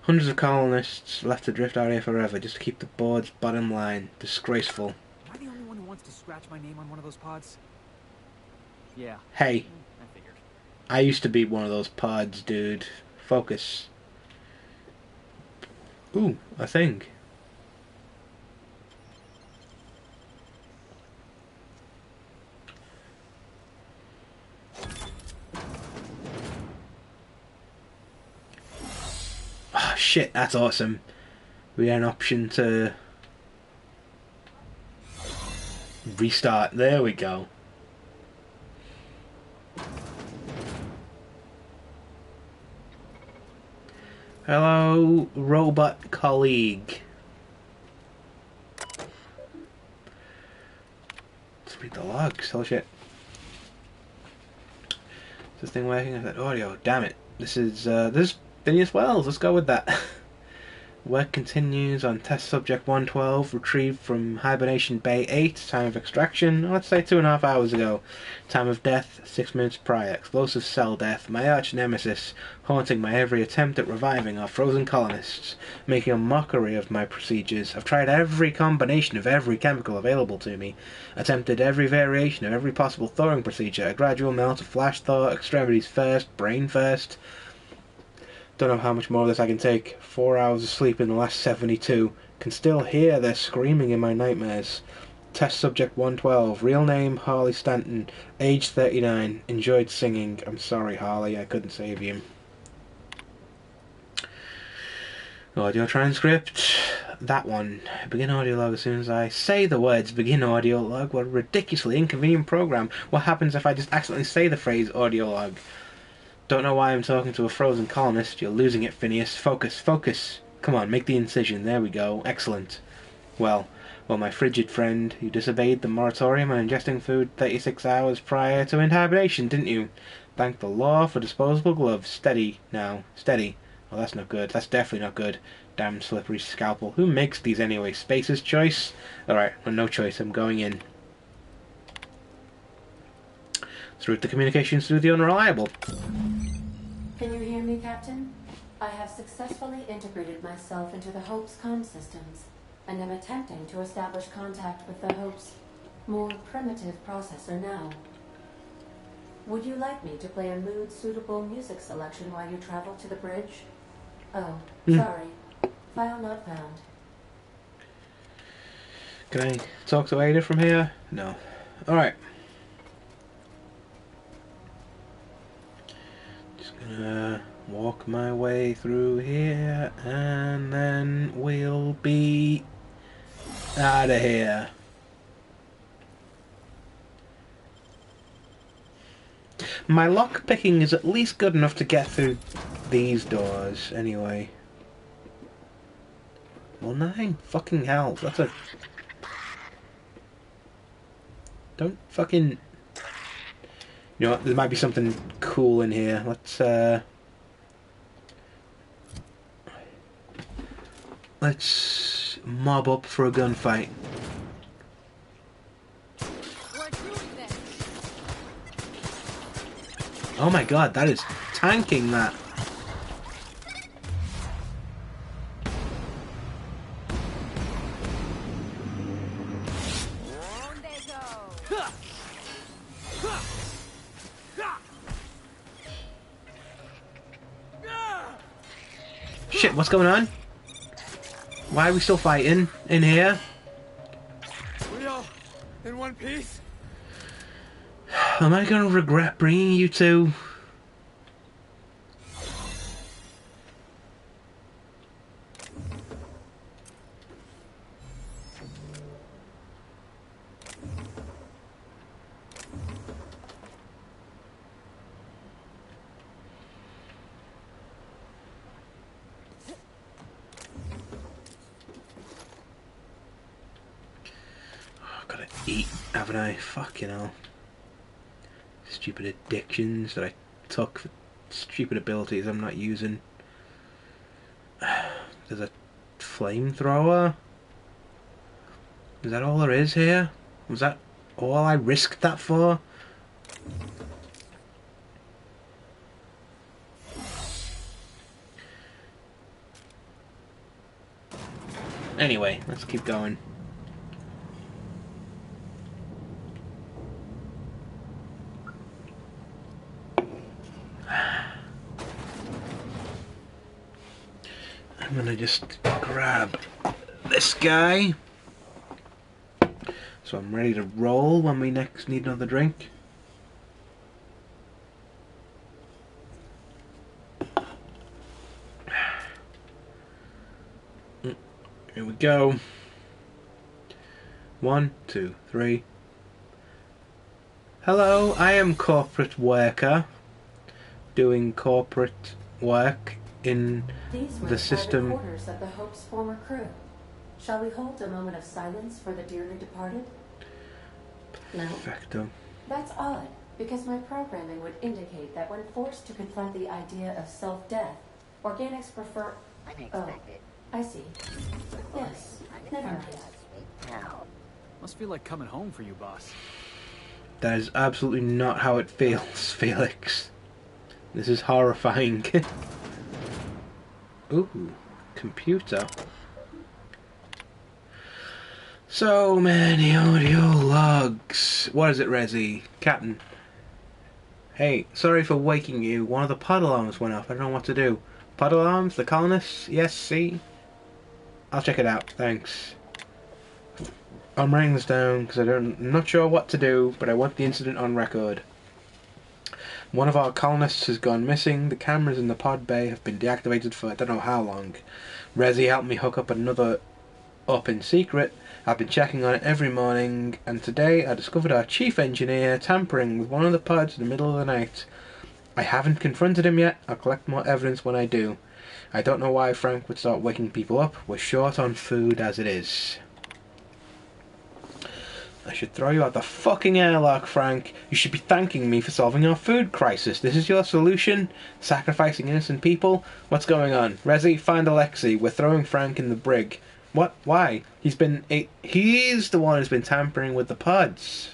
Hundreds of colonists left to drift out here forever just to keep the board's bottom line. Disgraceful. Am I the only one who wants to scratch my name on one of those pods? Yeah. Hey. I figured. I used to be one of those pods, dude. Focus. Ooh, a thing. Oh, shit, that's awesome. We had an option to restart. There we go. Hello, robot colleague. Let's read the logs. Holy shit. Is this thing working? Is that audio? Damn it. This is Phineas Wells. Let's go with that. Work continues on test subject 112, retrieved from hibernation bay 8, time of extraction, let's say 2.5 hours ago. Time of death, 6 minutes prior. Explosive cell death, my arch nemesis, haunting my every attempt at reviving our frozen colonists, making a mockery of my procedures. I've tried every combination of every chemical available to me, attempted every variation of every possible thawing procedure, a gradual melt, a flash thaw, extremities first, brain first. Don't know how much more of this I can take. 4 hours of sleep in the last 72. Can still hear their screaming in my nightmares. Test subject 112. Real name Harley Stanton. Age 39. Enjoyed singing. I'm sorry, Harley. I couldn't save you. Audio transcript. That one. Begin audio log as soon as I say the words begin audio log. What a ridiculously inconvenient program. What happens if I just accidentally say the phrase audio log? Don't know why I'm talking to a frozen colonist. You're losing it, Phineas. Focus, focus. Come on, make the incision. There we go. Excellent. Well, my frigid friend, you disobeyed the moratorium on ingesting food 36 hours prior to hibernation, didn't you? Thank the law for disposable gloves. Steady, now. Steady. Oh, that's not good. That's definitely not good. Damn slippery scalpel. Who makes these anyway? Space's choice? Alright, well, no choice. I'm going in. Let's route the communications through the unreliable. Can you hear me, Captain? I have successfully integrated myself into the Hope's comm systems, and am attempting to establish contact with the Hope's more primitive processor now. Would you like me to play a mood-suitable music selection while you travel to the bridge? Oh, sorry. File not found. Can I talk to Ada from here? No. Alright. Walk my way through here and then we'll be out of here. My lock picking is at least good enough to get through these doors anyway. Well, 9 fucking hell. That's a... Don't fucking... You know what, there might be something cool in here. Let's mob up for a gunfight. Oh my god, that is tanking that. Shit, what's going on? Why are we still fighting in here? We all in one piece? Am I gonna regret bringing you two? Gotta eat, haven't I? Fucking hell. Stupid addictions that I took for stupid abilities I'm not using. There's a flamethrower? Is that all there is here? Was that all I risked that for? Anyway, let's keep going. I'm gonna just grab this guy, so I'm ready to roll when we next need another drink. Here we go. 1, 2, 3. Hello, I am corporate worker, doing corporate work in These were the system. private quarters of the Hope's former crew. Shall we hold a moment of silence for the dearly departed? No. Perfecto. That's odd, because my programming would indicate that when forced to confront the idea of self-death, organics prefer... Unexpected. Oh, I see. Yes, never mind. Must feel like coming home for you, boss. That is absolutely not how it feels, Felix. This is horrifying. Ooh, computer. So many audio logs. What is it, Resi? Captain. Hey, sorry for waking you. One of the pod alarms went off. I don't know what to do. Pod alarms? The colonists? Yes, see? I'll check it out. Thanks. I'm writing this down because I'm not sure what to do, but I want the incident on record. One of our colonists has gone missing. The cameras in the pod bay have been deactivated for I don't know how long. Resi helped me hook up another up in secret. I've been checking on it every morning, and today I discovered our chief engineer tampering with one of the pods in the middle of the night. I haven't confronted him yet. I'll collect more evidence when I do. I don't know why Frank would start waking people up. We're short on food as it is. I should throw you out the fucking airlock, Frank. You should be thanking me for solving our food crisis. This is your solution? Sacrificing innocent people? What's going on? Resi, find Alexei. We're throwing Frank in the brig. What? Why? He's the one who's been tampering with the pods.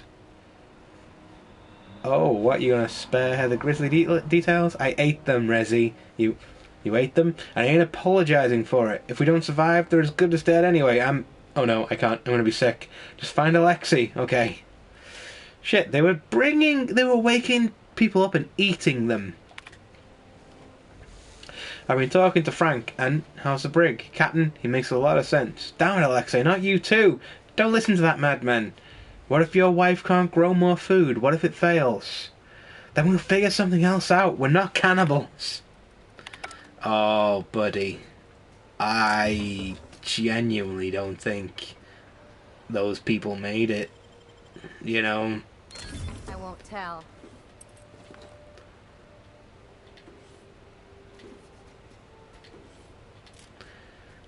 Oh, what? You gonna spare her the grisly details? I ate them, Resi. You ate them? And I ain't apologizing for it. If we don't survive, they're as good as dead anyway. Oh no, I can't. I'm gonna be sick. Just find Alexei, okay? Shit, they were waking people up and eating them. I've been talking to Frank, and how's the brig? Captain, he makes a lot of sense. Damn it, Alexei, not you too! Don't listen to that madman. What if your wife can't grow more food? What if it fails? Then we'll figure something else out. We're not cannibals. Oh, buddy. I genuinely don't think those people made it. You know? I won't tell.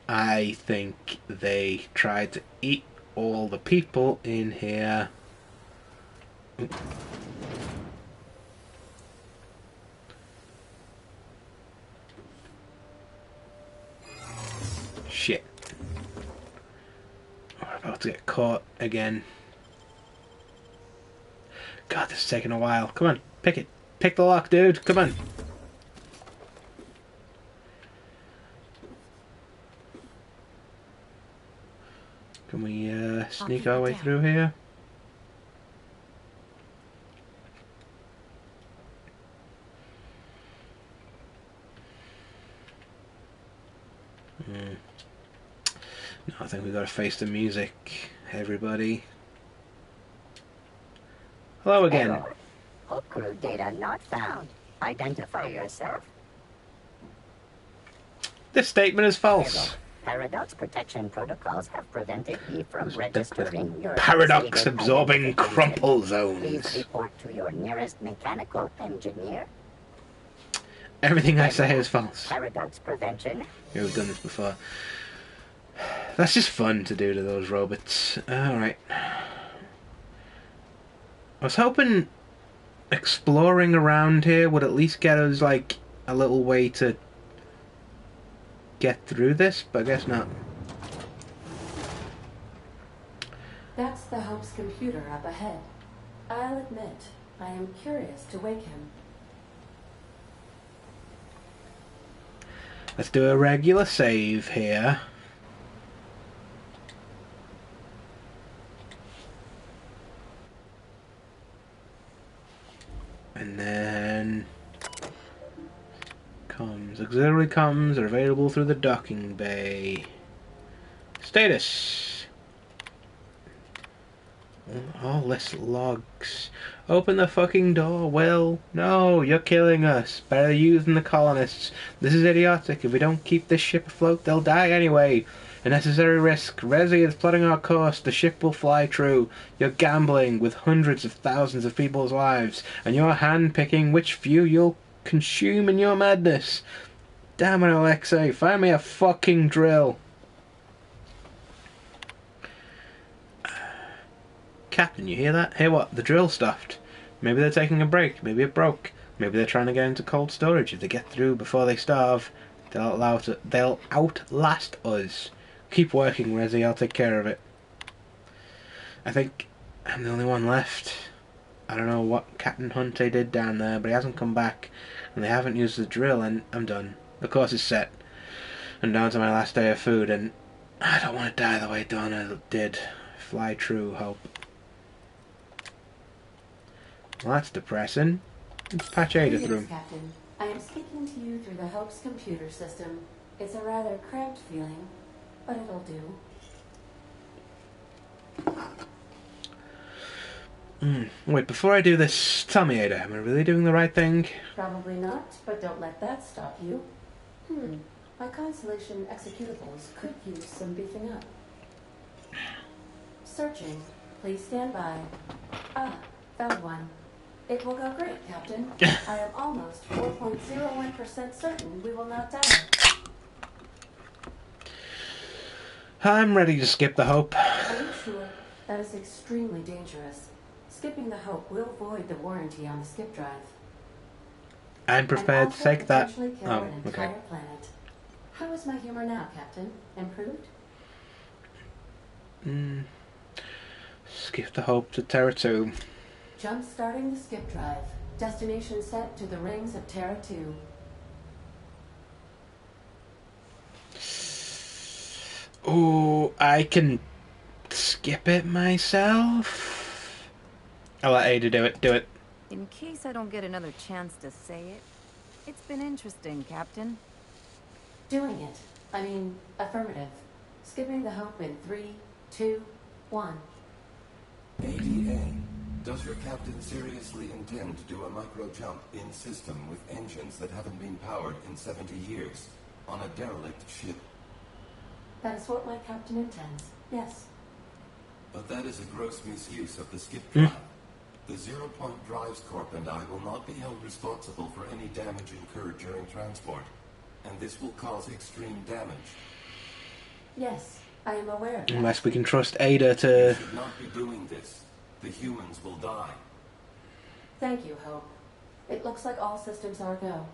I think they tried to eat all the people in here. Shit. We're about to get caught again. God, this is taking a while. Come on, pick it. Pick the lock, dude. Come on. Can we sneak our way through here? No, I think we gotta face the music. Hey, everybody. Hello again. Error. Hope crew data not found. Identify yourself. This statement is false. Error. Paradox protection protocols have prevented me from registering your Paradox stated absorbing identification. crumple Please zones. report to your nearest mechanical engineer. Everything I say is false. Paradox prevention. Yeah, we've done this before. That's just fun to do to those robots. Alright. I was hoping exploring around here would at least get us, like, a little way to get through this, but I guess not. That's the Hope's computer up ahead. I'll admit, I am curious to wake him. Let's do a regular save here. And then comms. Auxiliary comms are available through the docking bay. Status. All list logs. Open the fucking door, Will. No, you're killing us. Better you than the colonists. This is idiotic. If we don't keep this ship afloat, they'll die anyway. A necessary risk. Resi is plotting our course. The ship will fly true. You're gambling with hundreds of thousands of people's lives, and you're hand-picking which few you'll consume in your madness. Damn it, Alexei. Find me a fucking drill. Captain, you hear that? Hey, what? The drill stopped. Maybe they're taking a break. Maybe it broke. Maybe they're trying to get into cold storage. If they get through before they starve, they'll outlast us. Keep working, Resi. I'll take care of it. I think I'm the only one left. I don't know what Captain Hunter did down there, but he hasn't come back, and they haven't used the drill, and I'm done. The course is set. I'm down to my last day of food, and I don't want to die the way Donna did. Fly true, Hope. Well, that's depressing. Let's patch Ada Greetings, through. Captain. I am speaking to you through the Hope's computer system. It's a rather cramped feeling, but it'll do. Wait, before I do this, tell me, Ada, am I really doing the right thing? Probably not, but don't let that stop you. My Constellation executables could use some beefing up. Searching. Please stand by. Ah, found one. It will go great, Captain. I am almost 4.01% certain we will not die. I'm ready to skip the Hope. Are you sure? That is extremely dangerous. Skipping the Hope will void the warranty on the skip drive. I'm prepared to take that. Potentially kill Oh, an entire okay. planet. How is my humor now, Captain? Improved? Skip the Hope to Terra 2. Jump starting the skip drive. Destination set to the rings of Terra 2. Oh, I can skip it myself. I'll let Ada do it. Do it. In case I don't get another chance to say it, it's been interesting, Captain. Doing it. I mean, affirmative. Skipping the Hope in 3, 2, 1. ADA. Does your captain seriously intend to do a micro jump in system with engines that haven't been powered in 70 years on a derelict ship? That is what my captain intends. Yes. But that is a gross misuse of the skip drive. The Zero Point Drives Corp and I will not be held responsible for any damage incurred during transport, and this will cause extreme damage. Yes, I am aware of that. Unless we can trust Ada You to... should not be doing this. The humans will die. Thank you, Hope. It looks like all systems are go.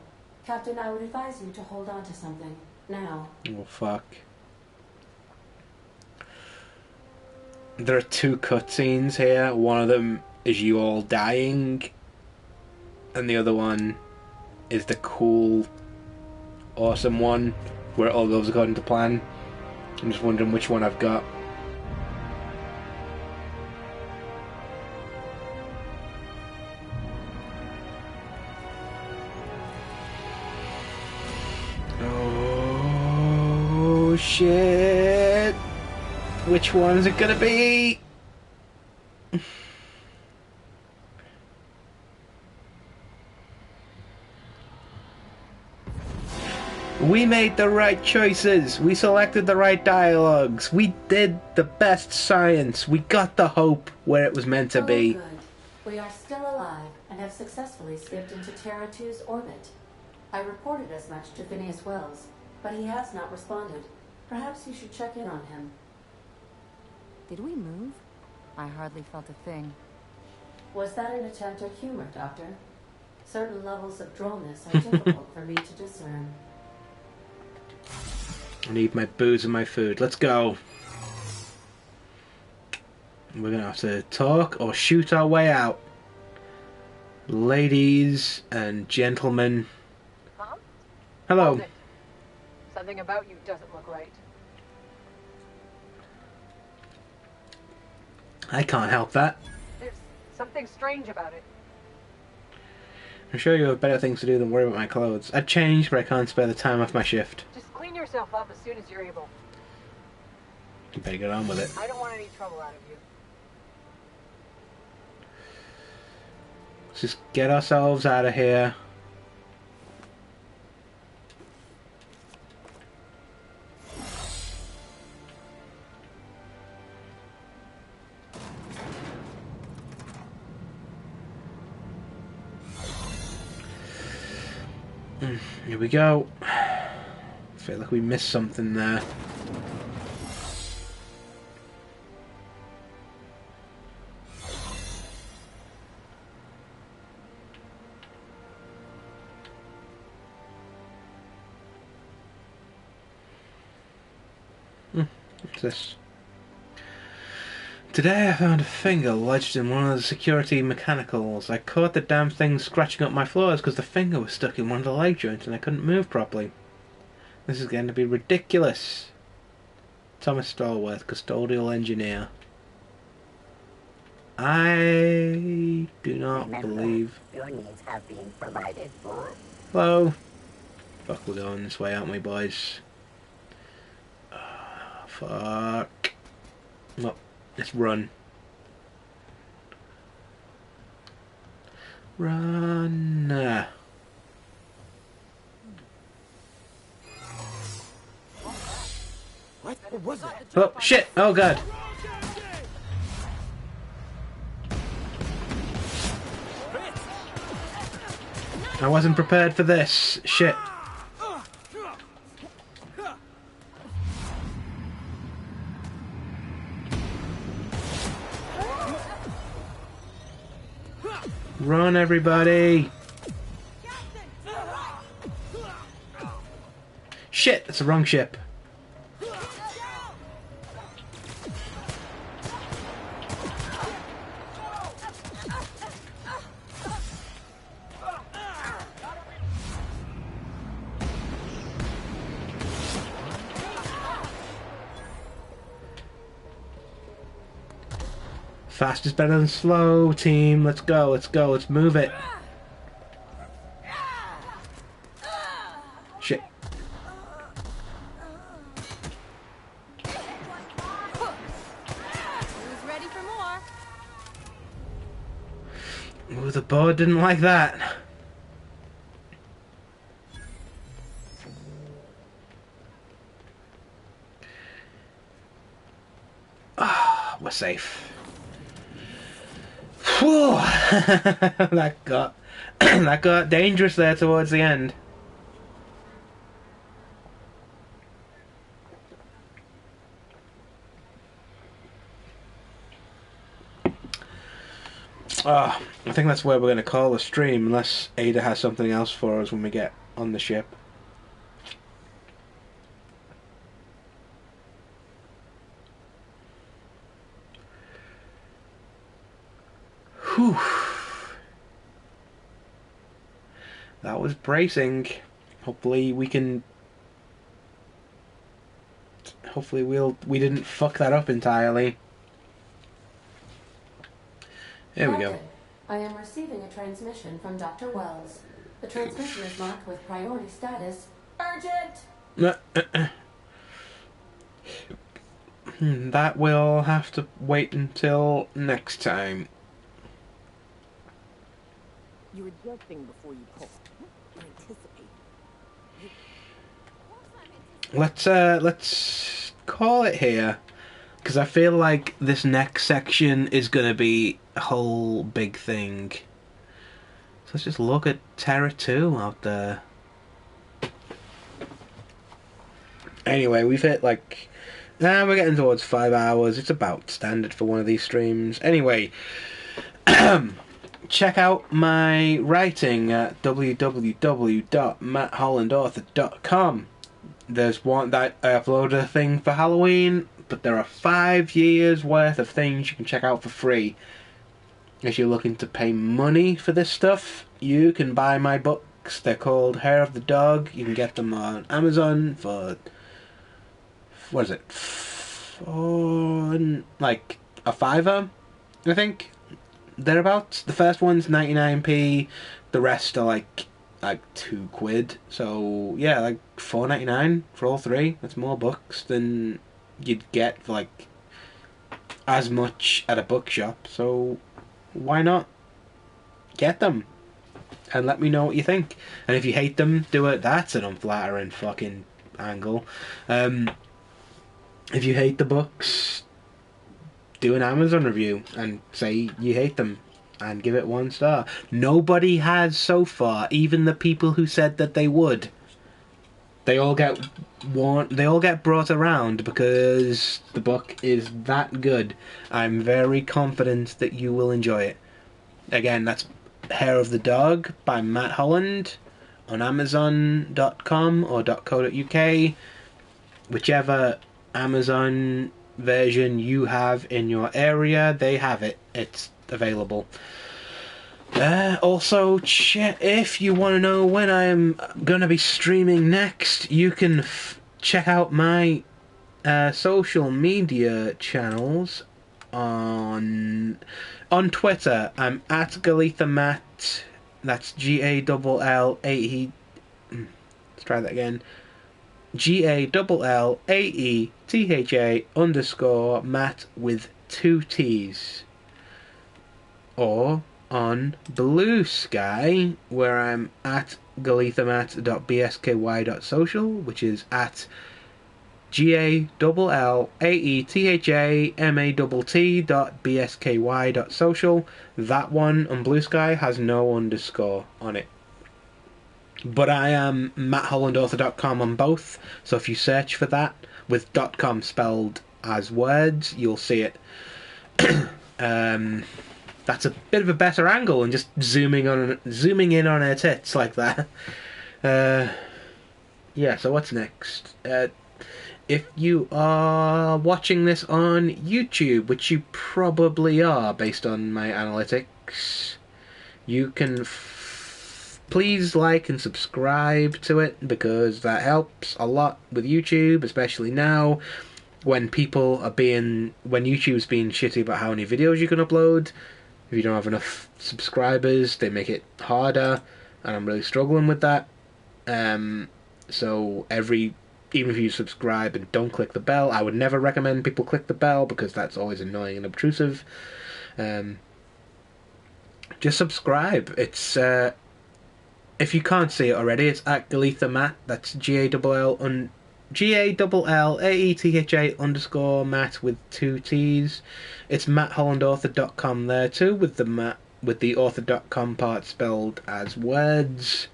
Captain, I would advise you to hold on to something. Now. Oh, fuck. There are two cutscenes here. One of them is you all dying, and the other one is the cool, awesome one where it all goes according to plan. I'm just wondering which one I've got. Oh shit. Which one is it gonna be? We made the right choices. We selected the right dialogues. We did the best science. We got the hope where it was meant to be. Good. We are still alive and have successfully skipped into Terra 2's orbit. I reported as much to Phineas Wells, but he has not responded. Perhaps you should check in on him. Did we move? I hardly felt a thing. Was that an attempt at humor, Doctor? Certain levels of drollness are difficult for me to discern. I need my booze and my food. Let's go. We're gonna have to talk or shoot our way out. Ladies and gentlemen. Huh? Hello. Hold it. Something about you doesn't look right. I can't help that. There's something strange about it. I'm sure you have better things to do than worry about my clothes. I'd change, but I can't spare the time off my shift. Just clean yourself up as soon as you're able. You better get on with it. I don't want any trouble out of you. Let's just get ourselves out of here. Here we go. I feel like we missed something there. What's this? Today I found a finger lodged in one of the security mechanicals. I caught the damn thing scratching up my floors because the finger was stuck in one of the leg joints and I couldn't move properly. This is going to be ridiculous. Thomas Stallworth, custodial engineer. I do not believe... Your needs have been provided for. Hello. Fuck, we're going this way, aren't we, boys? Fuck. Well, let's run. Run. What was that? Oh, shit. Oh, God. I wasn't prepared for this. Shit. Run, everybody! Shit, that's the wrong ship. Fast is better than slow, team. Let's go, let's go, let's move it. Shit. Who's ready for more? Ooh, the board didn't like that. Ah, we're safe. Whew. that got dangerous there towards the end. I think that's where we're going to call the stream, unless Ada has something else for us when we get on the ship. Whew. That was bracing. Hopefully we can... Hopefully we didn't fuck that up entirely. There we go. I am receiving a transmission from Dr. Wells. The transmission is marked with priority status. Urgent! that will have to wait until next time. You're adjusting before you pull. Or anticipate. Let's call it here, because I feel like this next section is gonna be a whole big thing. So let's just look at Terra 2 out there. Anyway, we've hit like... we're getting towards 5 hours. It's about standard for one of these streams. Anyway, check out my writing at www.matthollandauthor.com. There's one that I uploaded a thing for Halloween, but there are 5 years worth of things you can check out for free. If you're looking to pay money for this stuff, you can buy my books. They're called Hair of the Dog. You can get them on Amazon for... what is it? For like a $5, I think. Thereabouts. The first one's 99p. The rest are like £2. So yeah, like $4.99 for all 3. That's more books than you'd get for like as much at a bookshop. So why not get them and let me know what you think? And if you hate them, do it. That's an unflattering fucking angle. If you hate the books, do an Amazon review and say you hate them and give it 1 star. Nobody has so far, even the people who said that they would. They all get brought around because the book is that good. I'm very confident that you will enjoy it. Again, that's Hair of the Dog by Matt Holland on Amazon.com or .co.uk. Whichever Amazon version you have in your area, they have it. It's available. Also, if you want to know when I'm gonna be streaming next, you can check out my social media channels on Twitter. I'm at GalithaMatt. That's GALLAE. Let's try that again. GALLAETHA_Matt with 2 T's. Or on Blue Sky, where I'm at galithamat.bsky.social, which is at GALLAETHAMATT.bsky.social. That one on Blue Sky has no underscore on it. But I am matthollandauthor.com on both, so if you search for that with .com spelled as words, you'll see it. That's a bit of a better angle than just zooming in on her tits like that. Yeah, so what's next? If you are watching this on YouTube, which you probably are based on my analytics, you can please like and subscribe to it, because that helps a lot with YouTube, especially now when YouTube's being shitty about how many videos you can upload. If you don't have enough subscribers, they make it harder, and I'm really struggling with that. So even if you subscribe and don't click the bell, I would never recommend people click the bell because that's always annoying and obtrusive. Just subscribe. It's if you can't see it already, it's at GalithaMatt. That's GALLAETHA_Matt with 2 T's. It's matthollandauthor.com there too, with the author.com part spelled as words.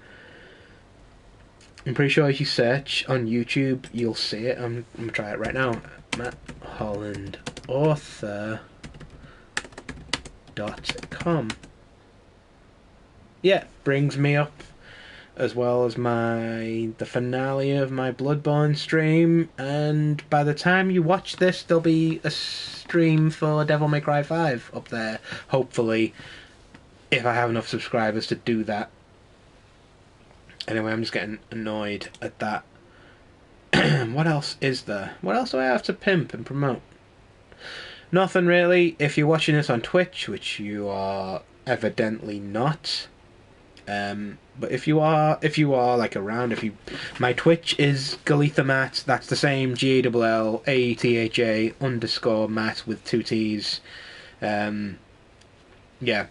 I'm pretty sure if you search on YouTube, you'll see it. I'm gonna try it right now. matthollandauthor.com. Yeah, brings me up, as well as the finale of my Bloodborne stream, and by the time you watch this, there'll be a stream for Devil May Cry 5 up there, hopefully, if I have enough subscribers to do that. Anyway, I'm just getting annoyed at that. What else is there? What else do I have to pimp and promote? Nothing really. If you're watching this on Twitch, which you are evidently not, But if you are like around, my Twitch is Galitha Matt. That's the same GALLAATHA_Matt with 2 T's. Yeah,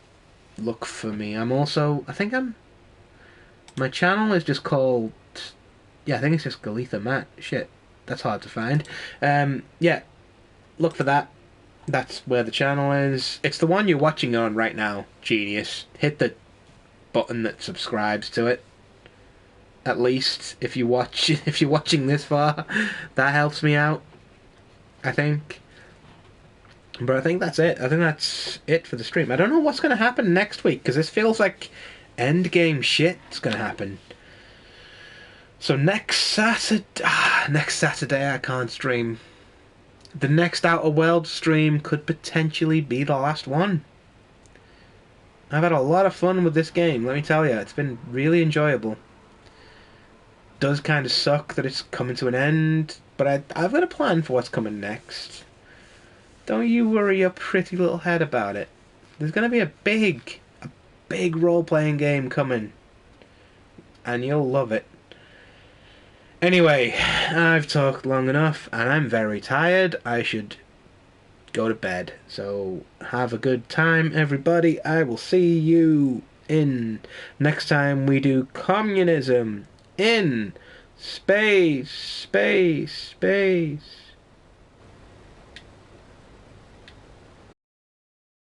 look for me. I'm also, my channel is just called, I think it's just Galitha Matt. Shit, that's hard to find. Yeah, look for that. That's where the channel is. It's the one you're watching on right now, genius. Hit the button that subscribes to it. At least if you're watching this far, that helps me out, I think. But I think that's it. I think that's it for the stream. I don't know what's going to happen next week, because this feels like endgame shit's going to happen. So next Saturday I can't stream. The next Outer Worlds stream could potentially be the last one. I've had a lot of fun with this game, let me tell you. It's been really enjoyable. Does kind of suck that it's coming to an end, but I've got a plan for what's coming next. Don't you worry your pretty little head about it. There's going to be a big role-playing game coming, and you'll love it. Anyway, I've talked long enough, and I'm very tired. I should go to bed. So, have a good time, everybody. I will see you in next time we do communism in space.